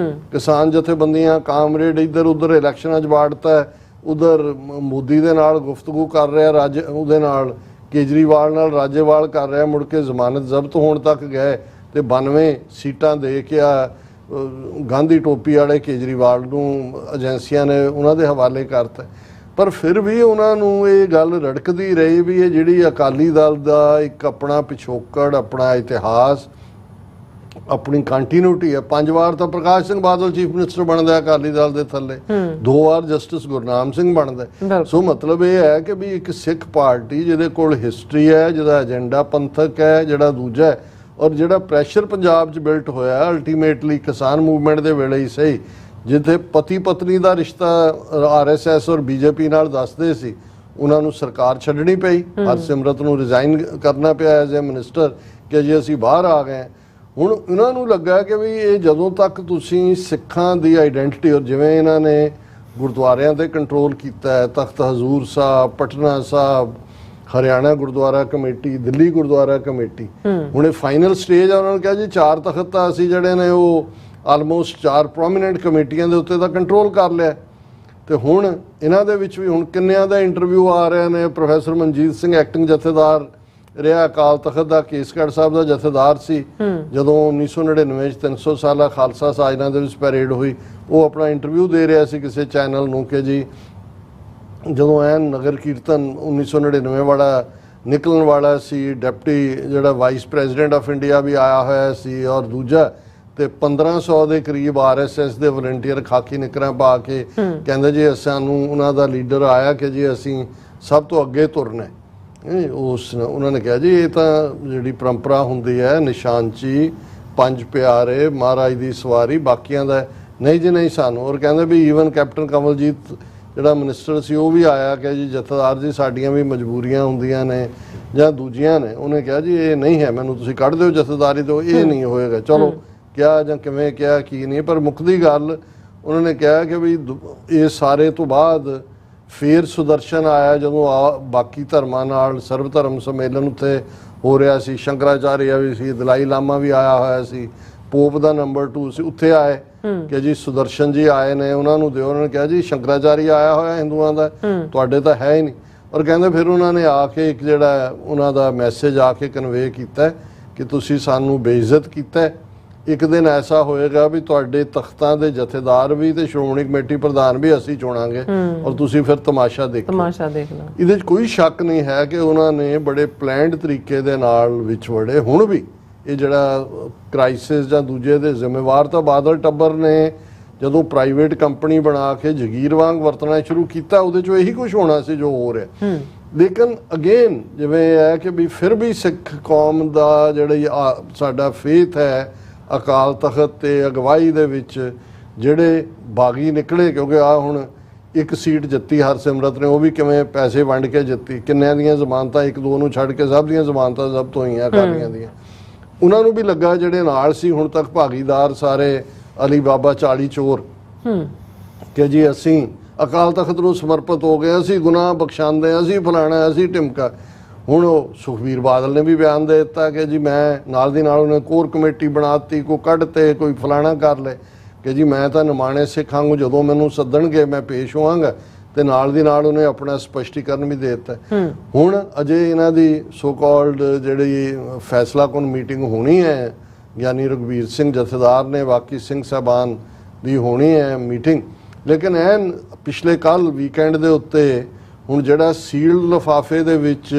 ਕਿਸਾਨ ਜਥੇਬੰਦੀਆਂ, ਕਾਮਰੇਡ ਇੱਧਰ ਉੱਧਰ ਇਲੈਕਸ਼ਨਾਂ 'ਚ ਵਾੜਤਾ, ਉਧਰ ਮੋਦੀ ਦੇ ਨਾਲ ਗੁਫ਼ਤਗੂ ਕਰ ਰਿਹਾ, ਉਹਦੇ ਨਾਲ ਕੇਜਰੀਵਾਲ ਨਾਲ ਰਾਜੇਵਾਲ ਕਰ ਰਿਹਾ, ਮੁੜ ਕੇ ਜ਼ਮਾਨਤ ਜ਼ਬਤ ਹੋਣ ਤੱਕ ਗਏ ਤੇ 92 ਸੀਟਾਂ ਦੇ ਕੇ ਆ ਗਾਂਧੀ ਟੋਪੀ ਵਾਲੇ ਕੇਜਰੀਵਾਲ ਨੂੰ ਏਜੰਸੀਆਂ ਨੇ ਉਹਨਾਂ ਦੇ ਹਵਾਲੇ ਕਰਤਾ। ਪਰ ਫਿਰ ਵੀ ਉਹਨਾਂ ਨੂੰ ਇਹ ਗੱਲ ਰੜਕਦੀ ਰਹੀ ਵੀ ਇਹ ਜਿਹੜੀ ਅਕਾਲੀ ਦਲ ਦਾ ਇੱਕ ਆਪਣਾ ਪਿਛੋਕੜ, ਆਪਣਾ ਇਤਿਹਾਸ, ਆਪਣੀ ਕੰਟੀਨਿਊਟੀ ਹੈ। 5 ਵਾਰ ਤਾਂ ਪ੍ਰਕਾਸ਼ ਸਿੰਘ ਬਾਦਲ ਚੀਫ ਮਿਨਿਸਟਰ ਬਣਦਾ ਅਕਾਲੀ ਦਲ ਦੇ ਥੱਲੇ, 2 ਵਾਰ ਜਸਟਿਸ ਗੁਰਨਾਮ ਸਿੰਘ ਬਣਦਾ। ਸੋ ਮਤਲਬ ਇਹ ਹੈ ਕਿ ਵੀ ਇੱਕ ਸਿੱਖ ਪਾਰਟੀ ਜਿਹਦੇ ਕੋਲ ਹਿਸਟਰੀ ਹੈ, ਜਿਹਦਾ ਏਜੰਡਾ ਪੰਥਕ ਹੈ, ਜਿਹੜਾ ਦੂਜਾ ਹੈ, ਔਰ ਜਿਹੜਾ ਪ੍ਰੈਸ਼ਰ ਪੰਜਾਬ 'ਚ ਬਿਲਟ ਹੋਇਆ ਅਲਟੀਮੇਟਲੀ ਕਿਸਾਨ ਮੂਵਮੈਂਟ ਦੇ ਵੇਲੇ ਹੀ ਸਹੀ, ਜਿੱਥੇ ਪਤੀ ਪਤਨੀ ਦਾ ਰਿਸ਼ਤਾ RSS ਔਰ BJP ਨਾਲ ਦੱਸਦੇ ਸੀ, ਉਹਨਾਂ ਨੂੰ ਸਰਕਾਰ ਛੱਡਣੀ ਪਈ। ਹਰਸਿਮਰਤ ਨੂੰ ਰਿਜ਼ਾਈਨ ਕਰਨਾ ਪਿਆ ਐਜ਼ ਏ ਮਿਨਿਸਟਰ ਕਿ ਜੀ ਅਸੀਂ ਬਾਹਰ ਆ ਗਏ। ਹੁਣ ਇਹਨਾਂ ਨੂੰ ਲੱਗਾ ਕਿ ਵੀ ਇਹ ਜਦੋਂ ਤੱਕ ਤੁਸੀਂ ਸਿੱਖਾਂ ਦੀ ਆਈਡੈਂਟੀਟੀ, ਔਰ ਜਿਵੇਂ ਇਹਨਾਂ ਨੇ ਗੁਰਦੁਆਰਿਆਂ ਤੇ ਕੰਟਰੋਲ ਕੀਤਾ ਹੈ, ਤਖਤ ਹਜ਼ੂਰ ਸਾਹਿਬ, ਪਟਨਾ ਸਾਹਿਬ, ਹਰਿਆਣਾ ਗੁਰਦੁਆਰਾ ਕਮੇਟੀ, ਦਿੱਲੀ ਗੁਰਦੁਆਰਾ ਕਮੇਟੀ, ਹੁਣ ਇਹ ਫਾਈਨਲ ਸਟੇਜ ਆ। ਉਹਨਾਂ ਨੇ ਕਿਹਾ ਜੀ 4 ਤਖਤ ਤਾਂ ਅਸੀਂ ਜਿਹੜੇ ਨੇ ਉਹ ਆਲਮੋਸਟ 4 ਪ੍ਰੋਮੀਨੈਂਟ ਕਮੇਟੀਆਂ ਦੇ ਉੱਤੇ ਤਾਂ ਕੰਟਰੋਲ ਕਰ ਲਿਆ। ਤੇ ਹੁਣ ਇਹਨਾਂ ਦੇ ਵਿੱਚ ਵੀ ਹੁਣ ਕਿੰਨਿਆਂ ਦਾ ਇੰਟਰਵਿਊ ਆ ਰਹੇ ਨੇ। ਪ੍ਰੋਫੈਸਰ ਮਨਜੀਤ ਸਿੰਘ ਐਕਟਿੰਗ ਜਥੇਦਾਰ ਰਿਹਾ, ਅਕਾਲ ਤਖਤ ਦਾ ਕੇਸਗੜ੍ਹ ਸਾਹਿਬ ਦਾ ਜਥੇਦਾਰ ਸੀ ਜਦੋਂ 1999 ਚ 300 ਸਾਲਾ ਖਾਲਸਾ ਸਾਜਨਾ ਦੇ ਵਿੱਚ ਪੈਰੇਡ ਹੋਈ। ਉਹ ਆਪਣਾ ਇੰਟਰਵਿਊ ਦੇ ਰਿਹਾ ਸੀ ਕਿਸੇ ਚੈਨਲ ਨੂੰ ਕਿ ਜੀ ਜਦੋਂ ਐਨ ਨਗਰ ਕੀਰਤਨ 1999 ਵਾਲਾ ਨਿਕਲਣ ਵਾਲਾ ਸੀ, ਡਿਪਟੀ ਜਿਹੜਾ ਵਾਈਸ ਪ੍ਰੈਜ਼ੀਡੈਂਟ ਆਫ ਇੰਡੀਆ ਵੀ ਆਇਆ ਹੋਇਆ ਸੀ, ਔਰ ਦੂਜਾ ਤੇ 1500 ਦੇ ਕਰੀਬ RSS ਦੇ ਵਲੰਟੀਅਰ ਖਾਕੀ ਨਿਕਰਾਂ ਪਾ ਕੇ ਕਹਿੰਦੇ ਜੀ ਸਾਨੂੰ ਉਹਨਾਂ ਦਾ ਲੀਡਰ ਆਇਆ ਕਿ ਜੀ ਅਸੀਂ ਸਭ ਤੋਂ ਅੱਗੇ ਤੁਰਨਾ। ਉਹਨਾਂ ਨੇ ਕਿਹਾ ਜੀ ਇਹ ਤਾਂ ਜਿਹੜੀ ਪਰੰਪਰਾ ਹੁੰਦੀ ਹੈ, ਨਿਸ਼ਾਨਚੀ, 5 ਪਿਆਰੇ, ਮਹਾਰਾਜ ਦੀ ਸਵਾਰੀ, ਬਾਕੀਆਂ ਦਾ ਨਹੀਂ ਜੀ ਨਹੀਂ ਸਾਨੂੰ। ਔਰ ਕਹਿੰਦੇ ਵੀ ਈਵਨ ਕੈਪਟਨ ਕਮਲਜੀਤ ਜਿਹੜਾ ਮਿਨਿਸਟਰ ਸੀ ਉਹ ਵੀ ਆਇਆ ਕਿ ਜੀ ਜਥੇਦਾਰ ਜੀ ਸਾਡੀਆਂ ਵੀ ਮਜਬੂਰੀਆਂ ਹੁੰਦੀਆਂ ਨੇ ਜਾਂ ਦੂਜੀਆਂ ਨੇ। ਉਹਨੇ ਕਿਹਾ ਜੀ ਇਹ ਨਹੀਂ ਹੈ, ਮੈਨੂੰ ਤੁਸੀਂ ਕੱਢ ਦਿਓ ਜਥੇਦਾਰੀ ਤੋਂ, ਇਹ ਨਹੀਂ ਹੋਏਗਾ। ਚਲੋ ਕਿਹਾ ਜਾਂ ਕਿਵੇਂ ਕਿਹਾ ਕੀ ਨਹੀਂ, ਪਰ ਮੁੱਕਦੀ ਗੱਲ ਉਹਨਾਂ ਨੇ ਕਿਹਾ ਕਿ ਵੀ ਇਹ ਸਾਰੇ ਤੋਂ ਬਾਅਦ ਫੇਰ ਸੁਦਰਸ਼ਨ ਆਇਆ ਜਦੋਂ ਬਾਕੀ ਧਰਮਾਂ ਨਾਲ ਸਰਵ ਧਰਮ ਸੰਮੇਲਨ ਉੱਥੇ ਹੋ ਰਿਹਾ ਸੀ। ਸ਼ੰਕਰਾਚਾਰਿਆ ਵੀ ਸੀ, ਦਲਾਈ ਲਾਮਾ ਵੀ ਆਇਆ ਹੋਇਆ ਸੀ, ਪੋਪ ਦਾ ਨੰਬਰ 2 ਸੀ, ਉੱਥੇ ਆਏ ਕਿ ਜੀ ਸੁਦਰਸ਼ਨ ਜੀ ਆਏ ਨੇ, ਉਹਨਾਂ ਨੂੰ ਦਿਓ। ਉਹਨਾਂ ਨੇ ਕਿਹਾ ਜੀ ਸ਼ੰਕਰਾਚਾਰਿਆ ਆਇਆ ਹੋਇਆ ਹਿੰਦੂਆਂ ਦਾ, ਤੁਹਾਡੇ ਤਾਂ ਹੈ ਹੀ ਨਹੀਂ। ਔਰ ਕਹਿੰਦੇ ਫਿਰ ਉਹਨਾਂ ਨੇ ਆ ਕੇ ਇੱਕ ਜਿਹੜਾ ਉਹਨਾਂ ਦਾ ਮੈਸੇਜ ਆ ਕੇ ਕਨਵੇ ਕੀਤਾ ਕਿ ਤੁਸੀਂ ਸਾਨੂੰ ਬੇਇੱਜ਼ਤ ਕੀਤਾ। ਇੱਕ ਦਿਨ ਐਸਾ ਹੋਏਗਾ ਵੀ ਤੁਹਾਡੇ ਤਖਤਾਂ ਦੇ ਜਥੇਦਾਰ ਵੀ ਤੇ ਸ਼੍ਰੋਮਣੀ ਕਮੇਟੀ ਪ੍ਰਧਾਨ ਵੀ ਅਸੀਂ ਚੁਣਾਂਗੇ, ਔਰ ਤੁਸੀਂ ਫਿਰ ਤਮਾਸ਼ਾ ਦੇਖਣਾ। ਇਹਦੇ 'ਚ ਕੋਈ ਸ਼ੱਕ ਨਹੀਂ ਹੈ ਕਿ ਉਹਨਾਂ ਨੇ ਬੜੇ ਪਲੈਨਡ ਤਰੀਕੇ ਦੇ ਨਾਲ ਵਿੱਚ ਵੜੇ। ਹੁਣ ਵੀ ਇਹ ਜਿਹੜਾ ਕ੍ਰਾਈਸਿਸ ਜਾਂ ਦੂਜੇ ਦੇ ਜ਼ਿੰਮੇਵਾਰ ਤਾਂ ਬਾਦਲ ਟੱਬਰ ਨੇ, ਜਦੋਂ ਪ੍ਰਾਈਵੇਟ ਕੰਪਨੀ ਬਣਾ ਕੇ ਜਗੀਰ ਵਾਂਗ ਵਰਤਣਾ ਸ਼ੁਰੂ ਕੀਤਾ, ਉਹਦੇ 'ਚੋਂ ਇਹੀ ਕੁਝ ਹੋਣਾ ਸੀ ਜੋ ਹੋ ਰਿਹਾ। ਲੇਕਿਨ ਅਗੇਨ ਜਿਵੇਂ ਇਹ ਹੈ ਕਿ ਵੀ ਫਿਰ ਵੀ ਸਿੱਖ ਕੌਮ ਦਾ ਜਿਹੜਾ ਸਾਡਾ ਫੇਥ ਹੈ ਅਕਾਲ ਤਖਤ ਤੇ ਅਗਵਾਈ ਦੇ ਵਿੱਚ ਜਿਹੜੇ ਬਾਗੀ ਨਿਕਲੇ, ਕਿਉਂਕਿ ਆ ਹੁਣ ਇੱਕ ਸੀਟ ਜਿੱਤੀ ਹਰਸਿਮਰਤ ਨੇ, ਉਹ ਵੀ ਕਿਵੇਂ ਪੈਸੇ ਵੰਡ ਕੇ ਜਿੱਤੀ, ਕਿੰਨਿਆਂ ਦੀਆਂ ਜ਼ਮਾਨਤਾਂ, ਇੱਕ ਦੋ ਨੂੰ ਛੱਡ ਕੇ ਸਭ ਦੀਆਂ ਜ਼ਮਾਨਤਾਂ ਜ਼ਬਤ ਹੋਈਆਂ ਅਕਾਲੀਆਂ ਦੀਆਂ। ਉਹਨਾਂ ਨੂੰ ਵੀ ਲੱਗਾ ਜਿਹੜੇ ਨਾਲ ਸੀ ਹੁਣ ਤੱਕ ਭਾਗੀਦਾਰ ਸਾਰੇ ਅਲੀ ਬਾਬਾ 40 ਚੋਰ ਕਿ ਜੀ ਅਸੀਂ ਅਕਾਲ ਤਖਤ ਨੂੰ ਸਮਰਪਿਤ ਹੋ ਗਏ, ਅਸੀਂ ਗੁਨਾਹ ਬਖਸ਼ਾਉਂਦੇ, ਅਸੀਂ ਫਲਾਣਾ, ਅਸੀਂ ਢਿਮਕਾ। ਹੁਣ ਉਹ ਸੁਖਬੀਰ ਬਾਦਲ ਨੇ ਵੀ ਬਿਆਨ ਦੇ ਦਿੱਤਾ ਕਿ ਜੀ ਮੈਂ ਨਾਲ ਦੀ ਨਾਲ ਉਹਨੇ ਕੋਰ ਕਮੇਟੀ ਬਣਾਤੀ, ਕੋਈ ਕੱਢ ਤੇ ਕੋਈ ਫਲਾਣਾ ਕਰ ਲੈ, ਕਿ ਜੀ ਮੈਂ ਤਾਂ ਨਿਮਾਣੇ ਸਿੱਖਾਂ ਨੂੰ ਜਦੋਂ ਮੈਨੂੰ ਸੱਦਣਗੇ ਮੈਂ ਪੇਸ਼ ਹੋਵਾਂਗਾ, ਤੇ ਨਾਲ ਦੀ ਨਾਲ ਉਹਨੇ ਆਪਣਾ ਸਪਸ਼ਟੀਕਰਨ ਵੀ ਦੇ ਦਿੱਤਾ। ਹੁਣ ਅਜੇ ਇਹਨਾਂ ਦੀ ਸੋ ਕਾਲਡ ਜਿਹੜੀ ਫੈਸਲਾਕੁਨ ਮੀਟਿੰਗ ਹੋਣੀ ਹੈ, ਯਾਨੀ ਰਘਬੀਰ ਸਿੰਘ ਜਥੇਦਾਰ ਨੇ ਬਾਕੀ ਸਿੰਘ ਸਾਹਿਬਾਨ ਦੀ ਹੋਣੀ ਹੈ ਮੀਟਿੰਗ, ਲੇਕਿਨ ਐਨ ਪਿਛਲੇ ਕੱਲ ਵੀਕਐਂਡ ਦੇ ਉੱਤੇ ਹੁਣ ਜਿਹੜਾ ਸੀਲਡ ਲਿਫਾਫੇ ਦੇ ਵਿੱਚ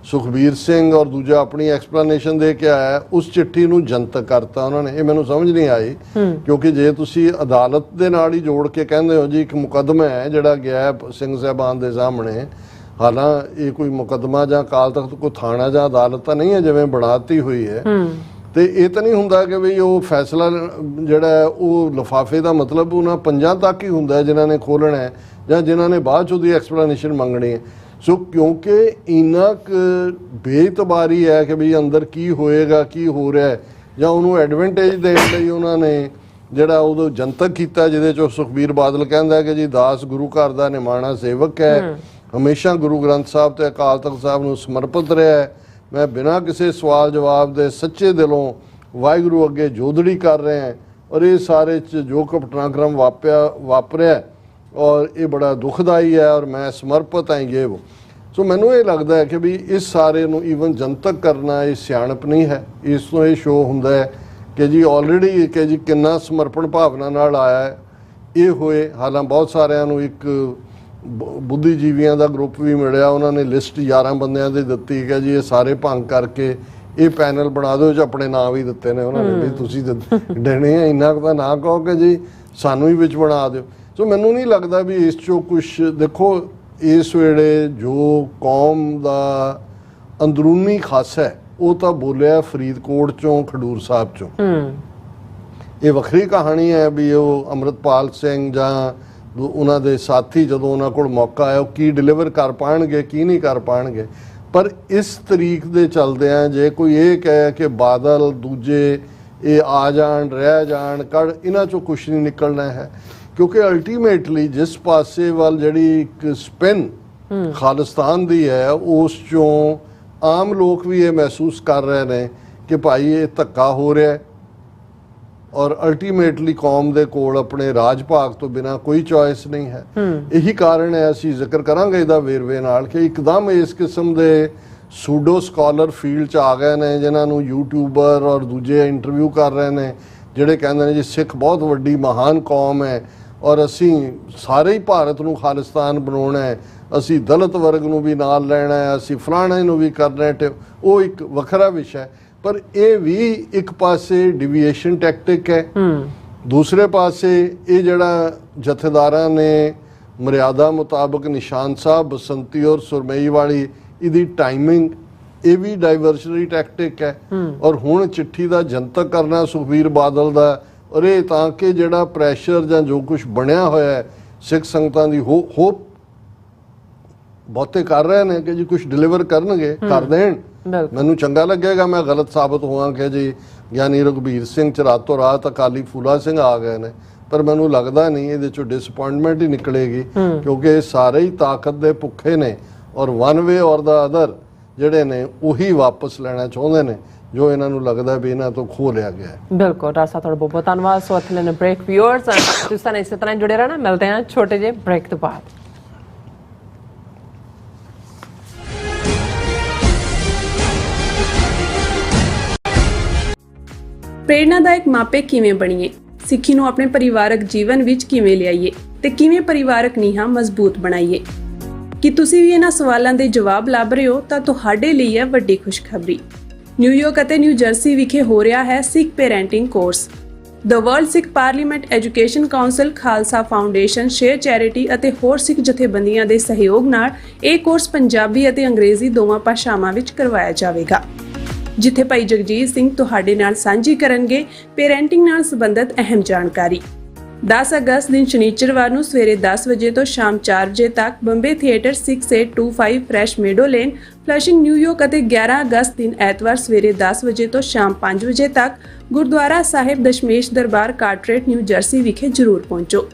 ਸੁਖਬੀਰ ਸਿੰਘ ਔਰ ਦੂਜਾ ਆਪਣੀ ਐਕਸਪਲੇਨੇਸ਼ਨ ਦੇ ਕੇ ਆਇਆ, ਉਸ ਚਿੱਠੀ ਨੂੰ ਜਨਤਕ ਕਰਤਾ ਉਹਨਾਂ ਨੇ। ਇਹ ਮੈਨੂੰ ਸਮਝ ਨਹੀਂ ਆਈ, ਕਿਉਂਕਿ ਜੇ ਤੁਸੀਂ ਅਦਾਲਤ ਦੇ ਨਾਲ ਹੀ ਜੋੜ ਕੇ ਕਹਿੰਦੇ ਹੋ ਜੀ ਇੱਕ ਮੁਕੱਦਮਾ ਹੈ ਜਿਹੜਾ ਗਿਆ ਸਿੰਘ ਸਾਹਿਬਾਨ ਦੇ ਸਾਹਮਣੇ, ਹਾਲਾਂਕਿ ਇਹ ਕੋਈ ਮੁਕੱਦਮਾ ਜਾਂ ਅਕਾਲ ਤਖਤ ਕੋਈ ਥਾਣਾ ਜਾਂ ਅਦਾਲਤ ਤਾਂ ਨਹੀਂ ਹੈ ਜਿਵੇਂ ਬਣਾਤੀ ਹੋਈ ਹੈ, ਤੇ ਇਹ ਤਾਂ ਨਹੀਂ ਹੁੰਦਾ ਕਿ ਵੀ ਉਹ ਫੈਸਲਾ ਜਿਹੜਾ ਉਹ ਲਿਫਾਫੇ ਦਾ ਮਤਲਬ ਉਹਨਾਂ ਪੰਜਾਂ ਤੱਕ ਹੀ ਹੁੰਦਾ ਜਿਨ੍ਹਾਂ ਨੇ ਖੋਲ੍ਹਣਾ ਹੈ ਜਾਂ ਜਿਨ੍ਹਾਂ ਨੇ ਬਾਅਦ 'ਚ ਉਹਦੀ ਐਕਸਪਲੇਨੇਸ਼ਨ ਮੰਗਣੀ ਹੈ। ਸੋ ਕਿਉਂਕਿ ਇੰਨਾ ਕੁ ਬੇਇਤਬਾਰੀ ਹੈ ਕਿ ਵੀ ਅੰਦਰ ਕੀ ਹੋਏਗਾ, ਕੀ ਹੋ ਰਿਹਾ ਹੈ, ਜਾਂ ਉਹਨੂੰ ਐਡਵਾਂਟੇਜ ਦੇਣ ਲਈ ਉਹਨਾਂ ਨੇ ਜਿਹੜਾ ਉਦੋਂ ਜਨਤਕ ਕੀਤਾ, ਜਿਹਦੇ 'ਚੋਂ ਸੁਖਬੀਰ ਬਾਦਲ ਕਹਿੰਦਾ ਕਿ ਜੀ ਦਾਸ ਗੁਰੂ ਘਰ ਦਾ ਨਿਮਾਣਾ ਸੇਵਕ ਹੈ, ਹਮੇਸ਼ਾ ਗੁਰੂ ਗ੍ਰੰਥ ਸਾਹਿਬ ਤੇ ਅਕਾਲ ਤਖਤ ਸਾਹਿਬ ਨੂੰ ਸਮਰਪਿਤ ਰਿਹਾ ਹੈ, ਮੈਂ ਬਿਨਾਂ ਕਿਸੇ ਸਵਾਲ ਜਵਾਬ ਦੇ ਸੱਚੇ ਦਿਲੋਂ ਵਾਹਿਗੁਰੂ ਅੱਗੇ ਜੋਦੜੀ ਕਰ ਰਿਹਾ ਹਾਂ, ਔਰ ਇਹ ਸਾਰੇ 'ਚ ਜੋ ਘਟਨਾਕ੍ਰਮ ਵਾਪਰਿਆ ਔਰ ਇਹ ਬੜਾ ਦੁਖਦਾਈ ਹੈ ਔਰ ਮੈਂ ਸਮਰਪਿਤ ਹਾਂ ਇਹ ਉਹ। ਸੋ ਮੈਨੂੰ ਇਹ ਲੱਗਦਾ ਹੈ ਕਿ ਵੀ ਇਸ ਸਾਰੇ ਨੂੰ ਈਵਨ ਜਨਤਕ ਕਰਨਾ ਇਹ ਸਿਆਣਪ ਨਹੀਂ ਹੈ। ਇਸ ਤੋਂ ਇਹ ਸ਼ੋਅ ਹੁੰਦਾ ਹੈ ਕਿ ਜੀ ਆਲਰੇਡੀ ਕਿ ਜੀ ਕਿੰਨਾ ਸਮਰਪਣ ਭਾਵਨਾ ਨਾਲ ਆਇਆ ਹੈ ਇਹ ਹੋਏ। ਹਾਲਾਂਕਿ ਬਹੁਤ ਸਾਰਿਆਂ ਨੂੰ ਇੱਕ ਬੁੱਧੀਜੀਵੀਆਂ ਦਾ ਗਰੁੱਪ ਵੀ ਮਿਲਿਆ, ਉਹਨਾਂ ਨੇ ਲਿਸਟ 11 ਬੰਦਿਆਂ ਦੀ ਦਿੱਤੀ ਕਿ ਜੀ ਇਹ ਸਾਰੇ ਭੰਗ ਕਰਕੇ ਇਹ ਪੈਨਲ ਬਣਾ ਦਿਓ, ਚ ਆਪਣੇ ਨਾਂ ਵੀ ਦਿੱਤੇ ਨੇ ਉਹਨਾਂ ਨੇ ਵੀ ਤੁਸੀਂ ਦੇਣੇ ਆ, ਇੰਨਾ ਕੁ ਤਾਂ ਨਾ ਕਹੋ ਕਿ ਜੀ ਸਾਨੂੰ ਹੀ ਵਿੱਚ ਬਣਾ ਦਿਓ। ਸੋ ਮੈਨੂੰ ਨਹੀਂ ਲੱਗਦਾ ਵੀ ਇਸ 'ਚੋਂ ਕੁਛ, ਦੇਖੋ ਇਸ ਵੇਲੇ ਜੋ ਕੌਮ ਦਾ ਅੰਦਰੂਨੀ ਖਾਸਾ ਹੈ ਉਹ ਤਾਂ ਬੋਲਿਆ ਫਰੀਦਕੋਟ 'ਚੋਂ, ਖਡੂਰ ਸਾਹਿਬ 'ਚੋਂ। ਇਹ ਵੱਖਰੀ ਕਹਾਣੀ ਹੈ ਵੀ ਉਹ ਅੰਮ੍ਰਿਤਪਾਲ ਸਿੰਘ ਜਾਂ ਉਹਨਾਂ ਦੇ ਸਾਥੀ ਜਦੋਂ ਉਹਨਾਂ ਕੋਲ ਮੌਕਾ ਆਇਆ ਉਹ ਕੀ ਡਿਲੀਵਰ ਕਰ ਪਾਉਣਗੇ, ਕੀ ਨਹੀਂ ਕਰ ਪਾਉਣਗੇ। ਪਰ ਇਸ ਤਰੀਕ ਦੇ ਚੱਲਦਿਆਂ ਜੇ ਕੋਈ ਇਹ ਕਹੇ ਕਿ ਬਾਦਲ ਦੂਜੇ ਇਹ ਆ ਜਾਣ, ਰਹਿ ਜਾਣ, ਕੱਢ, ਇਹਨਾਂ 'ਚੋਂ ਕੁਛ ਨਹੀਂ ਨਿਕਲਣਾ ਹੈ, ਕਿਉਂਕਿ ਅਲਟੀਮੇਟਲੀ ਜਿਸ ਪਾਸੇ ਵੱਲ ਜਿਹੜੀ ਇੱਕ ਸਪਿਨ ਖਾਲਿਸਤਾਨ ਦੀ ਹੈ ਉਸ 'ਚੋਂ ਆਮ ਲੋਕ ਵੀ ਇਹ ਮਹਿਸੂਸ ਕਰ ਰਹੇ ਨੇ ਕਿ ਭਾਈ ਇਹ ਧੱਕਾ ਹੋ ਰਿਹਾ ਔਰ ਅਲਟੀਮੇਟਲੀ ਕੌਮ ਦੇ ਕੋਲ ਆਪਣੇ ਰਾਜ ਭਾਗ ਤੋਂ ਬਿਨਾਂ ਕੋਈ ਚੋਇਸ ਨਹੀਂ ਹੈ। ਇਹੀ ਕਾਰਨ ਹੈ, ਅਸੀਂ ਜ਼ਿਕਰ ਕਰਾਂਗੇ ਇਹਦਾ ਵੇਰਵੇ ਨਾਲ, ਕਿ ਇੱਕਦਮ ਇਸ ਕਿਸਮ ਦੇ ਸੂਡੋ ਸਕਾਲਰ ਫੀਲਡ 'ਚ ਆ ਗਏ ਨੇ ਜਿਨ੍ਹਾਂ ਨੂੰ ਯੂਟਿਊਬਰ ਔਰ ਦੂਜੇ ਇੰਟਰਵਿਊ ਕਰ ਰਹੇ ਨੇ, ਜਿਹੜੇ ਕਹਿੰਦੇ ਨੇ ਜੀ ਸਿੱਖ ਬਹੁਤ ਵੱਡੀ ਮਹਾਨ ਕੌਮ ਹੈ ਔਰ ਅਸੀਂ ਸਾਰੇ ਹੀ ਭਾਰਤ ਨੂੰ ਖਾਲਿਸਤਾਨ ਬਣਾਉਣਾ ਹੈ, ਅਸੀਂ ਦਲਿਤ ਵਰਗ ਨੂੰ ਵੀ ਨਾਲ ਲੈਣਾ ਹੈ, ਅਸੀਂ ਫਲਾਣੇ ਨੂੰ ਵੀ ਕਰਨਾ ਹੈ। ਉਹ ਇੱਕ ਵੱਖਰਾ ਵਿਸ਼ਾ ਹੈ, ਪਰ ਇਹ ਵੀ ਇੱਕ ਪਾਸੇ ਡਿਵੀਏਸ਼ਨ ਟੈਕਟਿਕ ਹੈ, ਦੂਸਰੇ ਪਾਸੇ ਇਹ ਜਿਹੜਾ ਜਥੇਦਾਰਾਂ ਨੇ ਮਰਿਆਦਾ ਮੁਤਾਬਕ ਨਿਸ਼ਾਨ ਸਾਹਿਬ, ਬਸੰਤੀ ਔਰ ਸੁਰਮਈ ਵਾਲੀ ਇਹਦੀ ਟਾਈਮਿੰਗ, ਇਹ ਵੀ ਡਾਈਵਰਸ਼ਨਰੀ ਟੈਕਟਿਕ ਹੈ। ਔਰ ਹੁਣ ਚਿੱਠੀ ਦਾ ਜਨਤਕ ਕਰਨਾ ਸੁਖਬੀਰ ਬਾਦਲ ਦਾ, ਔਰ ਇਹ ਤਾਂ ਕਿ ਜਿਹੜਾ ਪ੍ਰੈਸ਼ਰ ਜਾਂ ਜੋ ਕੁਝ ਬਣਿਆ ਹੋਇਆ ਹੈ ਸਿੱਖ ਸੰਗਤਾਂ ਦੀ ਹੋਪ ਬਹੁਤੇ ਕਰ ਰਹੇ ਨੇ ਕਿ ਜੀ ਕੁਝ ਡਿਲੀਵਰ ਕਰਨਗੇ, ਕਰ ਦੇਣ, ਮੈਨੂੰ ਚੰਗਾ ਲੱਗੇਗਾ। ਮੈਂ ਗਲਤ ਸਾਬਤ ਹੋਵਾਂ ਕਿ ਜੀ ਗਿਆਨੀ ਰਘਬੀਰ ਸਿੰਘ ਚ ਰਾਤੋਂ ਰਾਤ ਅਕਾਲੀ ਫੂਲਾ ਸਿੰਘ ਆ ਗਏ ਨੇ, ਪਰ ਮੈਨੂੰ ਲੱਗਦਾ ਨਹੀਂ, ਇਹਦੇ ਚੋਂ ਡਿਸਅਪੁਆਇੰਟਮੈਂਟ ਹੀ ਨਿਕਲੇਗੀ, ਕਿਉਂਕਿ ਇਹ ਸਾਰੇ ਹੀ ਤਾਕਤ ਦੇ ਭੁੱਖੇ ਨੇ ਔਰ ਵਨ ਵੇ ਔਰ ਦਾ ਅਦਰ ਜਿਹੜੇ ਨੇ ਉਹੀ ਵਾਪਸ ਲੈਣਾ ਚਾਹੁੰਦੇ ਨੇ ਜੋ ਇਹਨਾਂ ਨੂੰ ਲੱਗਦਾ ਵੀ ਇਹਨਾਂ ਤੋਂ ਖੋਹ ਲਿਆ ਗਿਆ ਹੈ। ਬਿਲਕੁਲ ਰਾਸਾ, ਤੁਹਾਡਾ ਬਹੁਤ ਬਹੁਤ ਧੰਨਵਾਦ। ਸੋ ਅਥਲੇ ਨੇ ਬ੍ਰੇਕ ਵਿਊਅਰਸ ਤੁਸੀਂ ਤਾਂ ਇਸੇ ਤਰ੍ਹਾਂ ਜੁੜੇ ਰਹਿਣਾ, ਮਿਲਦੇ ਹਾਂ ਛੋਟੇ ਜਿਹੇ ਬ੍ਰੇਕ ਤੋਂ ਬਾਅਦ। ਪ੍ਰੇਰਨਾਦਾਇਕ ਮਾਪੇ ਕਿਵੇਂ ਬਣੀਏ, ਸਿੱਖੀ ਨੂੰ ਆਪਣੇ ਪਰਿਵਾਰਕ ਜੀਵਨ ਵਿੱਚ ਕਿਵੇਂ ਲਿਆਈਏ ਤੇ ਕਿਵੇਂ ਪਰਿਵਾਰਕ ਨੀਹਾਂ ਮਜ਼ਬੂਤ ਬਣਾਈਏ। ਕੀ ਤੁਸੀਂ ਵੀ ਇਹਨਾਂ ਸਵਾਲਾਂ ਦੇ ਜਵਾਬ ਲੱਭ ਰਹੇ ਹੋ ਤਾਂ ਤੁਹਾਡੇ ਲਈ ਹੈ ਵੱਡੀ ਖੁਸ਼ਖਬਰੀ। ਨਿਊਯਾਰਕ ਅਤੇ ਨਿਊ ਜਰਸੀ ਵਿਖੇ ਹੋ ਰਿਹਾ ਹੈ Sikh parenting course. The World Sikh Parliament Education Council, Khalsa Foundation, Share Charity ਅਤੇ ਹੋਰ ਸਿੱਖ ਜਥੇਬੰਦੀਆਂ ਦੇ ਸਹਿਯੋਗ ਨਾਲ ਇਹ ਕੋਰਸ ਪੰਜਾਬੀ ਅਤੇ ਅੰਗਰੇਜ਼ੀ ਦੋਵਾਂ ਭਾਸ਼ਾਵਾਂ ਵਿੱਚ ਕਰਵਾਇਆ ਜਾਵੇਗਾ, ਜਿੱਥੇ ਭਾਈ ਜਗਜੀਤ ਸਿੰਘ ਤੁਹਾਡੇ ਨਾਲ ਸਾਂਝੀ ਕਰਨਗੇ ਪੇਰੈਂਟਿੰਗ ਨਾਲ ਸੰਬੰਧਿਤ ਅਹਿਮ ਜਾਣਕਾਰੀ। 10 ਅਗਸਤ ਦਿਨ ਸ਼ਨੀਚਰਵਾਰ ਨੂੰ ਸਵੇਰੇ 10 ਵਜੇ ਤੋਂ ਸ਼ਾਮ 4 ਵਜੇ ਤੱਕ Bombay Theatre 6825 Fresh Meadow Lane, Flushing, New York ਅਤੇ 11 ਅਗਸਤ ਦਿਨ ਐਤਵਾਰ ਸਵੇਰੇ 10 ਵਜੇ ਤੋਂ ਸ਼ਾਮ 5 ਵਜੇ ਤੱਕ Gurdwara Sahib Dashmesh Darbar, Carteret, New Jersey ਵਿਖੇ ਜ਼ਰੂਰ ਪਹੁੰਚੋ।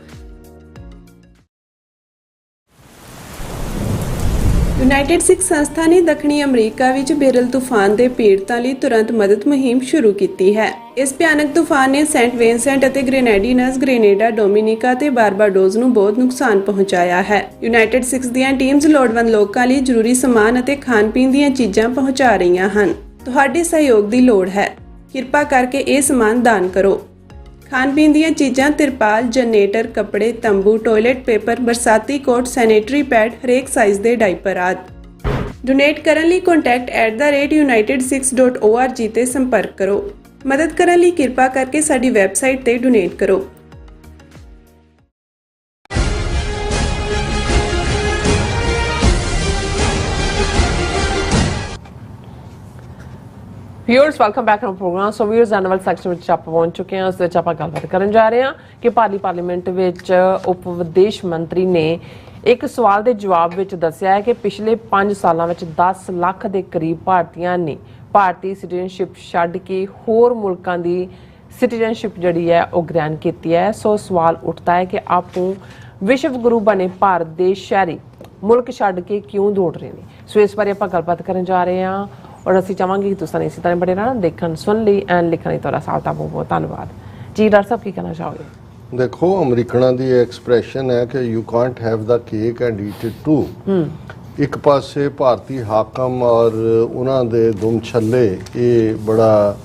ਯੂਨਾਈਟਿਡ ਸਿੱਖ ਸੰਸਥਾ ਨੇ ਦੱਖਣੀ ਅਮਰੀਕਾ ਵਿੱਚ ਬੇਰਲ ਤੂਫਾਨ ਦੇ ਪੀੜਤਾਂ ਲਈ ਤੁਰੰਤ ਮਦਦ ਮੁਹਿੰਮ ਸ਼ੁਰੂ ਕੀਤੀ ਹੈ। ਇਸ ਭਿਆਨਕ ਤੂਫਾਨ ਨੇ ਸੈਂਟ ਵਿੰਸੈਂਟ ਅਤੇ ਗ੍ਰੇਨੇਡੀਨਸ, ਗ੍ਰੇਨੇਡਾ, ਡੋਮਿਨਿਕਾ ਅਤੇ ਬਾਰਬਾਡੋਸ ਨੂੰ ਬਹੁਤ ਨੁਕਸਾਨ ਪਹੁੰਚਾਇਆ ਹੈ। ਯੂਨਾਈਟਿਡ ਸਿੱਖ ਦੀਆਂ ਟੀਮਜ਼ ਲੋੜਵੰਦ ਲੋਕਾਂ ਲਈ ਜ਼ਰੂਰੀ ਸਮਾਨ ਅਤੇ ਖਾਣ-ਪੀਣ ਦੀਆਂ ਚੀਜ਼ਾਂ ਪਹੁੰਚਾ ਰਹੀਆਂ ਹਨ। ਤੁਹਾਡੇ ਸਹਿਯੋਗ ਦੀ ਲੋੜ ਹੈ। ਕਿਰਪਾ ਕਰਕੇ ਇਹ ਸਮਾਨ ਦਾਨ ਕਰੋ। ਖਾਣ-ਪੀਣ ਦੀਆਂ ਚੀਜ਼ਾਂ, ਤਿਰਪਾਲ, ਜਨਰੇਟਰ, ਕੱਪੜੇ, ਤੰਬੂ, ਟਾਇਲਟ ਪੇਪਰ, ਬਰਸਾਤੀ ਕੋਟ, ਸੈਨੇਟਰੀ ਪੈਡ, ਹਰੇਕ ਸਾਈਜ਼ ਦੇ ਡਾਈਪਰ ਆਦਿ। ਡੋਨੇਟ ਕਰਨ ਲਈ contact@unitedsikhs.org ਤੇ ਸੰਪਰਕ ਕਰੋ। ਮਦਦ ਕਰਨ ਲਈ ਕਿਰਪਾ ਕਰਕੇ ਸਾਡੀ ਵੈਬਸਾਈਟ ਤੇ ਡੋਨੇਟ ਕਰੋ। Viewers, welcome back to program. So viewers, annual section ਵਿੱਚ ਆਪਾਂ ਪਹੁੰਚ ਚੁੱਕੇ ਹਾਂ। ਉਸ ਵਿੱਚ ਆਪਾਂ ਗੱਲਬਾਤ ਕਰਨ ਜਾ ਰਹੇ ਹਾਂ ਕਿ ਪਾਰਲੀਮੈਂਟ ਵਿੱਚ ਉਪ ਵਿਦੇਸ਼ ਮੰਤਰੀ ਨੇ ਇੱਕ ਸਵਾਲ ਦੇ ਜਵਾਬ ਵਿੱਚ ਦੱਸਿਆ ਹੈ ਕਿ ਪਿਛਲੇ 5 ਸਾਲਾਂ ਵਿੱਚ 10 ਲੱਖ ਦੇ ਕਰੀਬ ਭਾਰਤੀਆਂ ਨੇ ਭਾਰਤੀ ਸਿਟੀਜ਼ਨਸ਼ਿਪ ਛੱਡ ਕੇ ਹੋਰ ਮੁਲਕਾਂ ਦੀ ਸਿਟੀਜ਼ਨਸ਼ਿਪ ਜਿਹੜੀ ਹੈ ਉਹ ਗ੍ਰਹਿਣ ਕੀਤੀ ਹੈ। ਸੋ ਸਵਾਲ ਉੱਠਦਾ ਹੈ ਕਿ ਆਪੂ ਵਿਸ਼ਵ ਗੁਰੂ ਬਣੇ ਭਾਰਤ ਦੇ ਸ਼ਹਿਰੀ ਮੁਲਕ ਛੱਡ ਕੇ ਕਿਉਂ ਦੌੜ ਰਹੇ ਨੇ। ਸੋ ਇਸ ਬਾਰੇ ਆਪਾਂ ਗੱਲਬਾਤ ਕਰਨ ਜਾ ਰਹੇ ਹਾਂ ਔਰ ਅਸੀਂ ਚਾਹਾਂਗੇ ਕਿ ਤੁਸੀਂ ਇਸੇ ਤਰ੍ਹਾਂ ਬੜੇ ਰਹਿਣਾ, ਦੇਖਣ, ਸੁਣ ਲਈ ਐਂਡ ਲਿਖਣ ਲਈ ਤੁਹਾਡਾ ਸਾਥ ਦਾ ਬਹੁਤ ਬਹੁਤ ਧੰਨਵਾਦ ਜੀ। ਡਾਕਟਰ ਸਾਹਿਬ, ਕੀ ਕਹਿਣਾ ਚਾਹੋਗੇ? ਦੇਖੋ, ਅਮਰੀਕਨਾਂ ਦੀ ਐਕਸਪ੍ਰੈਸ਼ਨ ਹੈ ਕਿ you can't have the cake and eat it too. ਇੱਕ ਪਾਸੇ ਭਾਰਤੀ ਹਾਕਮ ਔਰ ਉਹਨਾਂ ਦੇ ਦੁਮ ਛੱਲੇ ਇਹ ਬੜਾ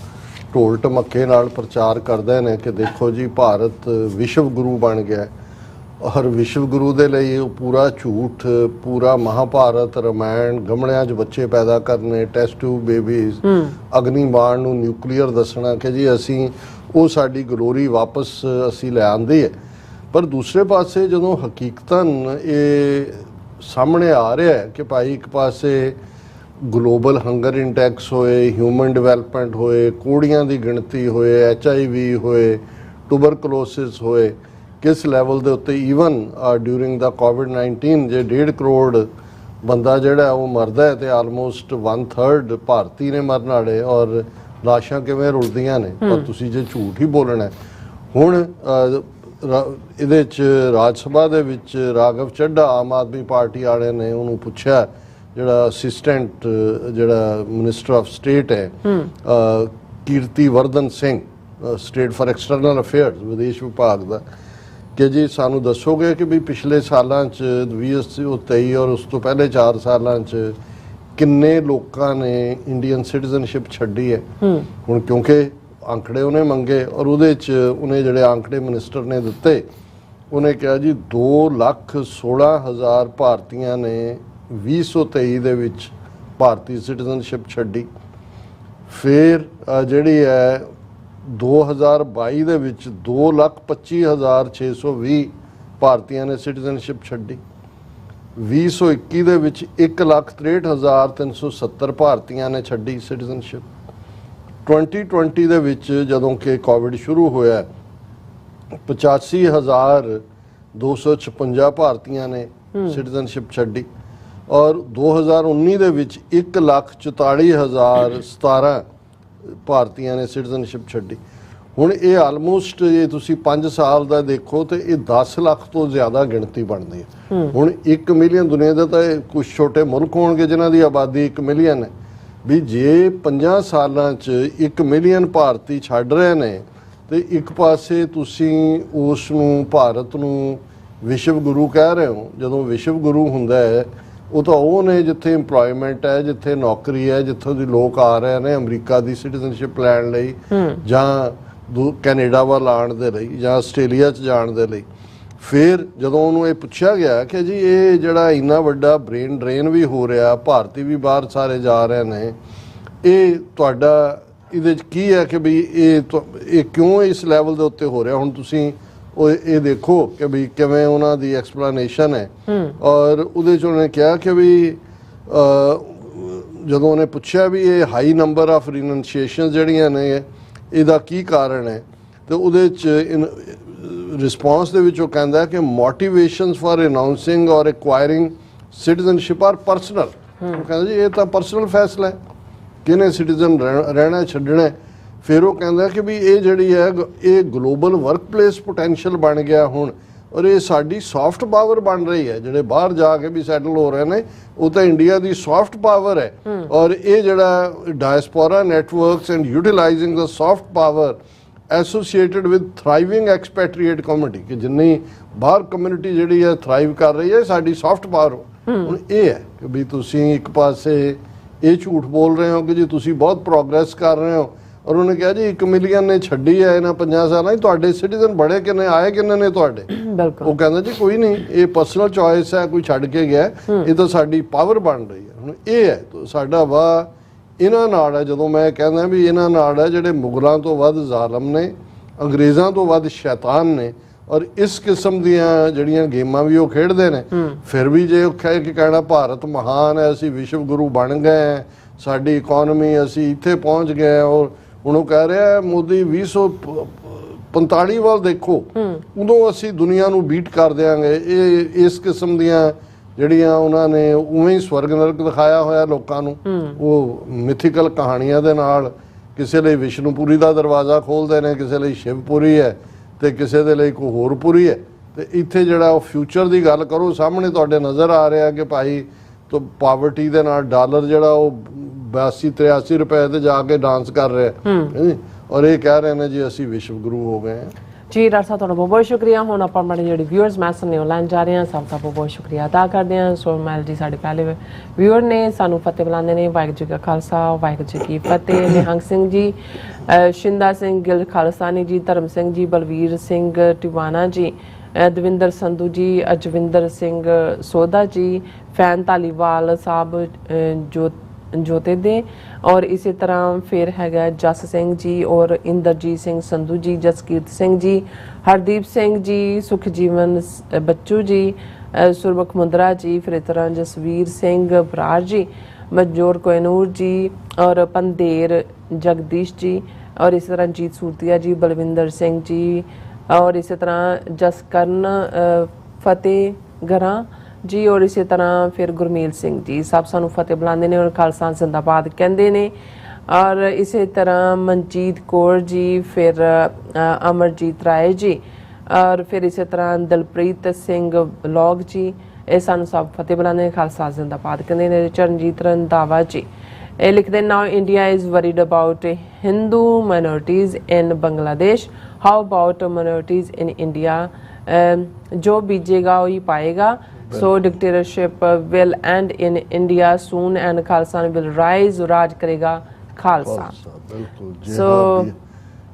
ਢੋਲ ਢਮੱਕੇ ਨਾਲ ਪ੍ਰਚਾਰ ਕਰਦੇ ਨੇ ਕਿ ਦੇਖੋ ਜੀ, ਭਾਰਤ ਵਿਸ਼ਵ ਗੁਰੂ ਬਣ ਗਿਆ ਔਰ ਵਿਸ਼ਵ ਗੁਰੂ ਦੇ ਲਈ ਉਹ ਪੂਰਾ ਝੂਠ, ਪੂਰਾ ਮਹਾਭਾਰਤ, ਰਾਮਾਇਣ, ਗਮਲਿਆਂ 'ਚ ਬੱਚੇ ਪੈਦਾ ਕਰਨੇ, ਟੈਸਟ ਟਿਊਬ ਬੇਬੀਜ਼, ਅਗਨੀਬਾਣ ਨੂੰ ਨਿਊਕਲੀਅਰ ਦੱਸਣਾ ਕਿ ਜੀ ਅਸੀਂ ਉਹ ਸਾਡੀ ਗਲੋਰੀ ਵਾਪਸ ਅਸੀਂ ਲੈ ਆਂਦੀ ਹੈ। ਪਰ ਦੂਸਰੇ ਪਾਸੇ ਜਦੋਂ ਹਕੀਕਤਨ ਇਹ ਸਾਹਮਣੇ ਆ ਰਿਹਾ ਹੈ ਕਿ ਭਾਈ ਇੱਕ ਪਾਸੇ ਗਲੋਬਲ ਹੰਗਰ ਇੰਡੈਕਸ ਹੋਏ, ਹਿਊਮਨ ਡਿਵੈਲਪਮੈਂਟ ਹੋਏ, ਕੋੜੀਆਂ ਦੀ ਗਿਣਤੀ ਹੋਏ, HIV ਹੋਏ, ਟੂਬਰਕਲੋਸਿਸ ਹੋਏ, ਕਿਸ ਲੈਵਲ ਦੇ ਉੱਤੇ ਈਵਨ ਡਿਊਰਿੰਗ ਦਾ ਕੋਵਿਡ-19 ਜੇ 1.5 ਕਰੋੜ ਬੰਦਾ ਜਿਹੜਾ ਉਹ ਮਰਦਾ ਹੈ ਤੇ ਆਲਮੋਸਟ 1/3 ਭਾਰਤੀ ਨੇ ਮਰਨ ਵਾਲੇ, ਔਰ ਲਾਸ਼ਾਂ ਕਿਵੇਂ ਰੁਲਦੀਆਂ ਨੇ। ਪਰ ਤੁਸੀਂ ਜੇ ਝੂਠ ਹੀ ਬੋਲਣਾ ਹੁਣ ਇਹਦੇ 'ਚ ਰਾਜ ਸਭਾ ਦੇ ਵਿੱਚ ਰਾਘਵ ਚੱਡਾ ਆਮ ਆਦਮੀ ਪਾਰਟੀ ਵਾਲਿਆਂ ਨੇ ਉਹਨੂੰ ਪੁੱਛਿਆ, ਜਿਹੜਾ ਅਸਿਸਟੈਂਟ ਜਿਹੜਾ ਮਿਨਿਸਟਰ ਆਫ ਸਟੇਟ ਹੈ Kirti Vardhan Singh, state for external affairs, ਵਿਦੇਸ਼ ਵਿਭਾਗ ਦਾ, ਕਿ ਜੀ ਸਾਨੂੰ ਦੱਸੋਗੇ ਕਿ ਵੀ ਪਿਛਲੇ ਸਾਲਾਂ 'ਚ 2023 ਔਰ ਉਸ ਤੋਂ ਪਹਿਲੇ 4 ਸਾਲਾਂ 'ਚ ਕਿੰਨੇ ਲੋਕਾਂ ਨੇ ਇੰਡੀਅਨ ਸਿਟੀਜ਼ਨਸ਼ਿਪ ਛੱਡੀ ਹੈ। ਹੁਣ ਕਿਉਂਕਿ ਅੰਕੜੇ ਉਹਨੇ ਮੰਗੇ ਔਰ ਉਹਦੇ 'ਚ ਉਹਨੇ ਜਿਹੜੇ ਅੰਕੜੇ ਮਿਨਿਸਟਰ ਨੇ ਦਿੱਤੇ, ਉਹਨੇ ਕਿਹਾ ਜੀ 2,16,000 ਭਾਰਤੀਆਂ ਨੇ 2023 ਦੇ ਵਿੱਚ ਭਾਰਤੀ ਸਿਟੀਜ਼ਨਸ਼ਿਪ ਛੱਡੀ। ਫਿਰ ਜਿਹੜੀ ਹੈ 2022 ਦੇ ਵਿੱਚ 2,25,620 ਭਾਰਤੀਆਂ ਨੇ ਸਿਟੀਜ਼ਨਸ਼ਿਪ ਛੱਡੀ। 2021 ਦੇ ਵਿੱਚ 1,63,370 ਭਾਰਤੀਆਂ ਨੇ ਛੱਡੀ ਸਿਟੀਜ਼ਨਸ਼ਿਪ। 2020 ਦੇ ਵਿੱਚ ਜਦੋਂ ਕਿ ਕੋਵਿਡ ਸ਼ੁਰੂ ਹੋਇਆ 85,256 ਭਾਰਤੀਆਂ ਨੇ ਸਿਟੀਜ਼ਨਸ਼ਿਪ ਛੱਡੀ ਔਰ 2019 ਦੇ ਵਿੱਚ 1,44,017 ਭਾਰਤੀਆਂ ਨੇ ਸਿਟੀਜ਼ਨਸ਼ਿਪ ਛੱਡੀ। ਹੁਣ ਇਹ ਆਲਮੋਸਟ ਜੇ ਤੁਸੀਂ 5 ਸਾਲ ਦਾ ਦੇਖੋ ਤੇ ਇਹ 10 ਲੱਖ ਤੋਂ ਜ਼ਿਆਦਾ ਗਿਣਤੀ ਬਣਦੀ ਹੈ। ਹੁਣ 1 ਮਿਲੀਅਨ ਦੁਨੀਆ ਦਾ ਤਾਂ ਕੁਝ ਛੋਟੇ ਮੁਲਕ ਹੋਣਗੇ ਜਿਨ੍ਹਾਂ ਦੀ ਆਬਾਦੀ 1 ਮਿਲੀਅਨ ਹੈ, ਵੀ ਜੇ 50 ਸਾਲਾਂ 'ਚ 1 ਮਿਲੀਅਨ ਭਾਰਤੀ ਛੱਡ ਰਹੇ ਨੇ ਤੇ ਇੱਕ ਪਾਸੇ ਤੁਸੀਂ ਉਸ ਨੂੰ ਭਾਰਤ ਨੂੰ ਵਿਸ਼ਵ ਗੁਰੂ ਕਹਿ ਰਹੇ ਹੋ। ਜਦੋਂ ਵਿਸ਼ਵ ਗੁਰੂ ਹੁੰਦਾ ਹੈ ਉਹ ਤਾਂ ਉਹ ਨੇ ਜਿੱਥੇ ਇੰਪਲੋਇਮੈਂਟ ਹੈ, ਜਿੱਥੇ ਨੌਕਰੀ ਹੈ, ਜਿੱਥੋਂ ਦੀ ਲੋਕ ਆ ਰਹੇ ਨੇ ਅਮਰੀਕਾ ਦੀ ਸਿਟੀਜ਼ਨਸ਼ਿਪ ਲੈਣ ਲਈ ਜਾਂ ਕੈਨੇਡਾ ਵੱਲ ਆਉਣ ਦੇ ਲਈ ਜਾਂ ਆਸਟ੍ਰੇਲੀਆ 'ਚ ਜਾਣ ਦੇ ਲਈ। ਫਿਰ ਜਦੋਂ ਉਹਨੂੰ ਇਹ ਪੁੱਛਿਆ ਗਿਆ ਕਿ ਜੀ ਇਹ ਜਿਹੜਾ ਇੰਨਾ ਵੱਡਾ ਬ੍ਰੇਨ ਡਰੇਨ ਵੀ ਹੋ ਰਿਹਾ, ਭਾਰਤੀ ਵੀ ਬਾਹਰ ਸਾਰੇ ਜਾ ਰਹੇ ਨੇ, ਇਹ ਤੁਹਾਡਾ ਇਹਦੇ 'ਚ ਕੀ ਹੈ ਕਿ ਵੀ ਇਹ ਕਿਉਂ ਇਸ ਲੈਵਲ ਦੇ ਉੱਤੇ ਹੋ ਰਿਹਾ। ਹੁਣ ਤੁਸੀਂ ਉਹ ਇਹ ਦੇਖੋ ਕਿ ਵੀ ਕਿਵੇਂ ਉਹਨਾਂ ਦੀ ਐਕਸਪਲੇਨੇਸ਼ਨ ਹੈ। ਔਰ ਉਹਦੇ 'ਚ ਉਹਨੇ ਕਿਹਾ ਕਿ ਵੀ ਜਦੋਂ ਉਹਨੇ ਪੁੱਛਿਆ ਵੀ ਇਹ ਹਾਈ ਨੰਬਰ ਆਫ ਰਿਨੰਸੀਏਸ਼ਨ ਜਿਹੜੀਆਂ ਨੇ ਇਹਦਾ ਕੀ ਕਾਰਨ ਹੈ, ਤੇ ਉਹਦੇ 'ਚ ਰਿਸਪੌਂਸ ਦੇ ਵਿੱਚ ਉਹ ਕਹਿੰਦਾ ਕਿ ਮੋਟੀਵੇਸ਼ਨਸ ਫॉर ਰਿਨਾਊਂਸਿੰਗ ਔਰ ਐਕਵਾਇਰਿੰਗ ਸਿਟੀਜ਼ਨਸ਼ਿਪ ਆਰ ਪਰਸਨਲ। ਉਹ ਕਹਿੰਦਾ ਜੀ ਇਹ ਤਾਂ ਪਰਸਨਲ ਫੈਸਲਾ ਹੈ ਕਿਹਨੇ ਸਿਟੀਜ਼ਨ ਰਹਿਣਾ ਛੱਡਣਾ। ਫਿਰ ਉਹ ਕਹਿੰਦਾ ਕਿ ਵੀ ਇਹ ਜਿਹੜੀ ਹੈ ਇਹ ਗਲੋਬਲ ਵਰਕਪਲੇਸ ਪੋਟੈਂਸ਼ੀਅਲ ਬਣ ਗਿਆ ਹੁਣ, ਔਰ ਇਹ ਸਾਡੀ ਸੌਫਟ ਪਾਵਰ ਬਣ ਰਹੀ ਹੈ। ਜਿਹੜੇ ਬਾਹਰ ਜਾ ਕੇ ਵੀ ਸੈਟਲ ਹੋ ਰਹੇ ਨੇ ਉਹ ਤਾਂ ਇੰਡੀਆ ਦੀ ਸੌਫਟ ਪਾਵਰ ਹੈ। ਔਰ ਇਹ ਜਿਹੜਾ diaspora networks and utilising the soft power associated with thriving expatriate community, ਕਿ ਜਿੰਨੀ ਬਾਹਰ ਕਮਿਊਨਿਟੀ ਜਿਹੜੀ ਹੈ ਥਰਾਈਵ ਕਰ ਰਹੀ ਹੈ ਸਾਡੀ ਸੌਫਟ ਪਾਵਰ। ਹੁਣ ਇਹ ਹੈ ਕਿ ਵੀ ਤੁਸੀਂ ਇੱਕ ਪਾਸੇ ਇਹ ਝੂਠ ਬੋਲ ਰਹੇ ਹੋ ਕਿ ਜੀ ਤੁਸੀਂ ਬਹੁਤ ਪ੍ਰੋਗਰੈਸ ਕਰ ਰਹੇ ਹੋ, ਔਰ ਉਹਨੇ ਕਿਹਾ ਜੀ 1 ਮਿਲੀਅਨ ਨੇ ਛੱਡੀ ਹੈ ਇਹਨਾਂ 5 ਸਾਲਾਂ 'ਚ, ਤੁਹਾਡੇ ਸਿਟੀਜ਼ਨ ਬੜੇ ਕਿੰਨੇ ਆਏ ਕਿੰਨੇ ਨੇ ਤੁਹਾਡੇ। ਬਿਲਕੁਲ। ਉਹ ਕਹਿੰਦਾ ਜੀ ਕੋਈ ਨਹੀਂ, ਇਹ ਪਰਸਨਲ ਚੋਇਸ ਹੈ, ਕੋਈ ਛੱਡ ਕੇ ਗਿਆ, ਇਹ ਤਾਂ ਸਾਡੀ ਪਾਵਰ ਬਣ ਰਹੀ ਹੈ। ਹੁਣ ਇਹ ਹੈ ਸਾਡਾ ਵਾਹ ਇਹਨਾਂ ਨਾਲ ਹੈ। ਜਦੋਂ ਮੈਂ ਕਹਿੰਦਾ ਵੀ ਇਹਨਾਂ ਨਾਲ ਹੈ ਜਿਹੜੇ ਮੁਗਲਾਂ ਤੋਂ ਵੱਧ ਜ਼ਾਲਮ ਨੇ, ਅੰਗਰੇਜ਼ਾਂ ਤੋਂ ਵੱਧ ਸ਼ੈਤਾਨ ਨੇ, ਔਰ ਇਸ ਕਿਸਮ ਦੀਆਂ ਜਿਹੜੀਆਂ ਗੇਮਾਂ ਵੀ ਉਹ ਖੇਡਦੇ ਨੇ। ਫਿਰ ਵੀ ਜੇ ਉਹ ਕਹੇ ਕਿ ਕਹਿਣਾ ਭਾਰਤ ਮਹਾਨ ਹੈ, ਅਸੀਂ ਵਿਸ਼ਵ ਗੁਰੂ ਬਣ ਗਏ ਹੈ, ਸਾਡੀ ਇਕਨੋਮੀ ਅਸੀਂ ਇੱਥੇ ਪਹੁੰਚ ਗਏ, ਔਰ ਹੁਣ ਉਹ ਕਹਿ ਰਿਹਾ ਮੋਦੀ 2045 ਵੱਲ ਦੇਖੋ ਉਦੋਂ ਅਸੀਂ ਦੁਨੀਆ ਨੂੰ ਬੀਟ ਕਰ ਦਿਆਂਗੇ। ਇਹ ਇਸ ਕਿਸਮ ਦੀਆਂ ਜਿਹੜੀਆਂ ਉਹਨਾਂ ਨੇ ਉਵੇਂ ਹੀ ਸਵਰਗ ਨਰਕ ਦਿਖਾਇਆ ਹੋਇਆ ਲੋਕਾਂ ਨੂੰ, ਉਹ ਮਿਥੀਕਲ ਕਹਾਣੀਆਂ ਦੇ ਨਾਲ। ਕਿਸੇ ਲਈ ਵਿਸ਼ਨੂਪੁਰੀ ਦਾ ਦਰਵਾਜ਼ਾ ਖੋਲ੍ਹਦੇ ਨੇ, ਕਿਸੇ ਲਈ ਸ਼ਿਵਪੁਰੀ ਹੈ ਤੇ ਕਿਸੇ ਦੇ ਲਈ ਕੋਈ ਹੋਰ ਪੁਰੀ ਹੈ। ਤੇ ਇੱਥੇ ਜਿਹੜਾ ਉਹ ਫਿਊਚਰ ਦੀ ਗੱਲ ਕਰੋ, ਸਾਹਮਣੇ ਤੁਹਾਡੇ ਨਜ਼ਰ ਆ ਰਿਹਾ ਕਿ ਭਾਈ ਤੋਂ ਪਾਵਰਟੀ ਦੇ ਨਾਲ ਡਾਲਰ ਜਿਹੜਾ ਉਹ 82-83 ਰੁਪਏ ਤੇ ਜਾ ਕੇ ਡਾਂਸ ਕਰ ਰਿਹਾ, ਔਰ ਇਹ ਕਹਿ ਰਹੇ ਨੇ ਜੀ ਅਸੀਂ ਵਿਸ਼ਵ ਗੁਰੂ ਹੋ ਗਏ ਹਾਂ। ਜੀ ਡਾਕਟਰ ਸਾਹਿਬ ਤੁਹਾਡਾ ਬਹੁਤ ਬਹੁਤ ਸ਼ੁਕਰੀਆ। ਹੁਣ ਆਪਾਂ ਆਪਣੇ ਜਿਹੜੇ ਵਿਊਅਰਸ ਮੈਸੇਜ ਨੇ ਉਹ ਲੈਣ ਜਾ ਰਹੇ ਹਾਂ। ਸਭ ਦਾ ਬਹੁਤ ਬਹੁਤ ਸ਼ੁਕਰੀਆ ਅਦਾ ਕਰਦੇ ਹਾਂ। ਸੋਮੈਲ ਜੀ ਸਾਡੇ ਪਹਿਲੇ ਵਿਊਅਰ ਨੇ, ਸਾਨੂੰ ਫਤਿਹ ਬੁਲਾਉਂਦੇ ਨੇ। ਵਾਹਿਗੁਰੂ ਜੀ ਕਾ ਖਾਲਸਾ ਵਾਹਿਗੁਰੂ ਜੀ ਕੀ ਫਤਿਹ। ਨਿਹੰਗ ਸਿੰਘ ਜੀ, ਸ਼ਿੰਦਾ ਸਿੰਘ ਗਿੱਲ ਖਾਲਸਾਨੀ ਜੀ, ਧਰਮ ਸਿੰਘ ਜੀ, ਬਲਵੀਰ ਸਿੰਘ ਟਿਵਾਣਾ ਜੀ, ਦਵਿੰਦਰ ਸੰਧੂ ਜੀ, ਅਜਵਿੰਦਰ ਸਿੰਘ ਸੋਧਾ ਜੀ, ਫੈਨ ਧਾਲੀਵਾਲ ਸਾਹਿਬ ਜੋਤੇ ਦੇ, ਔਰ ਇਸੇ ਤਰ੍ਹਾਂ ਫਿਰ ਹੈਗਾ ਜਸ ਸਿੰਘ ਜੀ, ਔਰ ਇੰਦਰਜੀਤ ਸਿੰਘ ਸੰਧੂ ਜੀ, ਜਸਕੀਰਤ ਸਿੰਘ ਜੀ, ਹਰਦੀਪ ਸਿੰਘ ਜੀ, ਸੁਖਜੀਵਨ ਬੱਚੂ ਜੀ, ਸੁਰਮੁਖ ਮੁੰਦਰਾ ਜੀ, ਫਿਰ ਇਸ ਤਰ੍ਹਾਂ ਜਸਵੀਰ ਸਿੰਘ ਬਰਾੜ ਜੀ, ਮਨਜੋਰ ਕੋਇਨੂਰ ਜੀ, ਔਰ ਪੰਦੇਰ ਜਗਦੀਸ਼ ਜੀ, ਔਰ ਇਸੇ ਤਰ੍ਹਾਂ ਜੀਤ ਸੂਰਤੀਆ ਜੀ, ਬਲਵਿੰਦਰ ਸਿੰਘ ਜੀ, ਔਰ ਇਸੇ ਤਰ੍ਹਾਂ ਜਸਕਰਨ ਫਤਿਹ ਗਰਾਂ ਜੀ, ਔਰ ਇਸੇ ਤਰ੍ਹਾਂ ਫਿਰ ਗੁਰਮੇਲ ਸਿੰਘ ਜੀ। ਸਭ ਸਾਨੂੰ ਫਤਿਹ ਬੁਲਾਉਂਦੇ ਨੇ ਔਰ ਖਾਲਸਾ ਜ਼ਿੰਦਾਬਾਦ ਕਹਿੰਦੇ ਨੇ। ਔਰ ਇਸੇ ਤਰ੍ਹਾਂ ਮਨਜੀਤ ਕੌਰ ਜੀ, ਫਿਰ ਅਮਰਜੀਤ ਰਾਏ ਜੀ, ਔਰ ਫਿਰ ਇਸੇ ਤਰ੍ਹਾਂ ਦਲਪ੍ਰੀਤ ਸਿੰਘ ਬਲੌਗ ਜੀ, ਇਹ ਸਾਨੂੰ ਸਭ ਫਤਿਹ ਬੁਲਾਉਂਦੇ ਨੇ, ਖਾਲਸਾ ਜ਼ਿੰਦਾਬਾਦ ਕਹਿੰਦੇ ਨੇ। ਚਰਨਜੀਤ ਰੰਧਾਵਾ ਜੀ ਇਹ ਲਿਖਦੇ now India is worried about Hindu minorities in Bangladesh, how about minorities in India, ਜੋ ਬੀਜੇਗਾ ਉਹੀ ਪਾਏਗਾ। So dictatorship will end in India soon and Khalsa will rise, ਰਾਜ ਕਰੇਗਾ ਖਾਲਸਾ। ਬਿਲਕੁਲ।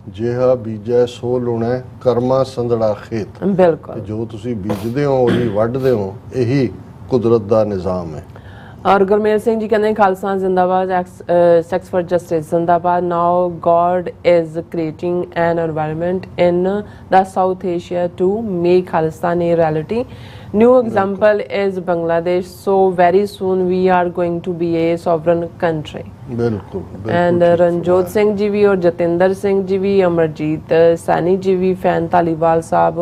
ਜਿਹਾ ਬੀਜੈ ਸੋ ਲੁਣੈ, ਕਰਮਾ ਸੰਧੜਾ ਖੇਤ। ਬਿਲਕੁਲ। ਜੋ ਤੁਸੀਂ ਬੀਜਦੇ ਹੋ ਉਹੀ ਵੱਢਦੇ ਹੋ, ਇਹੀ ਕੁਦਰਤ ਦਾ ਨਿਜ਼ਾਮ ਹੈ। ਔਰ ਗੁਰਮੇਲ ਸਿੰਘ ਜੀ ਕਹਿੰਦੇ ਖਾਲਸਾ ਜ਼ਿੰਦਾਬਾਦ, ਸੈਕਸ ਫॉर ਜਸਟਿਸ ਜ਼ਿੰਦਾਬਾਦ। ਨਾਓ god is creating an environment in the South Asia to make Khalistan a reality. New example is Bangladesh, so very soon we are going to be a sovereign country. ਬਿਲਕੁਲ। And Ranjot Singh ji ਵੀ, ਔਰ ਜਤਿੰਦਰ ਸਿੰਘ ਜੀ ਵੀ, ਅਮਰਜੀਤ ਸੈਣੀ ਜੀ ਵੀ, fan Dhaliwal ਸਾਹਿਬ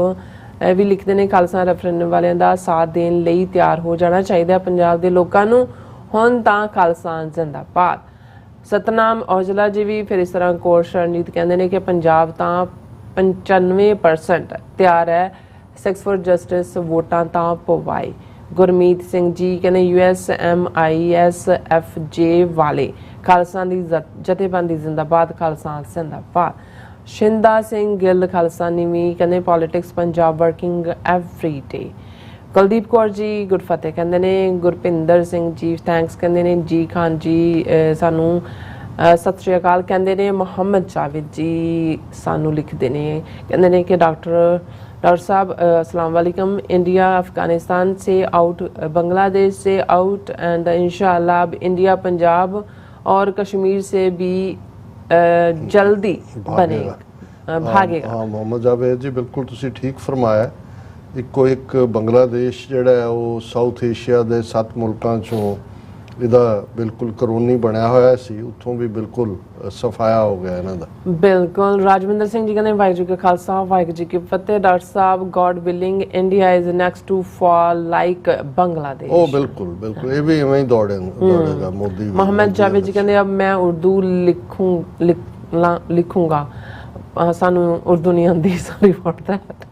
ਇਹ ਵੀ ਲਿਖਦੇ ਨੇ Khalsa referendum ਵਾਲਿਆਂ ਦਾ ਸਾਥ ਦੇਣ ਲਈ ਤਿਆਰ ਹੋ ਜਾਣਾ ਚਾਹੀਦਾ ਪੰਜਾਬ ਦੇ ਲੋਕਾਂ ਨੂੰ, ਹੁਣ ਤਾਂ ਖਾਲਸਾ ਜ਼ਿੰਦਾਬਾਦ। ਸਤਨਾਮ ਔਜਲਾ ਜੀ ਵੀ, ਫਿਰ ਇਸ ਤਰ੍ਹਾਂ ਕੌਰ ਸ਼ਰਨਜੀਤ ਕਹਿੰਦੇ ਨੇ ਕਿ ਪੰਜਾਬ ਤਾਂ 95% ਤਿਆਰ ਹੈ, ਸੈਕਸ ਫॉर ਜਸਟਿਸ ਵੋਟਾਂ ਤਾਂ ਪਵਾਏ। ਗੁਰਮੀਤ ਸਿੰਘ ਜੀ ਕਹਿੰਦੇ USMISFJ ਵਾਲੇ ਖਾਲਸਾ ਦੀ ਜਥੇਬੰਦੀ ਜ਼ਿੰਦਾਬਾਦ, ਖਾਲਸਾ ਜ਼ਿੰਦਾਬਾਦ। ਸ਼ਿੰਦਾ ਸਿੰਘ ਗਿੱਲ ਖਾਲਸਾਨੀ ਵੀ ਕਹਿੰਦੇ politics Punjab working every day. Kuldeep Kaur ji good ਫਤਿਹ ਕਹਿੰਦੇ ਨੇ। ਗੁਰਪਿੰਦਰ ਸਿੰਘ ਜੀ ਥੈਂਕਸ ਕਹਿੰਦੇ ਨੇ। ਜੀ ਖਾਨ ਜੀ ਸਾਨੂੰ ਸਤਿ ਸ਼੍ਰੀ ਅਕਾਲ ਕਹਿੰਦੇ ਨੇ। ਮੁਹੰਮਦ ਜਾਵੇਦ ਜੀ ਸਾਨੂੰ ਲਿਖਦੇ ਨੇ, ਕਹਿੰਦੇ ਨੇ ਕਿ ਡਾਕਟਰ साहब अस्सलाम वालेकुम, इंडिया अफ़गानिस्तान से आउट, बांग्लादेश से आउट एंड इंशाअल्लाह अब इंडिया पंजाब और कश्मीर से भी जल्दी बनेगा भागेगा। हाँ मोहम्मद जावेद जी बिल्कुल तुसी ठीक फरमाया। ਇੱਕੋ ਇੱਕ ਬੰਗਲਾਦੇਸ਼ ਜਿਹੜਾ ਹੈ ਉਹ ਸਾਊਥ ਏਸ਼ੀਆ ਦੇ 7 ਮੁਲਕਾਂ ਚੋਂ ਇਹਦਾ ਬਿਲਕੁਲ ਕਰੋਨੀ ਬਣਿਆ ਹੋਇਆ ਸੀ, ਉੱਥੋਂ ਵੀ ਬਿਲਕੁਲ ਸਫਾਇਆ ਹੋ ਗਿਆ ਇਹਨਾਂ ਦਾ। ਬਿਲਕੁਲ। ਰਾਜਵਿੰਦਰ ਸਿੰਘ ਜੀ ਕਹਿੰਦੇ ਵਾਹਿਗੁਰੂ ਜੀ ਕਾ ਖਾਲਸਾ ਵਾਹਿਗੁਰੂ ਜੀ ਕੀ ਫਤਿਹ। ਡਾਕਟਰ ਸਾਹਿਬ God willing India is next to fall like Bangladesh. ਉਹ ਬਿਲकुल ਬਿਲकुल ਇਹ ਵੀ ਇਵੇਂ ਹੀ ਦੌੜੇਗਾ ਮੋਦੀ। मोहम्मद जावेद जी कहते अब मैं उर्दू लिखूंगा सानू उर्दू नहीं आती सॉरी फॉर दैट।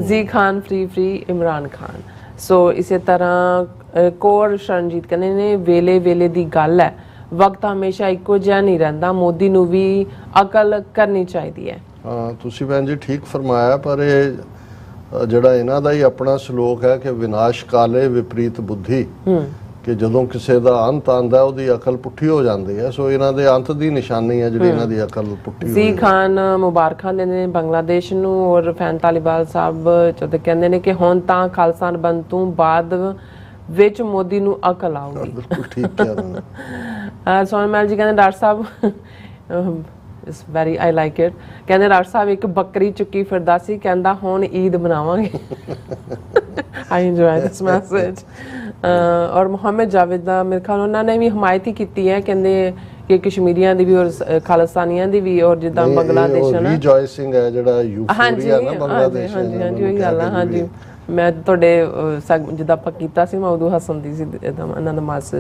जी खान फ्री इमरान खान। सो इसे तरह कोर शरणजीत कहते ने वेले वेले दी गल है, वक्त हमेशा इक्को जिहा नहीं रहिंदा, मोदी नू भी अकल करनी चाहिदी है। हाँ तुसी भैन जी ठीक फरमाया, पर ये ਜਿਹੜਾ ਇਹਨਾਂ ਦਾ ਹੀ ਆਪਣਾ ਸਲੋਕ ਹੈ ਕਿ ਵਿਨਾਸ਼ ਕਾਲੇ ਵਿਪਰੀਤ ਬੁੱਧੀ, ਕਿ ਜਦੋਂ ਕਿਸੇ ਦਾ ਅੰਤ ਆਂਦਾ ਉਹਦੀ ਅਕਲ ਪੁੱਠੀ ਹੋ ਜਾਂਦੀ ਹੈ। ਸੋ ਇਹਨਾਂ ਦੇ ਅੰਤ ਦੀ ਨਿਸ਼ਾਨੀ ਹੈ ਜਿਹੜੀ ਇਹਨਾਂ ਦੀ ਅਕਲ ਪੁੱਠੀ ਜੀ ਖਾਨ ਮੁਬਾਰਕਾਂ ਦਿੰਦੇ ਨੇ ਬੰਗਲਾਦੇਸ਼ ਨੂੰ। ਔਰ ਫੈਨ ਤਾਲੀਬਾਲ ਸਾਹਿਬ ਜਦੋਂ ਕਹਿੰਦੇ ਨੇ ਕਿ ਹੁਣ ਤਾਂ ਖਾਲਸਾ ਬੰਦ ਤੋਂ ਬਾਅਦ ਵਿੱਚ ਮੋਦੀ ਨੂੰ ਅਕਲ ਆਊਗੀ। ਬਿਲਕੁਲ ਠੀਕ ਕਿਹਾ ਉਹਨਾਂ ਨੇ। ਸੋਨਮੈਲ ਜੀ ਕਹਿੰਦੇ doctor Sahib it's very I like it. ਕਹਿੰਦੇ ਡਾਕਟਰ ਸਾਹਿਬ ਇੱਕ ਬੱਕਰੀ ਚੁੱਕੀ ਫਿਰਦਾ ਸੀ, ਕਹਿੰਦਾ ਹੁਣ ਈਦ ਮਨਾਵਾਂਗੇ। ਆਈ ਇੰਜੋਏ ਦਿਸ ਮੈਸੇਜ। ਔਰ ਮੁਹੰਮਦ ਜਾਵੇਦ ਦਾ ਮੇਰੇ ਖਿਆਲ ਉਹਨਾਂ ਨੇ ਵੀ ਹਮਾਇਤ ਹੀ ਕੀਤੀ ਹੈ, ਕਹਿੰਦੇ ਕਿ ਕਸ਼ਮੀਰੀਆਂ ਦੀ ਵੀ ਔਰ ਖਾਲਿਸਤਾਨੀਆਂ ਦੀ ਵੀ। ਔਰ ਜਿੱਦਾਂ ਬੰਗਲਾਦੇਸ਼ ਹੈ ਨਾ ਰੀਜੋਇਸਿੰਗ ਹੈ ਜਿਹੜਾ ਯੂਫੋਰੀਆ ਨਾ ਬੰਗਲਾਦੇਸ਼। ਹਾਂਜੀ ਉਹੀ ਗੱਲ ਆ। ਹਾਂਜੀ ਮੈਂ ਤੁਹਾਡੇ ਜਿੱਦਾਂ ਆਪਾਂ ਕੀਤਾ ਸੀ ਮੈਂ ਉਦੋਂ ਹੱਸਦੀ ਸੀ ਇਹਨਾਂ ਦਾ ਮਾਸ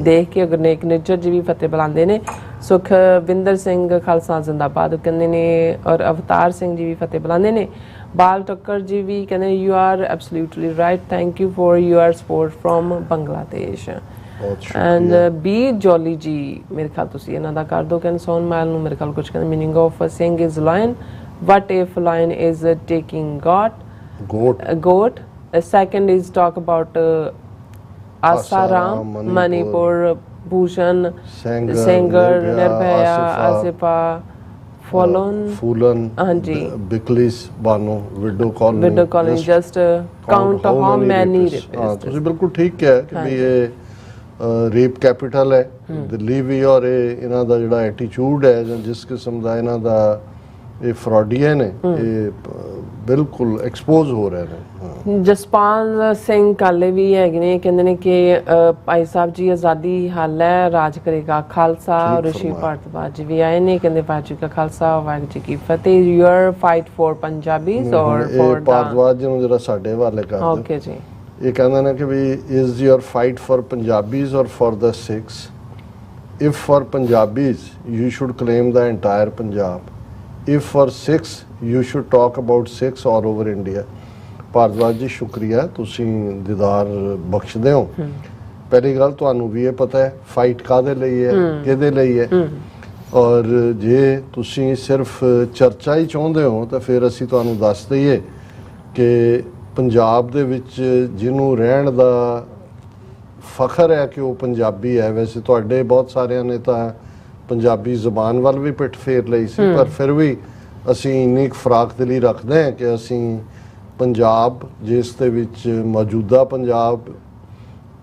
ਦੇਖ ਕੇ। ਗੁਰਨੇਕ ਨਿੱਜਰ ਜੀ ਵੀ ਫਤਿਹ ਬੁਲਾਉਂਦੇ ਨੇ। ਸੁਖਵਿੰਦਰ ਸਿੰਘ ਖਾਲਸਾ ਜ਼ਿੰਦਾਬਾਦ ਕਹਿੰਦੇ ਨੇ। ਔਰ ਅਵਤਾਰ ਸਿੰਘ ਜੀ ਵੀ ਫਤਿਹ ਬੁਲਾਉਂਦੇ ਨੇ। ਬਾਲ ਟੱਕਰ ਜੀ ਵੀ ਕਹਿੰਦੇ you are absolutely right, thank you for your support from Bangladesh. And B Jolly ji ਮੇਰੇ ਖਿਆਲ ਤੁਸੀਂ ਇਹਨਾਂ ਦਾ ਕਰ ਦਿਓ। ਕਹਿੰਦੇ ਸੋਨ ਮਾਲ ਨੂੰ ਮੇਰੇ ਖਿਆਲ ਕੁਝ ਕਹਿੰਦੇ meaning of Singh is line, what if line is taking goat. Second is talk about Asaram, Manipur, Bhushan, Sengar, Nirbhaya, Asifa, Foolan, ਹਾਂਜੀ Bilkis Bano widow colony just count how many rapists। ਹਾਂ ਤੁਸੀਂ ਬਿਲਕੁਲ ਠੀਕ ਕਿਹਾ ਕਿ ਵੀ ਇਹ ਰੇਪ ਕੈਪੀਟਲ ਹੈ ਦਿੱਲੀ ਵੀ। ਔਰ ਇਹਨਾਂ ਦਾ ਜਿਹੜਾ ਐਟੀਟਿਊਡ ਹੈ ਜਾਂ ਜਿਸ ਕਿਸਮ ਦਾ ਇਹਨਾਂ ਦਾ ਇਹ ਫਰਾਡੀਅਨ ਹੈ ਇਹ ਬਿਲਕੁਲ ਐਕਸਪੋਜ਼ ਹੋ ਰਹੇ ਨੇ। ਜਸਪਾਲ ਸਿੰਘ ਕਾਲੇ ਵੀ ਹੈਗੇ ਨੇ, ਕਹਿੰਦੇ ਨੇ ਕਿ ਭਾਈ ਸਾਹਿਬ ਜੀ ਆਜ਼ਾਦੀ ਹਾਲ ਹੈ ਰਾਜ ਕਰੇਗਾ ਖਾਲਸਾ। ਰਿਸ਼ੀ ਭਾਰਤਵਾਜ ਵੀ ਆਏ ਨੇ, ਕਹਿੰਦੇ ਵਾਹਿਗੁਰੂ ਜੀ ਕਾ ਖਾਲਸਾ ਵਾਹਿਗੁਰੂ ਜੀ ਕੀ ਫਤਿਹ। Your fight for Punjabis or for Bhardwaj ਜੀ ਨੂੰ ਜਰਾ ਸਾਡੇ ਹਵਾਲੇ ਕਰ ਦਿਓ। ਓਕੇ ਜੀ। ਇਹ ਕਹਿੰਦੇ ਨੇ ਕਿ ਵੀ is your fight for Punjabis or for the Sikhs. If for Punjabis you should claim the entire Punjab. If for Sikhs, you should talk about Sikhs all over India। Bhardwaj ਜੀ ਸ਼ੁਕਰੀਆ, ਤੁਸੀਂ ਦੀਦਾਰ ਬਖਸ਼ਦੇ ਹੋ। ਪਹਿਲੀ ਗੱਲ ਤੁਹਾਨੂੰ ਵੀ ਇਹ ਪਤਾ ਹੈ ਫਾਈਟ ਕਾਹਦੇ ਲਈ ਹੈ, ਕਿਹਦੇ ਲਈ ਹੈ। ਔਰ ਜੇ ਤੁਸੀਂ ਸਿਰਫ ਚਰਚਾ ਹੀ ਚਾਹੁੰਦੇ ਹੋ ਤਾਂ ਫਿਰ ਅਸੀਂ ਤੁਹਾਨੂੰ ਦੱਸ ਦਈਏ ਕਿ ਪੰਜਾਬ ਦੇ ਵਿੱਚ ਜਿਹਨੂੰ ਰਹਿਣ ਦਾ ਫਖਰ ਹੈ ਕਿ ਉਹ ਪੰਜਾਬੀ ਹੈ। ਵੈਸੇ ਤੁਹਾਡੇ ਬਹੁਤ ਸਾਰਿਆਂ ਨੇ ਤਾਂ ਪੰਜਾਬੀ ਜ਼ੁਬਾਨ ਵੱਲ ਵੀ ਪਿੱਠ ਫੇਰ ਲਈ ਸੀ, ਪਰ ਫਿਰ ਵੀ ਅਸੀਂ ਇੰਨੀ ਫਰਾਕ ਦਿਲੀ ਰੱਖਦੇ ਹਾਂ ਕਿ ਅਸੀਂ ਪੰਜਾਬ ਜਿਸ ਦੇ ਵਿੱਚ ਮੌਜੂਦਾ ਪੰਜਾਬ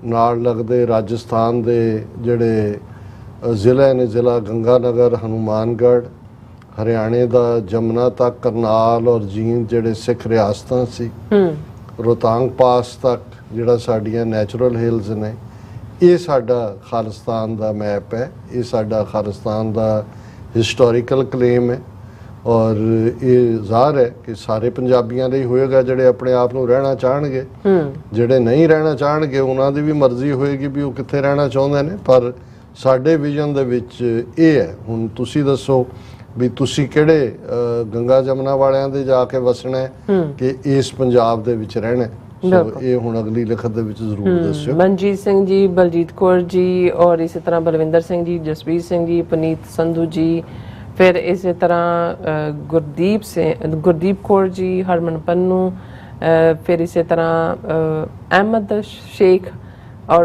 ਨਾਲ ਲੱਗਦੇ ਰਾਜਸਥਾਨ ਦੇ ਜਿਹੜੇ ਜ਼ਿਲ੍ਹੇ ਨੇ, ਜ਼ਿਲ੍ਹਾ ਗੰਗਾਨਗਰ, ਹਨੂਮਾਨਗੜ੍ਹ, ਹਰਿਆਣੇ ਦਾ ਜਮਨਾ ਤੱਕ, ਕਰਨਾਲ ਔਰ ਜੀਂਦ ਜਿਹੜੇ ਸਿੱਖ ਰਿਆਸਤਾਂ ਸੀ, ਰੋਹਤਾਂਗ ਪਾਸ ਤੱਕ ਜਿਹੜਾ ਸਾਡੀਆਂ ਨੈਚੁਰਲ ਹਿਲਸ ਨੇ, ਇਹ ਸਾਡਾ ਖਾਲਿਸਤਾਨ ਦਾ ਮੈਪ ਹੈ। ਇਹ ਸਾਡਾ ਖਾਲਿਸਤਾਨ ਦਾ ਹਿਸਟੋਰੀਕਲ ਕਲੇਮ ਹੈ। ਔਰ ਇਹ ਜ਼ਾਹਰ ਹੈ ਕਿ ਸਾਰੇ ਪੰਜਾਬੀਆਂ ਲਈ ਹੋਏਗਾ ਜਿਹੜੇ ਆਪਣੇ ਆਪ ਨੂੰ ਰਹਿਣਾ ਚਾਹਣਗੇ। ਜਿਹੜੇ ਨਹੀਂ ਰਹਿਣਾ ਚਾਹਣਗੇ ਉਹਨਾਂ ਦੀ ਵੀ ਮਰਜ਼ੀ ਹੋਏਗੀ ਵੀ ਉਹ ਕਿੱਥੇ ਰਹਿਣਾ ਚਾਹੁੰਦੇ ਨੇ, ਪਰ ਸਾਡੇ ਵਿਜ਼ਨ ਦੇ ਵਿੱਚ ਇਹ ਹੈ। ਹੁਣ ਤੁਸੀਂ ਦੱਸੋ ਵੀ ਤੁਸੀਂ ਕਿਹੜੇ ਗੰਗਾ ਜਮਨਾ ਵਾਲਿਆਂ ਦੇ ਜਾ ਕੇ ਵਸਣਾ ਹੈ ਕਿ ਇਸ ਪੰਜਾਬ ਦੇ ਵਿੱਚ ਰਹਿਣਾ। ਇਹ ਹੁਣ ਅਗਲੀ ਲਿਖਤ ਦੇ ਵਿੱਚ ਜ਼ਰੂਰ ਦੱਸਿਓ। ਮਨਜੀਤ ਸਿੰਘ ਜੀ, ਬਲਜੀਤ ਕੌਰ ਜੀ ਔਰ ਇਸੇ ਤਰ੍ਹਾਂ ਬਲਵਿੰਦਰ ਸਿੰਘ ਜੀ, ਜਸਵੀਰ ਸਿੰਘ ਜੀ, ਪਨੀਤ ਸੰਧੂ ਜੀ, ਫਿਰ ਇਸੇ ਤਰ੍ਹਾਂ ਗੁਰਦੀਪ ਕੌਰ ਜੀ, ਹਰਮਨ ਪੰਨੂ, ਫਿਰ ਇਸੇ ਤਰ੍ਹਾਂ ਅਹਿਮਦ ਸ਼ੇਖ ਔਰ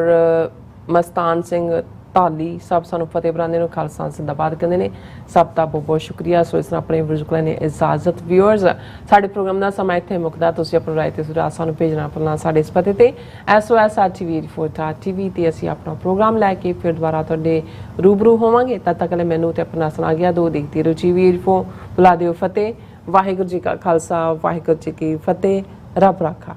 ਮਸਤਾਨ ਸਿੰਘ ਧਾਲੀ ਸਭ ਸਾਨੂੰ ਫਤਿਹ ਬੁਲਾਉਂਦੇ ਨੇ, ਖਾਲਸਾ ਜ਼ਿੰਦਾਬਾਦ ਕਹਿੰਦੇ ਨੇ। ਸਭ ਦਾ ਬਹੁਤ ਬਹੁਤ ਸ਼ੁਕਰੀਆ। ਸੋ ਇਸ ਤਰ੍ਹਾਂ ਆਪਣੇ ਵਿਊਅਰਸ ਨੇ ਇਜਾਜ਼ਤ। ਵਿਊਅਰਸ, ਸਾਡੇ ਪ੍ਰੋਗਰਾਮ ਦਾ ਸਮਾਂ ਇੱਥੇ ਮੁੱਕਦਾ। ਤੁਸੀਂ ਆਪਣੀ ਰਾਏ ਤੇ ਸੁਝਾਅ ਸਾਨੂੰ ਭੇਜਣਾ ਭੁੱਲਣਾ ਸਾਡੇ ਇਸ ਪਤੇ ਤੇ SOS@TV ਤੇ ਅਸੀਂ ਆਪਣਾ ਪ੍ਰੋਗਰਾਮ ਲੈ ਕੇ ਫਿਰ ਦੁਬਾਰਾ ਤੁਹਾਡੇ ਰੂਬਰੂ ਹੋਵਾਂਗੇ। ਤਦ ਤੱਕ ਲਈ ਮੈਨੂੰ ਤੇ ਆਪਣਾ ਸੁਣਾ ਗਿਆ ਦੋ ਦੇਖਦੀ ਰਹੋ TV। ਬੁਲਾ ਦਿਓ ਫਤਿਹ। ਵਾਹਿਗੁਰੂ ਜੀ ਕਾ ਖਾਲਸਾ, ਵਾਹਿਗੁਰੂ ਜੀ ਕੀ ਫਤਿਹ। ਰੱਬ ਰਾਖਾ।